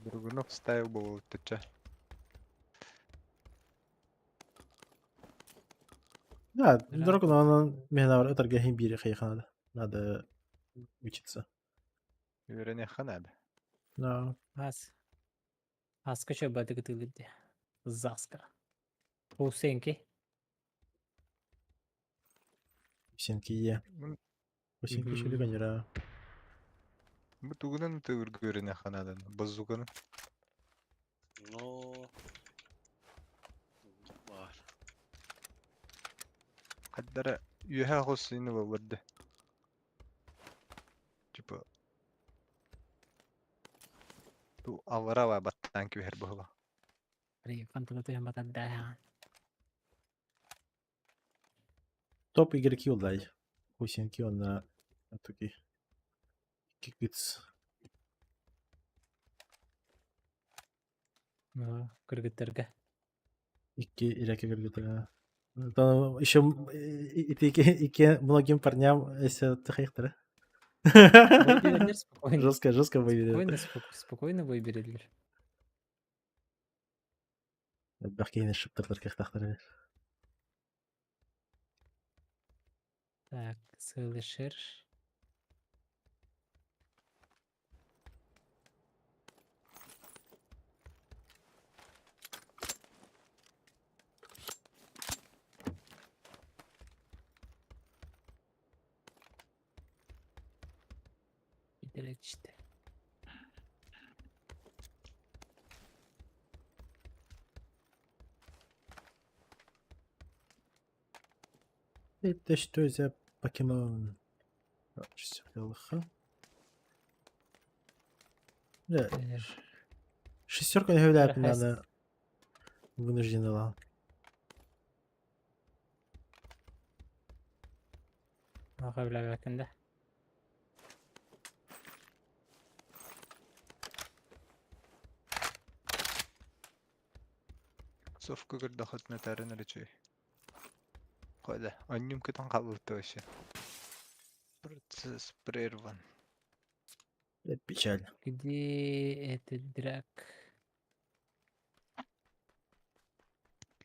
Другунов стайл бол өттүчө. Да, Да. дорогу, но мен бар өтірге хем бири қайқанады. Надо учиться. Үйрене ханады. Да. Аска чо бады кытылыды. Заска. Усенки. Сенки е. Сенки шөлі гонера. Бу тугунан тыгыр үйрене ханады. Базуканы. No. Var. Каддара үйе хосыны болбарды. Типа ту авара баттан кибер бохла. Ри фанталаты хаматан да. Топ игроки улай. Усенки он на таки. Киквиц. Кыргыттырга. Икки иреке кыргытыра. Там еще ике многим парням если тахайхтара. Выберелер спокойно. Жестко выберет. Спокойно выберелер. Бахкейне шыптырлар кахтахтара. Так, слышер. Direkt. Это что за покемон? Да, шестерка не являет Прохаст. надо вынуждена. Ага, бакында. Совка гырдахат метарын речей. Қойда, анним кетен қалыпты вообще. Процесс прерван. Это печаль. Где этот драк?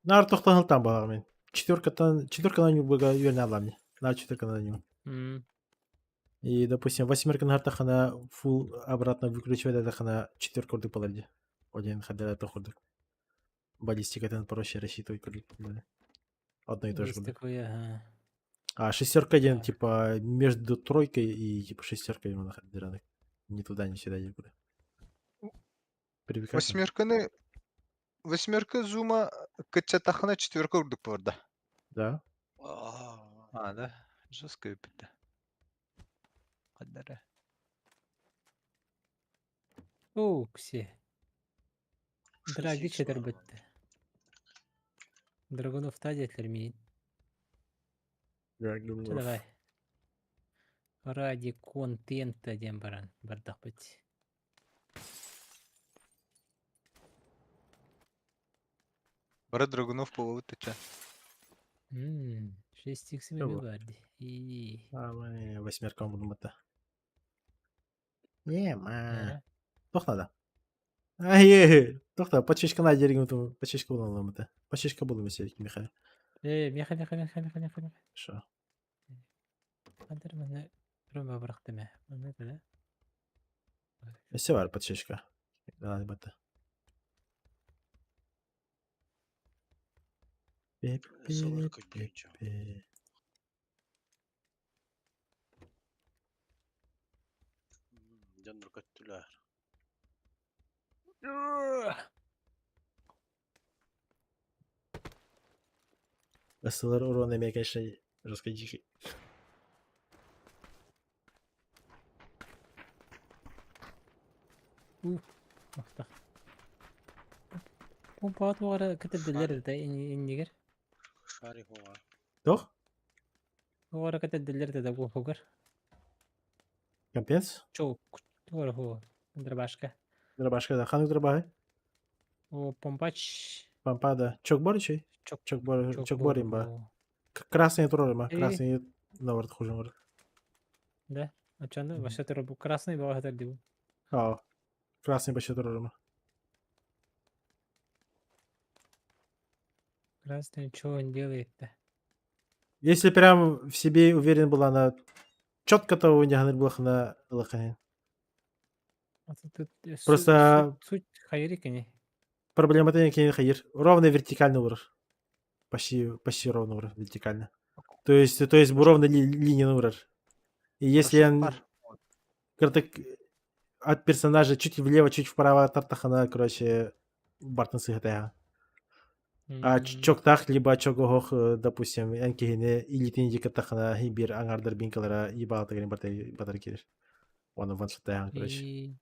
Нар тоқтан там бағамен. Четверкадан юбага юрна ламни. На четверкадан ю. И, допустим, восьмерка на хартахана фул обратно выключивает это хана четверка урдык полади. Один хадда это хурдык. Баллистика это проще рассчитывать курдык. Одно и то же Есть будет. такое, ага. А шестерка один, Так. типа, между тройкой и типа шестеркой ему нахаддираны. Ни туда, ни сюда, никуда. Привлекательно. Восьмерка зума качатахана четверка урдук порда. Да. Да. Жестко өпітті. Қаддара. О, ксе. Драги Шесть четер var. бітті. Драгонов тадетлер мен. Что давай. Ради контента дем баран. Бардақ бітті. Бары Драгунов болуп тача. 6x Чего? меби барди. И. Восьмерка будем это. Ема. Яра. Тохнада. Ай, тохта, почечкана дерегим ту, почечка буламын это. Почечка булам эсеки Михаил. Меха. Шо. Хантер мене рөмө быракты ме. Мене беле. Эсе бар почечка. Да, бата. Солар көтчөйчү. Жандар көттүлөр. СЛР урон имеет, конечно, жестко дикий. Махта. Помпат вара кетелдилер да иннигер. Шари хуга. Тох? Вара кетелдилер да бу хугар. Компенс? Чок. Вара ху. Драбашка. Дробашка, да. Ханук дробай. О помпач. Пампада. Чокбор чей? Чок. Чокбор имба. Красный турорма. Красный наоборот хуже может. Да. Ачанда баша төр бу красный бага хатар дибу. А, красный башы турорма. Красный что он делает-то? Если прям в себе уверен была, она четко того не была на лохане. А тут Просто- суть хайрик не. Проблема-то не хаир. Ровно вертикальный уровень. Почти ровно уровень вертикально. То есть ровно линия уровень. И если я от персонажа чуть влево, чуть вправо тартахана, короче, бартын сыгатая. А чоктах, либо чогох, допустим, энкигине или тинди тахана бир аңардар бинкалара ебалата грин батар кириш. Оны ваншатая, короче.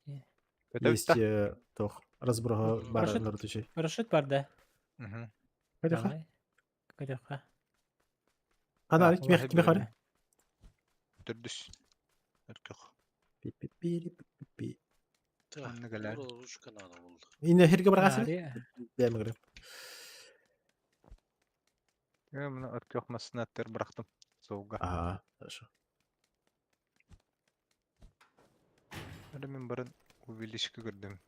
Есть тох разброго бара Парашют? нарутучи. Парашют бар да. Кайдаха? Давай. Кайдаха. Ана, Аллах кime хары? Төрдүс. Эркек. Пи-пи-пи-пи-пи-пи. Анны галер. Ручка надо булду. Инне херге баргасы? Ари. Бәмегрем. Я мына эркек масына тер бырактым. Соуга. Ага, хорошо. Әле мен барын увеличка көрдüm.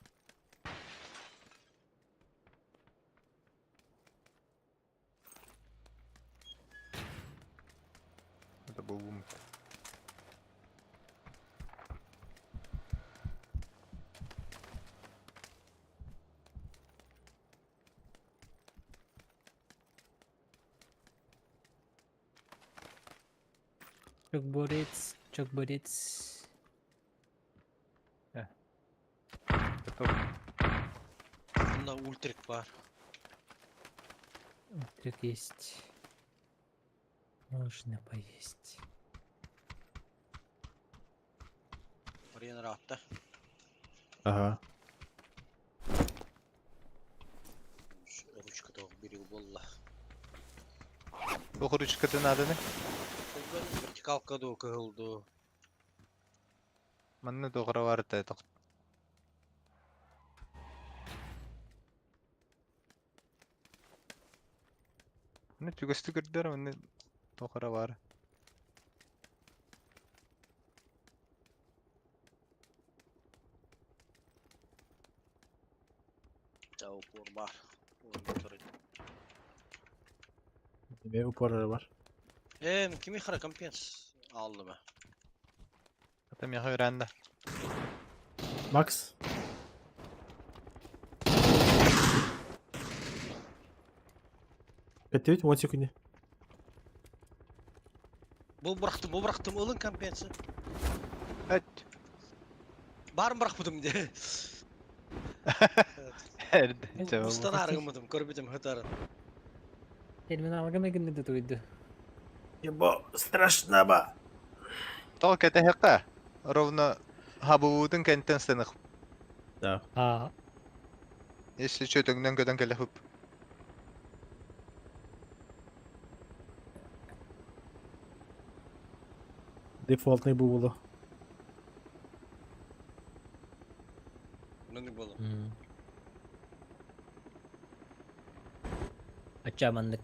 Это был ум. Чокборец. Готов. Бunda ультрик бар. Трек есть. Можно поесть. Арена ратта. Ага. Ручка тоқ бери болла. Бұл ручкада надо не? Кылган вертикалка до кылды. Манны доғыра бар тәтіқ. Мына түгісті көрдер, манны доғыра бар. Жау упор бар. Тебе упоры бар. Кими хара компенс алды ма? Ата меға үйрәнді. Макс. Кеттебет, 10 секунде. Бұл бырақтым, ылын компенсы. Әт. Барын бырақпыдым де. Әрді. Бұстан арығымыдым, көрбедім хытарын. Терминалга мегенде де туйду. Ебо, страшно ба. Тол кәті хеққа. Ровно хабуудың кәнттен сынық. Да. А, Если чөтіңнен көден кәлі хүп. Дефолтный был. Ну не було. Ачаманlık.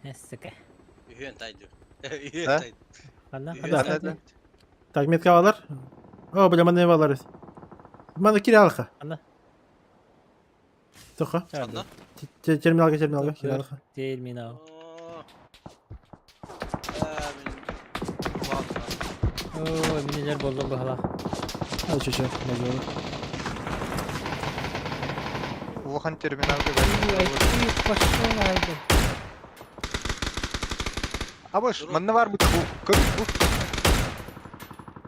Эссеке. Ühyen taydı. Ühyen Ha? taydı. Ладно, Ühyen ладно, taydı. ладно. Так, метка алар. О, бля, маны алар. Маны кире алха. Ладно. Тоха. Çanda. Терминалга, кире Тохыр, алха. терминал. Ой, минелер болду бахала. Hadi çocuğa. Mecbur. Улахан терминалга Пошел. Абаш, Dur. манна var bu. Bu.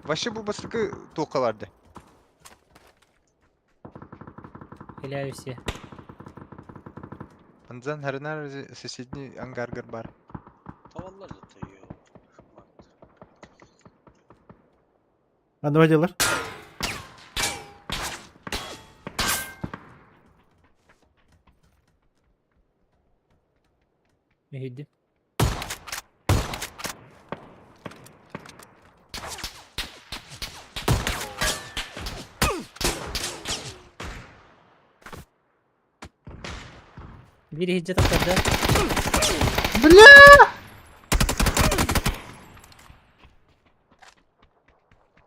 Başı bu basıkı toka vardı. Хиляю все. Анзан харинар соседний ангаргар бар. Tavallar da tayıyor. Hadi hadiyorlar. Мехидди. Biri hicret atladı.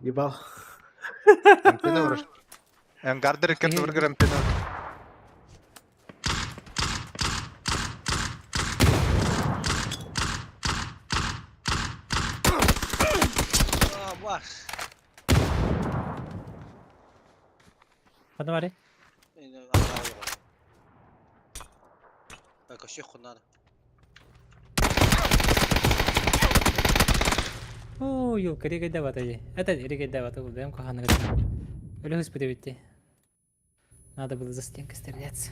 Ебал. Антенна var. Ангардар рекет выргар антенна. Var. Hadi var ya. Yine Allah'a yok. Bak şey kunlar. О, ёлка, регайда ватади. Это регайда вата, удаем кохана. Или господи, ведь. Надо было за стенкой стреляться.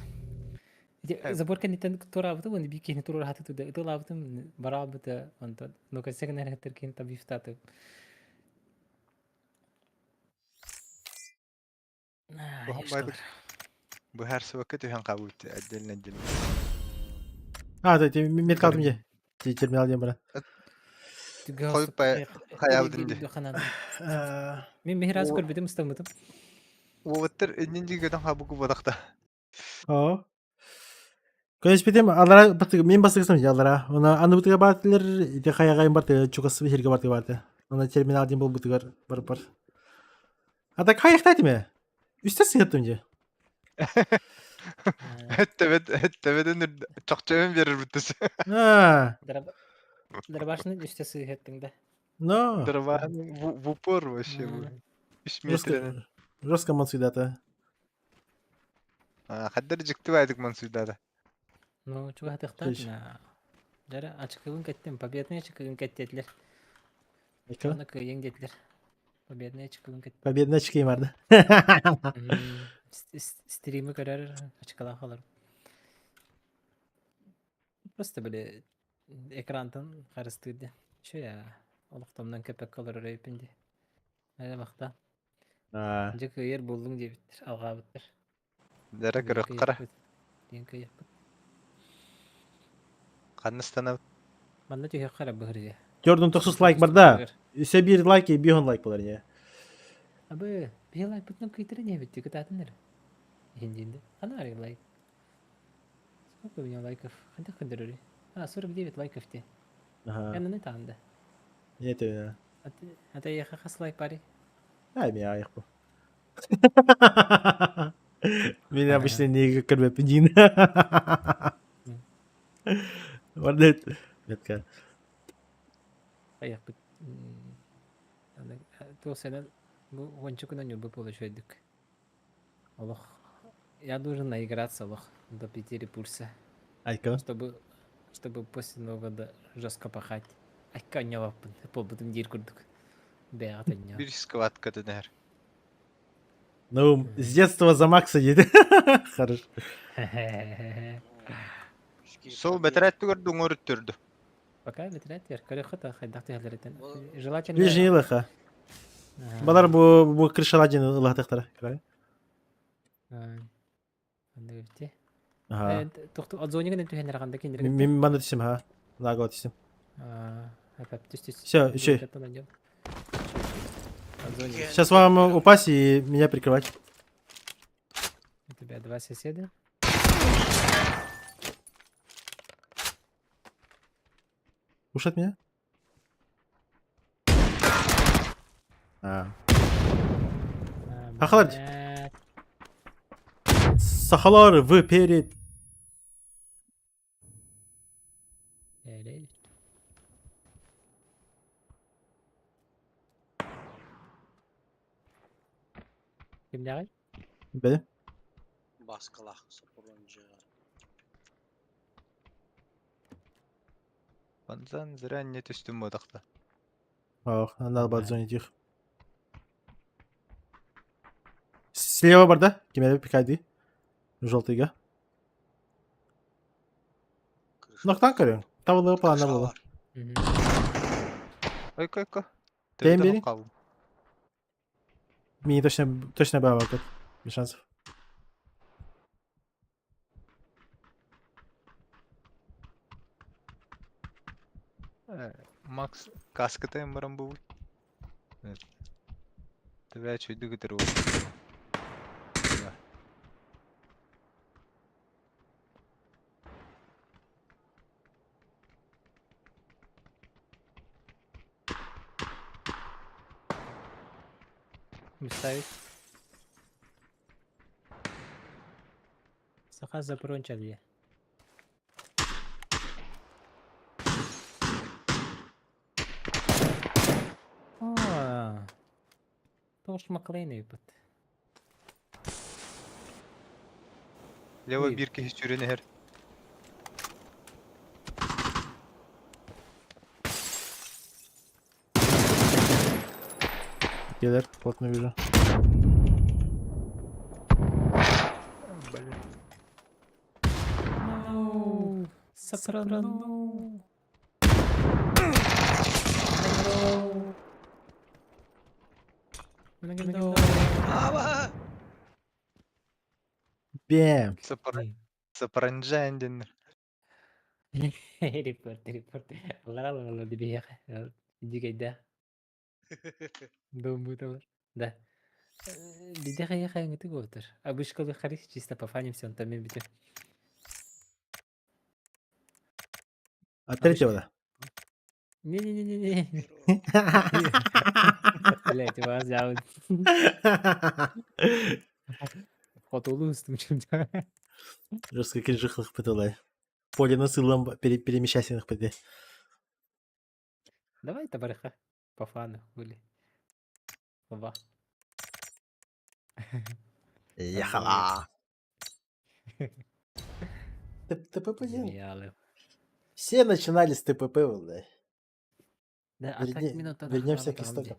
Заборка не тен кто работал, он бики не туру хату туда. Это лавтом барабата, он то. Но как сегодня хаттеркин там бифтаты. Bu her vakit ühen kabul etti. Adilin. А, да, ты метка aldın ye. Terminal diye bana. Koyup hayavdın de. Мен мехраз көрбедім ұстамадым. Уаттыр эннинди гөдөн хабуку бодакта. О. Конечно, питем, алара батык мен басыгысам ялара. Она аны бутыга бартылар, ите хаягайын барты, чукасы херге барты барды. Она терминал ден бол бутыгар бар. А так хаяктайды ме? Üstte sığıttım önce. Hette çakçağın verir bütüsü. Ha. Дарабашны үсте сыйхеттің да. No. В упор вообще. 3 метрden. Жестко мансуйдата. Хаддар жикти байдык мансуйдада. Ну, чуга хатыктадна. Жара ачыкыгын кеттим, победный ачыкыгын кеттетилер. Оны кыйын детилер. Победный ачыкыгын кеттим. Победный очки vardı. Стримы көрөр, ачыкала калар. Просто böyle ekrandan karıştırdı. Şu ya, oluktamdan köpek kalır oraya ipindi. Öyle bakta. Cık yer buldum diye bitir, alga bitir. Dere kırık kara. Diyen kıyık. Kanıstana. Bana diyor kara bıhırıya. Gördüm 900 like var da. Ise bir like, bir 10 like bular ya. Abi, bir like butun kıytırı ne bitti? Kıtatın nere? Hindinde. Ana arıyor like. Сколько у меня лайков? Когда ходили? 49 лайков те. Ага. Я на нетанде. Нет, я. А ты я хас лайк пари? Ай, меня их был. Меня обычно не как бы пенин. Вардет. Метка. Аяк бит. То сенен bu гончукунан юбы получойдук. Аллах. Я должен наиграться, Аллах, до 5 репульса. Айка. Чтобы после Нового года жестко пахать. Айка не лапын. Побудем дир курдук. Бегат анья. Bir skvatka döner. Ну, с детства за Макса едет. Хорошо. Сол бетеретти gördü onu öttürdü. Пока бетрет я коры хата хайдахты халеретен. Желательно. Ближний лыха. Балар bu крышаладин ылахтыктар. Anda bitti. Ага. Тоқту отзонига нету хенер аганда киндер. Мен мана дисем, ха. Нага дисем. Опять тюстис. Всё, ещё. Отзонига. Сейчас вам упасть и меня прикрывать. Два соседа. Слушай меня? А. Ахалар. Блядь. Сахалар в перед. Эй. Kimler? Бәле. Басқалақ сапырынжы. Банзан зря не түстім бодақта. Ох, надо было Нормально. звонить их. Слева бар да? Кемере пикайды. Желтыйга. Ноқтан көрің. Табылығы планы болды. Ой-ка. Тем Төбеден бери. қалдым. Мне точно было вот. Без шансов. Макс, каскатайым барам бұл. Төбе чөйді күтір ол. Ставить. Саха запрончали. Тош Маклейн бут. Лева Ой. бирке hiç ürünü her. Келер, плотно вижу. Сопрано. Ава! Бем. Sıpırınca denir. Report. Allah di biya. Di kayda. Дом бутовар. Да. Бидеха я хай ты готер. А вы школы харис чисто пофанимся, он там бите. А третьего да. Не. Блять, вас зовут. Фотолуст чем-то. Жестко кринжихлых пыталай. Поле насылом перемещайся пыты. Давай табареха. По фану были. Оба. Яхала. ТПП Змеялы. Все начинали с ТПП, да. Да, а так минута. Вернемся к истокам.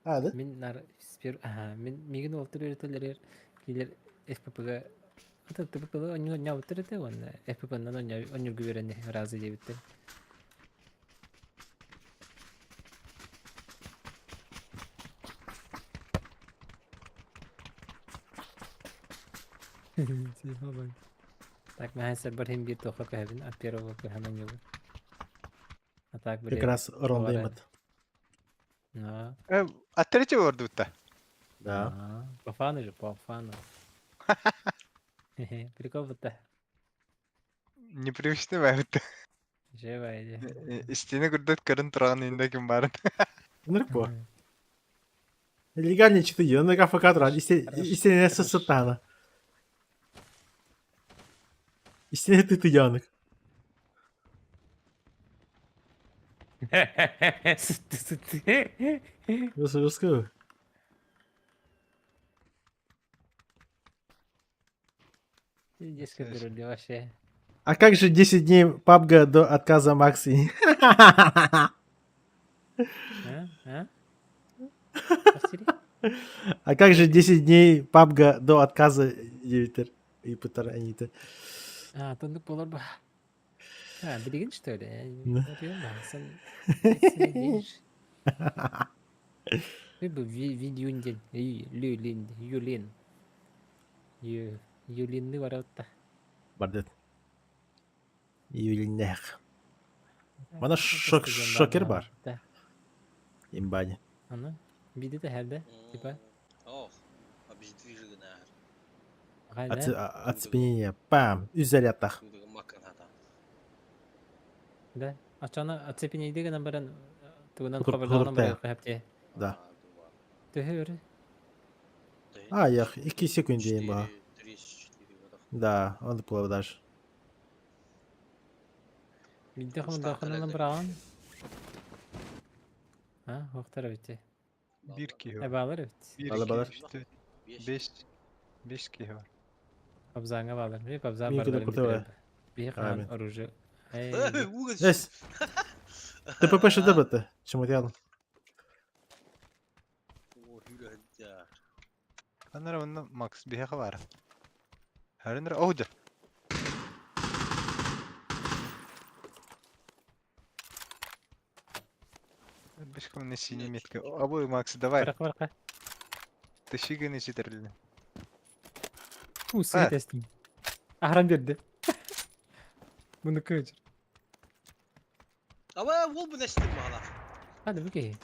А, да? Мен нар спер. Мен миген олтыр өтөлөр килер ФППга. Ата ТППга оньо няутырыты он ФППнан оньо гүберени разы дебитте. Так, мы хасар бархим бир тоха кахабин, а первого кахаман йогу. А так, блядь. Как раз Рон бывает. Деймот. А, А третьего ордута. Да. По фану же, по фану. Прикол будто. Непривычный варит. Живая идея. İstediğine kurdat karın тұрған енді кім барын. Нырпо. Легальнее читы, он на кафе истинная сатана. Истинный ты янок. Русского. Дешка дуру вообще. А как же 10 дней PUBG до отказа Макси? А как же 10 дней PUBG до отказа Юпитер и Патаранита? А, то ну полар ба. А, билигин что ли? Я не Да. понял, сон. Вы бы видеонден, Юлин ворота. Бардет. Юлинех. Mana şoker var. Да. Имбани. Ана, биде де херде, типа. Ох, а біз движігін әр. Оцепенение. Пам. Үз зарядтах. Күдүгү маккан хата. Да. Ачана оцепенейди гана баран тугунан Кутур- хабарлана кутуртая. барып хапте. Да. Төһөр. Ах, 2 секунд дейін ба. Да, он плав даже. Бидде Устан хонда ханан калады. бараган. Ha, вақтар бите. Bir kişi var. Ebalar bit. Bir, Bağlar, iki, bağlar. üç, dört, Beş. beş kişi var. Абзаңа балар. Бик абзаң Мен бар. күдік кутура. Бик Амин. оружие. Эс. ТПП шеды бітті. Чемодиан. Kanara onda max bir haka var. Her nere oydu. Бешка на синий метка. Обои Макс, давай. Барак барак. Тащи ганы ситерлин. Усыгы тестим. Ахрам берди. Bunu kıvıcır. Ama ол bu neştin bağla. Hadi bakayım.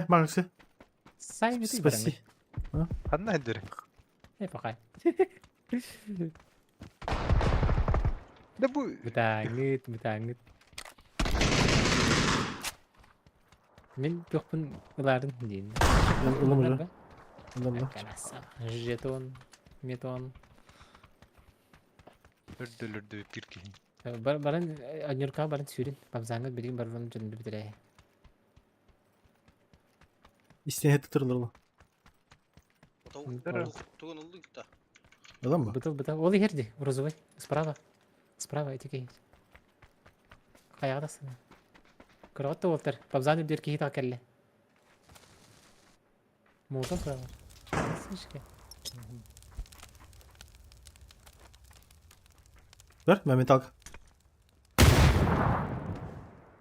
Макси. Say mı değil Спаси. Anna ederi. Hep bakayım. Da bu Mütangıt. Men yokpun uların deyin. Улым уже. Улым. Kanasa. Jeton. Meton. öldürüldü bir kişi. Baran anyurka baran sürin. Babzangıt bilgin baran canını bitire. İsteyen tuturlar. Тугун улду да. Улым mı? Бутыл. Ол ерде. Розовой. Справа. Справа этики. Каядасың. Кыргытты олтар. Babzangıt bir kişi daha kelle. Молотов права. Слышки. Ver, моменталка.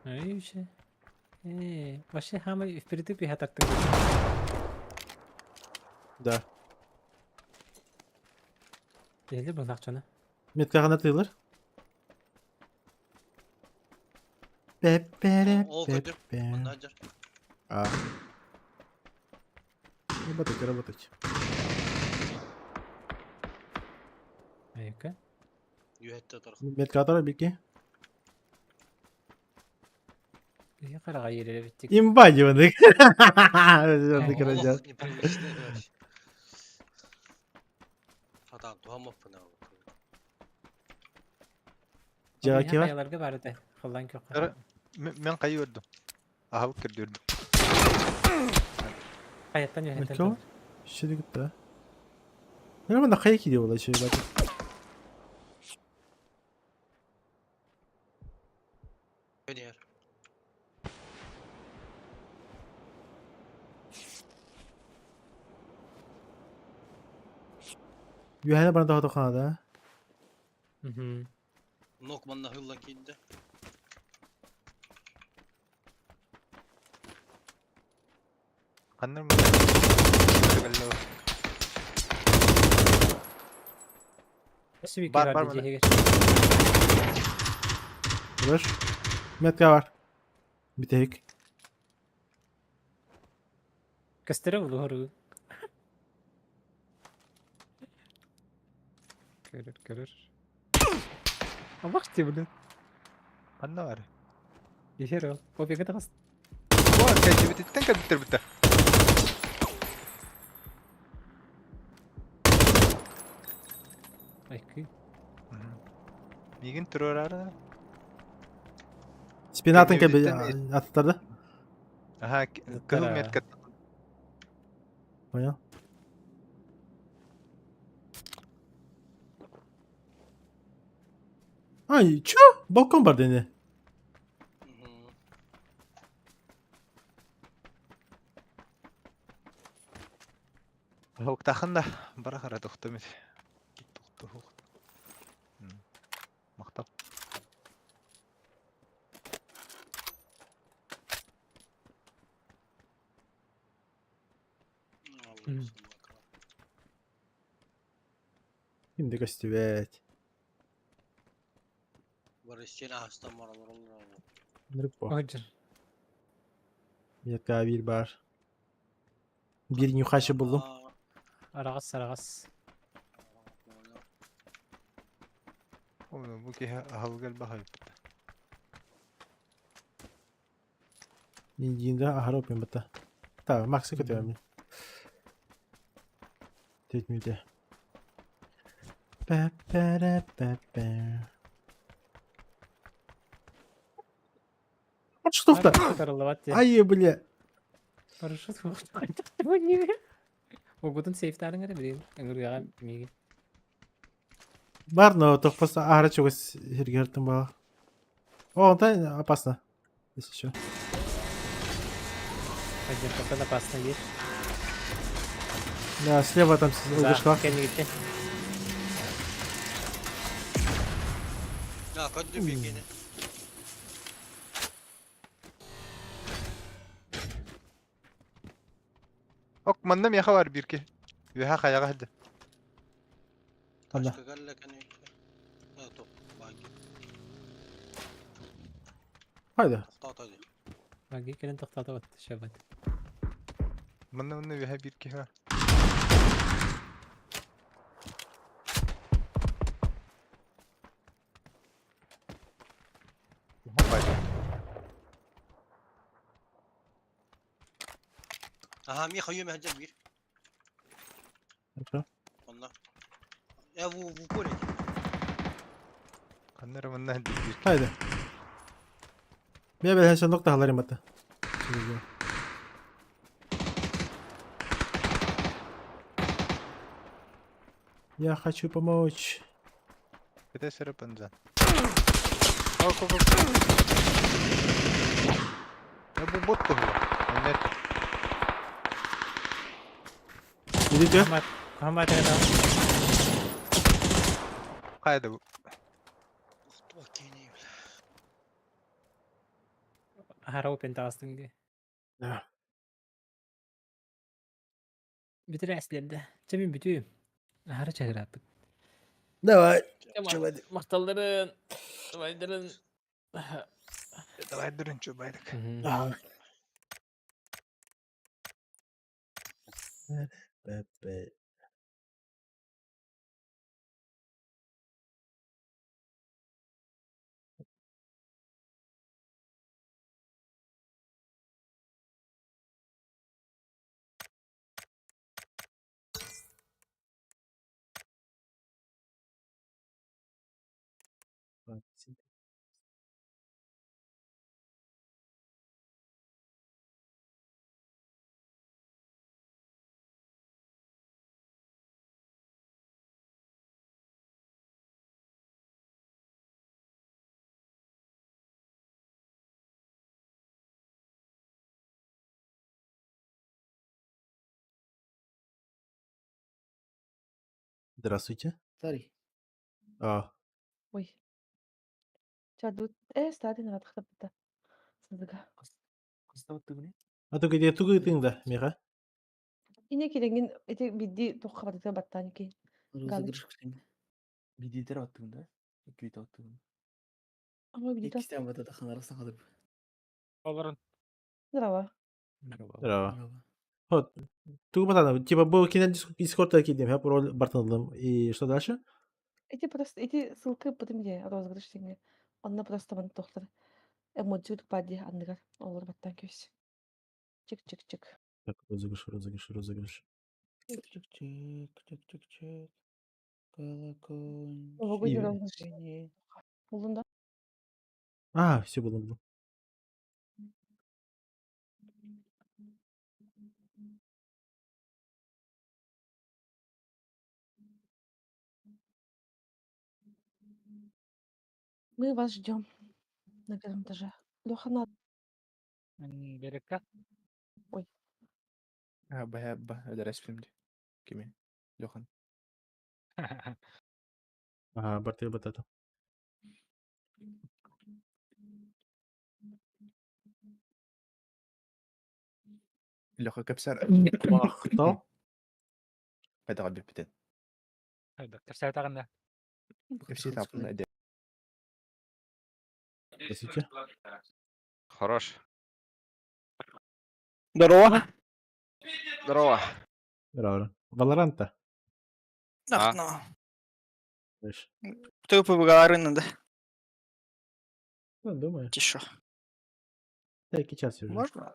Вообще. Вообще хамы впереди пихатартың. Да. Дели бұл ақшаны. Метка ғана тыйлар. Пеппере. Ол көтүр. Мында жар. А. Работать. Айка. Юетте тур. Метка атара беки. İyi qarağa yerere bittik. Имба диванık. Öldük Allah arayacağız. непривычный. Adam tuhamapпын abi. Cevaki var. Kayalarga barıdı. Kıldan köy. Ara- Ben kayı ördüm. Aha bu kırdı ördüm. Hayattan Metka yönetim. var. Şişede gitti ha. Ne bana kayak gidiyor valla şey bak. Öner. Yuhane bana daha dokunmadı ha. Nokmanla hıllan kindi. Kanır mı? Nasıl bir Var, kere var var mı? geç. Dur. Metka var. Bir tek. Kastere oldu horu. Görür. Ama bak işte bunu. Anna var. Yeşer o. O bir kadar kast. Bu arkadaşı bititten kadar bitti. Ay kıy. Migin terör ara. Spinatın Kendini gibi yürütemiyor. attırdı. Aha kıl Tara. met kat. Понял. Ay, çö? Balkon var dene. Hok taxında bara qara toxtamid. Toxtu. Maqtab. Şimdi göstereyim. Barışçı hastam var olur. Nırpo. Oydur. Metka bir bar. Bir nühaşı buldum. Arağız. Onu bu ki halgal bahayıp. Ниндзя огород бата. Так, Макс, как ты мне? 9 минут. Вот что-то. Ай, бля. Парашют Огудун сейфтарын кара бирин. Аңгыргага миги. Бар, но только просто агро чего-то Хергертом было. О, да, опасно. Если что. Один потом опасно есть. Да, слева там вышла. Kendi gitti. Ya kötü bir gene. Ok mandam yaka var bir ki. Yuha kayaga hadi. Allah. Başka galle hani. Ya top. Bagi. Haydi. Hadi. Bagi kelin toxtatı vat şabat. Mandam yuha bir ki ha. Aha mi خيوم هجر bir. Okey. Valla. Ya bu kore. Kanlara mandam hadi bir ki. Haydi. Я блядь, нокта говорим это. Я хочу помочь. Bir de sıra panza. Ok. Ya bu bot mu? Net. Идите. Ahmet adam. Kaydı bu. Bakayım. Hara open tasting diye. Да. Bitir eslerde. Çemin bütüyüm. Hara çağır abi. Давай. Mahtalların. Davayların. Давай durun çubaylık. Здравствуйте. Sorry. А, Ой. Чадут. Стати на хатапта. Сызга. а ты где тугы да, Миха? Ине киреңин эти бидди тоххабатта баттаники. Роза Галыч. грышкин. Бидидер аттığında. İki bit attığında. Ама бидди İki sistem var da kanarasına kadar. Оларын. Здраво. Merhaba. Здраво. Merhaba. Вот. Тугы пацаны, типа был кино дискорда кидем, я пароль бартанулым. И что дальше? Эти просто эти ссылкы потом где розыгрыш теңе. Онна просто ман тохтар. Эмоджи падди андыгар. Олар баттан көс. Чик. Так, розыгрыш. Чик-чик-чик. Колокольчик. Новогодний И- розыгрыш. Улунда. А, все было. Мы вас ждем на первом этаже. Леха, надо. Берекка. Бая öder esprimdi. Kimi? Lohan. Ага, борты батата. Loha kapsar. Кто? Hadi abi biten. Hayda. Terser tağında. Hepsi tapında ede. Здравствуйте. Хорош. Здорово. Здорово. Здорово. Валоранта. Нахна. Слышь. Ты поговорим надо. Ну, думаю. Тише. Всякий час уже. Можно?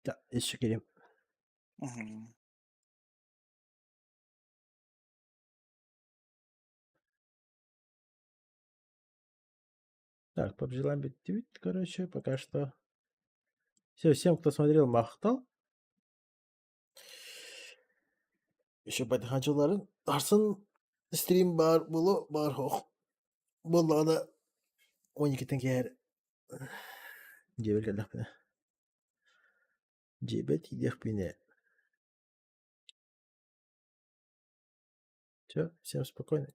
Да, еще Кирим. Мгм. Так, PUBG Lambit твит, короче, пока что. Все, всем, кто смотрел, мақтал. Еще байтаханчыларын арсын стрим бар болу бар хоқ. Боллағына 12 кәр. Жебел кәлдік біне. Жебел тидек біне. Все, всем спокойно.